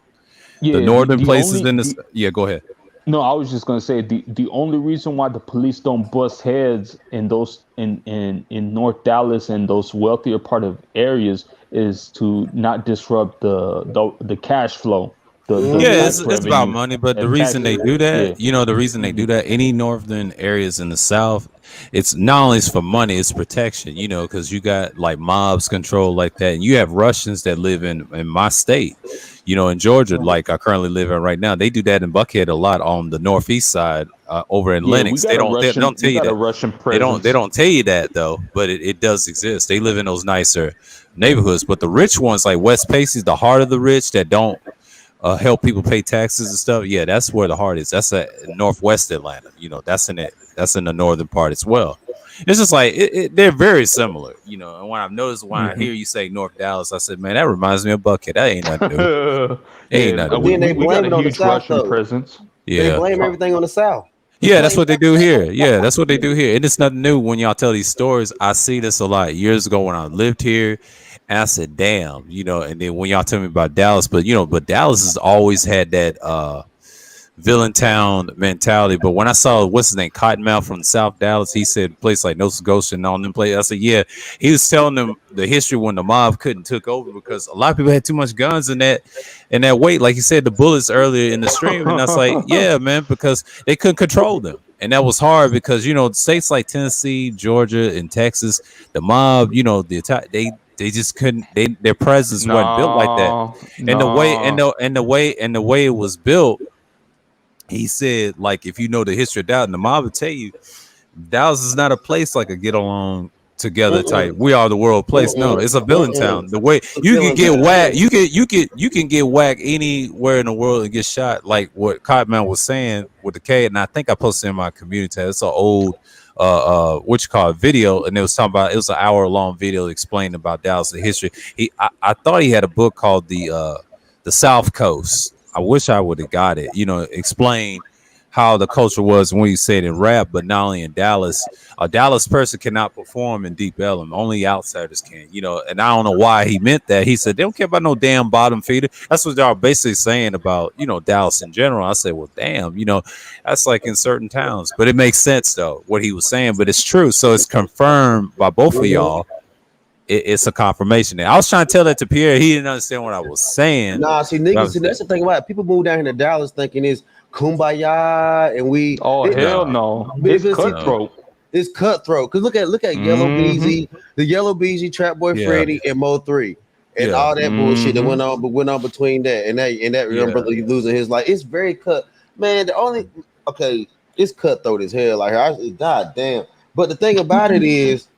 the northern places in this. Yeah, go ahead. No, I was just gonna say the only reason why the police don't bust heads in those in North Dallas and those wealthier part of areas is to not disrupt the cash flow. Yeah, it's about money, but the reason they do that, yeah. you know, the reason they do that, any northern areas in the South, it's not only for money, it's protection, you know, because you got like mobs control like that, and you have Russians that live in my state, you know, in Georgia, like I currently live in right now. They do that in Buckhead a lot on the northeast side, over in Lenox. They don't tell you that. Russian They don't tell you that though, but it does exist. They live in those nicer neighborhoods, but the rich ones like West Pacey's, the heart of the rich that don't help people pay taxes and stuff. Yeah, that's where the heart is. That's northwest Atlanta. You know, that's in the northern part as well. It's just like they're very similar, you know. And when I've noticed when I hear you say North Dallas, I said, man, that reminds me of Buckhead. That ain't nothing new. Ain't nothing new. They We blame got it a on the huge South, Russian though. presence. They Yeah. blame everything on the South. Yeah, that's what they do here. Yeah, that's what they do here. And it's nothing new when y'all tell these stories. I see this a lot years ago when I lived here. And I said, damn, you know, and then when y'all tell me about Dallas, but Dallas has always had that villain town mentality. But when I saw what's his name, Cottonmouth from South Dallas, he said place like No Ghost and all them places. I said, yeah, he was telling them the history when the mob couldn't took over because a lot of people had too much guns in that weight. Like you said, the bullets earlier in the stream, and I was like, yeah, man, because they couldn't control them. And that was hard because, you know, states like Tennessee, Georgia, and Texas, the mob, you know, they just couldn't. Their presence wasn't built like that. And the way it was built, he said, like, if you know the history of Dallas, and the mob would tell you, Dallas is not a place like a get along together type. We are the world place. No, it's a villain town. The way you can get whacked, you can get whacked anywhere in the world and get shot. Like what Cottonmouth was saying with the K, and I think I posted in my community tab. It's an old video, and it was talking about, it was an hour-long video explaining about Dallas, the history. I thought he had a book called the South Coast. I wish I would have got it, you know, explain how the culture was when you said in rap, but not only in Dallas. A Dallas person cannot perform in Deep Ellum. Only outsiders can, you know, and I don't know why he meant that. He said, they don't care about no damn bottom feeder. That's what y'all basically saying about, you know, Dallas in general. I said, well, damn, you know, that's like in certain towns, but it makes sense though, what he was saying, but it's true. So it's confirmed by both of y'all. It's a confirmation. I was trying to tell that to Pierre. He didn't understand what I was saying. Nah, see, niggas, that's the thing about it. People move down here to Dallas thinking it's kumbaya and we. Hell no. It's cutthroat. It's cutthroat. Cause look at Yellow Beezy, the Yellow Beezy, Trap Boy Freddy, and Mo 3, and all that bullshit that went on between that and that young brother losing his life. It's very cut, man. It's cutthroat as hell. Like, god damn. But the thing about it is,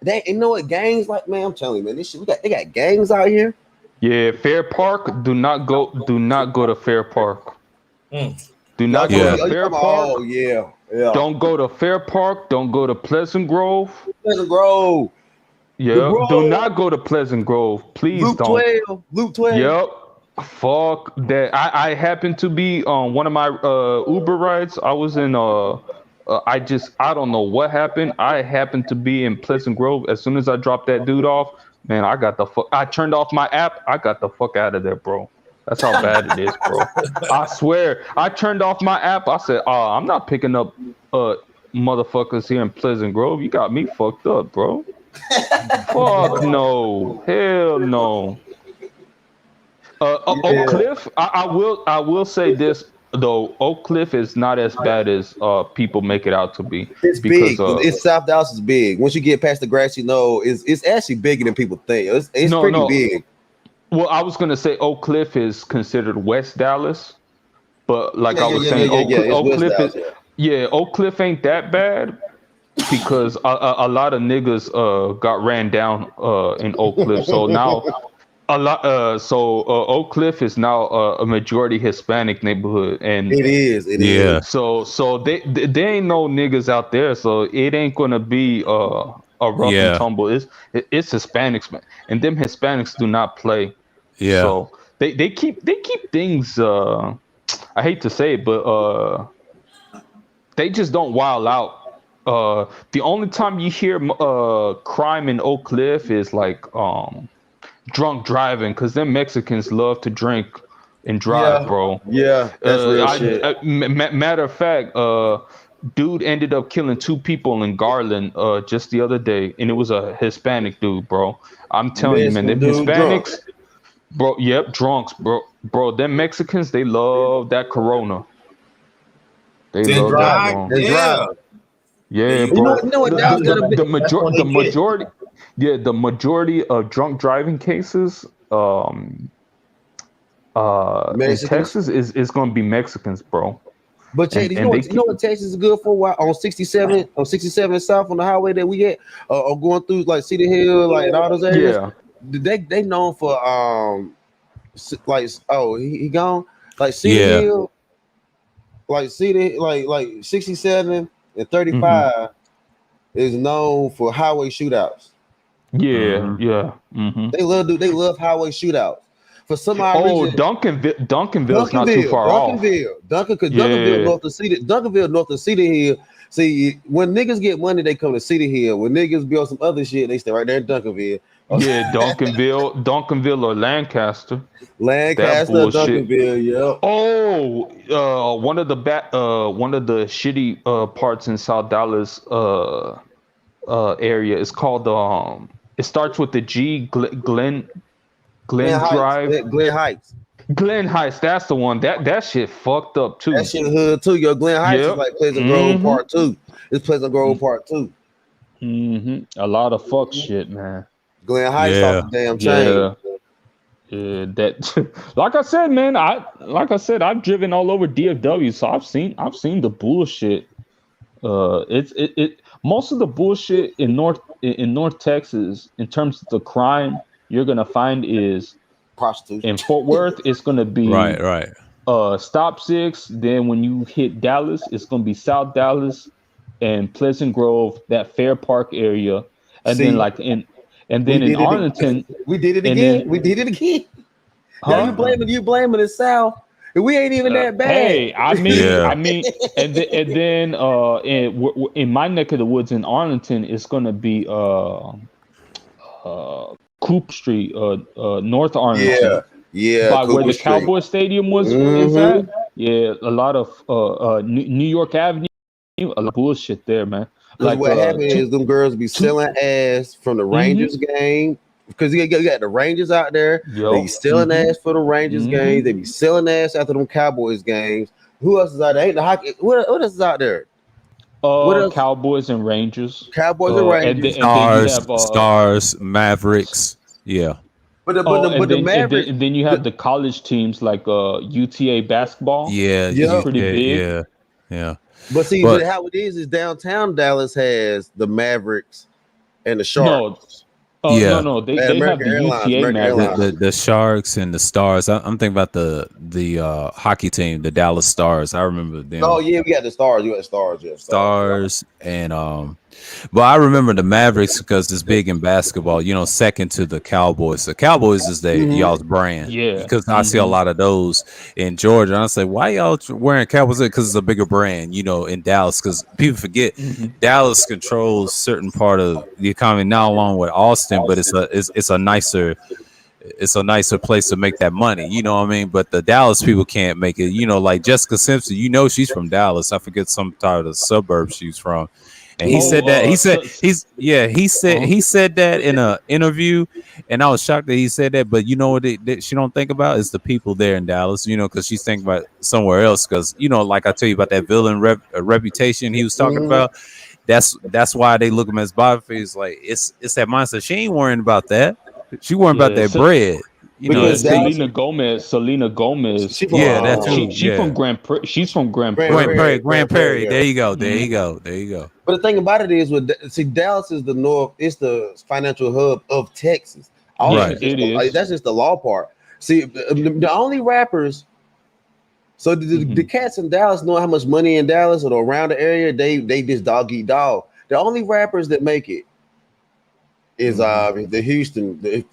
they, you know what gangs like, man. I'm telling you, man, this shit, they got gangs out here. Yeah, Fair Park. Do not go to Fair Park. Do not go to Fair Park. Oh yeah. Don't go to Fair Park. Don't go to Pleasant Grove. Pleasant Grove. Yeah. Do not go to Pleasant Grove. Please don't. Loop 12. Yep. Fuck that. I happened to be on one of my Uber rides. I was in I don't know what happened. I happened to be in Pleasant Grove. As soon as I dropped that dude off, man, I turned off my app. I got the fuck out of there, bro. That's how bad it is, bro. I swear. I turned off my app. I said, I'm not picking up motherfuckers here in Pleasant Grove. You got me fucked up, bro. Fuck no. Hell no. Cliff, I will say this. though Oak Cliff is not as bad as people make it out to be. It's because big. It's South Dallas is big. Once you get past the grassy knoll, it's actually bigger than people think. It's No, pretty no. big. Well, I was gonna say Oak Cliff is considered West Dallas, but like I was saying, It's Oak West Cliff Dallas, is Oak Cliff ain't that bad because a lot of niggas got ran down in Oak Cliff, so now Oak Cliff is now a majority Hispanic neighborhood, and It is. Yeah. so they ain't no niggas out there, so it ain't gonna be a rough Yeah. and tumble. It's Hispanics, man, and them Hispanics do not play. Yeah. So they keep things. I hate to say it, but they just don't wild out. The only time you hear crime in Oak Cliff is like drunk driving, because them Mexicans love to drink and drive, Yeah. bro. Yeah, that's real shit. Matter of fact, dude ended up killing 2 people in Garland just the other day, and it was a Hispanic dude, bro. I'm telling you, man, them Mexican dude drunk. Hispanics, bro. Yep, drunks, bro. Them Mexicans, they love that Corona. They Then love drive. that. They Yeah. drive. Yeah, You bro. know what, that was gonna be- The That's what they get. majority, yeah, the majority of drunk driving cases, in Mexicans? Texas is going to be Mexicans, bro. But Chad, And- you and know they what? You know what Texas is good for? Why on 67 South on the highway that we get, or going through like Cedar Hill, like and all those areas. Yeah, They known for like he gone like Cedar Yeah. Hill, like Cedar like 67 and 35 is known for highway shootouts. yeah, Mhm. yeah. hmm They love highway shootouts. For some odd Oh, reason, Duncanville's not too far off. Duncanville north of Cedar Hill. See, when niggas get money, they come to Cedar Hill. When niggas build some other shit, they stay right there in Duncanville. Yeah, Duncanville or Lancaster. Lancaster, bullshit. Duncanville, yeah. Oh, one of the shitty parts in South Dallas area is called it starts with the G, Glen Drive. Glen Heights. Glen Heights, that's the one. That shit fucked up too. That shit hood too. Your Glen Heights Yep. is like Pleasant Grove Mhm. Part 2. It's Pleasant Grove Part 2. A lot of fuck shit, man. Glen Heights Yeah. off the damn chain. Yeah, that like I said, man, I've driven all over DFW, so I've seen the bullshit. It most of the bullshit in North Texas in terms of the crime you're gonna find is Prostitution. in Fort Worth. It's gonna be Right. Stop 6. Then when you hit Dallas, it's gonna be South Dallas and Pleasant Grove, that Fair Park area, and See, then like in Arlington. We did it and again. then- We did it again. Huh? Now you blaming the South. And we ain't even that bad. Hey, I mean, Yeah. and then in my neck of the woods in Arlington, it's gonna be Coop Street, North Arlington, Yeah. by where Cooper the Street. Cowboy Stadium is Mhm. at. Yeah, a lot of New York Avenue, a lot of bullshit there, man. Because what happened is them girls be selling ass from the Rangers game. Because you got the Rangers out there. Yo. They be selling ass for the Rangers games. They be selling ass after them Cowboys games. Who else is out there? Ain't the hockey? What else is out there? what else? Cowboys and Rangers. Cowboys and Rangers. And then you Stars, have, Stars, Mavericks. Yeah. But the and then, Mavericks. and then you have the college teams like UTA basketball. Yeah. Yeah. Pretty big. Yeah. But see, But- how it is downtown Dallas has the Mavericks and the Sharks. Yeah. No, they Man, have American the Airlines, UTA American Mavericks. Airlines. The Sharks and the Stars. I'm thinking about the hockey team, the Dallas Stars. I remember them. Oh yeah, we got the Stars. You got the Stars, yeah. Stars and but I remember the Mavericks because it's big in basketball, second to the Cowboys. The Cowboys is y'all's brand. Yeah. Because I see a lot of those in Georgia. And I say, why y'all wearing Cowboys? Because it's a bigger brand, in Dallas. Because people forget Dallas controls certain part of the economy, not along with Austin, but it's a nicer place to make that money, you know what I mean? But the Dallas people can't make it, like Jessica Simpson, she's from Dallas. I forget some part of the suburb she's from. And he said that uh-huh. he said that in a interview, and I was shocked that he said that. But you know what that she don't think about is the people there in Dallas, you know, because she's thinking about somewhere else. Because you know, like I tell you about that villain reputation he was talking Mhm. about. That's why they look at him as Bobface. Like it's that mindset. She ain't worrying about that. She worrying about Yeah, that bread. You know, yeah. Because Dallas, Selena Gomez. she from yeah, that too. She Yeah, from She's from Grand Grand Prairie. Prairie, Grand Grand Prairie, Prairie. yeah. There you go. There Mhm. you go. There you go. But the thing about it is, see, Dallas is the north. It's the financial hub of Texas. Yeah, Also, Right. just it is. that's just the law part. See, the only rappers. So the Mhm. cats in Dallas know how much money in Dallas or around the area. They just dog eat dog. The only rappers that make it is the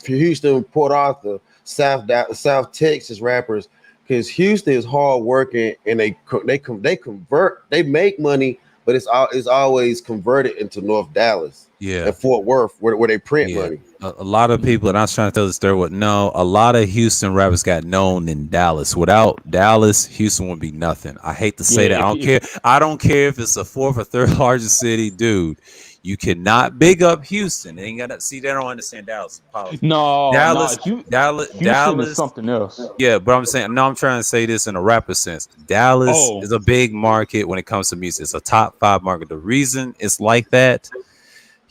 Houston, Port Arthur, South Texas rappers, because Houston is hard working and they convert, they make money, but it's always converted into North Dallas Yeah. and Fort Worth where they print Yeah. money. A lot of people, and I was trying to tell the story. What? No, a lot of Houston rappers got known in Dallas. Without Dallas, Houston would be nothing. I hate to say Yeah, that. I don't care. I don't care if it's the fourth or third largest city, dude. You cannot big up Houston. They ain't gonna see. They don't understand Dallas politics. no, Houston is Dallas. something else. Yeah, but I'm saying no. I'm trying to say this in a rapper sense. Dallas Oh, is a big market when it comes to music. It's a top 5 market. The reason it's like that.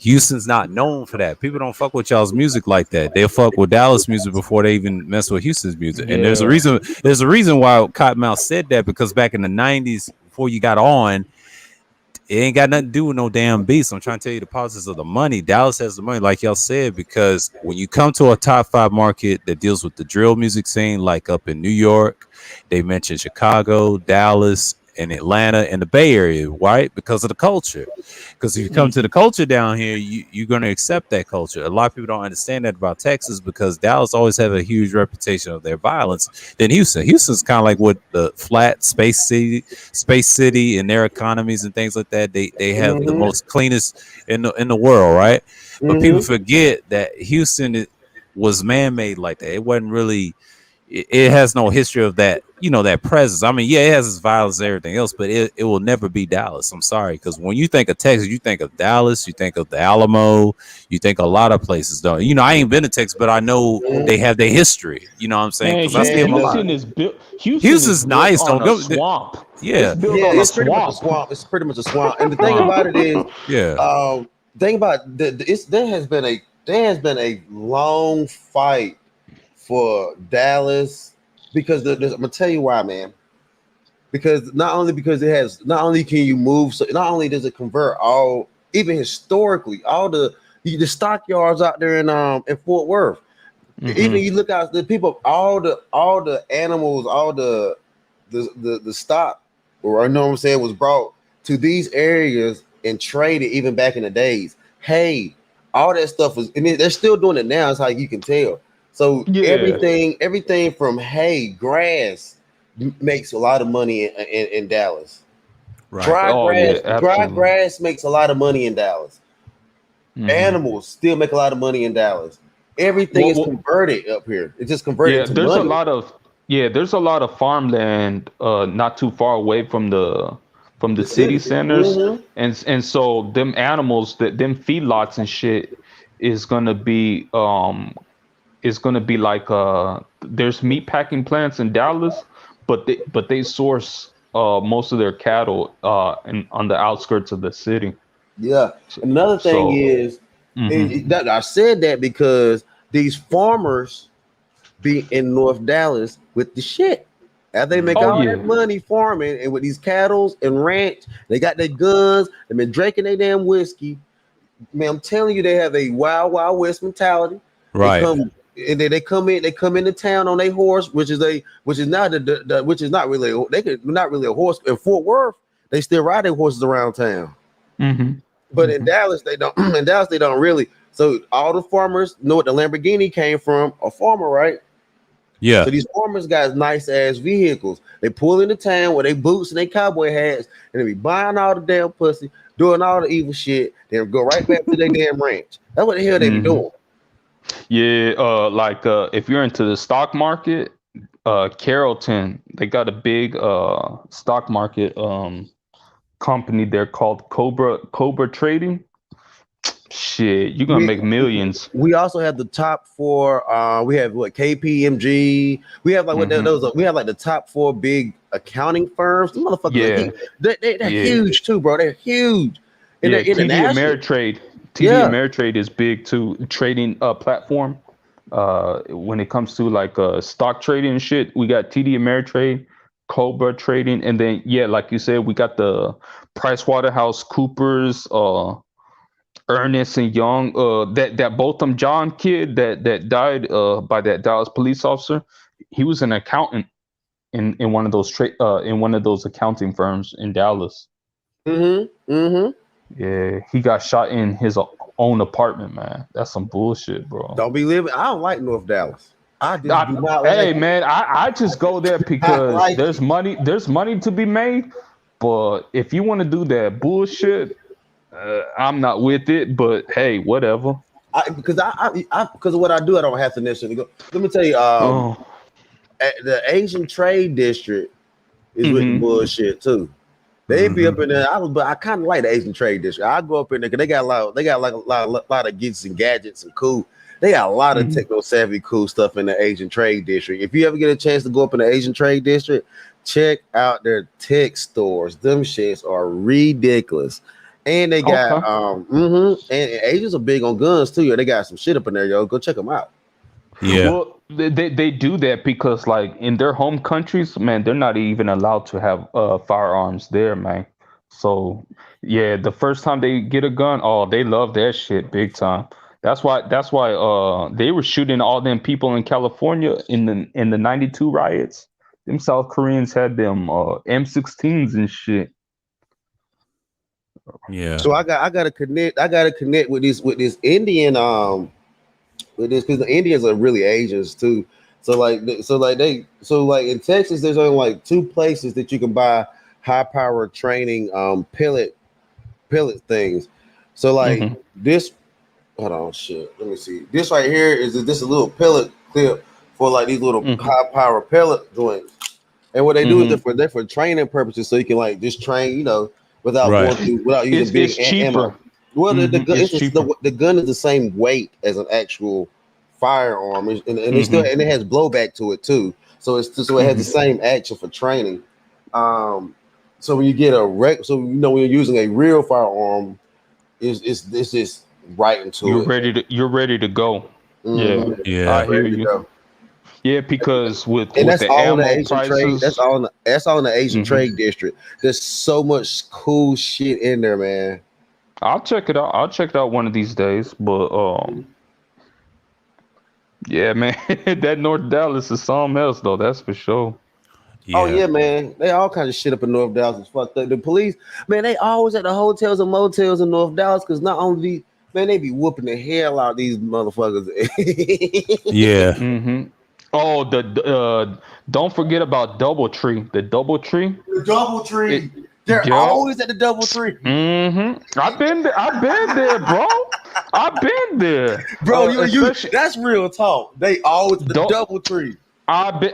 Houston's not known for that. People don't fuck with y'all's music like that. They'll fuck with Dallas music before they even mess with Houston's music. And there's a yeah. reason. There's a reason why Cottonmouth said that, because back in the '90s, before you got on, it ain't got nothing to do with no damn beats. I'm trying to tell you the politics of the money. Dallas has the money, like y'all said, because when you come to a top 5 market that deals with the drill music scene, like up in New York, they mentioned Chicago, Dallas, and Atlanta and the Bay Area, right? Because of the culture. Because if you come to the culture down here, you're going to accept that culture. A lot of people don't understand that about Texas, because Dallas always have a huge reputation of their violence than Houston. Houston's kind of like what the flat space city and their economies and things like that. They have the Mm-hmm. most cleanest in the world, right? But people Mm-hmm. forget that Houston was man-made like that. It wasn't really. It has no history of that, you know, that presence. I mean, yeah, it has its violence and everything else, but it will never be Dallas. I'm sorry, because when you think of Texas, you think of Dallas, you think of the Alamo, you think a lot of places. Don't you know? I ain't been to Texas, but I know they have their history. You know what I'm saying? Man, Because I see them a lot. Houston is Houston's built nice. on Don't a go. swamp. Yeah, It's built Yeah, on a it's pretty much a swamp. swamp. It's pretty much a swamp. And the thing Swamp. about it is, yeah, thing about there has been a long fight for Dallas, because I'm gonna tell you why, man. Because not only can you move, so not only does it convert all, even historically, all the stockyards out there in Fort Worth. Even Mhm. you look out the people, all the animals, all the stock, or I know what I'm saying, was brought to these areas and traded even back in the days. Hey, all that stuff was, and they're still doing it now. Is how you can tell. So Yeah. everything from hay, grass makes a lot of money in Dallas. right. Oh yeah, Dry absolutely. grass makes a lot of money in Dallas. Mhm. Animals still make a lot of money in Dallas. Everything is Well, converted up here. It's just converted yeah, into there's a money. lot of there's a lot of farmland not too far away from the The city city. centers, Mhm. and so them animals, that them feedlots and shit is gonna be like there's meat packing plants in Dallas, but they source most of their cattle on the outskirts of the city. Yeah. So, Another thing so is, mhm. that I said that because these farmers be in North Dallas with the shit. After they make Oh all that yeah. money farming and with these cattles and ranch, they got their guns, they've been drinking their damn whiskey. Man, I'm telling you, they have a wild, wild west mentality. They Right. come and they come into town on a horse, which is not which is not really not really a horse. In Fort Worth, they still ride their horses around town. Mhm. But in Mhm. Dallas, they don't. In Dallas, they don't really. So all the farmers know what the Lamborghini came from, a farmer, right? Yeah. So these farmers got nice ass vehicles. They pull into town with their boots and their cowboy hats, and they be buying all the damn pussy, doing all the evil shit. Then go right back to their damn ranch. That's what the hell they be Mhm. doing. Yeah, like if you're into the stock market, Carrollton, they got a big stock market company there called Cobra Trading. Shit, you're gonna make millions. We also have the top 4. We have what KPMG. We have like what those. We have like the top 4 big accounting firms. The motherfuckers, Yeah. they're huge too, bro. They're huge. And Yeah, they're TD international. Ameritrade. TD Yeah. Ameritrade is big too. Trading platform. When it comes to like stock trading and shit, we got TD Ameritrade, Cobra Trading, and then like you said, we got the PricewaterhouseCoopers, Ernest and Young. That Botham John kid that died by that Dallas police officer. He was an accountant in one of those accounting firms in Dallas. Yeah, he got shot in his own apartment, man. That's some bullshit, bro. Don't be living. I don't like North Dallas. I just do not Hey, like man, I just go there because like there's money to be made. But if you want to do that bullshit, I'm not with it. But hey, whatever. Because because of what I do, I don't have to necessarily go. Let me tell you, the Asian Trade District is with the bullshit too. They be up in there. But I kind of like the Asian Trade District. I go up in there because they got like a lot of geeks and gadgets and cool. They got a lot of techno savvy cool stuff in the Asian Trade District. If you ever get a chance to go up in the Asian Trade District, check out their tech stores. Them shits are ridiculous. And they got and Asians are big on guns too. Yo, they got some shit up in there, yo. Go check them out. Yeah. Well, they do that because like in their home countries, man, they're not even allowed to have firearms there, man. So yeah, the first time they get a gun, they love that shit big time. That's why they were shooting all them people in California in the 92 riots. Them South Koreans had them M16s and shit. Yeah. So I gotta connect with this Indian with this because the Indians are really Asians too. So in Texas, there's only like 2 places that you can buy high power training pellet things. So like this, hold on, shit. Let me see. This right here is a little pellet clip for like these little high power pellet joints. And what they do is they're for training purposes, so you can like just train, without using big ammo. Well, the gun is the same weight as an actual firearm, and it has blowback to it too. So it has the same action for training. So when you get when you're using a real firearm, it's just right into it. You're ready to go. Yeah. I hear you. Yeah, because with that's the all ammo the Asian prices, trade. That's all in the Asian Trade District. There's so much cool shit in there, man. I'll check it out. I'll check it out one of these days. But yeah, man, that North Dallas is something else though. That's for sure. Yeah. Oh yeah, man. They all kinds of shit up in North Dallas. It's fucked up. The police, man, they always at the hotels and motels in North Dallas because not only they be whooping the hell out of these motherfuckers. Yeah. Oh, don't forget about DoubleTree. The DoubleTree. The DoubleTree. They're always at the DoubleTree. I've been there, bro. I've been there, bro. That's real talk. They always the DoubleTree. I've been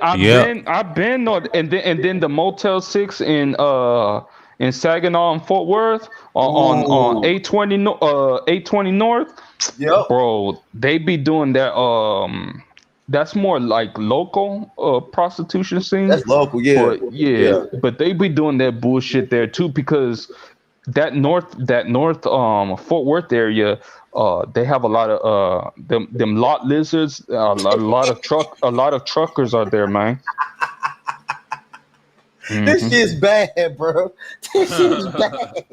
and then the Motel 6 in Saginaw and Fort Worth on 820 North. Yeah, bro, they be doing that. That's more like local prostitution scene. That's local, yeah. But they be doing that bullshit there too because that north Fort Worth area, they have a lot of them lot lizards, a lot of truckers are there, man. This shit's bad, bro. This shit's bad.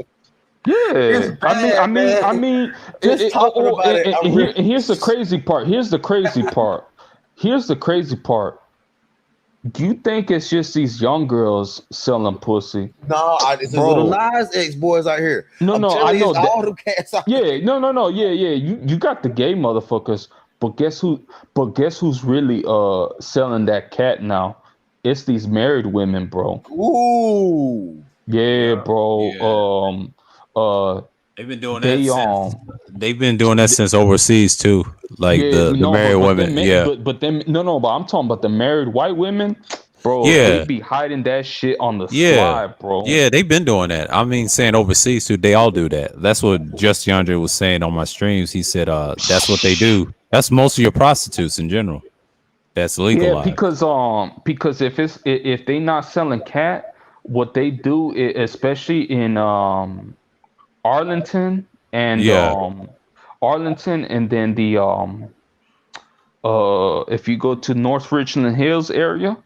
Yeah, bad, I mean, just talking about it. Here's the crazy part. Here's the crazy part. Do you think it's just these young girls selling pussy? No, it's a little Nas X boys out here. No, I know all them cats out yeah, no, yeah. You got the gay motherfuckers, but guess who's really selling that cat now? It's these married women, bro. Ooh. Yeah, bro. Yeah. They've been doing that. They've been doing that since overseas too. Like the married women. But I'm talking about the married white women. bro. Yeah. They be hiding that shit on the Yeah. slide, bro. Yeah, they've been doing that. I mean, saying overseas too, they all do that. That's what Just Yandre was saying on my streams. He said, that's what they do. That's most of your prostitutes in general. That's Yeah, legalized. because if they not selling cat, what they do, especially in Arlington and Yeah. Arlington, and then the if you go to North Richland Hills area,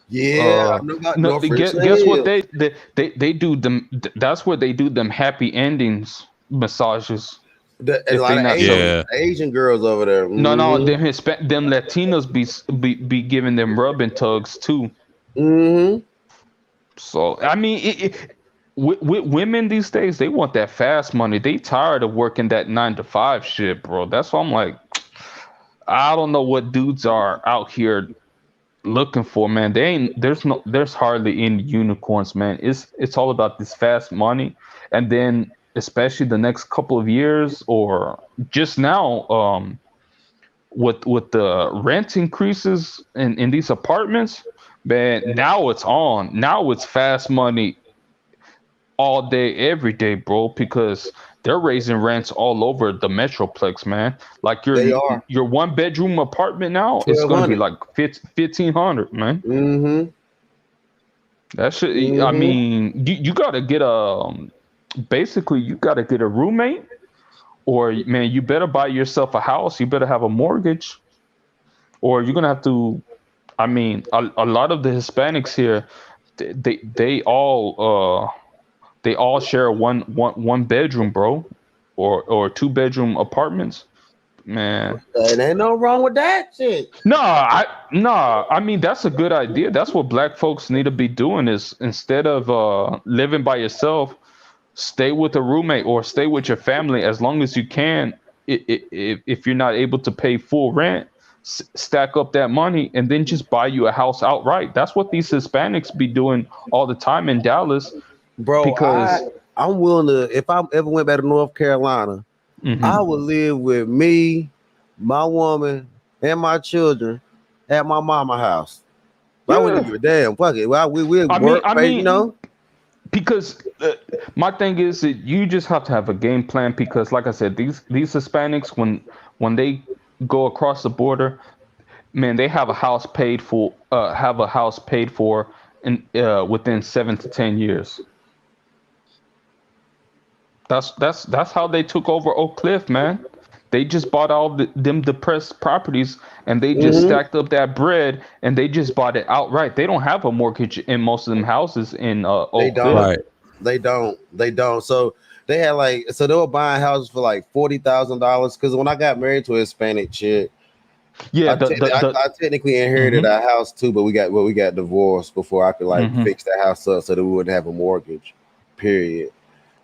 Yeah, I know about no, North Richland guess what Hills. they do them. That's where they do them happy endings massages. A If lot they of not Asian, Yeah. Asian girls over there. No, Mhm. them Latinos be giving them rubbing tugs too. Mhm. So I mean, with women these days, they want that fast money. They tired of working that 9 to 5 shit, bro. That's why I'm like, I don't know what dudes are out here looking for, man. They ain't there's hardly any unicorns, man. It's all about this fast money, and then especially the next couple of years or just now, with the rent increases in these apartments, man. Now it's on. Now it's fast money all day, every day, bro, because they're raising rents all over the Metroplex, man. Like They are your 1 bedroom apartment now, it's gonna be 1,200. like 1,500, man. Mm-hmm. That shit. I Mm-hmm. mean, you gotta get basically you gotta get a roommate, or man, you better buy yourself a house. You better have a mortgage, or you're gonna have to. I mean, a lot of the Hispanics here, they all they all share one bedroom, bro, or 2 bedroom apartments, man. And ain't no wrong with that shit. I mean that's a good idea. That's what black folks need to be doing is instead of living by yourself, stay with a roommate or stay with your family as long as you can. If you're not able to pay full rent, stack up that money and then just buy you a house outright. That's what these Hispanics be doing all the time in Dallas. Bro, Because I'm willing to, if I ever went back to North Carolina, Mhm. I would live with me, my woman, and my children at my mama house. I wouldn't give a damn. Fuck it. Well, we work, you know. Because my thing is that you just have to have a game plan. Because, like I said, these Hispanics when they go across the border, man, they have a house paid for. In within 7 to 10 years. That's how they took over Oak Cliff, man. They just bought all them depressed properties and they just stacked up that bread and they just bought it outright. They don't have a mortgage in most of them houses in Oak They don't. Cliff. Right. They don't. So they had they were buying houses for like $40,000. Because when I got married to a Hispanic chick, Yeah, I technically inherited a house too, but we got divorced before I could fix that house up so that we wouldn't have a mortgage. Period.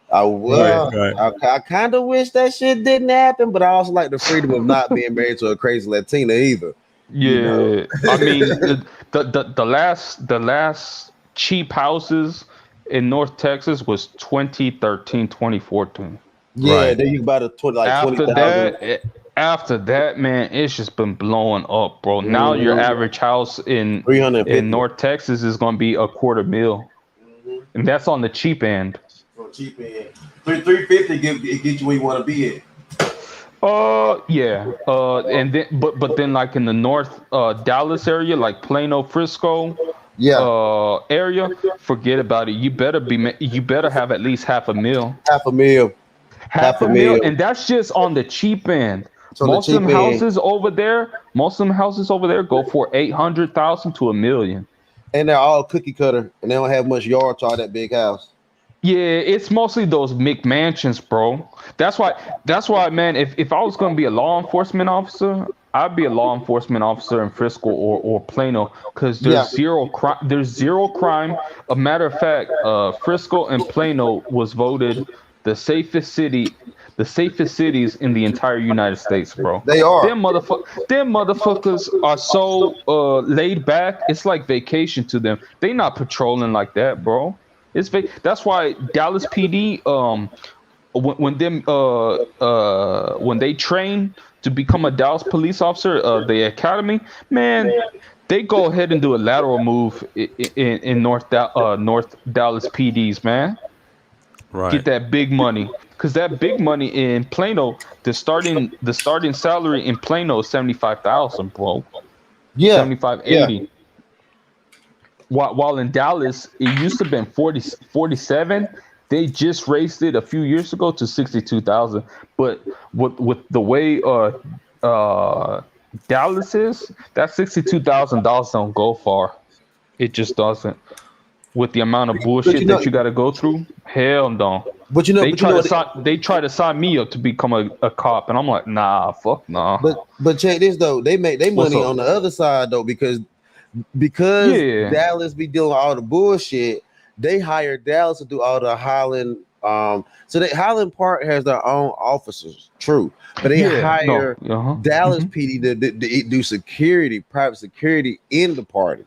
I kind of wish that shit didn't happen, but I also like the freedom of not being married to a crazy Latina either. Yeah, You know? I mean the last cheap houses in North Texas was 2013, 2014. Yeah, Right. then you buy the 20,000. After that, man, it's just been blowing up, bro. Now your average house in 350. North Texas is going to be $250,000, and that's on the cheap end. Cheap end. 350 get you where you want to be at. Yeah. And then but then like in the North Dallas area, like Plano, Frisco, area, forget about it. You better have at least $500,000. $500,000. And that's just on the cheap end. So Most of them houses over there go for $800,000 to $1 million. And they're all cookie cutter, and they don't have much yard to all that big house. Yeah, it's mostly those McMansions, bro. That's why, man. If I was gonna be a law enforcement officer, I'd be a law enforcement officer in Frisco or Plano, because there's zero crime. There's zero crime. A matter of fact, Frisco and Plano was voted the safest cities in the entire United States, bro. They are. Them motherfuckers are so laid back. It's like vacation to them. They not patrolling like that, bro. That's why Dallas PD when they train to become a Dallas police officer, the academy, man, they go ahead and do a lateral move in North Dallas PDs, man. Right. Get that big money, because that big money in Plano, the starting salary in Plano is 75,000, bro. Yeah, 75, yeah. 80. While in Dallas, it used to have been 47. They just raised it a few years ago to 62,000. But with the way Dallas is, that $62,000 don't go far. It just doesn't. With the amount of bullshit that you got to go through, hell no. But They try to sign me up to become a cop, and I'm like, nah, fuck nah. But check this though, they make their What's money up? on the other side though, because Yeah. Dallas be doing all the bullshit. They hire Dallas to do all the Highland. So that Highland Park has their own officers, true, but they hire Dallas PD to do security, private security in the party.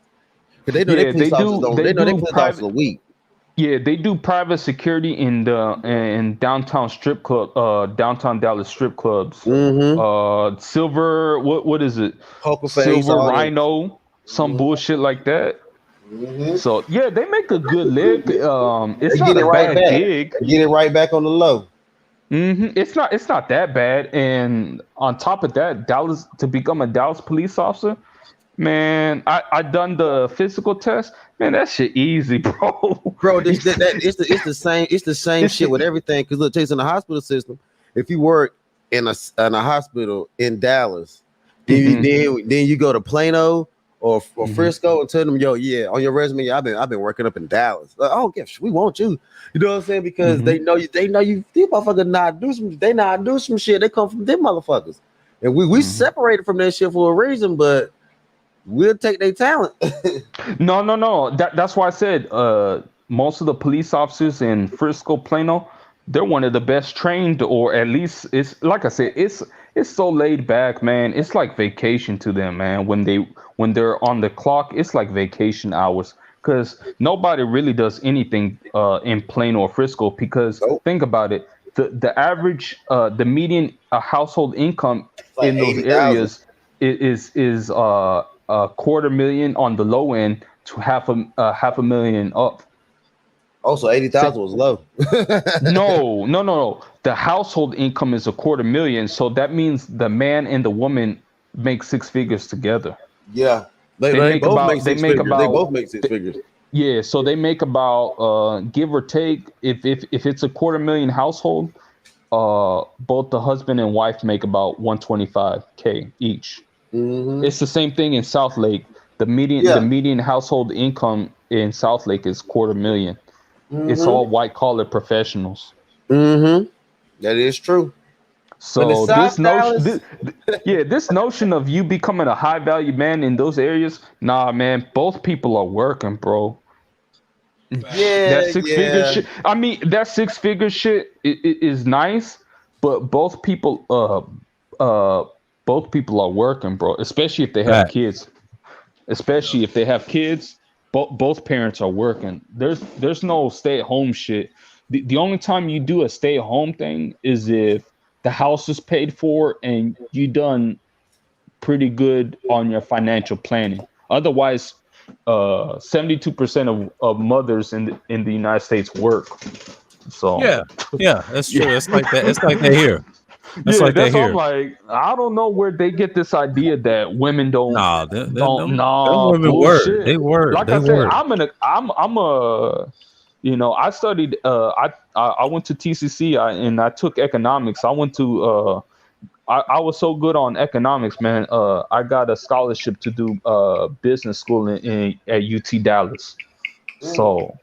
Because they know Yeah, they police they officers do- don't. they They know they do police private- officers a week. Yeah, they do private security in downtown strip club, downtown Dallas strip clubs. Mm-hmm. Silver, what is it? Poker face, Silver all that. Rhino, some bullshit like that. Mhm. So yeah, they make a good lick. It's They not get a it right bad back. gig. Get it right back on the low. It's not that bad. And on top of that, Dallas, to become a Dallas police officer, man, I done the physical test. Man, that shit easy, bro. Bro, it's the same shit with everything. Because look, in the hospital system, if you work in a hospital in Dallas, then you go to Plano or Frisco and tell them, yo, yeah, on your resume, I've been working up in Dallas. Like, oh, yeah, we want you. You know what I'm saying? Because they know you. These motherfuckers not do some shit. They come from them motherfuckers, and we separated from that shit for a reason, but. We'll take their talent. No. That's why I said most of the police officers in Frisco, Plano, they're one of the best trained, or at least it's like I said, it's so laid back, man. It's like vacation to them, man. When they're on the clock, it's like vacation hours. Because nobody really does anything in Plano or Frisco. Because think about it, the average, the median household income like in those 80,000. areas is $250,000 on the low end to $500,000 up. Also, 80,000 was low. No. The household income is $250,000, so that means the man and the woman make six figures together. Yeah, they both make six figures. Yeah, so they make about give or take, if it's $250,000 household, both the husband and wife make about $125K each. Mm-hmm. It's the same thing in South Lake. The median household income in South Lake is $250,000. Mm-hmm. It's all white collar professionals. Mm-hmm. That is true. So this notion of you becoming a high value man in those areas, nah, man, both people are working, bro. Yeah, that six-figure shit. I mean, that six-figure shit is nice, but both people are working, bro. Especially if they have kids. Both parents are working. There's no stay-at-home shit. The only time you do a stay-at-home thing is if the house is paid for and you done pretty good on your financial planning. Otherwise, 72% of mothers in the United States work. So yeah, that's true. It's like that. It's like that here. That's I'm like, I don't know where they get this idea that women don't. Nah, them women work. They work. Like I said, I studied. I went to TCC and I took economics. I went to. I was so good on economics, man. I got a scholarship to do business school at UT Dallas. So,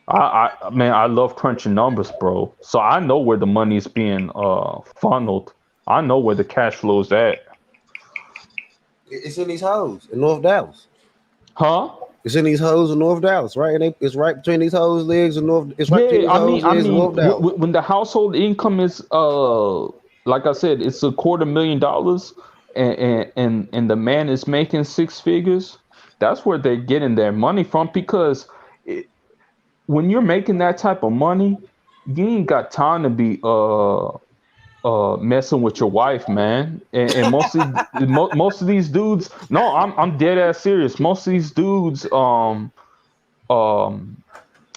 I love crunching numbers, bro. So I know where the money is being funneled. I know where the cash flow is at. It's in these hoes in North Dallas. Huh? It's in these hoes in North Dallas, right? And it's right between these hoes' legs and North. It's right between these hoes' legs and North Dallas. When the household income is like I said, it's $250,000, and the man is making six figures. That's where they're getting their money from, because when you're making that type of money, you ain't got time to be messing with your wife, man. And most of these dudes, no, I'm dead ass serious. Most of these dudes, um,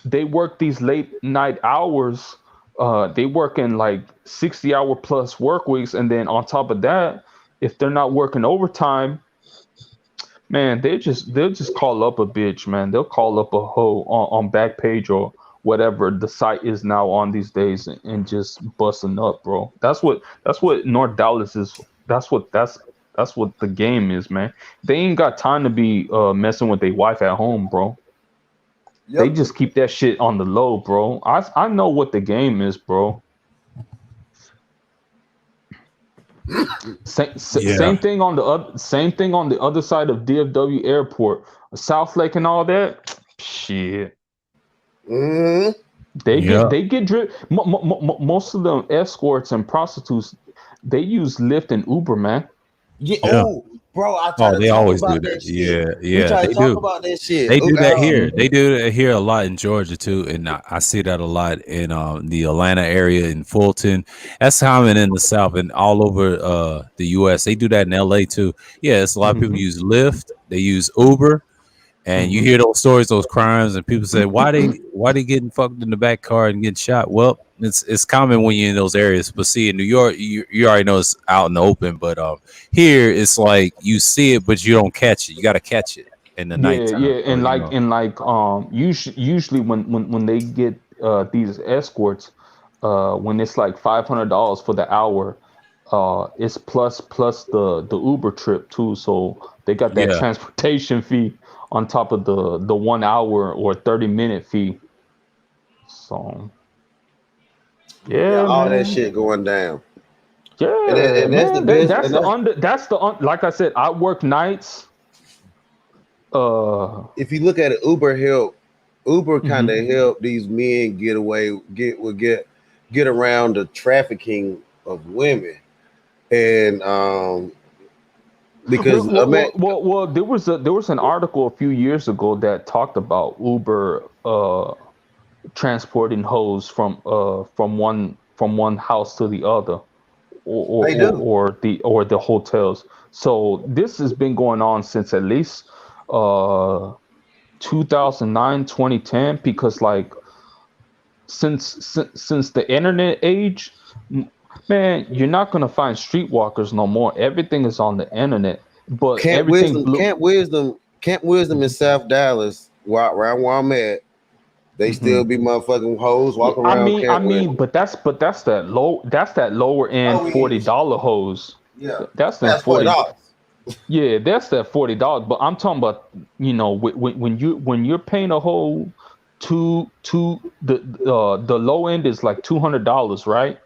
they work these late night hours. They work in like 60-hour plus work weeks, and then on top of that, if they're not working overtime, man, they'll just call up a bitch, man. They'll call up a hoe on Backpage or whatever the site is now on these days, and just busting up, bro. That's what North Dallas is. That's what the game is, man. They ain't got time to be messing with their wife at home, bro. They Yep. just keep that shit on the low, bro. I know what the game is, bro. Same, Yeah. same thing on the other side of DFW Airport, South Lake, and all that. Shit, Mhm. Yeah. they get most of them escorts and prostitutes. They use Lyft and Uber, man. Yeah. Yeah. Oh, bro, I try Oh, to they talk always do about that. that shit. Yeah, We yeah, try to they talk do. about that shit. They do that here. Mhm. They do that here a lot in Georgia too, and I see that a lot in the Atlanta area in Fulton. That's common in the South and all over the U.S. They do that in L.A. too. Yeah, it's a lot of people Mhm. use Lyft. They use Uber, and you Mhm. hear those stories, those crimes, and people say, why they getting fucked in the back car and getting shot? Well, it's common when you're in those areas. But see, in New York, you already know it's out in the open. But here it's like you see it, but you don't catch it. You got to catch it in the Yeah, nighttime. yeah, So, and you know. usually when they get these escorts, when it's like $500 for the hour, it's plus the Uber trip too. So they got that Yeah. transportation fee on top of the 1 hour or 30-minute fee. So Yeah, yeah, all that man. shit going down. Yeah, And that's the man. best. That's And the that's under. That's the like I said. I work nights. Uh, if you look at it, Uber kind mhm. of help these men get around the trafficking of women. And because There was an article a few years ago that talked about Uber transporting hoes from one house to the other, they do. or the hotels. So this has been going on since at least uh 2009, 2010, because like since the internet age, man, you're not gonna find streetwalkers no more. Everything is on the internet, but Camp everything Wisdom, blew. Camp Wisdom in South Dallas, around where I'm at, they still Mhm. be motherfucking hoes Yeah, walking around Camp Wisdom. that's that lower end Oh, yeah. $40 hose. Yeah. That's them That's $40. 40. Yeah, that's that $40. But I'm talking about, when you're paying a whole two the low end is like $200, right?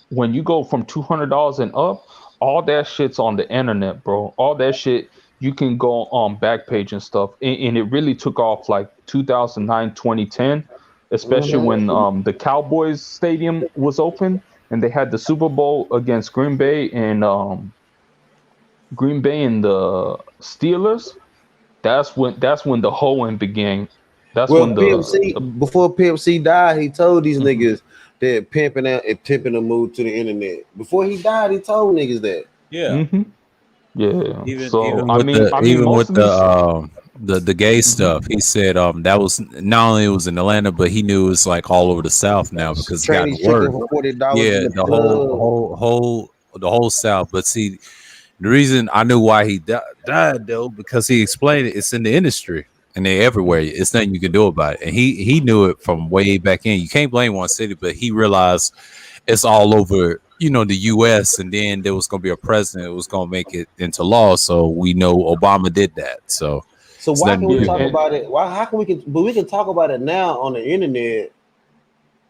When you go from $200 and up, all that shit's on the internet, bro. All that shit you can go on Backpage and stuff, and it really took off like 2009, 2010, especially when Mhm. the Cowboys stadium was open and they had the Super Bowl against Green Bay and the Steelers. That's when the hoeing began. That's Well, when PMC the before PMC died, he told these Mhm. niggas that pimping out and pimping to move to the internet. Before he died, he told niggas that. Yeah. Mhm. Yeah. Even So even with the I mean, even most with of these. the gay Mhm. stuff, he said that was not only it was in Atlanta, but he knew it's like all over the South now because it's Train gotten these chicks worse. for $40 in Yeah, the club. the whole South. But see, the reason I knew why he died though, because he explained it. It's in the industry and they everywhere. It's nothing you can do about it. And he knew it from way back in. You can't blame one city, but he realized it's all over, the US, and then there was going to be a president who was going to make it into law. So we know Obama did that. So So it's why nothing can you we Yeah, can talk do. and about it? Why how can we can but we can talk about it now on the internet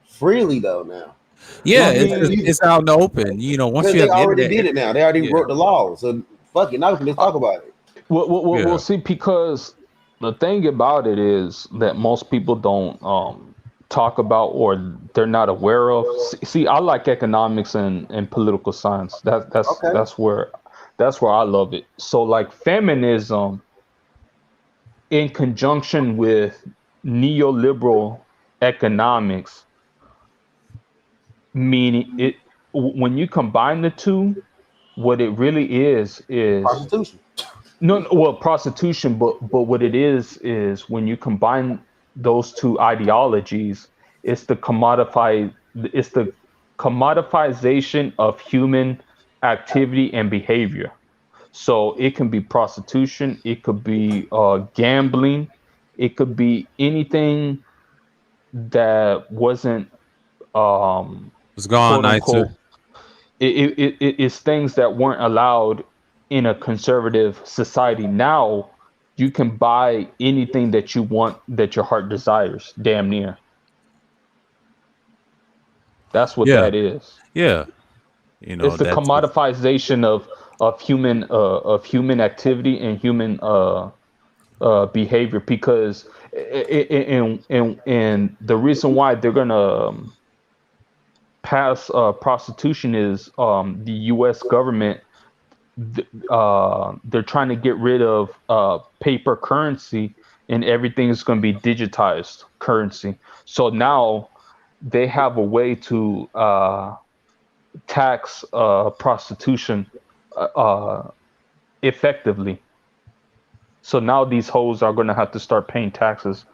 freely though now. Yeah, I Because it's mean, it's out in the open. Once you they have the already internet, did it now. They already yeah, wrote the law. So fuck it. Now we can just uh, talk about it. we'll yeah, see, because the thing about it is that most people don't talk about, or they're not aware of. See, I like economics and political science. Okay. That's where I love it. So like feminism in conjunction with neoliberal economics, meaning when you combine the two, what it really is Prostitution. well, prostitution, but what it is when you combine those two ideologies, it's the commodifization of human activity and behavior. So it can be prostitution, it could be gambling, it could be anything that wasn't What's going on, quote night two? unquote. It's things that weren't allowed in a conservative society. Now you can buy anything that you want, that your heart desires, damn near. That's what Yeah. that is. Yeah. You know, It's the that's commodification of human activity and human behavior. Because and the reason why they're gonna pass prostitution is the U.S. government. They're trying to get rid of paper currency, and everything is going to be digitized currency. So now they have a way to tax prostitution effectively. So now these hoes are going to have to start paying taxes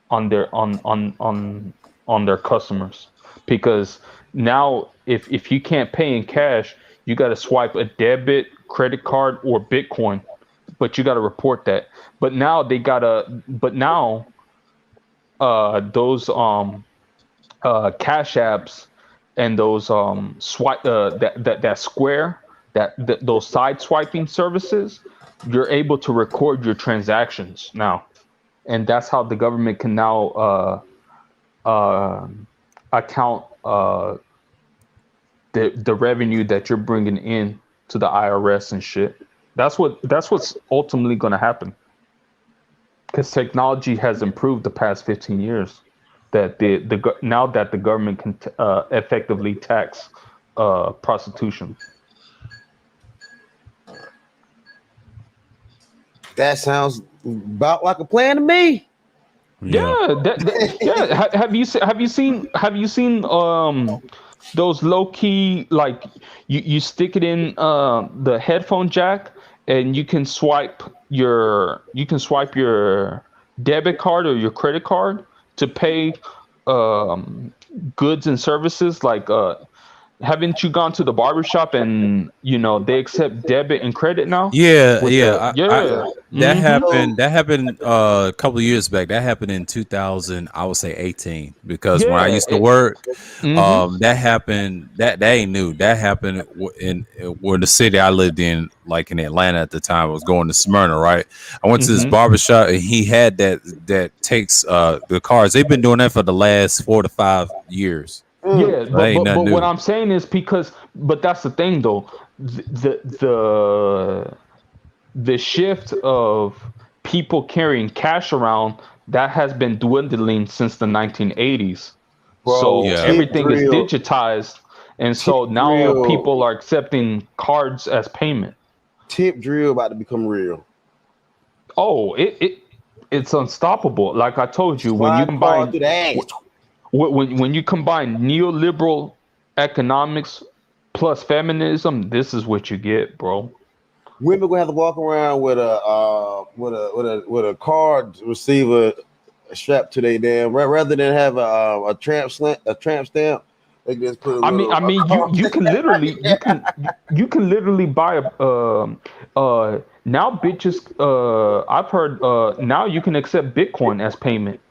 on their on their customers, because now if you can't pay in cash, you got to swipe a debit, credit card, or Bitcoin, but you got to report that. But now those cash apps and those swipe that Square, those side swiping services, you're able to record your transactions now, and that's how the government can now account the revenue that you're bringing in to the IRS and shit. That's what's ultimately going to happen, because technology has improved the past 15 years. That now that the government can effectively tax prostitution. That sounds about like a plan to me. Yeah, yeah. Have you seen those low key, like you stick it in the headphone jack, and you can swipe your debit card or your credit card to pay goods and services. Like haven't you gone to the barbershop and they accept debit and credit now? Yeah, With yeah. That Mhm. happened a couple of years back. That happened in 2000, I would say 18, because when I Yeah. used to work, Mhm. that happened. That ain't new. That happened in the city I lived in, like in Atlanta at the time. I was going to Smyrna, right? I went to this Mhm. barbershop and he had that takes the cards. They've been doing that for the last 4 to 5 years. Yeah, So that ain't nothing what new. I'm saying is, but that's the thing though, the shift of people carrying cash around, that has been dwindling since the 1980s. Bro, So Yeah. everything is drill. digitized, and Tip so now drill. people are accepting cards as payment. Tip drill about to become real. Oh, it's unstoppable. Like I told you, when you Slide card combine through the ass. when you combine neoliberal economics plus feminism, this is what you get, bro. Women gonna have to walk around with a card receiver strapped to their damn, rather than have a tramp stamp. They just put a little. I mean, you can literally buy a now bitches. I've heard now you can accept Bitcoin as payment.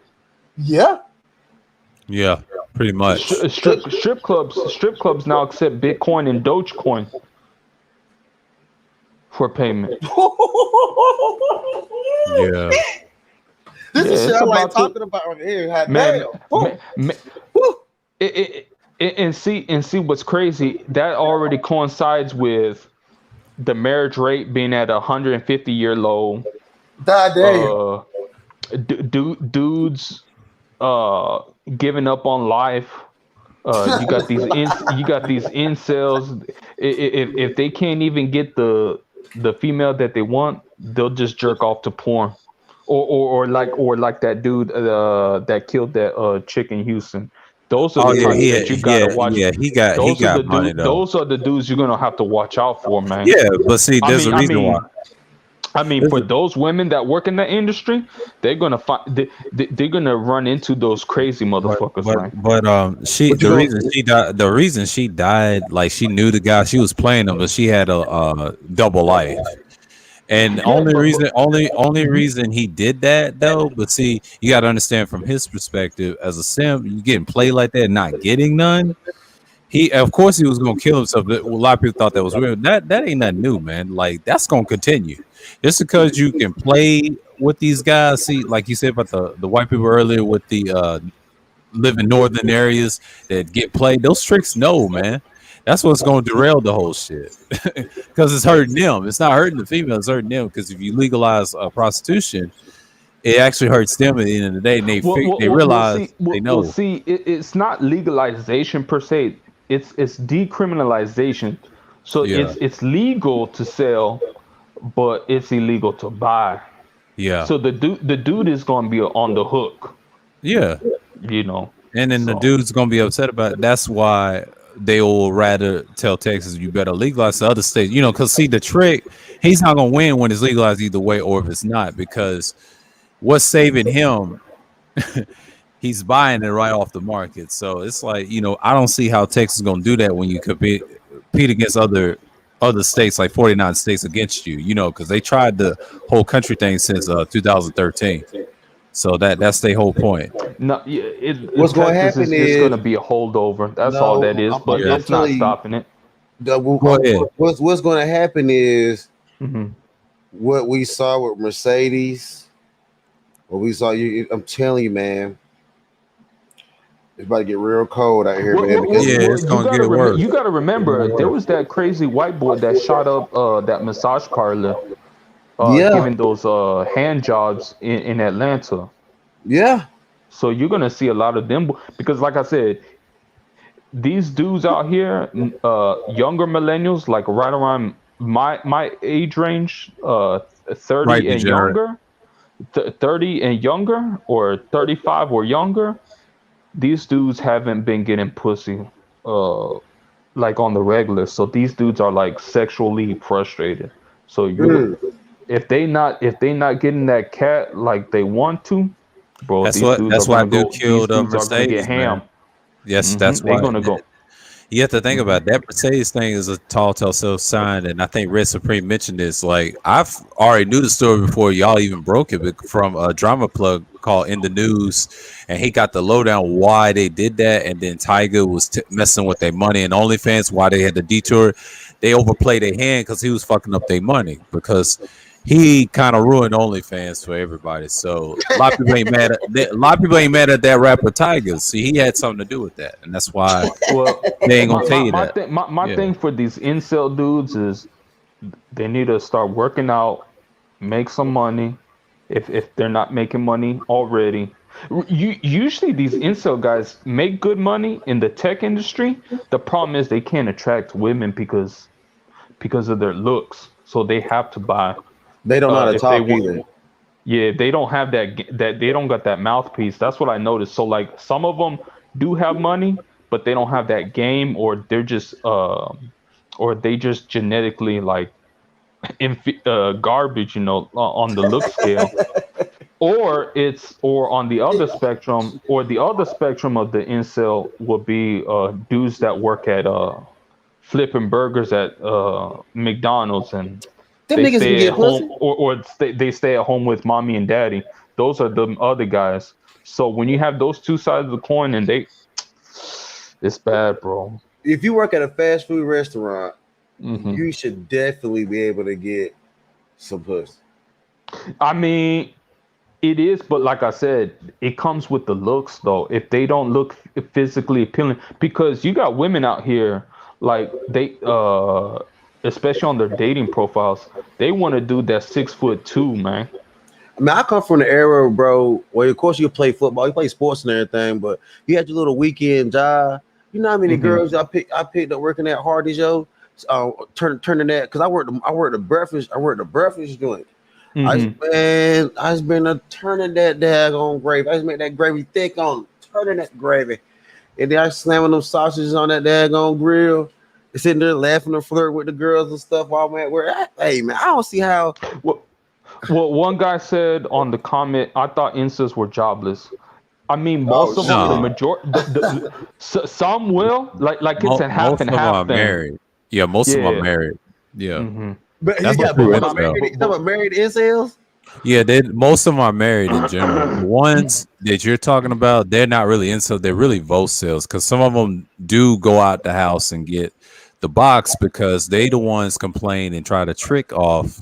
Yeah. Yeah, pretty much. Strip clubs now accept Bitcoin and Dogecoin for payment. Yeah. This is Yeah, shit it's I like about to- talking about right here. Hot Man, damn. Woo. Woo. and see what's crazy, that already coincides with the marriage rate being at 150-year low. God damn. Dudes giving up on life. You got these incels. If they can't even get the female that they want, they'll just jerk off to porn, or like that dude that killed that chick in Houston. Those are Oh the yeah, types that you gotta watch. he Those are the got money though. those are the dudes you're gonna have to watch out for, man. Yeah, but see, I there's mean, a reason why. for those women that work in that industry, they're gonna they're gonna run into those crazy motherfuckers, man. What you gonna- The reason she died, like she knew the guy, she was playing him, but she had a double life. And only reason he did that though, but see, you got to understand from his perspective as a simp, you getting played like that, not getting none. He, of course, he was gonna kill himself. But a lot of people thought that was weird. That ain't nothing new, man. Like that's gonna continue. Just because you can play with these guys, see, like you said about the white people earlier with the live in northern areas that get played. Those tricks, no, man. That's what's going to derail the whole shit because it's hurting them. It's not hurting the females, it's hurting them. Because if you legalize prostitution, it actually hurts them at the end of the day. And they realize they know. Well, see, it's not legalization per se. It's decriminalization. So Yeah. it's legal to sell, but it's illegal to buy. Yeah. So the dude is going to be on the hook. Yeah. You know. And then the dude's gonna be upset about it. That's why they will rather tell Texas you better legalize the other states. You know, because see the trick, he's not gonna win when it's legalized either way or if it's not, because what's saving him, he's buying it right off the market. So it's like, you know, I don't see how Texas is gonna do that when you compete against other states, like 49 states against you, you know, because they tried the whole country thing since 2013. So that's their whole point. No, What's going to happen is going to be a holdover. That's all that is, but it's not stopping it. What's going to happen is Mm-hmm. what we saw with Mercedes. What we saw, I'm telling you, man, it's about to get real cold out here, man. It's going to get worse. You got to remember, there was that crazy white boy that shot up that massage parlor. Giving those hand jobs in Atlanta. Yeah. So you're gonna see a lot of them because, like I said, these dudes out here, younger millennials, like right around my age range, 30 Right, and younger, 30 and younger, or 35 or younger. These dudes haven't been getting pussy, like on the regular. So these dudes are like sexually frustrated. So if they not getting that cat like they want to, bro, that's why dude killed Mercedes, ham. Yes, that's why they're gonna go. You have to think about that Mercedes thing is a tall sign, and I think Red Supreme mentioned this. Like I've already knew the story before y'all even broke it, but from a drama plug called In the News, and he got the lowdown why they did that, and then Tiger was messing with their money and OnlyFans, why they had the detour. They overplayed their hand because he was fucking up their money because he kind of ruined OnlyFans for everybody. So a lot of people ain't mad at that rapper Tiger. See, he had something to do with that, and that's why they ain't gonna tell you that. My thing for these incel dudes is they need to start working out, make some money. If they're not making money already, usually these incel guys make good money in the tech industry. The problem is they can't attract women because of their looks, so they have to buy. They don't know how to talk either. Yeah, they don't have that they don't got that mouthpiece. That's what I noticed. So like some of them do have money, but they don't have that game, or they're just or they just genetically like garbage, you know, on the look scale. or on the other spectrum, of the incel would be dudes that work at flipping burgers at McDonald's, and Them they niggas stay can get at home, pussy. they stay at home with mommy and daddy. Those are the other guys. So when you have those two sides of the coin, and it's bad, bro. If you work at a fast food restaurant, Mm-hmm. you should definitely be able to get some pussy. I mean, it is, but like I said, it comes with the looks, though. If they don't look physically appealing, because you got women out here, like they, especially on their dating profiles, they want to do that 6'2", man. I mean, I come from the era, bro, where of course you play football, you play sports and everything, but you had your little weekend job. You know how many girls I picked up working at Hardee's, yo, turning that, because I worked the breakfast joint. Mm-hmm. I just been turning that daggone gravy. I just made that gravy thick on turning that gravy. and they're slamming them sausages on that daggone grill, sitting there laughing and flirt with the girls and stuff while I'm at work. Hey man, I don't see how. Well, one guy said on the comment, I thought incels were jobless. I mean, most of them, no. the majority, some will, like it's a half Most and of them half are thing. married. Yeah, most of them Yeah. are married. Yeah. Mhm. But That's yeah, what but true what incel. you talking about married incels? Yeah, most of them are married in general. The ones that you're talking about, they're not really incel. They're really vocels because some of them do go out the house and get the box because they the ones complain and try to trick off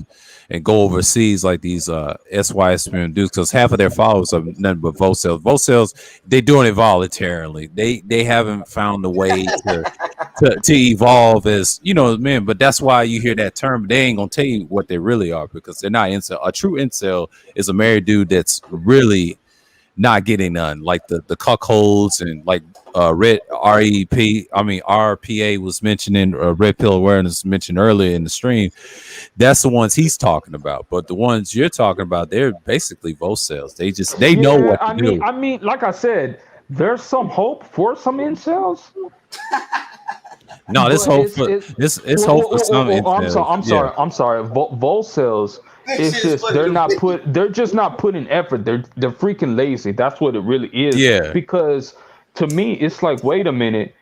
and go overseas like these SYSPM dudes because half of their followers are nothing but vocels. Vocels, they're doing it voluntarily. They haven't found a way to evolve as men, but that's why you hear that term. They ain't gonna tell you what they really are because they're not incel. A true incel is a married dude that's really not getting none, like the cuckolds and like red RPA was mentioning, red pill awareness mentioned earlier in the stream. That's the ones he's talking about, but the ones you're talking about, they're basically vocels. They know what to do. I mean, like I said, there's some hope for some incels. No, this But hope for it's hope for some incels. I'm sorry. Volcels. It's just they're just not putting effort. They're freaking lazy. That's what it really is. Yeah. Because to me, it's like, wait a minute,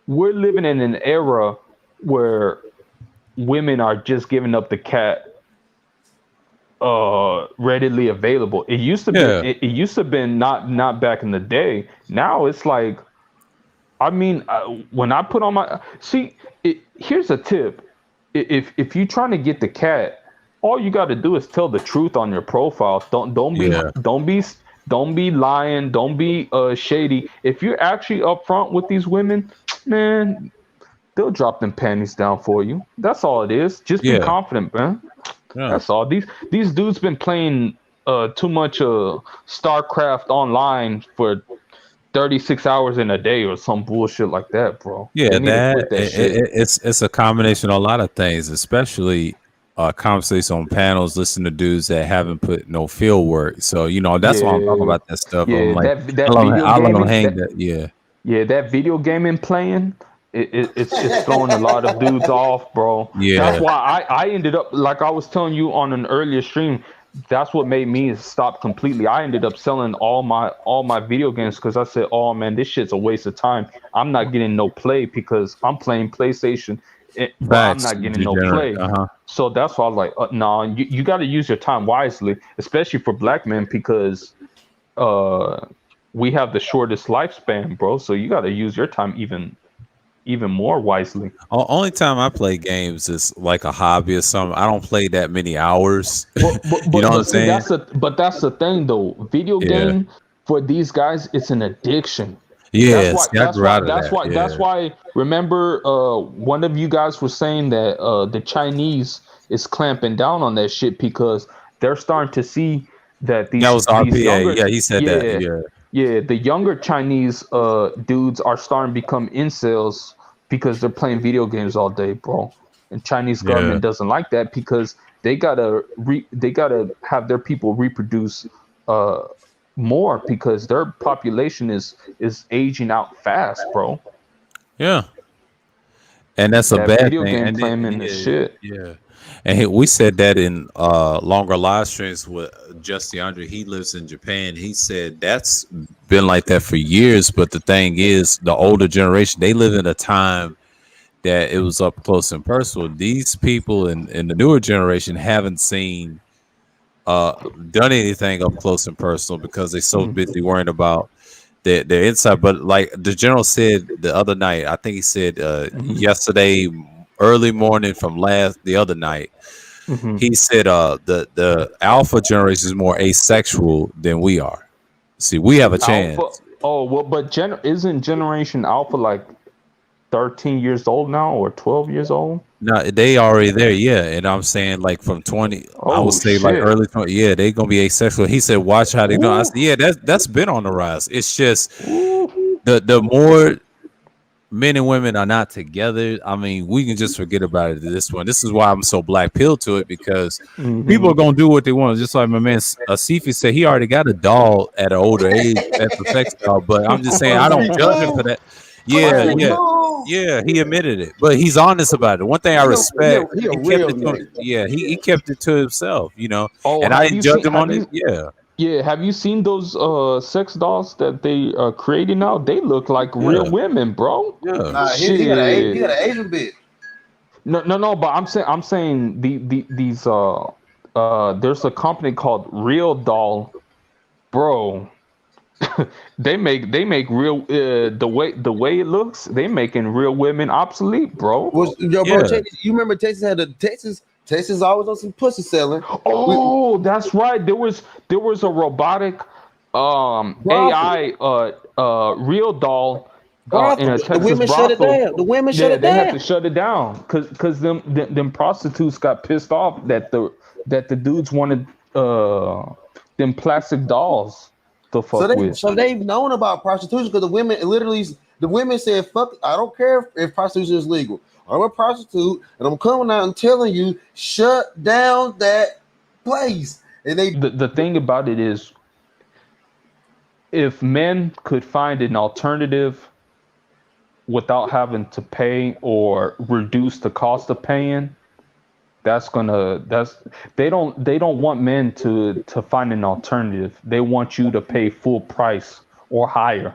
we're living in an era where women are just giving up the cat readily available. It used to be it used to be not back in the day. Now it's like, I mean, when I put on my here's a tip. If you're trying to get the cat, all you got to do is tell the truth on your profile. Don't be lying. Don't be shady. If you're actually upfront with these women, man, they'll drop them panties down for you. That's all it is. Just be confident, man. Yeah. That's all. These dudes been playing too much StarCraft online for 36 hours in a day or some bullshit like that, bro. Yeah, shit. It's a combination of a lot of things, especially conversation on panels, listen to dudes that haven't put no field work. So that's why I'm talking about that stuff. Yeah, I'm like, that I let them hang that. Yeah. Yeah, that video gaming playing, it's throwing a lot of dudes off, bro. Yeah. That's why I ended up, like I was telling you on an earlier stream, that's what made me stop completely. I ended up selling all my video games because I said, oh man, this shit's a waste of time. I'm not getting no play because I'm playing PlayStation, but I'm not getting no play. So that's why I was like, no, you got to use your time wisely, especially for black men because we have the shortest lifespan, bro. So you got to use your time even more wisely. Only time I play games is like a hobby or something. I don't play that many hours. But you know what I'm saying? That's the thing though. Video game for these guys, it's an addiction. Yes, that's why. Remember, one of you guys was saying that the Chinese is clamping down on that shit because they're starting to see that these. That was RPA. Younger, he said that. Yeah. Yeah, the younger Chinese dudes are starting to become incels because they're playing video games all day, bro. And Chinese government doesn't like that because they gotta have their people reproduce more because their population is aging out fast, bro. Yeah, and that's a bad video thing. game And claiming shit. Yeah. And we said that in longer live streams with Just DeAndre. He lives in Japan. He said that's been like that for years. But the thing is, the older generation, they live in a time that it was up close and personal. These people in the newer generation haven't seen done anything up close and personal because they're so busy worrying about their inside. But like the general said the other night, I think he said yesterday early morning from the other night, he said the alpha generation is more asexual than we are. See, we have a chance. But isn't Generation Alpha like 13 years old now or 12 years old? No, they already there, and I'm saying like from 20, I would say like early 20, they gonna be asexual. He said, watch how they do. I said, that's been on the rise. It's just the more men and women are not together, I mean, we can just forget about it at this point. This is why I'm so black pill to it, because people are gonna do what they want. Just like my man Asifi said, he already got a doll at an older age at Perfect Doll. But I'm just saying, I don't judge him for that. Yeah, he admitted it, but he's honest about it. One thing I respect, he a he real kept it to, nigga. yeah, he kept it to himself, Oh, and I didn't judge him on it. Yeah, have you seen those sex dolls that they are creating now? They look like real Yeah. women, bro. Yeah. Nah, he got an Asian bitch. No, but I'm saying these there's a company called Real Doll, bro. they make real the way it looks, they making real women obsolete, bro. Bro, Yeah. you remember Texas had Texas always on some pussy selling. Oh, that's right. There was a robotic AI real doll in a Texas the women brothel. shut it down. The women shut it They down. had to shut it down because them prostitutes got pissed off that the dudes wanted them plastic dolls to fuck with. So they've known about prostitution because the women said, "Fuck, I don't care if prostitution is legal. I'm a prostitute, and I'm coming out and telling you, shut down that place." And The thing about it is, if men could find an alternative without having to pay or reduce the cost of paying, they don't want men to find an alternative. They want you to pay full price or higher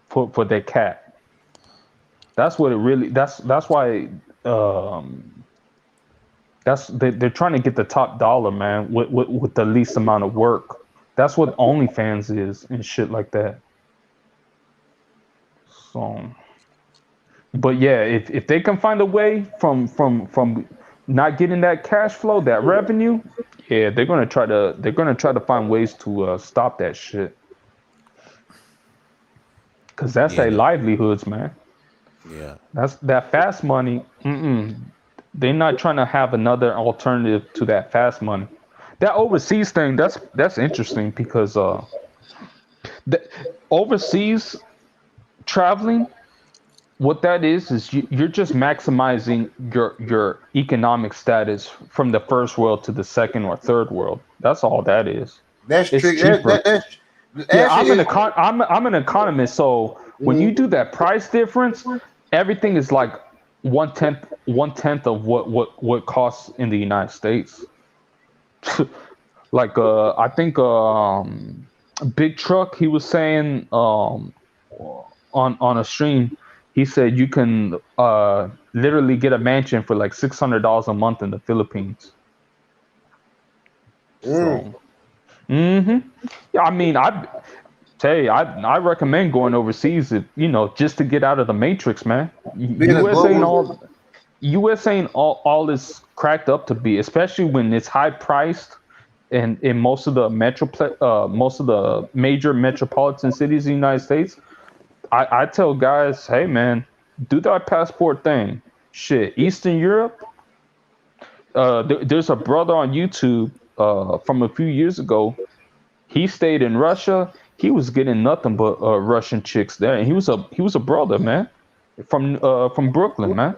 for their cat. That's what it really. That's why. They're trying to get the top dollar, man, with the least amount of work. That's what OnlyFans is and shit like that. So, but yeah, if they can find a way from not getting that cash flow, that revenue, yeah, they're gonna try to find ways to stop that shit. Cause that's their livelihoods, man. Yeah. That's that fast money. They're not trying to have another alternative to that fast money. That overseas thing, that's interesting because the overseas traveling, what that is you're just maximizing your economic status from the first world to the second or third world. That's all that is. that's It's tricky. cheaper. Yeah, I'm an economist, so when you do that price difference, everything is like one tenth of what costs in the United States. Like I think Big Truck, he was saying on a stream, he said you can literally get a mansion for like $600 a month in the Philippines. So, yeah, I mean, I recommend going overseas, if, just to get out of the matrix, man. US ain't all is cracked up to be, especially when it's high priced, and in most of the major metropolitan cities in the United States. I tell guys, hey man, do that passport thing. Shit, Eastern Europe. There's a brother on YouTube from a few years ago. He stayed in Russia. He was getting nothing but Russian chicks there, and he was a brother, man, from Brooklyn, man.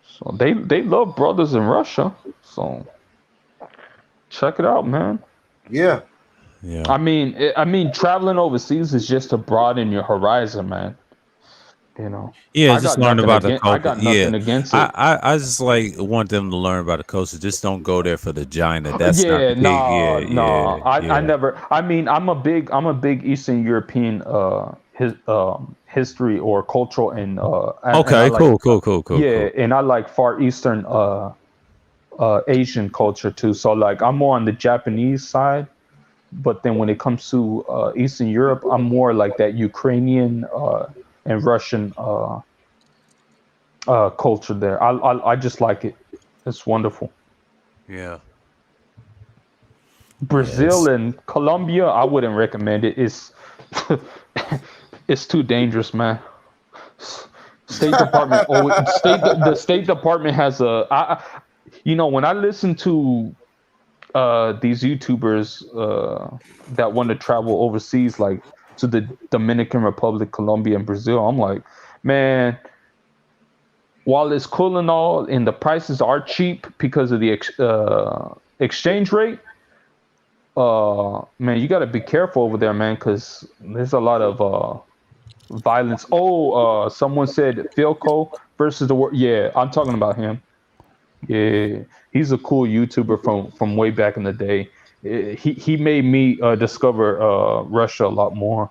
So they love brothers in Russia. So check it out, man. Yeah. Yeah. I mean, traveling overseas is just to broaden your horizon, man. Yeah, I just got learn nothing about the against- I culture. got nothing against it. I just like want them to learn about the culture. Just don't go there for the China. That's not the big. No. I never. I mean, I'm a big Eastern European history or cultural and Okay, and I like, cool. yeah, and I like Far Eastern Asian culture too. So like I'm more on the Japanese side, but then when it comes to Eastern Europe, I'm more like that Ukrainian and Russian culture there. I just like it. It's wonderful. Yeah. Brazil and Colombia, I wouldn't recommend it. It's it's too dangerous, man. State Department the State Department has when I listen to these YouTubers that want to travel overseas, like to the Dominican Republic, Colombia, and Brazil. I'm like, man, while it's cool and all, and the prices are cheap because of the exchange rate, man, you got to be careful over there, man, because there's a lot of violence. Someone said Philco versus the world. Yeah, I'm talking about him. Yeah, he's a cool YouTuber from way back in the day. He made me discover Russia a lot more.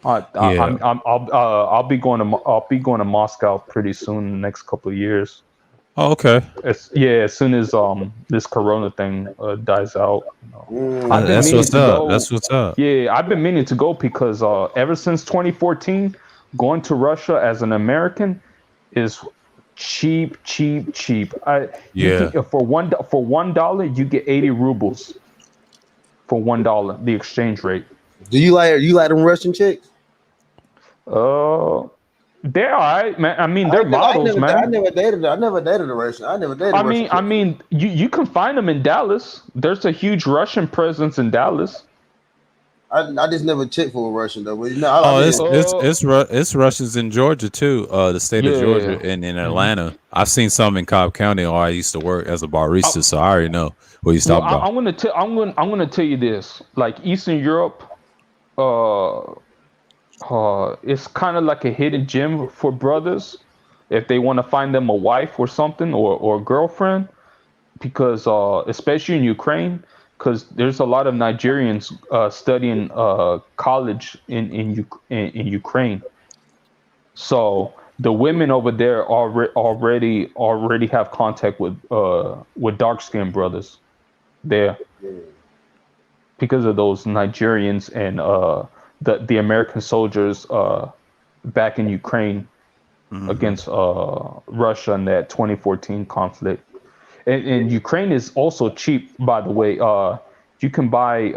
Yeah. I'll be going to Moscow pretty soon in the next couple of years. Oh, okay. As soon as this Corona thing dies out. I've been That's meaning what's to up. go. That's what's up. Yeah, I've been meaning to go because ever since 2014, going to Russia as an American is cheap. Yeah. For $1 you get 80 rubles. For $1, the exchange rate. Do you like them Russian chicks? They're all right, man. I mean, they're models, man. I never dated a Russian. I mean, you can find them in Dallas. There's a huge Russian presence in Dallas. I just never checked for a Russian though. But It's Russians in Georgia too. The state of Georgia and in Atlanta. I've seen some in Cobb County. Or I used to work as a barista, so I already know what he's talking about. I'm gonna tell you this. Like Eastern Europe, it's kind of like a hidden gem for brothers if they want to find them a wife or something or a girlfriend, because especially in Ukraine, because there's a lot of Nigerians studying college in Ukraine. So the women over there already have contact with dark skinned brothers there because of those Nigerians and the American soldiers back in Ukraine against Russia in that 2014 conflict. And Ukraine is also cheap, by the way. You can buy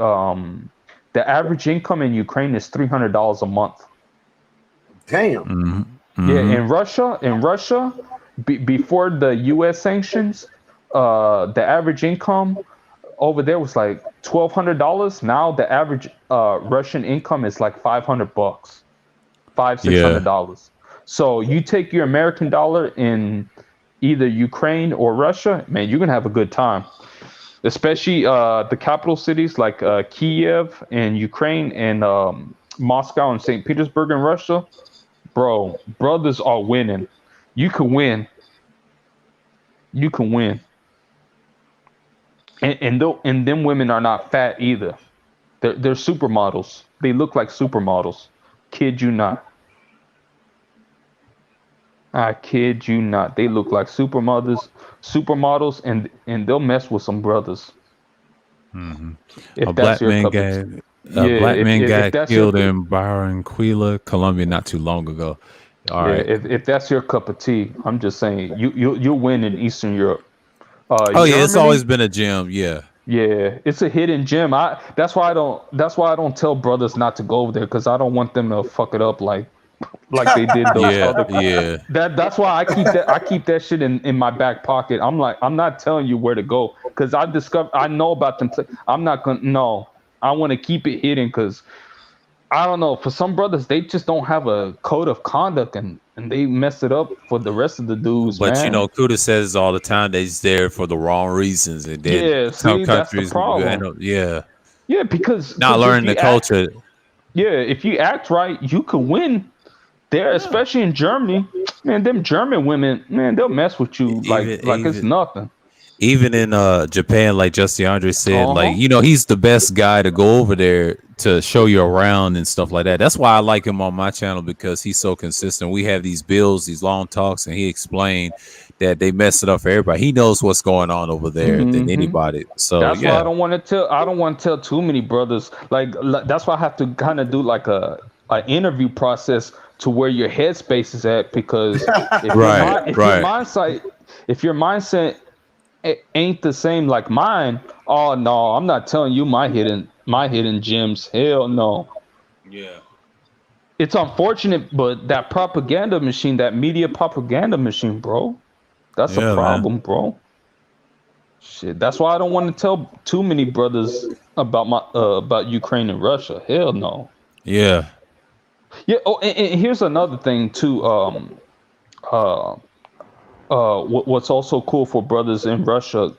the average income in Ukraine is $300 a month. Damn. Yeah, in Russia, before the U.S. sanctions, the average income over there was like $1,200. Now the average Russian income is like $500, $600. So you take your American dollar in either Ukraine or Russia, man, you're gonna have a good time. Especially the capital cities like Kiev and Ukraine and Moscow and St. Petersburg in Russia. Bro, brothers are winning. You can win. And them women are not fat either. They're supermodels. They look like supermodels. Kid you not. I kid you not. They look like supermodels, and they'll mess with some brothers. A black man got killed in Barranquilla, Colombia, not too long ago. All right. If that's your cup of tea, I'm just saying you'll win in Eastern Europe. Germany, it's always been a gem. Yeah, it's a hidden gem. That's why I don't tell brothers not to go over there, because I don't want them to fuck it up like they did those That's why I keep that shit in my back pocket. I'm not telling you where to go, because I know about them. I'm not gonna. No, I want to keep it hidden, because I don't know. For some brothers, they just don't have a code of conduct, and they mess it up for the rest of the dudes. But man. you know, Kuda says all the time that he's there for the wrong reasons, and then some countries, that's the problem. Because not learning the culture. If you act right, you could win. There, especially in Germany, man, them German women, man, they'll mess with you like it's nothing. Even in Japan, like Justin Andre said, like, you know, he's the best guy to go over there to show you around and stuff like that. That's why I like him on my channel, because he's so consistent. We have these bills, these long talks, and he explained that they mess it up for everybody. He knows what's going on over there than anybody. So that's why I don't want to tell too many brothers. Like that's why I have to kind of do like a interview process to where your headspace is at, because if your mindset ain't the same like mine, oh no, I'm not telling you my hidden gems. Hell no. Yeah. It's unfortunate, but that propaganda machine, that media propaganda machine, bro, that's a problem, man. Bro. Shit, that's why I don't want to tell too many brothers about Ukraine and Russia. Hell no. Yeah. Yeah. Oh, and here's another thing too. Uh, what's also cool for brothers in Russia,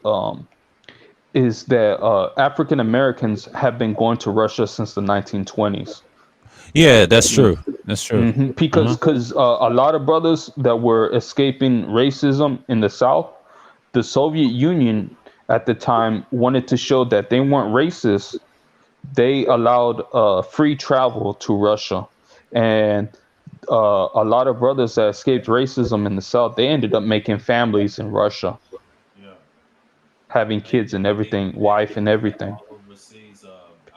is that African Americans have been going to Russia since the 1920s. Yeah, that's true. That's true. Because Uh-huh. a lot of brothers that were escaping racism in the South, the Soviet Union at the time wanted to show that they weren't racist. They allowed free travel to Russia, and a lot of brothers that escaped racism in the South, they ended up making families in Russia, Yeah. having kids and everything, wife and everything. Overseas.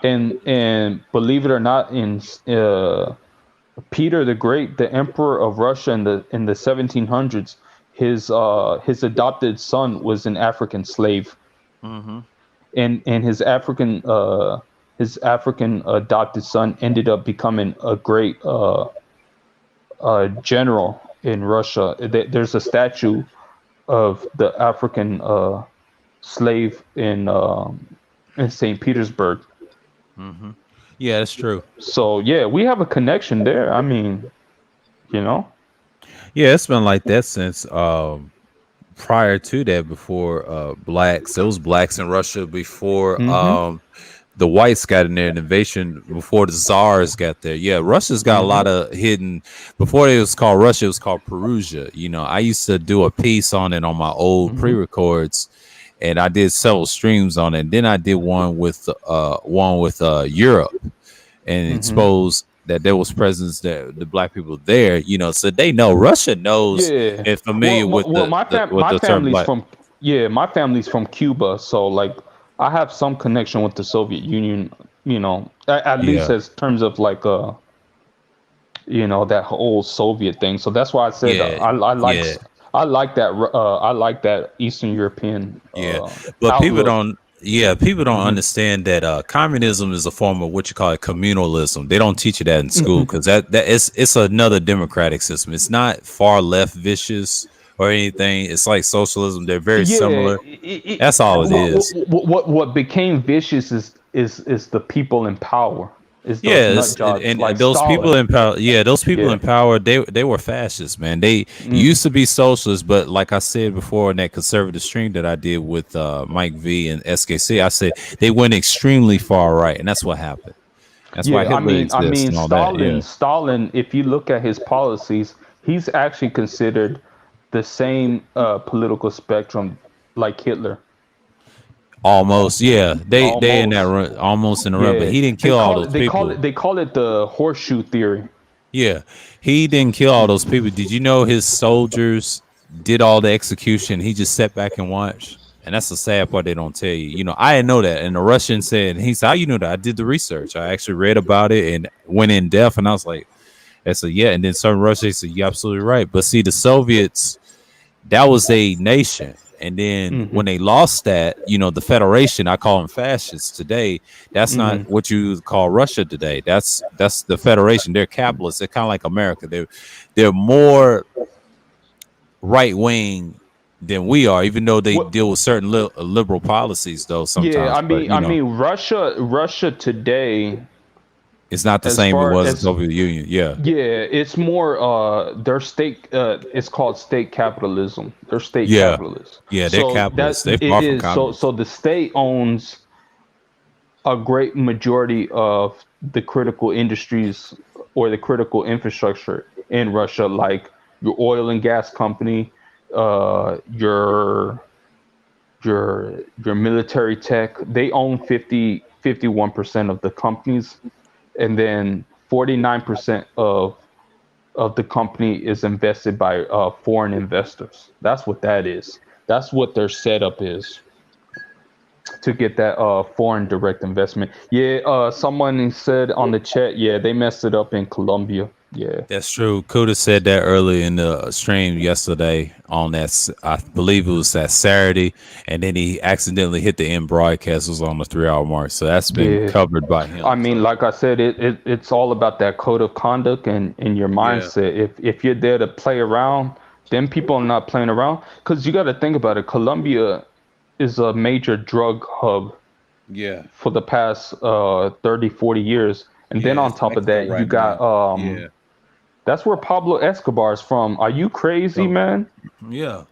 And believe it or not, in Peter the Great, the Emperor of Russia in the 1700s, his adopted son was an African slave, Mm-hmm. and his African adopted son ended up becoming a great general in Russia. There's a statue of the African slave in St. Petersburg. Mm-hmm. Yeah, that's true. So yeah, we have a connection there. I mean, you know. Yeah, it's been like that since prior to that, before blacks. There was blacks in Russia before Mm-hmm. the whites got in there, an invasion before the Tsars got there. Yeah, Russia's got a Mm-hmm. lot of hidden. Before it was called Russia, it was called Perusia. You know, I used to do a piece on it on my old Mm-hmm. pre-records, and I did several streams on it. And then I did one with Europe, and Mm-hmm. exposed that there was presence that the black people there. You know, so they know Russia knows Yeah. and familiar with with My the term family's black. from my family's from Cuba, so like I have some connection with the Soviet Union. You know, at least Yeah, as terms of like that whole Soviet thing. So that's why I said yeah, yeah. I like that Eastern European Yeah, but people outlook. don't. Yeah, people don't Hmm. understand that communism is a form of what you call communalism. They don't teach you that in school because that it's another democratic system. It's not far left vicious or anything. It's like socialism. They're very Yeah, similar. That's all it is. what became vicious is the people in power, is those Yeah, nut jobs and like those people Stalin. in power. Yeah, those people Yeah. in power. They were fascists, man. They Mm. used to be socialists, but like I said before in that conservative stream that I did with Mike V and SKC, I said they went extremely far right, and that's what happened. That's why Yeah, Hitler I exists mean, and all that. Yeah, Stalin. If you look at his policies, he's actually considered the same political spectrum like Hitler, almost. Yeah, they in that almost. run, almost in the run, but Yeah, he didn't kill all those people. they call it the horseshoe theory. Yeah, he didn't kill all those people. Did you know his soldiers did all the execution? He just sat back and watched. And that's the sad part they don't tell you. You know, I didn't know that. And the Russian said, he said, how you know that? I did the research. I actually read about it and went in depth. And I was like, I said, yeah. And then some Russians said, you're absolutely right. But see, the Soviets, that was a nation. And then Hmm. when they lost that, you know, the Federation, I call them fascists today. That's not Hmm. what you call Russia today. That's the Federation. They're capitalists. They're kind of like America. They're more right wing than we are, even though they What? deal with certain liberal policies, though Yeah, sometimes. But you know, Russia today, it's not the as same it far was the as Soviet Union. Yeah, yeah, it's more their state. It's called state capitalism. They're state yeah, capitalists. yeah. They're So that capitalists. They're it far from is so communists. so the state owns a great majority of the critical industries or the critical infrastructure in Russia, like your oil and gas company, your military tech. They own 51% of the companies, and then 49% of the company is invested by foreign investors. That's what that is. That's what their setup is to get that foreign direct investment. Yeah, someone said on the chat, yeah, they messed it up in Colombia. Yeah. That's true. Kuda said that earlier in the stream yesterday on that. I believe it was that Saturday, and then he accidentally hit the end broadcast. It was on the 3 hour mark, so that's been Yeah. covered by him. I mean, like I said, it's all about that code of conduct and your Yeah. mindset. If you're there to play around, then people are not playing around. Because you got to think about it. Colombia is a major drug hub Yeah. for the past 30, 40 years. And then on it's top of Mexico that, you right got now. Yeah, that's where Pablo Escobar's from. Are you crazy, so man? yeah.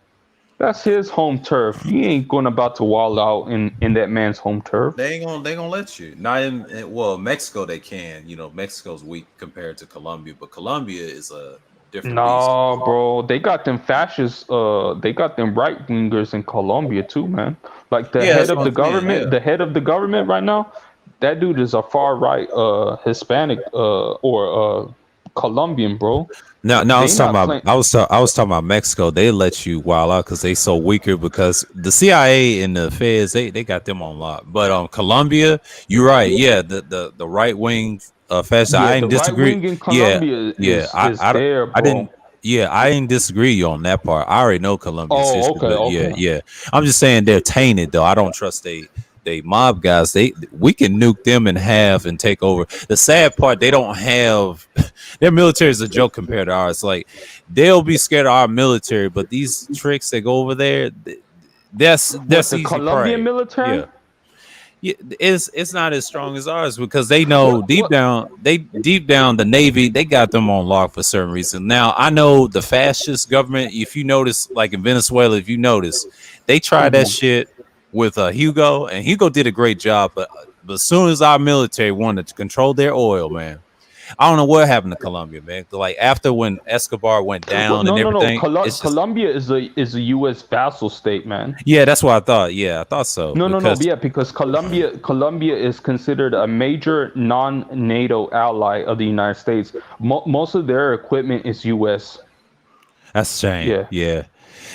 That's his home turf. You ain't going about to wall out in that man's home turf. They gonna let you. Not well, Mexico they can. You know, Mexico's weak compared to Colombia, but Colombia is a different beast. No, bro. They got them fascists, they got them right wingers in Colombia too, man. Like Yeah, that's what I'm saying. Yeah. the head of the government right now, that dude is a far right Hispanic or Colombian, bro. No, I They was talking not about playing. I was talking about Mexico. They let you wild out because they so weaker because the CIA and the feds they got them on lock. But Colombia, you're right. Yeah, the right wing fascist. Yeah, I the didn't right disagree. wing in Yeah, Colombia yeah. is there, I bro. didn't. Yeah, I didn't disagree you on that part. I already know Colombia's Oh, history, okay, but yeah, okay. yeah. I'm just saying they're tainted though. I don't trust they mob guys. We can nuke them in half and take over. The sad part, they don't have their military is a joke compared to ours. Like they'll be scared of our military, but these tricks that go over there, that's What, the easy Colombian prey. military? Yeah. Yeah, it's not as strong as ours because they know deep What? down the Navy they got them on lock for certain reason. Now I know the fascist government. If you notice, like in Venezuela, if you notice, they tried that shit with Hugo, and Hugo did a great job. But as soon as our military wanted to control their oil, man, I don't know what happened to Colombia, man. Like after when Escobar went Well, down and no. everything, it's just Colombia is a U.S. vassal state, man. yeah, that's what I thought. Yeah, I thought so No. because Yeah, because Colombia is considered a major non-NATO ally of the United States. Most of their equipment is U.S. that's a shame. Yeah, Yeah.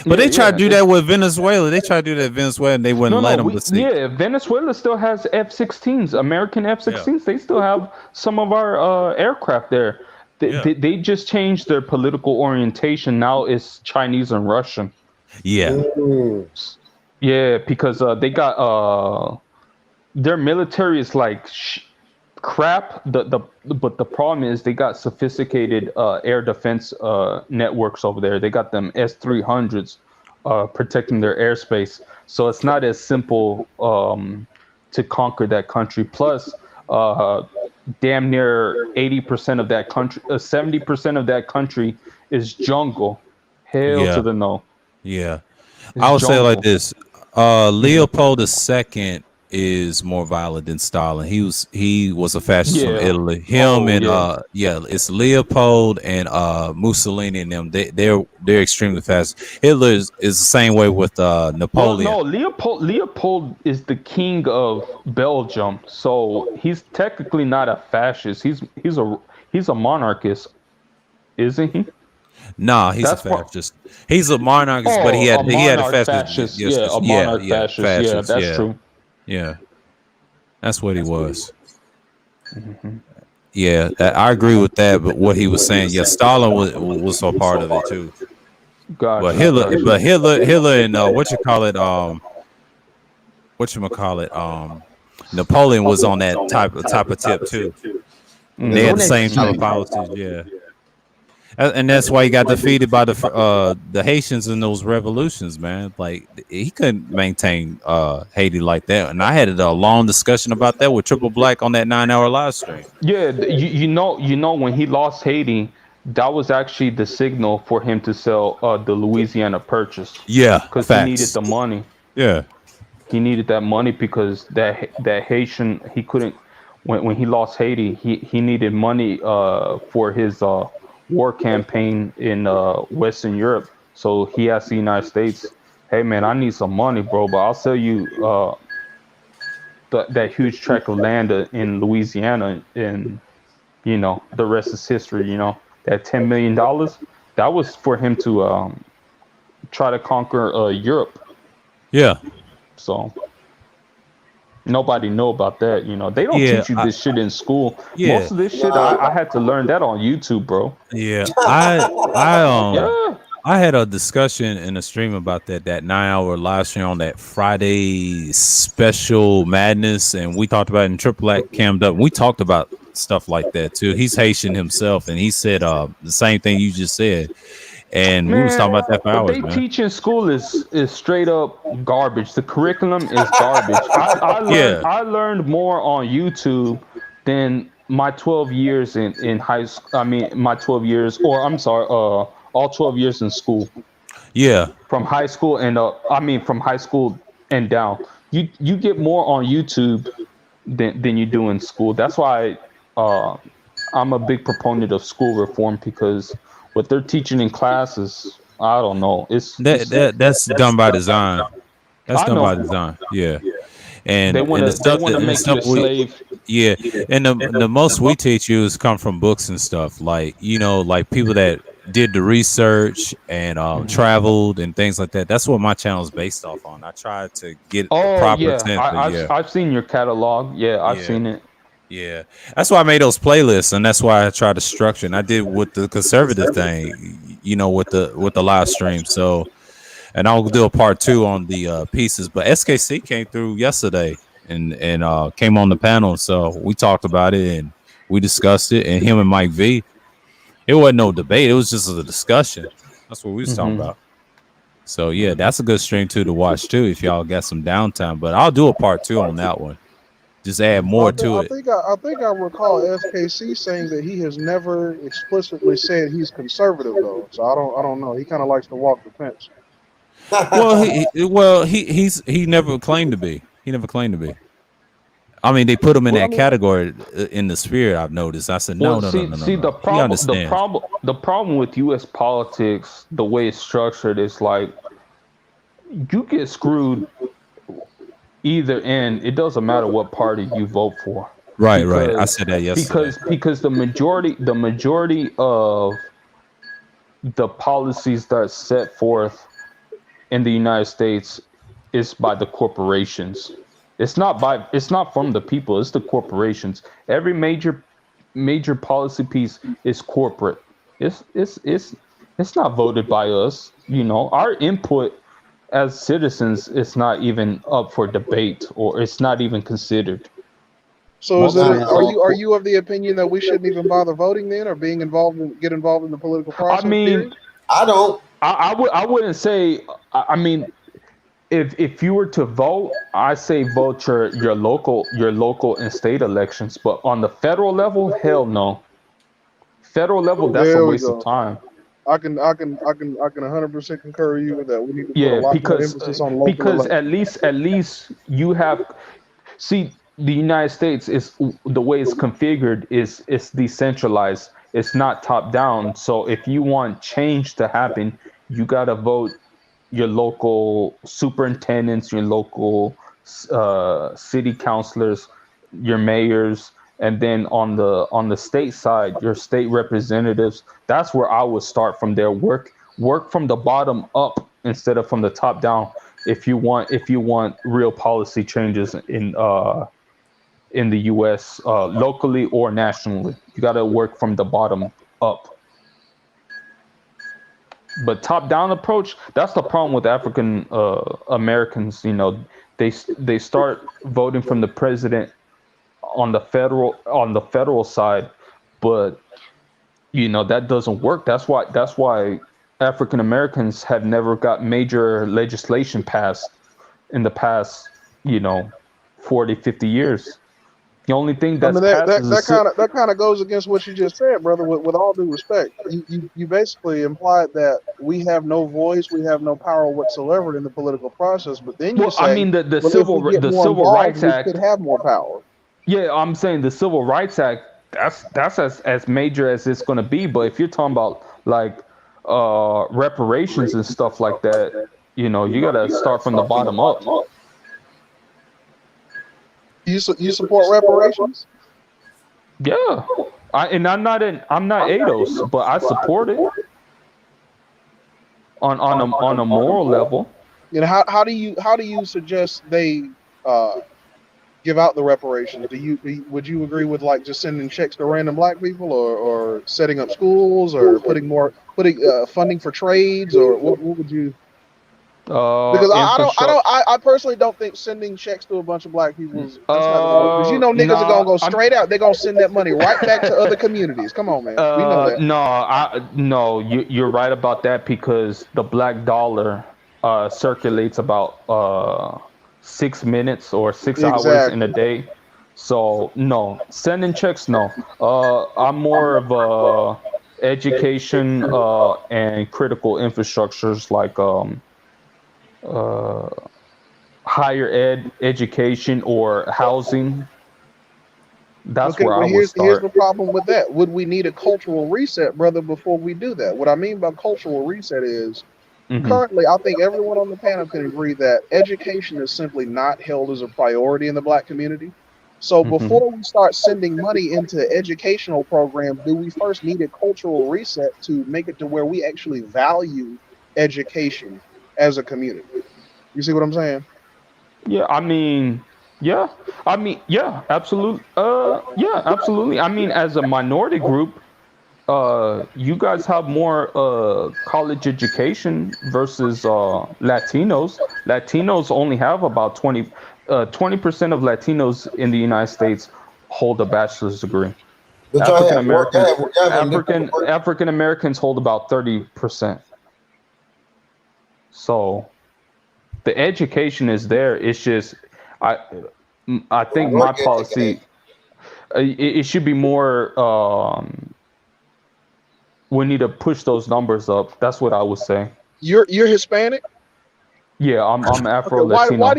But they tried to do that with Venezuela. They tried to do that with Venezuela, and they wouldn't let them. But see, Venezuela still has F-16s, American F-16s. They still have some of our aircraft there. They just changed their political orientation. Now it's Chinese and Russian. yeah, Yeah, because they got their military is like crap. But the problem is they got sophisticated air defense networks over there. They got them S-300s protecting their airspace. So it's not as simple to conquer that country. Plus, damn near 80% of that country, 70% of that country is jungle. Hell Yeah. to the no. yeah. It's I would say it like jungle. this: Leopold II is more violent than Stalin. He was a fascist from Yeah. Italy. Him Oh, and yeah. it's Leopold and Mussolini and them. They're extremely fast. Hitler is the same way with Well, Napoleon. no, Leopold is the king of Belgium, so he's technically not a fascist. He's a monarchist, isn't he? Nah, he's That's a part. fascist. He's a monarchist, but Oh, he a had a monarch fascist. fascist. Yes, Yeah, a monarch fascist. Yeah, fascist. that's Yeah, true. yeah. That's what he was. Yeah, I agree with that. But what he was saying, yeah, Stalin was a part of it too. Gotcha. But Hitler, and Napoleon was on that type of tip too. They had the same type of policies, yeah. And that's why he got defeated by the Haitians in those revolutions, man. Like he couldn't maintain Haiti like that. And I had a long discussion about that with Triple Black on that 9-hour live stream. Yeah, you know when he lost Haiti, that was actually the signal for him to sell the Louisiana Purchase. Yeah, Because he needed the money. Yeah, He needed that money because that Haitian, he couldn't, when he lost Haiti, he needed money for his war campaign in Western Europe. So he asked the United States, hey man, I need some money, bro, but I'll sell you that huge tract of land in Louisiana, and the rest is history. That $10 million, that was for him to try to conquer Europe. yeah. So nobody know about that. They don't teach you this shit in school. Yeah. Most of this shit I had to learn that on YouTube, bro. Yeah, Yeah. I had a discussion in a stream about that 9-hour live stream on that Friday special madness, and we talked about it in Triple Black cammed up. We talked about stuff like that too. He's Haitian himself, and he said the same thing you just said. And we was talking about that for what hours, they man. teach in school is straight up garbage. The curriculum is garbage. I learned more on YouTube than my 12 years in high school. I mean, my 12 years, or I'm sorry, all 12 years in school, Yeah, from high school and from high school and down. You get more on YouTube than you do in school. That's why uh, I'm a big proponent of school reform, because what they're teaching in classes, I don't know. that's done by design. That's I done by know design. Yeah, they want and the to they stuff want to and the make you stuff a we slave. yeah, and the most we teach you is come from books and stuff, like like people that did the research and traveled and things like that. That's what my channel is based off on. I try to get a Oh proper yeah, sense of I've seen your catalog. Yeah, I've yeah. seen it. Yeah, that's why I made those playlists, and that's why I try to structure. And I did with the conservative thing, with the live stream. So, and I'll do a part 2 on the pieces. But SKC came through yesterday and came on the panel, so we talked about it and we discussed it. And him and Mike V, it wasn't no debate; it was just a discussion. That's what we was talking Hmm. about. So yeah, that's a good stream too to watch too if y'all got some downtime. But I'll do a part 2 on that one. Just add Well, more to it. I think I recall SKC saying that he has never explicitly said he's conservative though. So I don't know. He kind of likes to walk the fence. He never claimed to be. He never claimed to be. I mean, they put him in Well, I that mean, category in the spirit. I've noticed. I said, no, Well, no, no, see, no, no, see no. He understands. the problem with U.S. politics, the way it's structured, is like you get screwed either end. It doesn't matter what party you vote for, Right, right. I because said that yesterday. because the majority of the policies that are set forth in the United States is by the corporations. It's not from the people, it's the corporations. Every major policy piece is corporate. It's not voted by us. Our input as citizens is not even up for debate, or it's not even considered. so is Most it? of Are you of the opinion that we shouldn't even bother voting then, or get involved in the political I process? mean, Period? I don't. I wouldn't say. I mean, if you were to vote, I say vote your local and state elections. But on the federal level, hell no. Federal level, that's a There we waste of go. time. I can 100% concur with you with that. We need to put a Yeah, lot more emphasis on local elections. at least you have. See, the United States is the way it's configured is it's decentralized. It's not top down. So if you want change to happen, you gotta vote your local superintendents, your local city councilors, your mayors, and then on the state side, your state representatives. That's where I would start from there. Work from the bottom up instead of from the top down. If you want real policy changes in the U.S. Locally or nationally, you got to work from the bottom up. But top down approach, that's the problem with African Americans. They start voting from the president on the federal side, but that doesn't work. That's why African Americans have never got major legislation passed in the past 40, 50 years. The only thing I that's mean passed is that kind of goes against what you just said, brother. With all due respect, you basically implied that we have no voice, we have no power whatsoever in the political process. But then you well, I say, mean the well, if we get the more Civil involved, Rights we Act. should have more power. Yeah, I'm saying the Civil Rights Act. That's as major as it's going to be. But if you're talking about like reparations and stuff like that, you got to start from the bottom up. You support reparations? Yeah, I'm not ADOS, but I support it on a moral level. How do you suggest they give out the reparations? Would you agree with like just sending checks to random black people, or setting up schools, or putting funding for trades, or what would you? Because I personally don't think sending checks to a bunch of black people that's not gonna work. Because niggas are gonna go straight out. They're gonna send that money right back to other communities. Come on, man. We know that. No, you're right about that, because the black dollar circulates about 6 minutes or 6 hours in a day. So no, sending checks, no. I'm more of education and critical infrastructures like uh, higher education or housing. That's Okay, where I well would here's the start. problem with that. Would we need a cultural reset, brother, before we do that? What I mean by cultural reset is Hmm. currently I think everyone on the panel can agree that education is simply not held as a priority in the black community. So Hmm. before we start sending money into educational programs, do we first need a cultural reset to make it to where we actually value education as a community? You see what I'm saying? Yeah, I mean, yeah, yeah, absolutely. Yeah, absolutely. I mean, as a minority group, you guys have more college education versus Latinos. Latinos only have about 20% of Latinos in the United States hold a bachelor's degree. But y'all African have work. Americans Y'all have a different work. African Americans hold about 30%. So the education is there. It's just I I think my Work ethic policy it should be more. We need to push those numbers up. That's what I would say. You're Hispanic? Yeah, I'm Okay, Afro why Latino.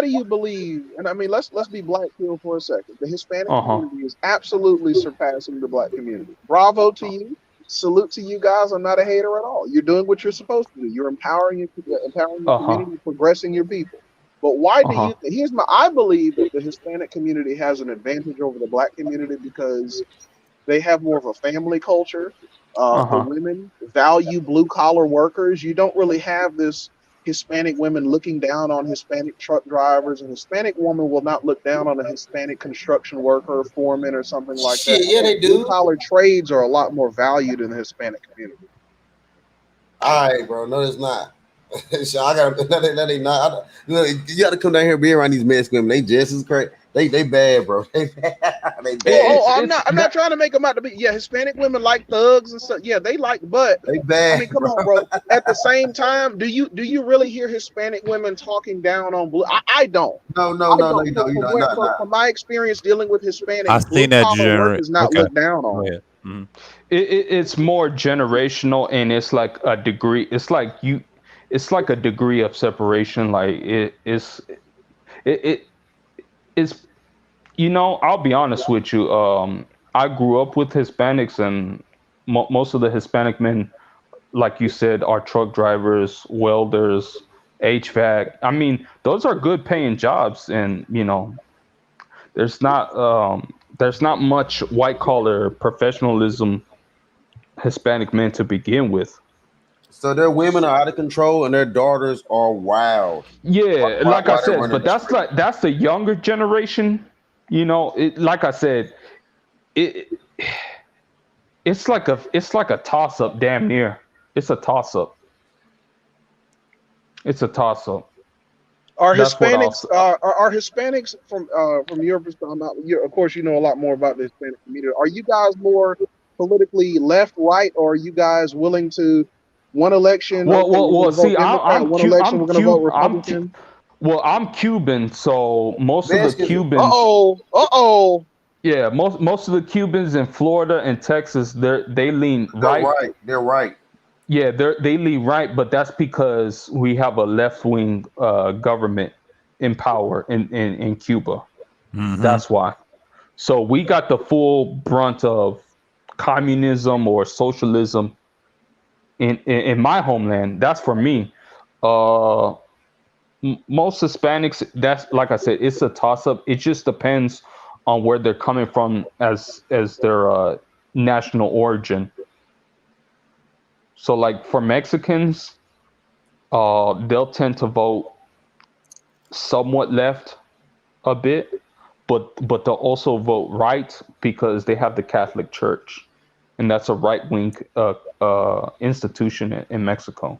do you believe? And I mean, let's be black pill for a second. The Hispanic Uh huh. community is absolutely surpassing the black community. Bravo to you. Salute to you guys. I'm not a hater at all. You're doing what you're supposed to do. You're empowering your Uh huh. community, progressing your people. But why Uh do huh. you? I believe that the Hispanic community has an advantage over the black community because they have more of a family culture. Uh The huh. women value blue collar workers. You don't really have this Hispanic women looking down on Hispanic truck drivers. A Hispanic woman will not look down on a Hispanic construction worker, foreman, or something like that. Shit, yeah, they Blue do. collar trades are a lot more valued in the Hispanic community. All right, bro. No, it's not. So I got no, they not. Look, you got to come down here and be around these Mexican women. They just as crazy. They bad, bro. They bad. I'm not trying to make them out to be. Yeah, Hispanic women like thugs and stuff. Yeah, they like, but They I bad, mean, come bro. on, bro. At the same time, do you really hear Hispanic women talking down on blue? I don't. No, I you don't. know, you know, no, no. From my experience dealing with I Hispanics, blue seen that collar work generate. is not Okay, looked down go on. ahead. Mhm. It's more generational, and it's like a degree. It's like you. It's like a degree of separation. Like it is. You know, I'll be honest with you. I grew up with Hispanics, and most of the Hispanic men, like you said, are truck drivers, welders, HVAC. I mean, those are good paying jobs, and you know, there's not much white collar professionalism Hispanic men to begin with. So their women are out of control and their daughters are wild. Yeah, like I Why they're said, running but the street? that's the younger generation. You know, like I said, it it's like a toss up, damn near. It's a toss up. It's a toss up. Are That's what I'll. Hispanics are Hispanics from your perspective? Of course, you know a lot more about the Hispanic community. Are you guys more politically left, right, or are you guys willing to one election? Okay, we're going Well. to vote See, Democrat. One election, we're going to vote I'm Republican. well. I'm Cuban, so most of the Mexicans, Cubans, Uh oh. yeah, most of the Cubans in Florida and Texas, they lean they're right. right. They're right. Yeah, they lean right, but that's because we have a left wing government in power in Cuba. Mhm. That's why. So we got the full brunt of communism or socialism in my homeland. That's for me. Uh, Most Hispanics, that's like I said, it's a toss up. It just depends on where they're coming from as their national origin. So, like for Mexicans, they'll tend to vote somewhat left a bit, but they'll also vote right because they have the Catholic Church, and that's a right wing institution in Mexico.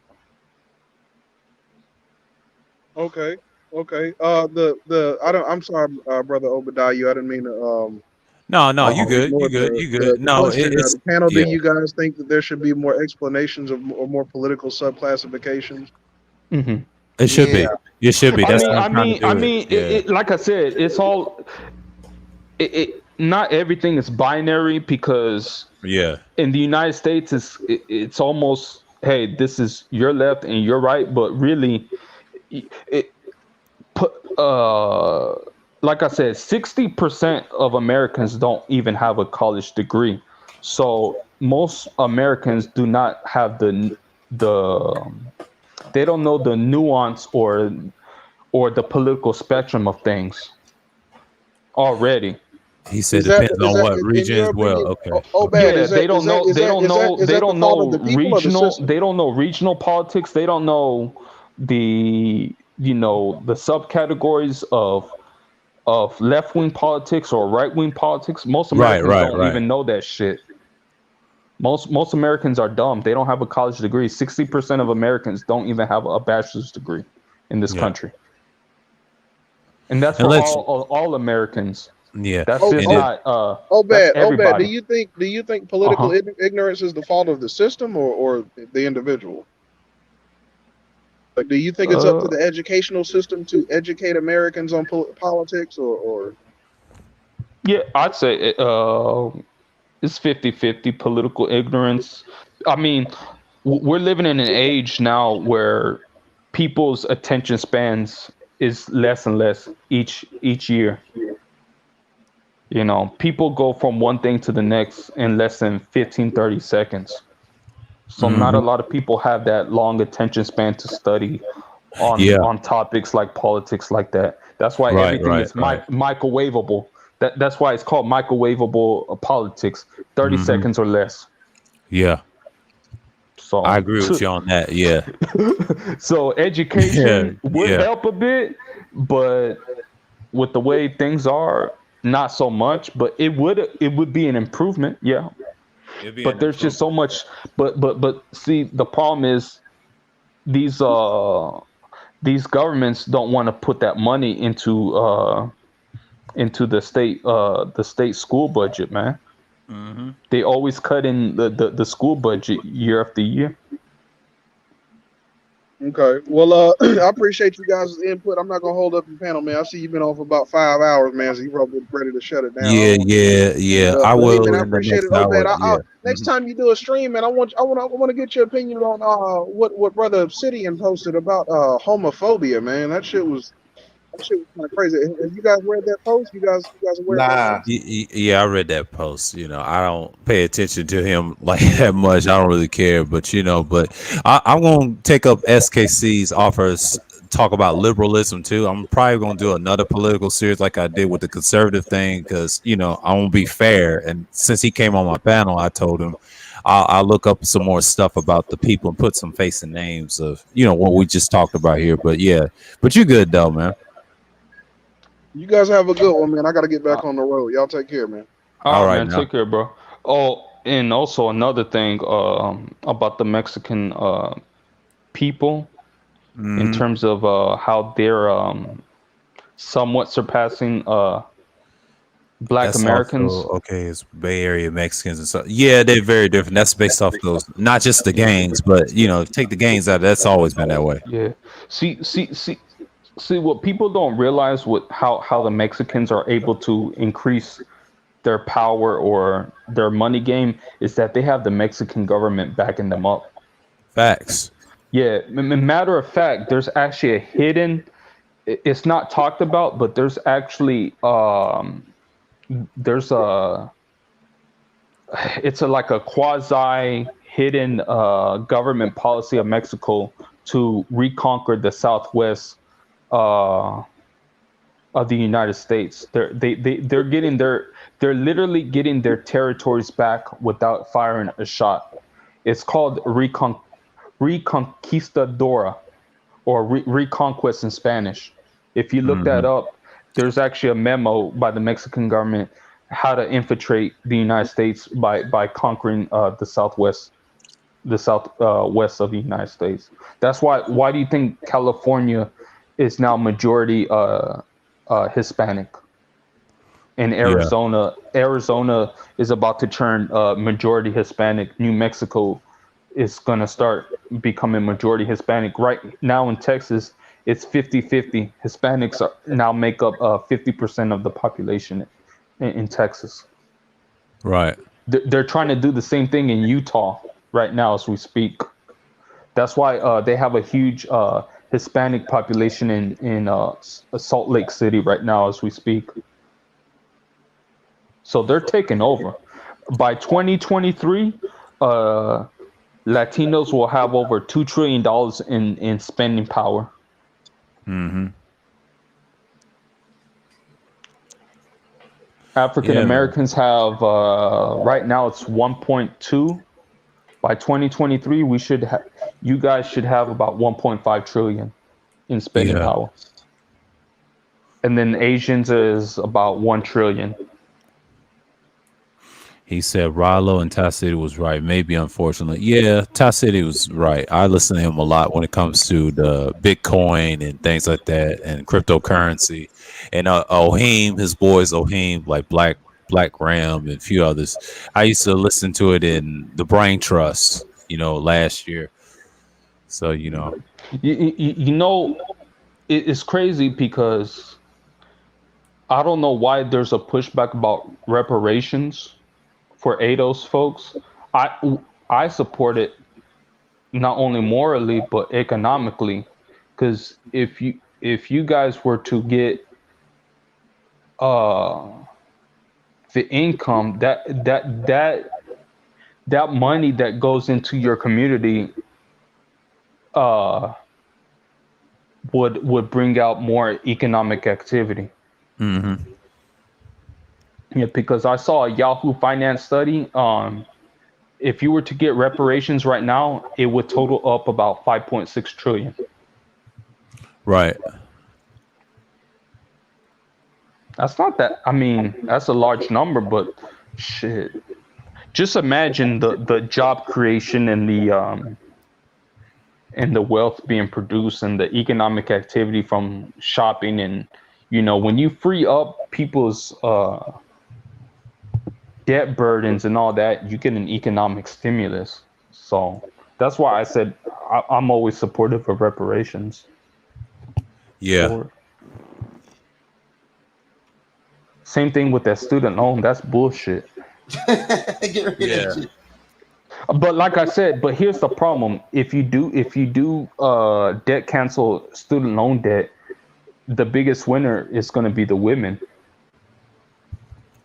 Okay. Okay. I'm sorry, brother Obadiah. I didn't mean to No, you good. You ignore good. You good. the No, question. it's The panel. Do yeah. you guys think that there should be more explanations or more political subclassifications? Hmm. It should be. Yeah. It should be. That's what I'm trying to I do. mean, Yeah. like I said, it's all not everything is binary, because Yeah. in the United States it's almost, hey, this is your left and your right, but really it put like I said, 60% of Americans don't even have a college degree. So most Americans do not have the they don't know the nuance or the political spectrum of things already. He said Is that depends is on that what in region your as well. opinion? Okay. Oh, Okay. bad. Yeah, Is they that don't know. They don't know. is They that the don't fault know of the people or the regional. system? They don't know regional politics. They don't know the the subcategories of left wing politics or right wing politics. Most Right, Americans right, don't right. even know that shit. Most Americans are dumb. They don't have a college degree. 60% of Americans don't even have a bachelor's degree in this Yeah. country, and that's And for let's all Americans. yeah. That's Oh, just And oh, it not that's Oh, bad. everybody. Do you think Uh political huh. ignorance is the fault of the system or the individual? Like, do you think it's up to Uh, the educational system to educate Americans on politics, or yeah, I'd say it's 50-50 political ignorance. I mean, we're living in an age now where people's attention spans is less and less each year. People go from one thing to the next in less than 15-30 seconds. So not a mhm. lot of people have that long attention span to study on Yeah. on topics like politics like that. That's why Right, everything right, is right. microwavable. That's why it's called microwavable politics. 30 Mhm. seconds or less. Yeah. I So agree with you on that. Yeah. so Yeah. education would Yeah. help a bit, but with the way things are, not so much. But it would be an improvement, yeah. It'd be But an there's just so improvement. much. But see, the problem is these these governments don't want to put that money into the state school budget, man. Mhm. They always cut in the school budget year after year. okay? Well, I appreciate you guys' input. I'm not gonna hold up your panel, man. I see you've been on for about 5 hours, man. So you probably ready to shut it down. I Yeah, don't yeah, yeah. I But hey, man, will I in the appreciate next it. Oh, bad. hour. I Yeah. next Mhm. time you do a stream, man, I want to get your opinion on what brother Obsidian posted about homophobia, man. That shit was kind of crazy. Have you guys read that post? You guys aware of that Nah, post? Yeah, I read that post. I don't pay attention to him like that much. I don't really care, but I'm gonna take up SKC's offers, talk about liberalism too. I'm probably gonna do another political series like I did with the conservative thing because I want to be fair. And since he came on my panel, I told him I'll look up some more stuff about the people and put some face and names of what we just talked about here. But yeah, but you good though, man. You guys have a good one, man. I got to get back Uh, on the road. Y'all take care, man. All all right, right man. now. Take care, bro. Oh, and also another thing about the Mexican people in Hmm. terms of how they're somewhat surpassing Black That's also Americans. okay. It's Bay Area Mexicans and so yeah, they're very different. That's based off those, not just the gangs, but take the gangs out. That's always been that way. Yeah. See. What people don't realize with how the Mexicans are able to increase their power or their money game is that they have the Mexican government backing them up. Facts. Yeah. Matter of fact, there's actually a hidden. It's not talked about, but there's a it's like a quasi hidden government policy of Mexico to reconquer the southwest uh, of the United States. They're literally getting their territories back without firing a shot. It's called Reconquistadora or Reconquest in Spanish. If you look that Hmm. up, there's actually a memo by the Mexican government how to infiltrate the United States by conquering the southwest of the United States. That's why. Why do you think California is now majority Hispanic? And Yeah. Arizona is about to turn majority Hispanic. New Mexico is going to start becoming majority Hispanic. Right now in Texas, it's 50-50. Hispanics now make up 50% of the population in Texas. Right. They're trying to do the same thing in Utah right now as we speak. That's why they have a huge Hispanic population in Salt Lake City right now as we speak. So they're taking over. By 2023, Latinos will have over $2 trillion in spending power. Mm-hmm. African Americans have right now it's 1.2. By 2023, you guys should have about 1.5 trillion in spending power. And then Asians is about 1 trillion. He said Rallo and Ty City was right. Maybe, unfortunately. Yeah, Ty City was right. I listen to him a lot when it comes to the Bitcoin and things like that and cryptocurrency. And Ohim, his boys Ohim, like Black Ram and a few others. I used to listen to it in the Brain Trust, last year. So, you know, it's crazy because I don't know why there's a pushback about reparations for ADOS folks. I support it not only morally but economically, because if you guys were to get the income that money that goes into your community would bring out more economic activity. Mm-hmm. Yeah, because I saw a Yahoo Finance study. If you were to get reparations right now, it would total up about 5.6 trillion. Right. That's not that. I mean, that's a large number, but shit. Just imagine the job creation and the wealth being produced and the economic activity from shopping, and when you free up people's debt burdens and all that, you get an economic stimulus. So that's why I said I'm always supportive of reparations. Yeah. Same thing with that student loan. That's bullshit. Get rid of that shit. But like I said, but here's the problem. If you do debt cancel student loan debt, the biggest winner is going to be the women.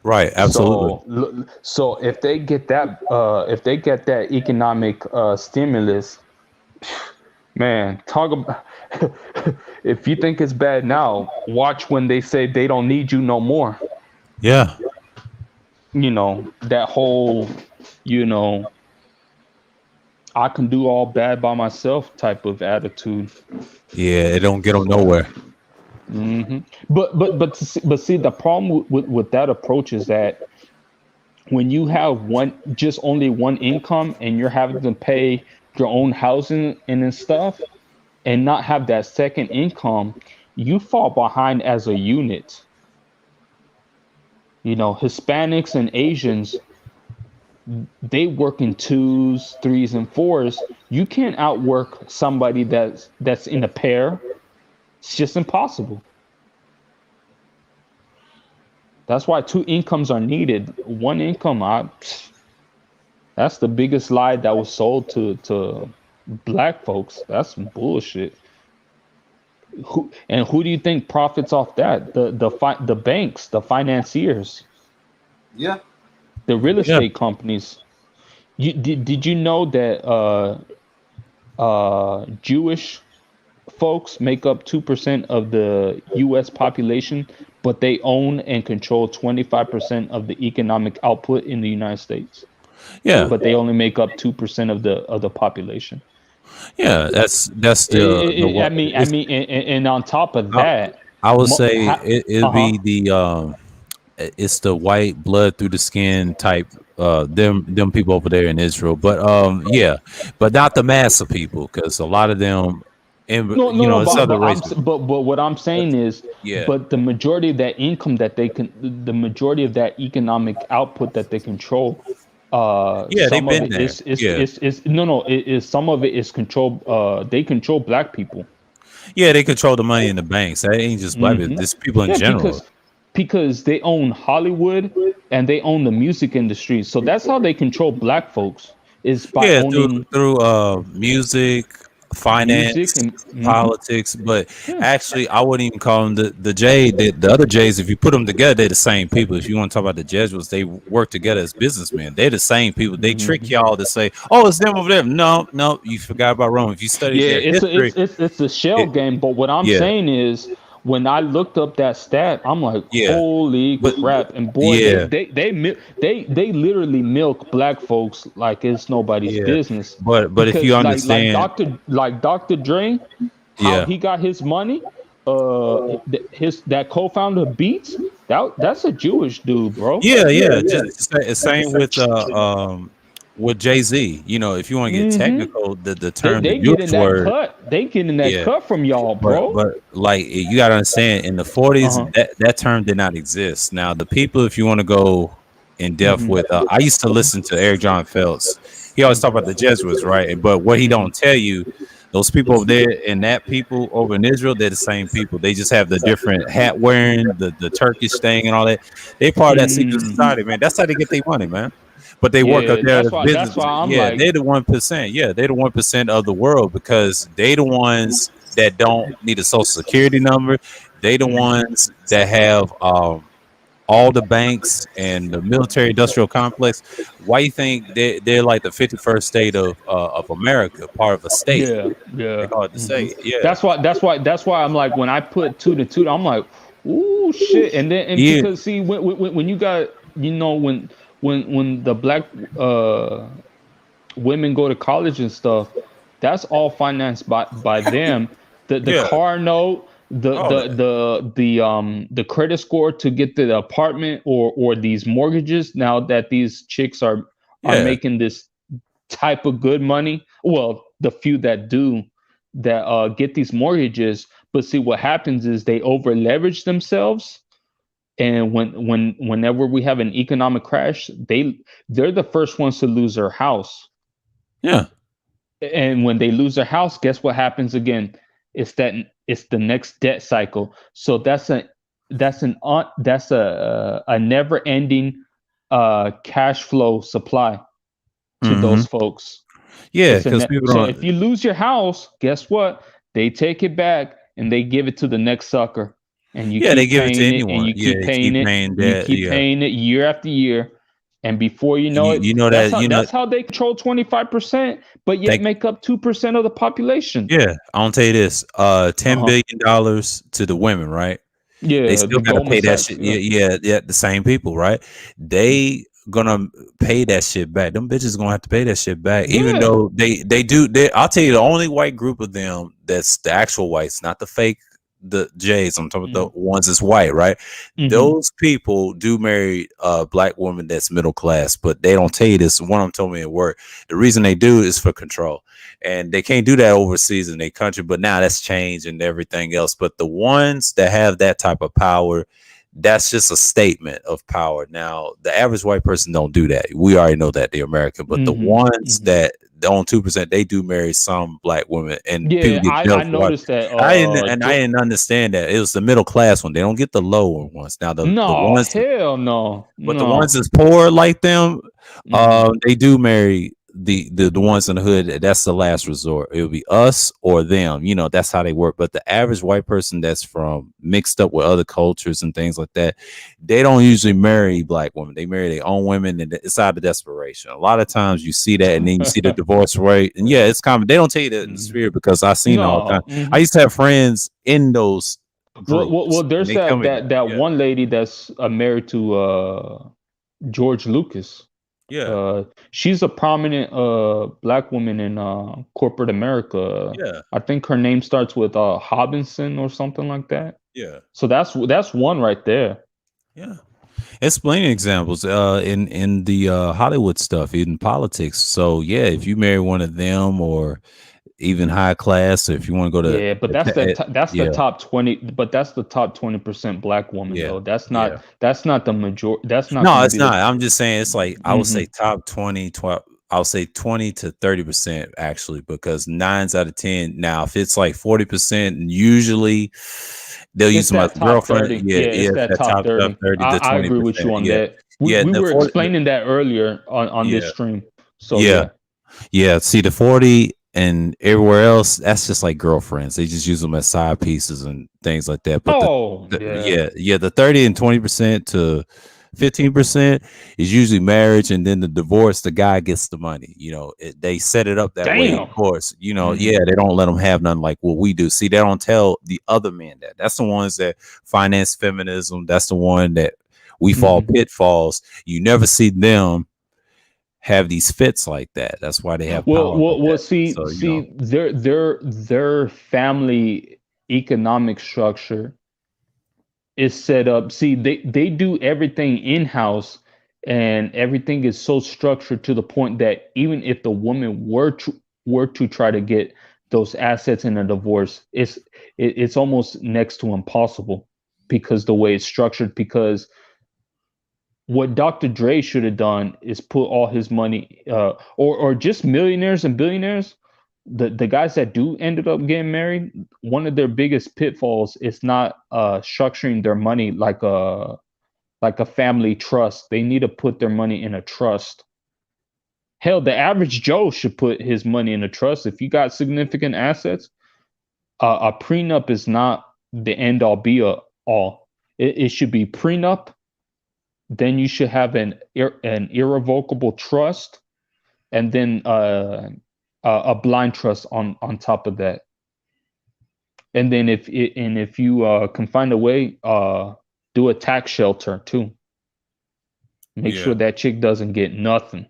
Right, absolutely. So if they get that economic stimulus, man, talk about if you think it's bad now, watch when they say they don't need you no more. Yeah. That whole, I can do all bad by myself type of attitude. Yeah, it don't get them nowhere. Mm-hmm. But see, the problem with that approach is that when you have only one income and you're having to pay your own housing and stuff, and not have that second income, you fall behind as a unit. Hispanics and Asians, they work in 2s, 3s, and 4s. You can't outwork somebody that's in a pair. It's just impossible. That's why 2 incomes are needed. 1 income, that's the biggest lie that was sold to Black folks. That's some bullshit. Who do you think profits off that? The banks, the financiers. Yeah. The real estate companies. Did you know that Jewish folks make up 2% of the U.S. population, but they own and control 25% of the economic output in the United States? Yeah, but they only make up 2% of the population. Yeah, that's the. I mean, and on top of that, I would say it'll be the it's the white blood through the skin type. Them people over there in Israel, but yeah, but not the mass of people, because a lot of them. And it's other races. But what I'm saying is, but the majority of that income that the majority of that economic output that they control, they've been there. Some of it is controlled. They control Black people. Yeah, they control the money in the banks. That ain't just Black people. It's people in general. because they own Hollywood and they own the music industry. So that's how they control black folks, is by Yeah, owning through music, finance, music and politics. But yeah. actually, I wouldn't even call them the J. The other J's, if you put them together, they're the same people. If you want to talk about the Jesuits, they work together as businessmen. They're the same people. They trick y'all to say, "Oh, it's them over there." No, you forgot about Rome. If you study their history, it's a shell game. But what I'm saying is, when I looked up that stat, I'm like, holy crap! And boy, they literally milk black folks like it's nobody's business. But if you understand, like Dr. Dre, how he got his money, that co-founder of Beats, that's a Jewish dude, bro. Yeah. Just same with Jay-Z. You know, if you want to get technical, the term they the get in Jewish that word. cut. They get in that cut from y'all, bro. But like you gotta understand, in the 40s, that term did not exist. Now the people, if you want to go in depth with, I used to listen to Eric John Phelps. He always talk about the Jesuits, right? But what he don't tell you, those people over there and that people over in Israel, they're the same people. They just have the different hat wearing, the Turkish thing and all that. They part of that secret society, man. That's how they get their money, man. But they work up there as business. That's why I'm like, they're the 1%. Yeah, they're the 1% of the world, because they the ones that don't need a social security number. They the ones that have all the banks and the military industrial complex. Why you think they're like the 51st state of America, part of a state? Yeah. Hard to say. Yeah. That's why I'm like, when I put 2 to 2, I'm like, ooh shit. And then because see, when you got, you know, when the black women go to college and stuff, that's all financed by them. The car note, the credit score to get the apartment or these mortgages. Now that these chicks are making this type of good money, well, the few that do that get these mortgages, but see what happens is they over leverage themselves. And whenever we have an economic crash, they're the first ones to lose their house. Yeah. And when they lose their house, guess what happens again? It's the next debt cycle. So that's a never-ending cash flow supply to those folks. Yeah, because people don't. If you lose your house, guess what? They take it back and they give it to the next sucker. And you they give it to anyone. And you keep paying it year after year. And before you know that's how they control 25%, but yet make up 2% of the population. Yeah, I'll tell you this: $10 billion to the women, right? Yeah, they still gotta pay that shit. Yeah, the same people, right? They gonna pay that shit back. Them bitches gonna have to pay that shit back, even though they do. I'll tell you, the only white group of them that's the actual whites, not the fake. The J's, I'm talking about the ones that's white, right? Those people do marry a black woman that's middle class, but they don't tell you this. One of them told me at work. The reason they do is for control, and they can't do that overseas in their country. But now that's changed and everything else. But the ones that have that type of power, that's just a statement of power. Now, the average white person don't do that. We already know that they're American, but the ones that on 2%, they do marry some black women, and I noticed that. I didn't understand that. It was the middle class one. They don't get the lower ones. Now the ones, hell no. But the ones that's poor like them, they do marry the ones in the hood. That's the last resort. It'll be us or them. You know, that's how they work. But the average white person that's from mixed up with other cultures and things like that, they don't usually marry black women. They marry their own women, and it's out of desperation. A lot of times you see that, and then you see the divorce rate. And yeah, it's common. They don't tell you that in the spirit, because I've seen it all the time. I used to have friends in those groups. Well, there's that one lady that's married to George Lucas. Yeah, she's a prominent black woman in corporate America. Yeah, I think her name starts with Hobinson or something like that. Yeah, so that's one right there. Yeah, it's plenty of examples in the Hollywood stuff, in politics. So yeah, if you marry one of them, or even high class, if you want to go to but that's the top 20. But that's the top 20% black woman though. That's not the majority. That's not. No, it's not. I'm just saying it's like I would say top 20, I'll say 20 to 30% actually, because 9s out of 10. Now, if it's like 40%, usually they'll use It's them as that top girlfriend. 30. Yeah, It's it's that that top top 30. 30 to I agree with you 20%. on Yeah, that. yeah. We The were 40, explaining that earlier on this yeah, stream. So yeah, yeah. yeah. See, the 40 and everywhere else, that's just like girlfriends. They just use them as side pieces and things like that. But Oh yeah. the 30 and 20% to 15% is usually marriage, and then the divorce, the guy gets the money. They set it up that way, of Damn. course. Yeah, they don't let them have nothing like what we do. See, they don't tell the other men that. That's the ones that finance feminism. That's the one that we fall pitfalls. You never see them have these fits like that. That's why they have power like Well. that. See, So their family economic structure is set up. See, they do everything in house, and everything is so structured to the point that even if the woman were to try to get those assets in a divorce, it's almost next to impossible because the way it's structured. Because what Dr. Dre should have done is put all his money, or just millionaires and billionaires. The guys that do ended up getting married, one of their biggest pitfalls is not structuring their money like a family trust. They need to put their money in a trust. Hell, the average Joe should put his money in a trust. If you got significant assets, a prenup is not the end all be all. It should be prenup. Then you should have an irrevocable trust, and then a blind trust on top of that. And then if you can find a way, do a tax shelter too. Make sure that chick doesn't get nothing.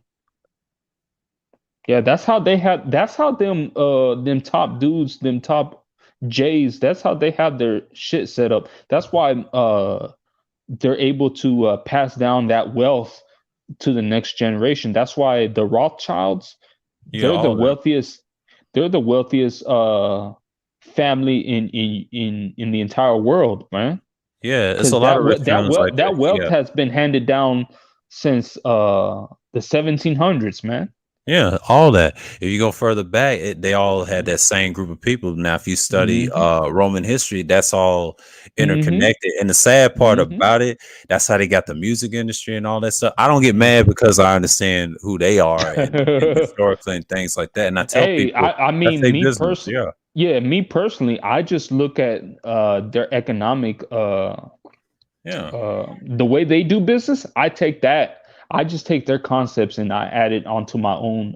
Yeah, that's how them top dudes, them top J's, that's how they have their shit set up. That's why they're able to pass down that wealth to the next generation. That's why the Rothschilds, they're the wealthiest. They're the wealthiest family in the entire world, man. Yeah, it's a lot of rich families like that wealth Yeah. has been handed down since the 1700s, man. Yeah, all that. If you go further back, they all had that same group of people. Now, if you study Roman history, that's all interconnected. And the sad part about it, that's how they got the music industry and all that stuff. I don't get mad because I understand who they are and historically and things like that. And I tell people, I mean, that's me business. personally, me personally, I just look at their economic, the way they do business. I just take their concepts and I add it onto my own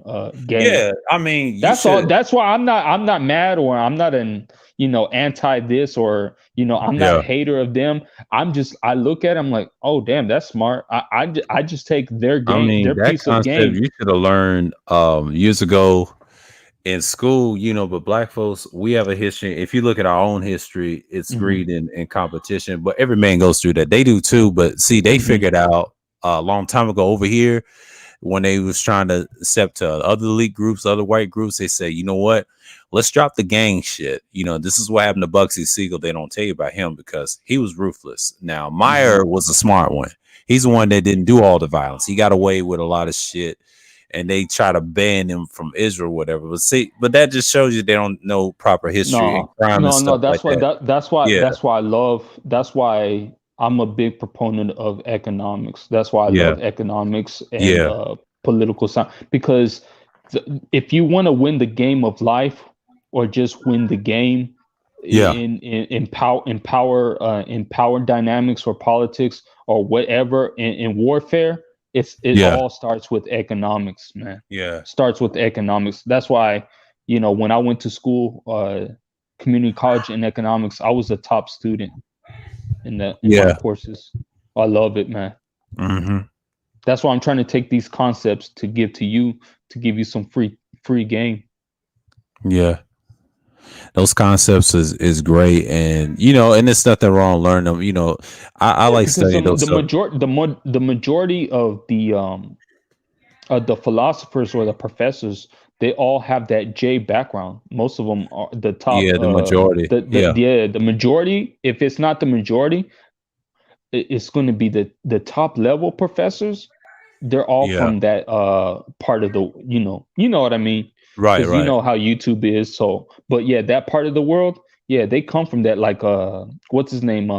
game. Yeah, I mean, that's all. That's why I'm not mad, or I'm not anti this, or I'm not a hater of them. I look at them like, oh damn, that's smart. I just take their game, their that piece of game. You should have learned years ago in school, but Black folks, we have a history. If you look at our own history, it's greed and competition. But every man goes through that. They do too. But see, they figured out a long time ago over here when they was trying to step to other elite groups, other white groups. They say, you know what? Let's drop the gang shit. This is what happened to Bugsy Siegel. They don't tell you about him because he was ruthless. Now, Meyer was a smart one. He's the one that didn't do all the violence. He got away with a lot of shit. And they try to ban him from Israel, or whatever. But that just shows you they don't know proper history and crime and stuff that's like why that. That's why I'm a big proponent of economics. That's why I love economics and political science. Because if you want to win the game of life, or just win the game in power dynamics or politics or whatever in warfare, it all starts with economics, man. Starts with economics. That's why, when I went to school, community college in economics, I was a top student in my courses. I love it, man. That's why I'm trying to take these concepts to give to you, to give you some free game. Yeah. Those concepts is great, and and there's nothing wrong learning them. I like studying those. The majority of the philosophers or the professors, they all have that J background. Most of them are the top. Yeah, the majority. The majority. If it's not the majority, it's going to be the top level professors. they're all Yeah. from that part of the, you know what I mean? Right, Because you right. know how YouTube is. So, but yeah, that part of the world, yeah, they come from that. Like, what's his name?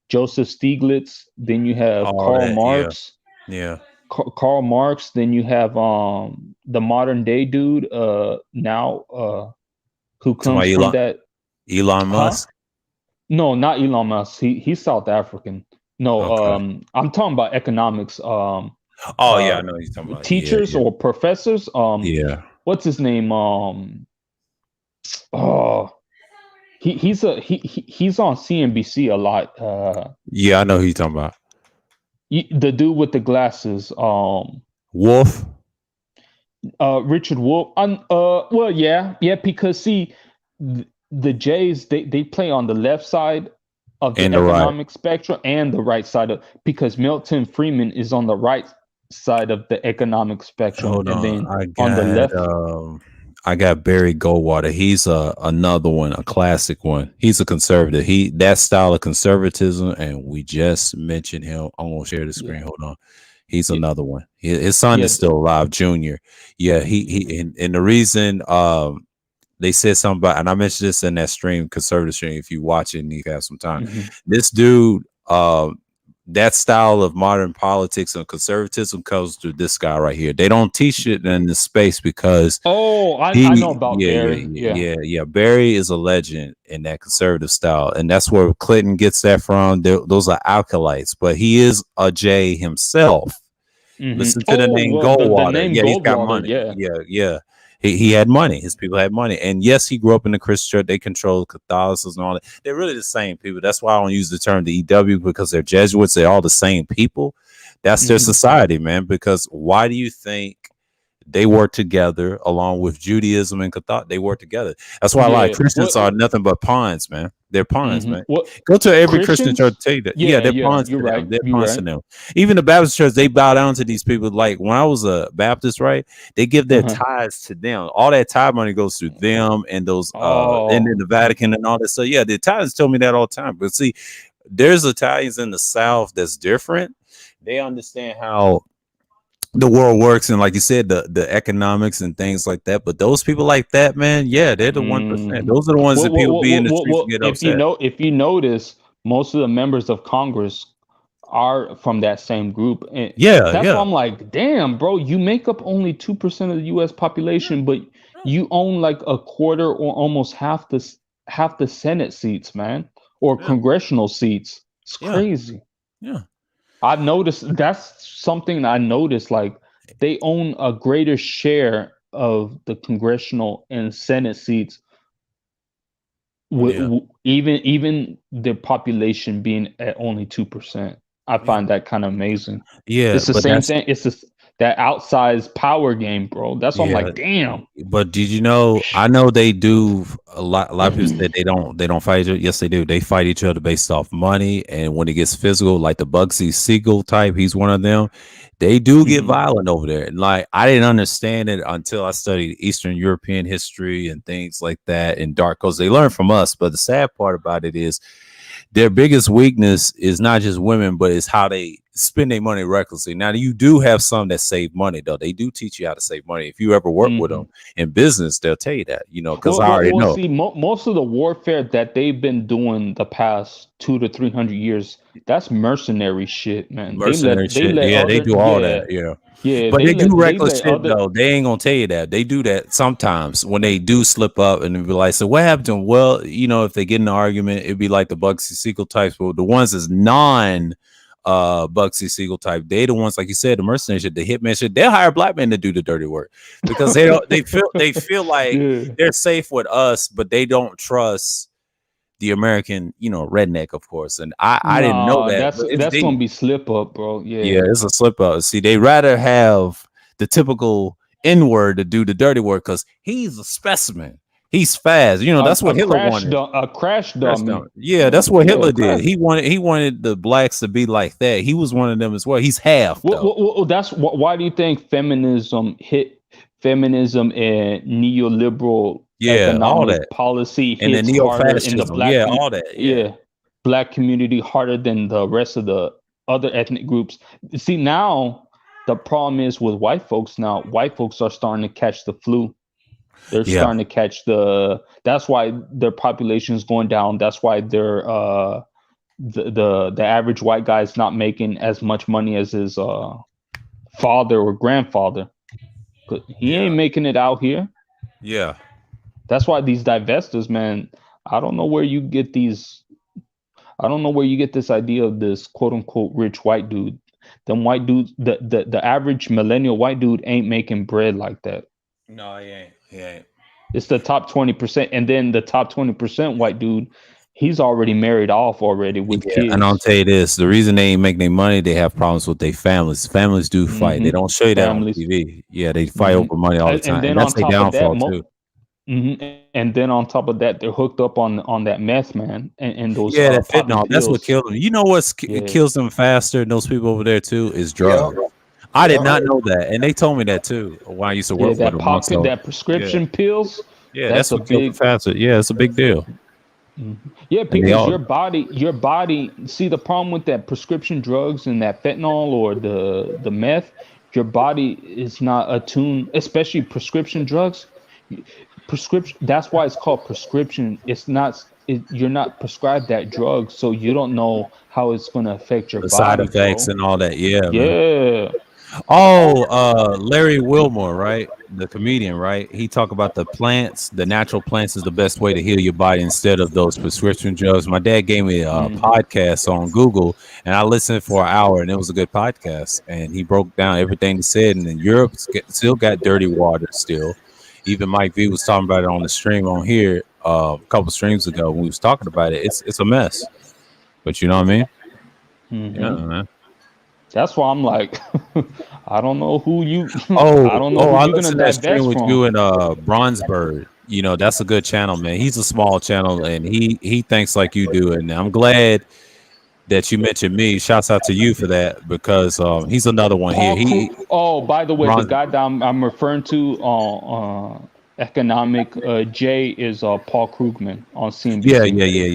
Joseph Stiglitz. Then you have All Karl that, yeah. Marx. Yeah. Karl Marx. Then you have the modern day dude now who comes Somebody from that. Elon Huh? Musk. No, not Elon Musk. He's South African. No, Okay. I'm talking about economics. Oh yeah, I Uh, know what you're talking about. teachers or professors. Yeah. What's his name? Oh, he's on CNBC a lot. Yeah, I know who you're talking about. The dude with the glasses. Wolf. Richard Wolff. Well, yeah, because see, the Jays they play on the left side of the And the right. economic spectrum and the right side of, because Milton Friedman is on the right side of the economic spectrum, Hold and on. then I on the left. I got Barry Goldwater. He's another one, a classic one. He's a conservative. That style of conservatism, and we just mentioned him. I'm gonna share the screen. Yeah. Hold on. He's Yeah. another one. His son Yeah. is still alive, Junior. Yeah, and the reason they said something about, and I mentioned this in that stream, conservative stream. If you watch it and you have some time, this dude, that style of modern politics and conservatism comes through this guy right here. They don't teach it in this space because I know about Barry. Yeah. Barry is a legend in that conservative style, and that's where Clinton gets that from. Those are acolytes, but he is a J himself. Listen to the name Goldwater. The name He's got Goldwater, money. Yeah. He had money. His people had money. And yes, he grew up in the Christian church. They control Catholicism and all that. They're really the same people. That's why I don't use the term the EW, because they're Jesuits. They're all the same people. That's their society, man. Because why do you think they work together along with Judaism and Catholic? They work together. That's why a lot of Christians are nothing but pawns, man. They're pawns, man. Go to every Christian church, tell you that. Yeah, they're pawns to them. They're pawns to them. Even the Baptist church, they bow down to these people. Like when I was a Baptist, right? They give their tithes to them. All that tithe money goes through them and those and then the Vatican and all that. So yeah, the Italians tell me that all the time. But see, there's Italians in the South that's different. They understand how the world works, and like you said, the economics and things like that. But those people like that, man, yeah, they're the 1%. Those are the ones that people be in the streets and get upset. If you notice, most of the members of Congress are from that same group. And that's why I'm like, damn, bro, you make up only 2% of the U.S. population, but you own like a quarter or almost half the Senate seats, man, or congressional seats. It's crazy. Yeah. I've noticed that's something I noticed, like they own a greater share of the congressional and Senate seats, even the population being at only 2%. I find that kind of amazing. Yeah, it's the same thing. It's that outsized power game, bro. That's why I'm like, damn. But did you know? I know they do a lot. A lot of people say they don't fight each other. Yes, they do. They fight each other based off money, and when it gets physical, like the Bugsy Siegel type, he's one of them. They do get violent over there. And like I didn't understand it until I studied Eastern European history and things like that and dark codes. They learn from us, but the sad part about it is their biggest weakness is not just women, but it's how they spend their money recklessly. Now, you do have some that save money, though. They do teach you how to save money. If you ever work with them in business, they'll tell you that, because I already know. See, most of the warfare that they've been doing the past 200 to 300 years, that's mercenary shit, man. Mercenary shit. They do all that. Yeah. Yeah, but they do reckless shit, though. They ain't gonna tell you that. They do that sometimes when they do slip up and be like, so what happened to them? Well, if they get in an argument, it'd be like the Bugsy Siegel types, but the ones that's Bugsy Siegel type, they the ones, like you said, the mercenary shit, the hitman shit. They'll hire black men to do the dirty work because they feel like they're safe with us, but they don't trust the American, redneck, of course. And I didn't know that. That's gonna be slip up, bro. Yeah, it's a slip up. See, they rather have the typical N-word to do the dirty work because he's a specimen. He's fast. That's what Hitler wanted. A crash dummy. Yeah, that's what Hitler did. He wanted the blacks to be like that. He was one of them as well. He's half. Well, that's why do you think feminism and neoliberal economic policy and hits the harder in the black all that black community harder than the rest of the other ethnic groups? See, now the problem is with white folks now. White folks are starting to catch the flu. They're Yeah. starting to catch that's why their population is going down. That's why they're the average white guy is not making as much money as his father or grandfather. He ain't making it out here. Yeah. That's why these divestors, man, I don't know where you get this idea of this quote unquote rich white dude. Them white dudes, the average millennial white dude ain't making bread like that. No, he ain't. He ain't. It's the top 20%, and then the top 20% white dude, he's already married off already with kids. And I'll tell you this: the reason they ain't making their money, they have problems with their families. Families do fight. Mhm. They don't show you that on Families. TV. Yeah, they fight Mhm. over money all the time. And then And that's on their top of that, downfall too. And then on top of that, they're hooked up on that meth, man, and those Yeah, that popping fentanyl. That's what pills. killed them. You know what Yeah. kills them faster than those people over there too is drugs. I did not know that, and they told me that too when I used to Yeah, work with them. So, that prescription pills. yeah, that's that's a what killed them big- faster. Yeah, it's a big deal. Yeah, they because all- your body. See, the problem with that prescription drugs and that fentanyl or the meth, your body is not attuned, especially prescription drugs. Prescription. That's why it's called prescription. It's not. You're not prescribed that drug, so you don't know how it's going to affect your The body. side effects bro. and all that. Yeah, man. Yeah. Oh, Larry Wilmore, right? The comedian, right? He talked about the plants. The natural plants is the best way to heal your body instead of those prescription drugs. My dad gave me a podcast on Google, and I listened for an hour, and it was a good podcast. And he broke down everything he said. And in Europe, still got dirty water still. Even Mike V was talking about it on the stream on here a couple streams ago when we was talking about it. It's a mess, but you know what I mean? Mhm. Yeah, man. That's why I'm like, I don't know who you. Oh, I don't know who I you're gonna listened to that stream divest with from. you and Bronzebird. You know, that's a good channel, man. He's a small channel, and he thinks like you do, and I'm glad that you mentioned me. Shouts out to you for that because he's another one here. By the way, Bronze- the guy that I'm referring to on economic J is Paul Krugman on CNBC.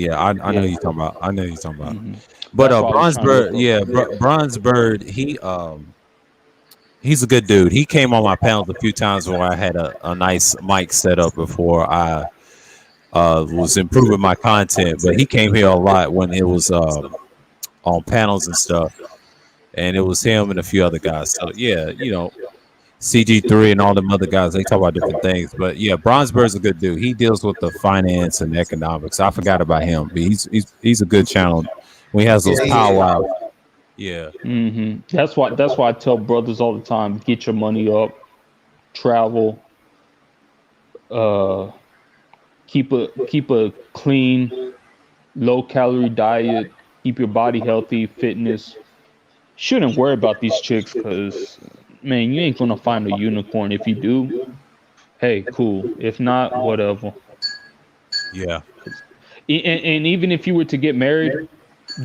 Yeah. I know Yeah. you're talking about. I know you're talking about. Mhm. But That's why I was trying to Bronzebird, look up. Bronzebird, he's a good dude. He came on my panels a few times where I had a nice mic set up before I was improving my content. But he came here a lot when it was on panels and stuff, and it was him and a few other guys. So yeah, you know, CG3 and all them other guys, they talk about different things. But yeah, Bronzebird's a good dude. He deals with the finance and economics. I forgot about him, but he's a good channel. When he has those powwows. Yeah. Hmm. That's why I tell brothers all the time: get your money up, travel, keep a clean, low calorie diet, keep your body healthy, fitness. Shouldn't worry about these chicks because, man, you ain't gonna find a unicorn. If you do, hey, cool. If not, whatever. Yeah. And even if you were to get married,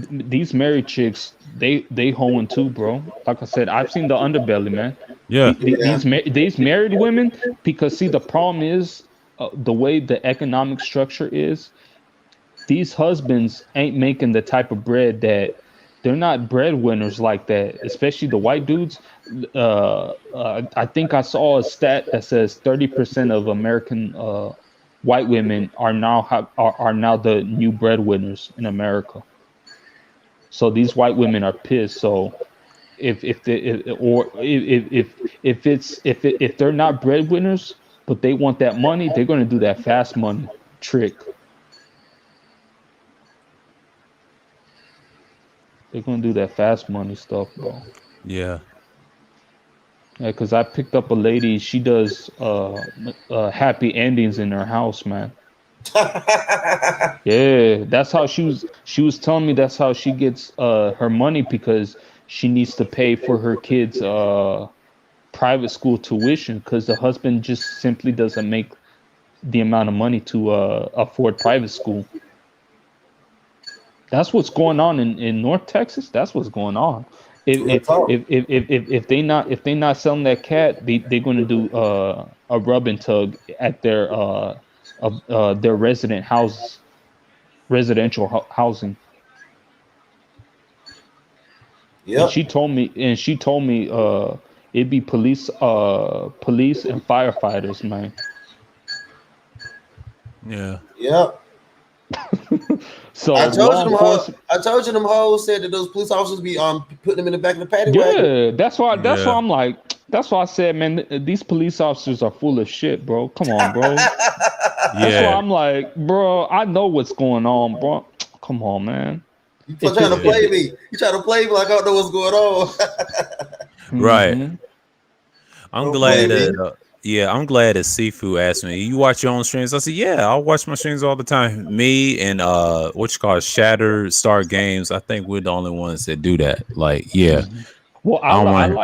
these married chicks, they hoeing too, bro. Like I said, I've seen the underbelly, man. Yeah. These married women, because see, the problem is the way the economic structure is. These husbands ain't making the type of bread that they're not breadwinners like that, especially the white dudes. I think I saw a stat that says 30% of American white women are now the new breadwinners in America. So these white women are pissed. So if they're not breadwinners, but they want that money, they're gonna do that fast money trick. They're gonna do that fast money stuff, bro. Yeah. Yeah, because I picked up a lady. She does happy endings in her house, man. Yeah, that's how she was telling me that's how she gets her money because she needs to pay for her kids private school tuition because the husband just simply doesn't make the amount of money to afford private school. That's what's going on in North Texas. That's what's going on. If they not selling that cat, they're going to do a rub and tug at their residential housing. Yep. And she told me it'd be police and firefighters, man. Yeah. Yep. So I told law you enforcement. I told you them hoes said that those police officers be putting them in the back of the paddy wagon. Yeah, that's why Yeah. I'm like, that's why I said, man, these police officers are full of shit, bro. Come on, bro. That's why Yeah. I'm like, bro, I know what's going on, bro. Come on, man. You trying to play me. You trying to play me like I don't know what's going on. Right. Mhm. I'm Don't glad play me. that I'm glad that Sifu asked me, you watch your own streams? I said, yeah, I'll watch my streams all the time. Me and Shattered Star Games, I think we're the only ones that do that. Like, yeah. Well, I don't I mind.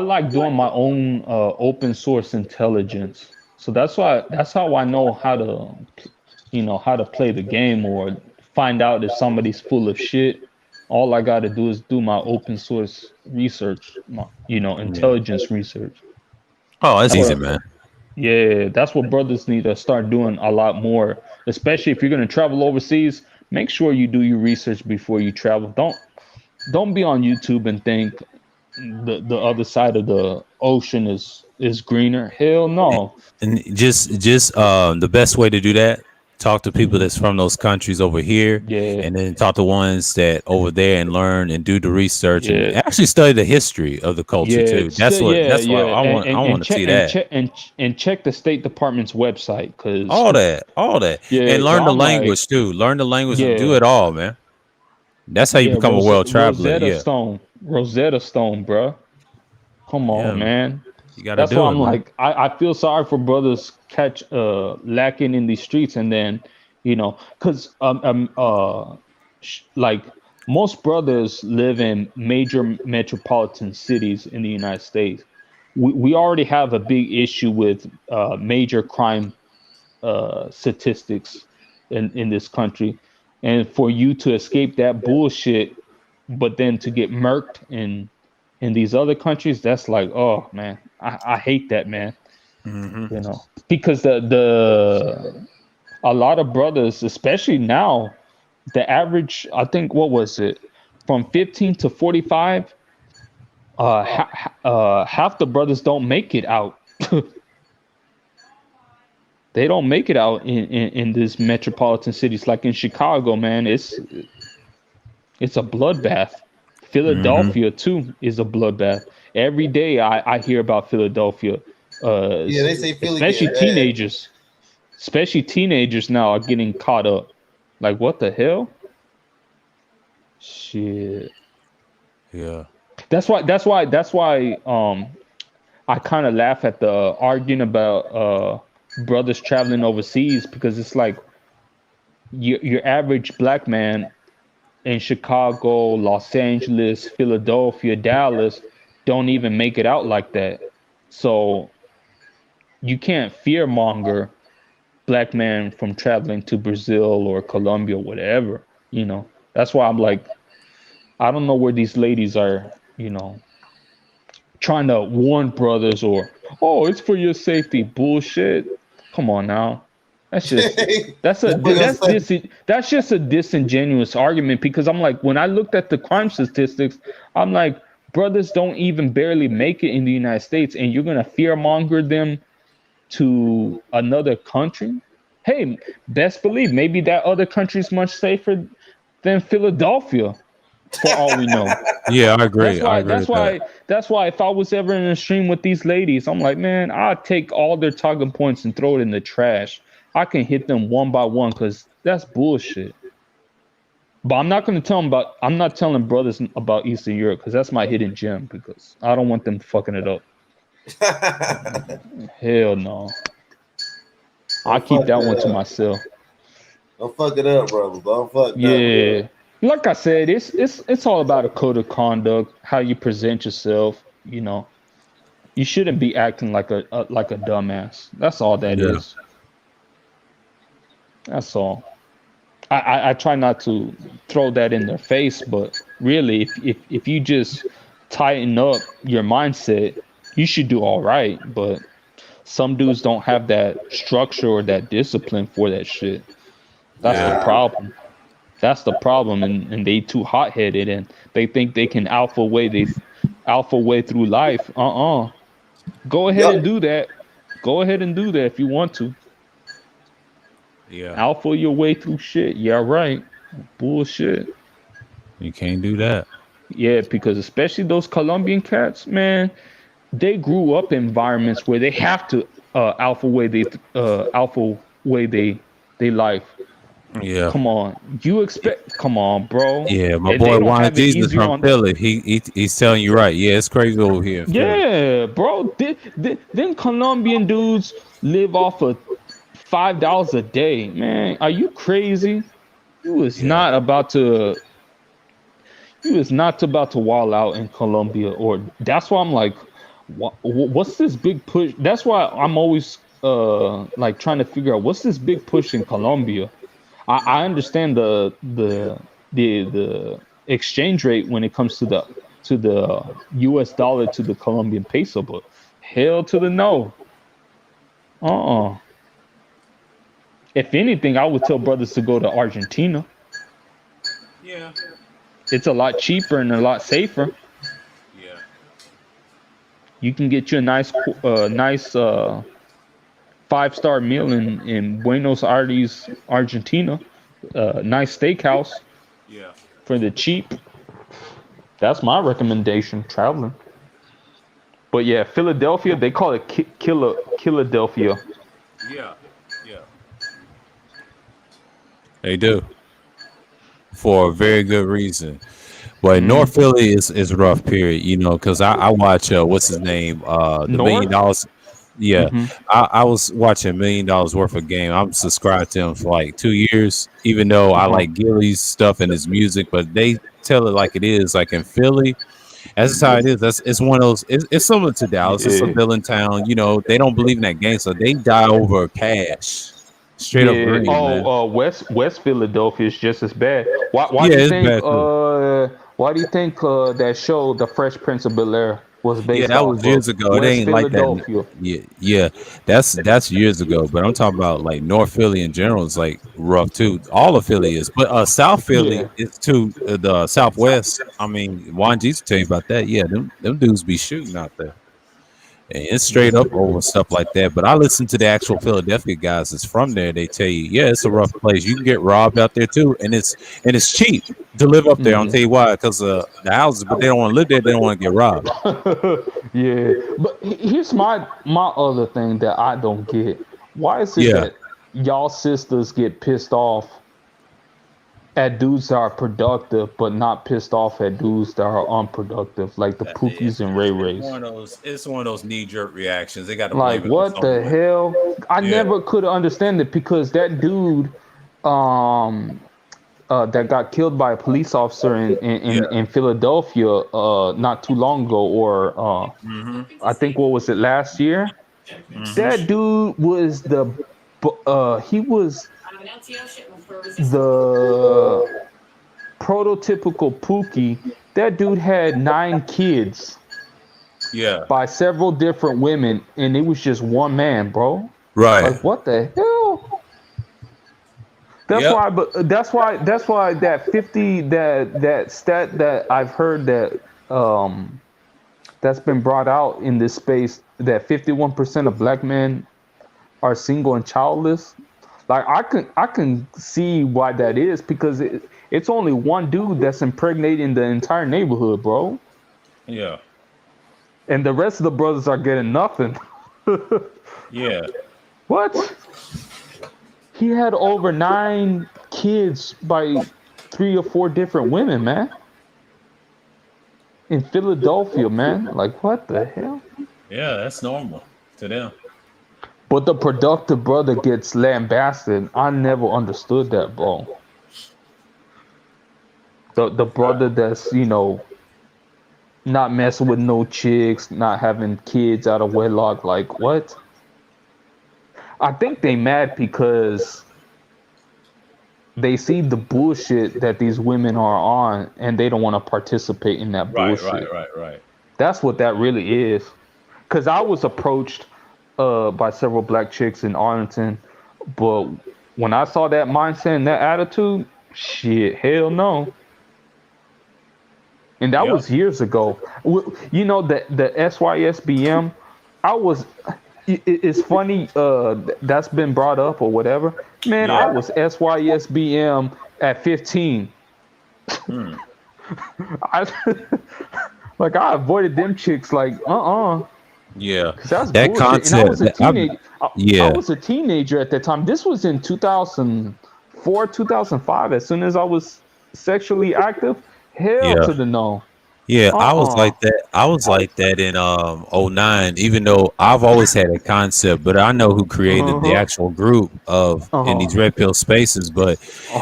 like doing my own open source intelligence. So that's how I know how to play the game or find out if somebody's full of shit. All I got to do is do my open source research, intelligence research. Oh, that's That's easy, what, man. yeah, that's what brothers need to start doing a lot more, especially if you're going to travel overseas. Make sure you do your research before you travel. Don't be on YouTube and think the other side of the ocean is greener. Hell no. And just the best way to do that, talk to people that's from those countries over here, Yeah. and then talk to ones that over there and learn and do the research and Yeah. actually study the history of the culture Yeah, too. That's what I want. I want to see that. And check the State Department's website, because All that, yeah, and 'cause learn the I'm like, language too. Learn the language and do yeah, it all, man. That's how you yeah, become a world traveler. Yeah, Rosetta Stone, bro. Come yeah, on, man. you got to That's why do it, I'm man. like, I feel sorry for brothers lacking in these streets, and then because like most brothers live in major metropolitan cities in the United States. We already have a big issue with major crime statistics in this country, and for you to escape that bullshit, but then to get murked in these other countries, that's like, oh man, I hate that, man. Hmm. Because a lot of brothers, especially now, the average, I think, what was it, from 15 to 45, half the brothers don't make it out. They don't make it out in these metropolitan cities. Like in Chicago, man, it's a bloodbath. Hmm. Philadelphia too is a bloodbath. Every day I hear about Philadelphia. Yeah, they say Philly Especially getting bad. teenagers. Especially teenagers now are getting caught up. Like, what the hell? Shit. Yeah. That's why I kind of laugh at the arguing about brothers traveling overseas, because it's like your average black man in Chicago, Los Angeles, Philadelphia, Dallas don't even make it out like that. So you can't fear monger black man from traveling to Brazil or Colombia, whatever. That's why I'm like, I don't know where these ladies are, trying to warn brothers, or, oh, it's for your safety. Bullshit. Come on now. That's just that's just a disingenuous argument, because I'm like, when I looked at the crime statistics, I'm like, brothers don't even barely make it in the United States, and you're gonna fearmonger them to another country? Hey, best believe maybe that other country is much safer than Philadelphia, for all we know. Yeah, I agree. That's why. I agree That's with why. that. That's why. If I was ever in a stream with these ladies, I'm like, man, I'll take all their talking points and throw it in the trash. I can hit them one by one, because that's bullshit. But I'm not going to tell them about. I'm not telling brothers about Eastern Europe, because that's my hidden gem. Because I don't want them fucking it up. Hell no. I keep that one to myself. Don't fuck it up, brother. Don't fuck it Yeah. Like I said, it's all about a code of conduct, how you present yourself. You shouldn't be acting like a dumbass. That's all that Yeah. is. That's all. I try not to throw that in their face, but really, if you just tighten up your mindset, you should do all right. But some dudes don't have that structure or that discipline for that shit. That's the problem. That's the problem, and they too hot-headed, and they think they can alpha way through life. Go ahead Yep. and do that. Go ahead and do that if you want to. Yeah, Alpha your way through shit. Yeah, right. Bullshit. you can't do that. Yeah, because especially those Colombian cats, man, they grew up in environments where they have to alpha way they life. Yeah, Come on, you expect? Come on, bro. yeah. My And they boy don't Juan have it Jesus easier from on. Philly. He's telling you right. Yeah, it's crazy over here in Philly. Yeah, bro. Them Colombian dudes live off of $5 a day, man. Are you crazy? You is Yeah, not about to. You is not about to wall out in Colombia, or that's why I'm like, what's this big push? That's why I'm always like trying to figure out what's this big push in Colombia. I understand the exchange rate when it comes to the U.S. dollar to the Colombian peso, but hell to the no. If anything, I would tell brothers to go to Argentina. yeah, It's a lot cheaper and a lot safer. yeah. You can get you a nice 5-star meal in Buenos Aires, Argentina. Nice steakhouse Yeah. for the cheap. That's my recommendation traveling. But yeah, Philadelphia, they call it Philadelphia. Yeah. Yeah. They do. For a very good reason. But North Philly is rough, period, because I watch what's his name? The $1 million. North? Yeah. hmm I was watching $1 million worth of game. I'm subscribed to him for like 2 years, even though I Uh-huh. like Gilly's stuff and his music, but they tell it like it is, like in Philly. That's just how it is. It's one of those. It's similar to Dallas. It's a Yeah. villain town. They don't believe in that game, so they die over cash. Straight up Yeah. green, man. West Philadelphia is just as bad. Why Yeah, do you it's think bad too. why do you think that show The Fresh Prince of Bel-Air was Yeah, based that off was of? years ago. It West ain't like that. Philadelphia. Yeah, that's years ago. But I'm talking about like North Philly in general is like rough too. All of Philly is, but South Philly Yeah. is too. The Southwest. I mean, Juan G tell you about that. Yeah, them dudes be shooting out there. And it's straight up over stuff like that. But I listen to the actual Philadelphia guys that's from there. They tell you, yeah, it's a rough place. You can get robbed out there too, and it's cheap to live up there. I'll Mhm. tell you why, because the houses, but they don't want to live there. They don't want to get robbed. Yeah, but here's my other thing that I don't get. Why is it Yeah. that y'all sisters get pissed off at dudes that are productive, but not pissed off at dudes that are unproductive, like the Pookies and Ray Rays? It's one of those knee jerk reactions. They got to Like, blame it on what the someone. hell? I Yeah. never could understand it because that dude, that got killed by a police officer in Philadelphia, not too long ago, or Mm-hmm. I think what was it last year? That dude was he was the prototypical Pookie. That dude had 9 kids Yeah. by several different women, and it was just one man, bro. Right. Like, what the hell? That's Yep. why, but that's why that 50 that stat that I've heard that that's been brought out in this space, that 51% of black men are single and childless. Like, I can see why that is, because it's only one dude that's impregnating the entire neighborhood, bro, Yeah. and the rest of the brothers are getting nothing. Yeah. What? He had over 9 kids by 3 or 4 different women, man. In Philadelphia, man. Like, what the hell? Yeah. That's normal to them. But the productive brother gets lambasted. I never understood that, bro. The brother that's, not messing with no chicks, not having kids out of wedlock. Like, what? I think they mad because they see the bullshit that these women are on, and they don't want to participate in that bullshit. Right. That's what that really is. Because I was approached by several black chicks in Arlington, but when I saw that mindset and that attitude, shit, hell no. and that Yep. was years ago. You know, the SYSBM. I was. It's funny. That's been brought up or whatever. Man, I Yeah. was SYSBM at 15. Hmm. I like I avoided them chicks. Like Yeah, cause that's that bullshit. And I concept. was a teenager. I Yeah, was a teenager at that time. This was in 2004, 2005. As soon as I was sexually active, hell yeah. to the no. Yeah, I was Uh-uh. like that. I was like that in '09. Even though I've always had a concept, but I know who created the Uh-huh. actual group of in these Uh-huh. red pill spaces. But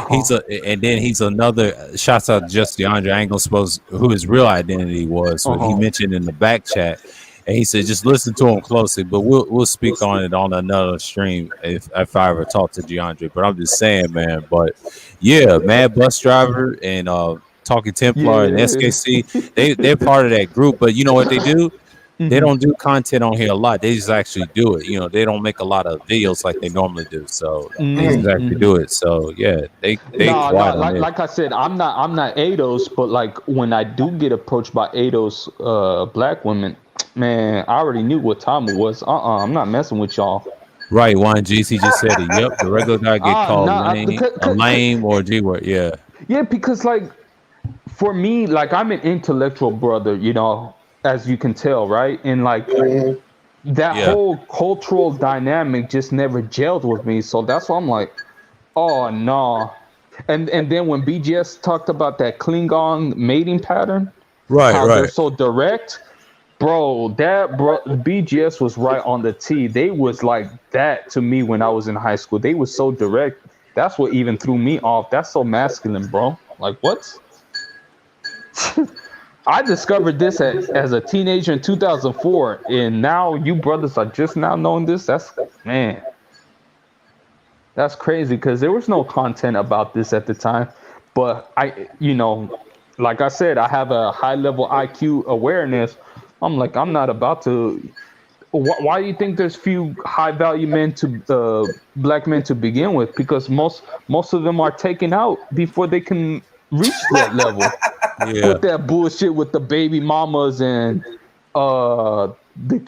he's Uh-huh. and then he's another. Shouts out to Just DeAndre. I ain't gonna suppose who his real identity was. What he Uh-huh. mentioned in the back chat, and he said just listen to him closely. But we'll speak on it on another stream if I ever talk to DeAndre. But I'm just saying, man. But yeah, Mad Bus Driver and Talking Templar and Yeah. SKC, they're part of that group. But you know what they do? They Mhm. don't do content on here a lot. They just actually do it. You know, they don't make a lot of videos like they normally do. So they just actually Mhm. do it. So yeah, they No, quiet on like it. like I said, I'm not ADOS, but like when I do get approached by ADOS black women, man, I already knew what time it was. I'm not messing with y'all. Right, Juan GC just said it. Yep, the regular guy get called Nah, a lame or a G word. Yeah, yeah, because like for me, like I'm an intellectual brother, you know, as you can tell, right? And like Mhm. that Yeah. whole cultural dynamic just never gelled with me. So that's why I'm like, oh no. And then when BGS talked about that Klingon mating pattern, how they're so direct, bro, BGS was right on the T. They was like that to me when I was in high school. They was so direct. That's what even threw me off. That's so masculine, bro. Like what? I discovered this as a teenager in 2004, and now you brothers are just now knowing this. That's man, that's crazy because there was no content about this at the time. But you know, like I said, I have a high level IQ awareness. I'm like, I'm not about to. Why do you think there's few high value men to black men to begin with? Because most of them are taken out before they can reach that level yeah, with that bullshit with the baby mamas and the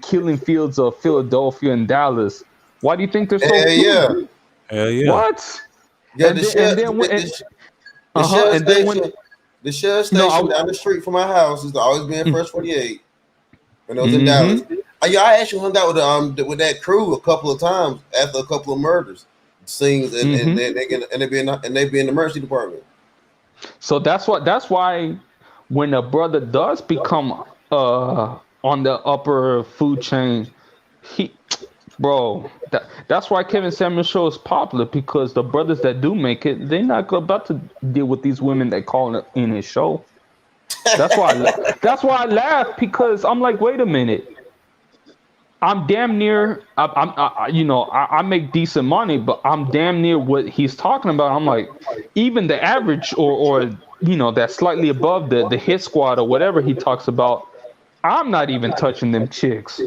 killing fields of Philadelphia and Dallas. Why do you think they're so Hell few? yeah. hell yeah. What? Yeah, And the then, shell, and then when the shell and then when station, the shell no, station down the street from my house has always been Fresh 48 when I was in Mhm. Dallas. Yeah, I actually hung out with that crew a couple of times after a couple of murders scenes, and Mhm. they be in the emergency department. So that's why when a brother does become on the upper food chain, he bro, that's why Kevin Samuel show is popular because the brothers that do make it, they're not about to deal with these women that call in his show. That's why I laugh because I'm like, wait a minute. I'm damn near. I make decent money, but I'm damn near what he's talking about. I'm like, even the average or that's slightly above the hit squad or whatever he talks about. I'm not even touching them chicks.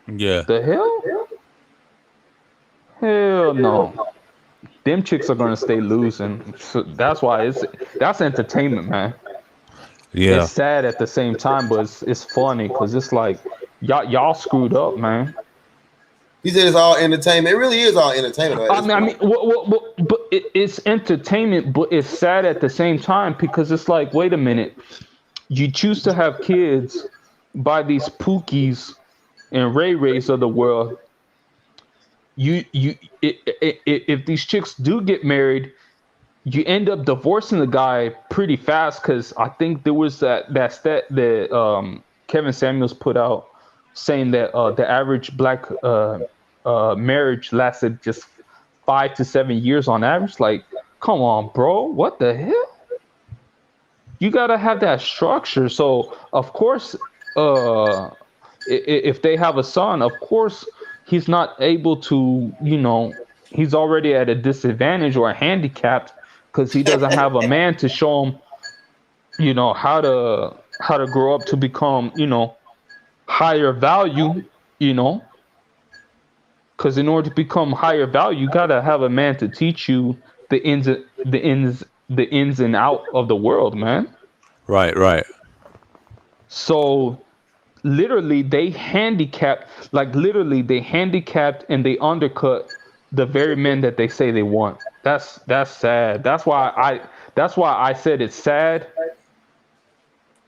Yeah. The hell? Hell no. Them chicks are gonna stay losing. So that's why that's entertainment, man. Yeah. It's sad at the same time, but it's funny because it's like y'all screwed up, man. He said it's all entertainment. It really is all entertainment. I mean, but it's entertainment, but it's sad at the same time because it's like, wait a minute, you choose to have kids by these Pookies and Ray Rays of the world. If these chicks do get married, you end up divorcing the guy pretty fast because I think there was that stat that Kevin Samuels put out saying that the average black marriage lasted just 5 to 7 years on average. Like, come on, bro, what the hell? You gotta have that structure. So of course, if they have a son, of course he's not able to. He's already at a disadvantage or handicapped because he doesn't have a man to show him, how to grow up to become, higher value, because in order to become higher value, you gotta have a man to teach you the ins and out of the world, man. Right. So literally they handicapped and they undercut the very men that they say they want. That's sad. That's why I said it's sad.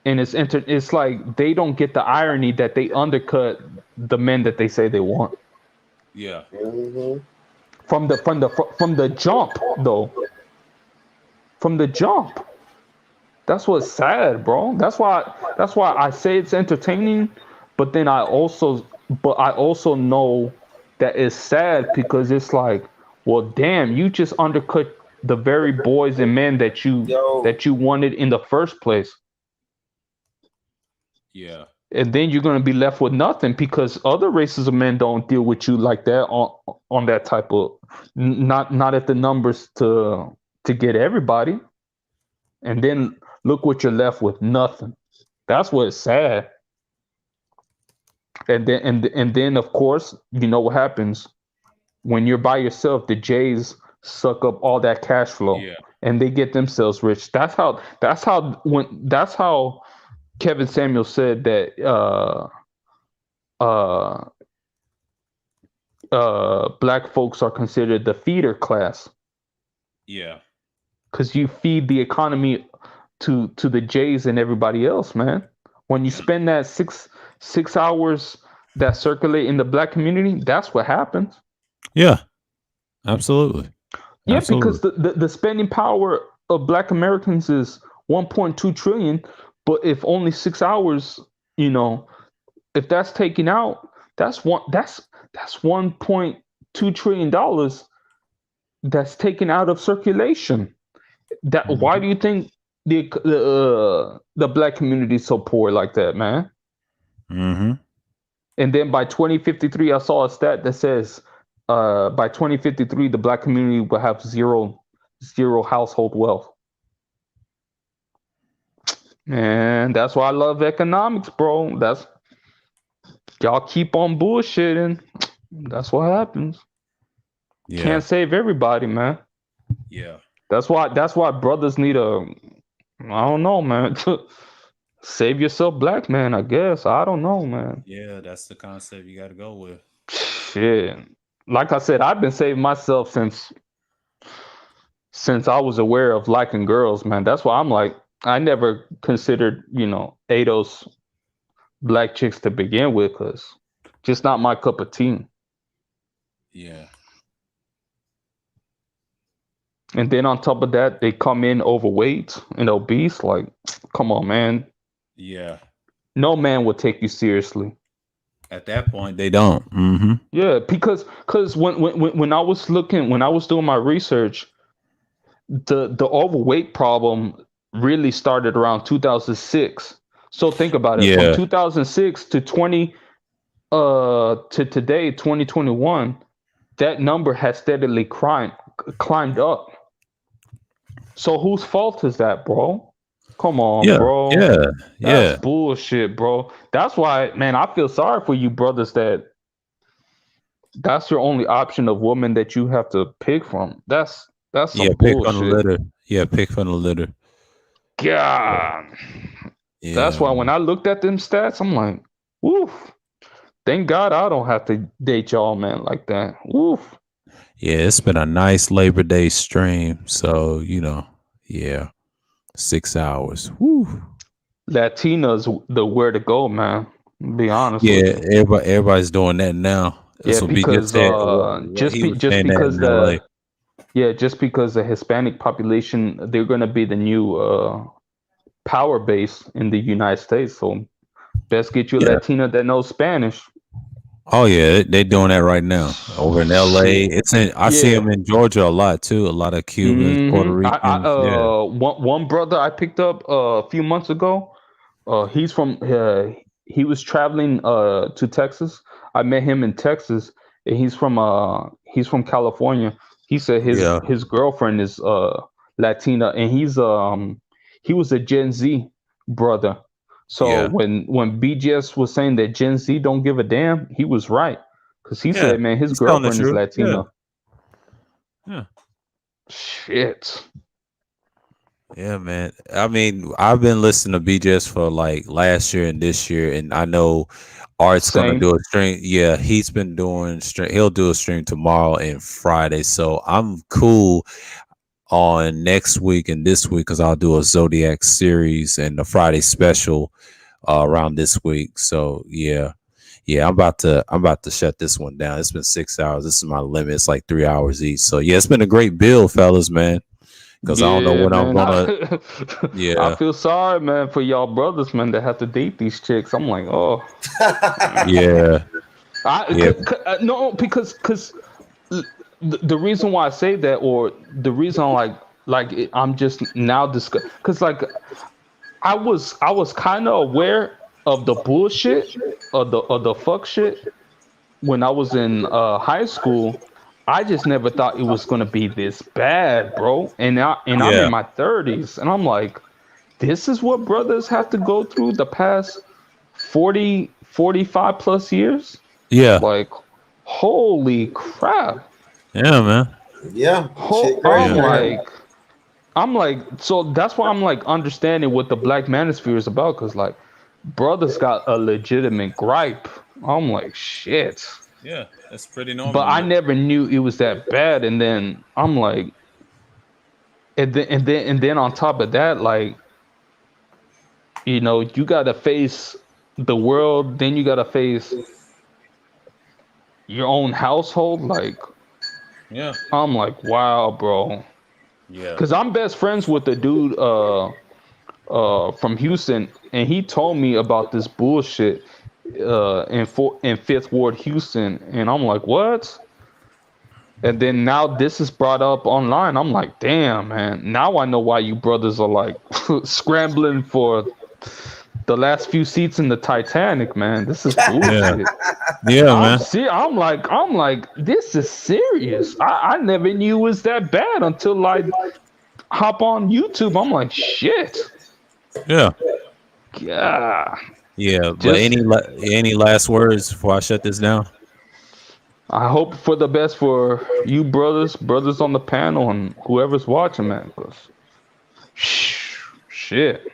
And it's like they don't get the irony that they undercut the men that they say they want. Yeah. From the jump though. From the jump. That's what's sad, bro. That's why I say it's entertaining, but then I also know that it's sad because it's like, well, damn, you just undercut the very boys and men that you wanted in the first place. Yeah. And then you're gonna be left with nothing because other races of men don't deal with you like that on that type of not at the numbers to get everybody. And then look what you're left with, nothing. That's what's sad. And then of course, you know what happens when you're by yourself. The Jays suck up all that cash flow, and they get themselves rich. That's how Kevin Samuel said that black folks are considered the feeder class. Yeah. Because you feed the economy to the Jays and everybody else, man. When you spend that six hours that circulate in the black community, that's what happens. Yeah. Absolutely. Yeah, because the spending power of black Americans is 1.2 trillion, but if only 6 hours, if that's taken out, that's 1.2 trillion dollars that's taken out of circulation. Why do you think the black community is so poor like that, man? Mm-hmm. And then by 2053, I saw a stat that says by 2053 the black community will have zero household wealth. And that's why I love economics, bro. That's y'all keep on bullshitting. That's what happens. Yeah. Can't save everybody, man. Yeah. That's why brothers need I don't know, man. Save yourself, black man, I guess. I don't know, man. Yeah, that's the concept you got to go with. Shit. Like I said, I've been saving myself since I was aware of liking girls, man. That's why I'm like, I never considered, ADOS black chicks to begin with, because just not my cup of tea. Yeah. And then on top of that, they come in overweight and obese. Like, come on, man. Yeah. No man will take you seriously. At that point, they don't. Mm-hmm. Yeah, because when I was doing my research, the overweight problem really started around 2006. So think about it. Yeah. From 2006 to today, 2021, that number has steadily climbed up. So whose fault is that, bro? Come on, bro. Yeah. That's bullshit, bro. That's why, man, I feel sorry for you brothers that's your only option of woman that you have to pick from. That's some pick bullshit. from the litter. Yeah, pick from the litter. God. Yeah. That's why when I looked at them stats, I'm like, woof. Thank God I don't have to date y'all, man, like that. Woof. Yeah, it's been a nice Labor Day stream. So, 6 hours. Woo. Latina's the where to go, man. Be honest. Yeah, everybody's doing that now. Yeah, because just because the Hispanic population, they're going to be the new power base in the United States. So best get you a Latina that knows Spanish. Oh yeah, they're doing that right now over in LA. I see them in Georgia a lot too. A lot of Cubans, Puerto Ricans. One brother I picked up a few months ago. He was traveling to Texas. I met him in Texas, and he's from California. He said his girlfriend is Latina, and he was a Gen Z brother. So when BGS was saying that Gen Z don't give a damn, he was right, because he said, man, his girlfriend is Latina. Yeah. Shit. Yeah, man. I mean, I've been listening to BJS for like last year and this year, and I know Art's gonna Same. do a stream. Yeah, he's been doing stream. He'll do a stream tomorrow and Friday. So I'm cool on next week and this week because I'll do a Zodiac series and the Friday special around this week. So yeah, I'm about to shut this one down. It's been 6 hours. This is my limit. It's like 3 hours each. So yeah, it's been a great build, fellas, man. Because I don't know Yeah, when I'm man. gonna. I Yeah, feel sorry, man, for y'all brothers, man, that have to date these chicks. I'm like, oh, yeah, yeah, no, because the reason why I say that, or the reason I'm just now discuss, because like I was kind of aware of the bullshit of the fuck shit when I was in high school. I just never thought it was gonna be this bad, bro. I'm yeah, in my 30s, and I'm like, this is what brothers have to go through the past 45 plus years. yeah, Like, holy crap! yeah, man. Yeah, shit I'm crazy. Yeah, Man. like, so that's why I'm like understanding what the Black Manosphere is about, because like, brothers got a legitimate gripe. I'm like, shit. yeah. That's pretty But normal, I man. never knew it was that bad. And then I'm like, and then on top of that, like, you gotta face the world, then you gotta face your own household. Like, Yeah, I'm like, wow, bro. yeah, Cause I'm best friends with the dude from Houston, and he told me about this bullshit in Fifth Ward, Houston, and I'm like, what? And then now this is brought up online. I'm like, damn, man. Now I know why you brothers are like scrambling for the last few seats in the Titanic, man. This is yeah, bullshit. yeah, man. I'm like, this is serious. I never knew it was that bad until I hop on YouTube. I'm like, shit. Yeah, Yeah. yeah. But Just any last words before I shut this down? I hope for the best for you brothers on the panel and whoever's watching, man. 'Cause shit.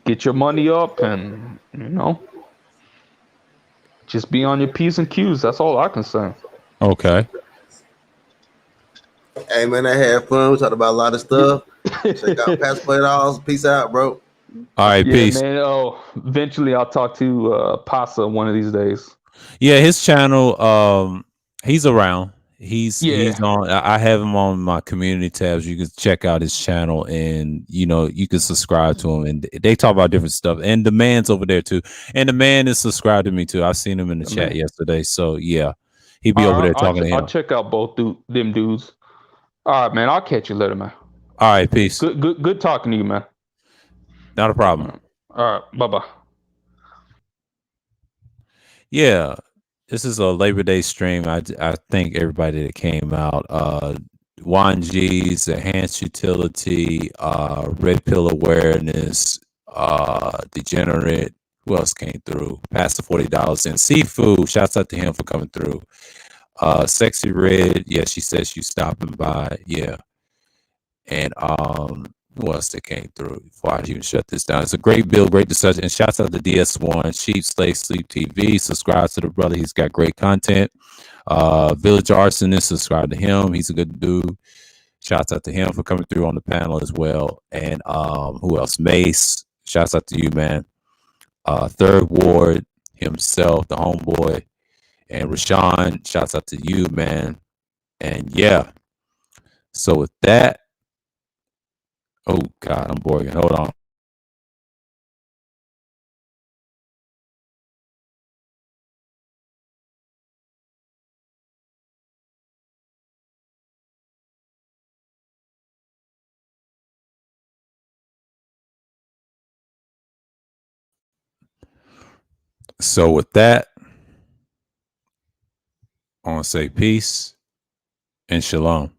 Get your money up and just be on your P's and Q's. That's all I can say. Okay. Hey man, I had fun. We talked about a lot of stuff. Check out Pastor Play Dolls. Peace out, bro. All right. Yeah, Peace. man. Oh, eventually I'll talk to Pasa one of these days. Yeah, his channel. He's around. He's Yeah. on. I have him on my community tabs. You can check out his channel, and you can subscribe to him. And they talk about different stuff. And the man's over there too. And the man is subscribed to me too. I've seen him in the chat Man. yesterday. So yeah, he'd be All over right, there talking to I'll him. check out both them dudes. All right, man. I'll catch you later, man. All right. Peace. Good talking to you, man. Not a problem. All right, bye bye. Yeah, this is a Labor Day stream. I thank everybody that came out. Juan G's, Enhanced Utility, Red Pill Awareness, Degenerate. Who else came through? Past the $40 and Seafood. Shouts out to him for coming through. Sexy Red. Yeah, she says she's stopping by. Yeah. And who else that came through before I even shut this down? It's a great build, great discussion. And shouts out to DS1, Sheep Slave Sleep TV. Subscribe to the brother. He's got great content. Village Arsonist, subscribe to him. He's a good dude. Shouts out to him for coming through on the panel as well. And who else? Mace. Shouts out to you, man. Third Ward himself, the homeboy. And Rashawn, shouts out to you, man. And yeah. So with that, oh God, I'm bored. Hold on. So with that, I want to say peace and shalom.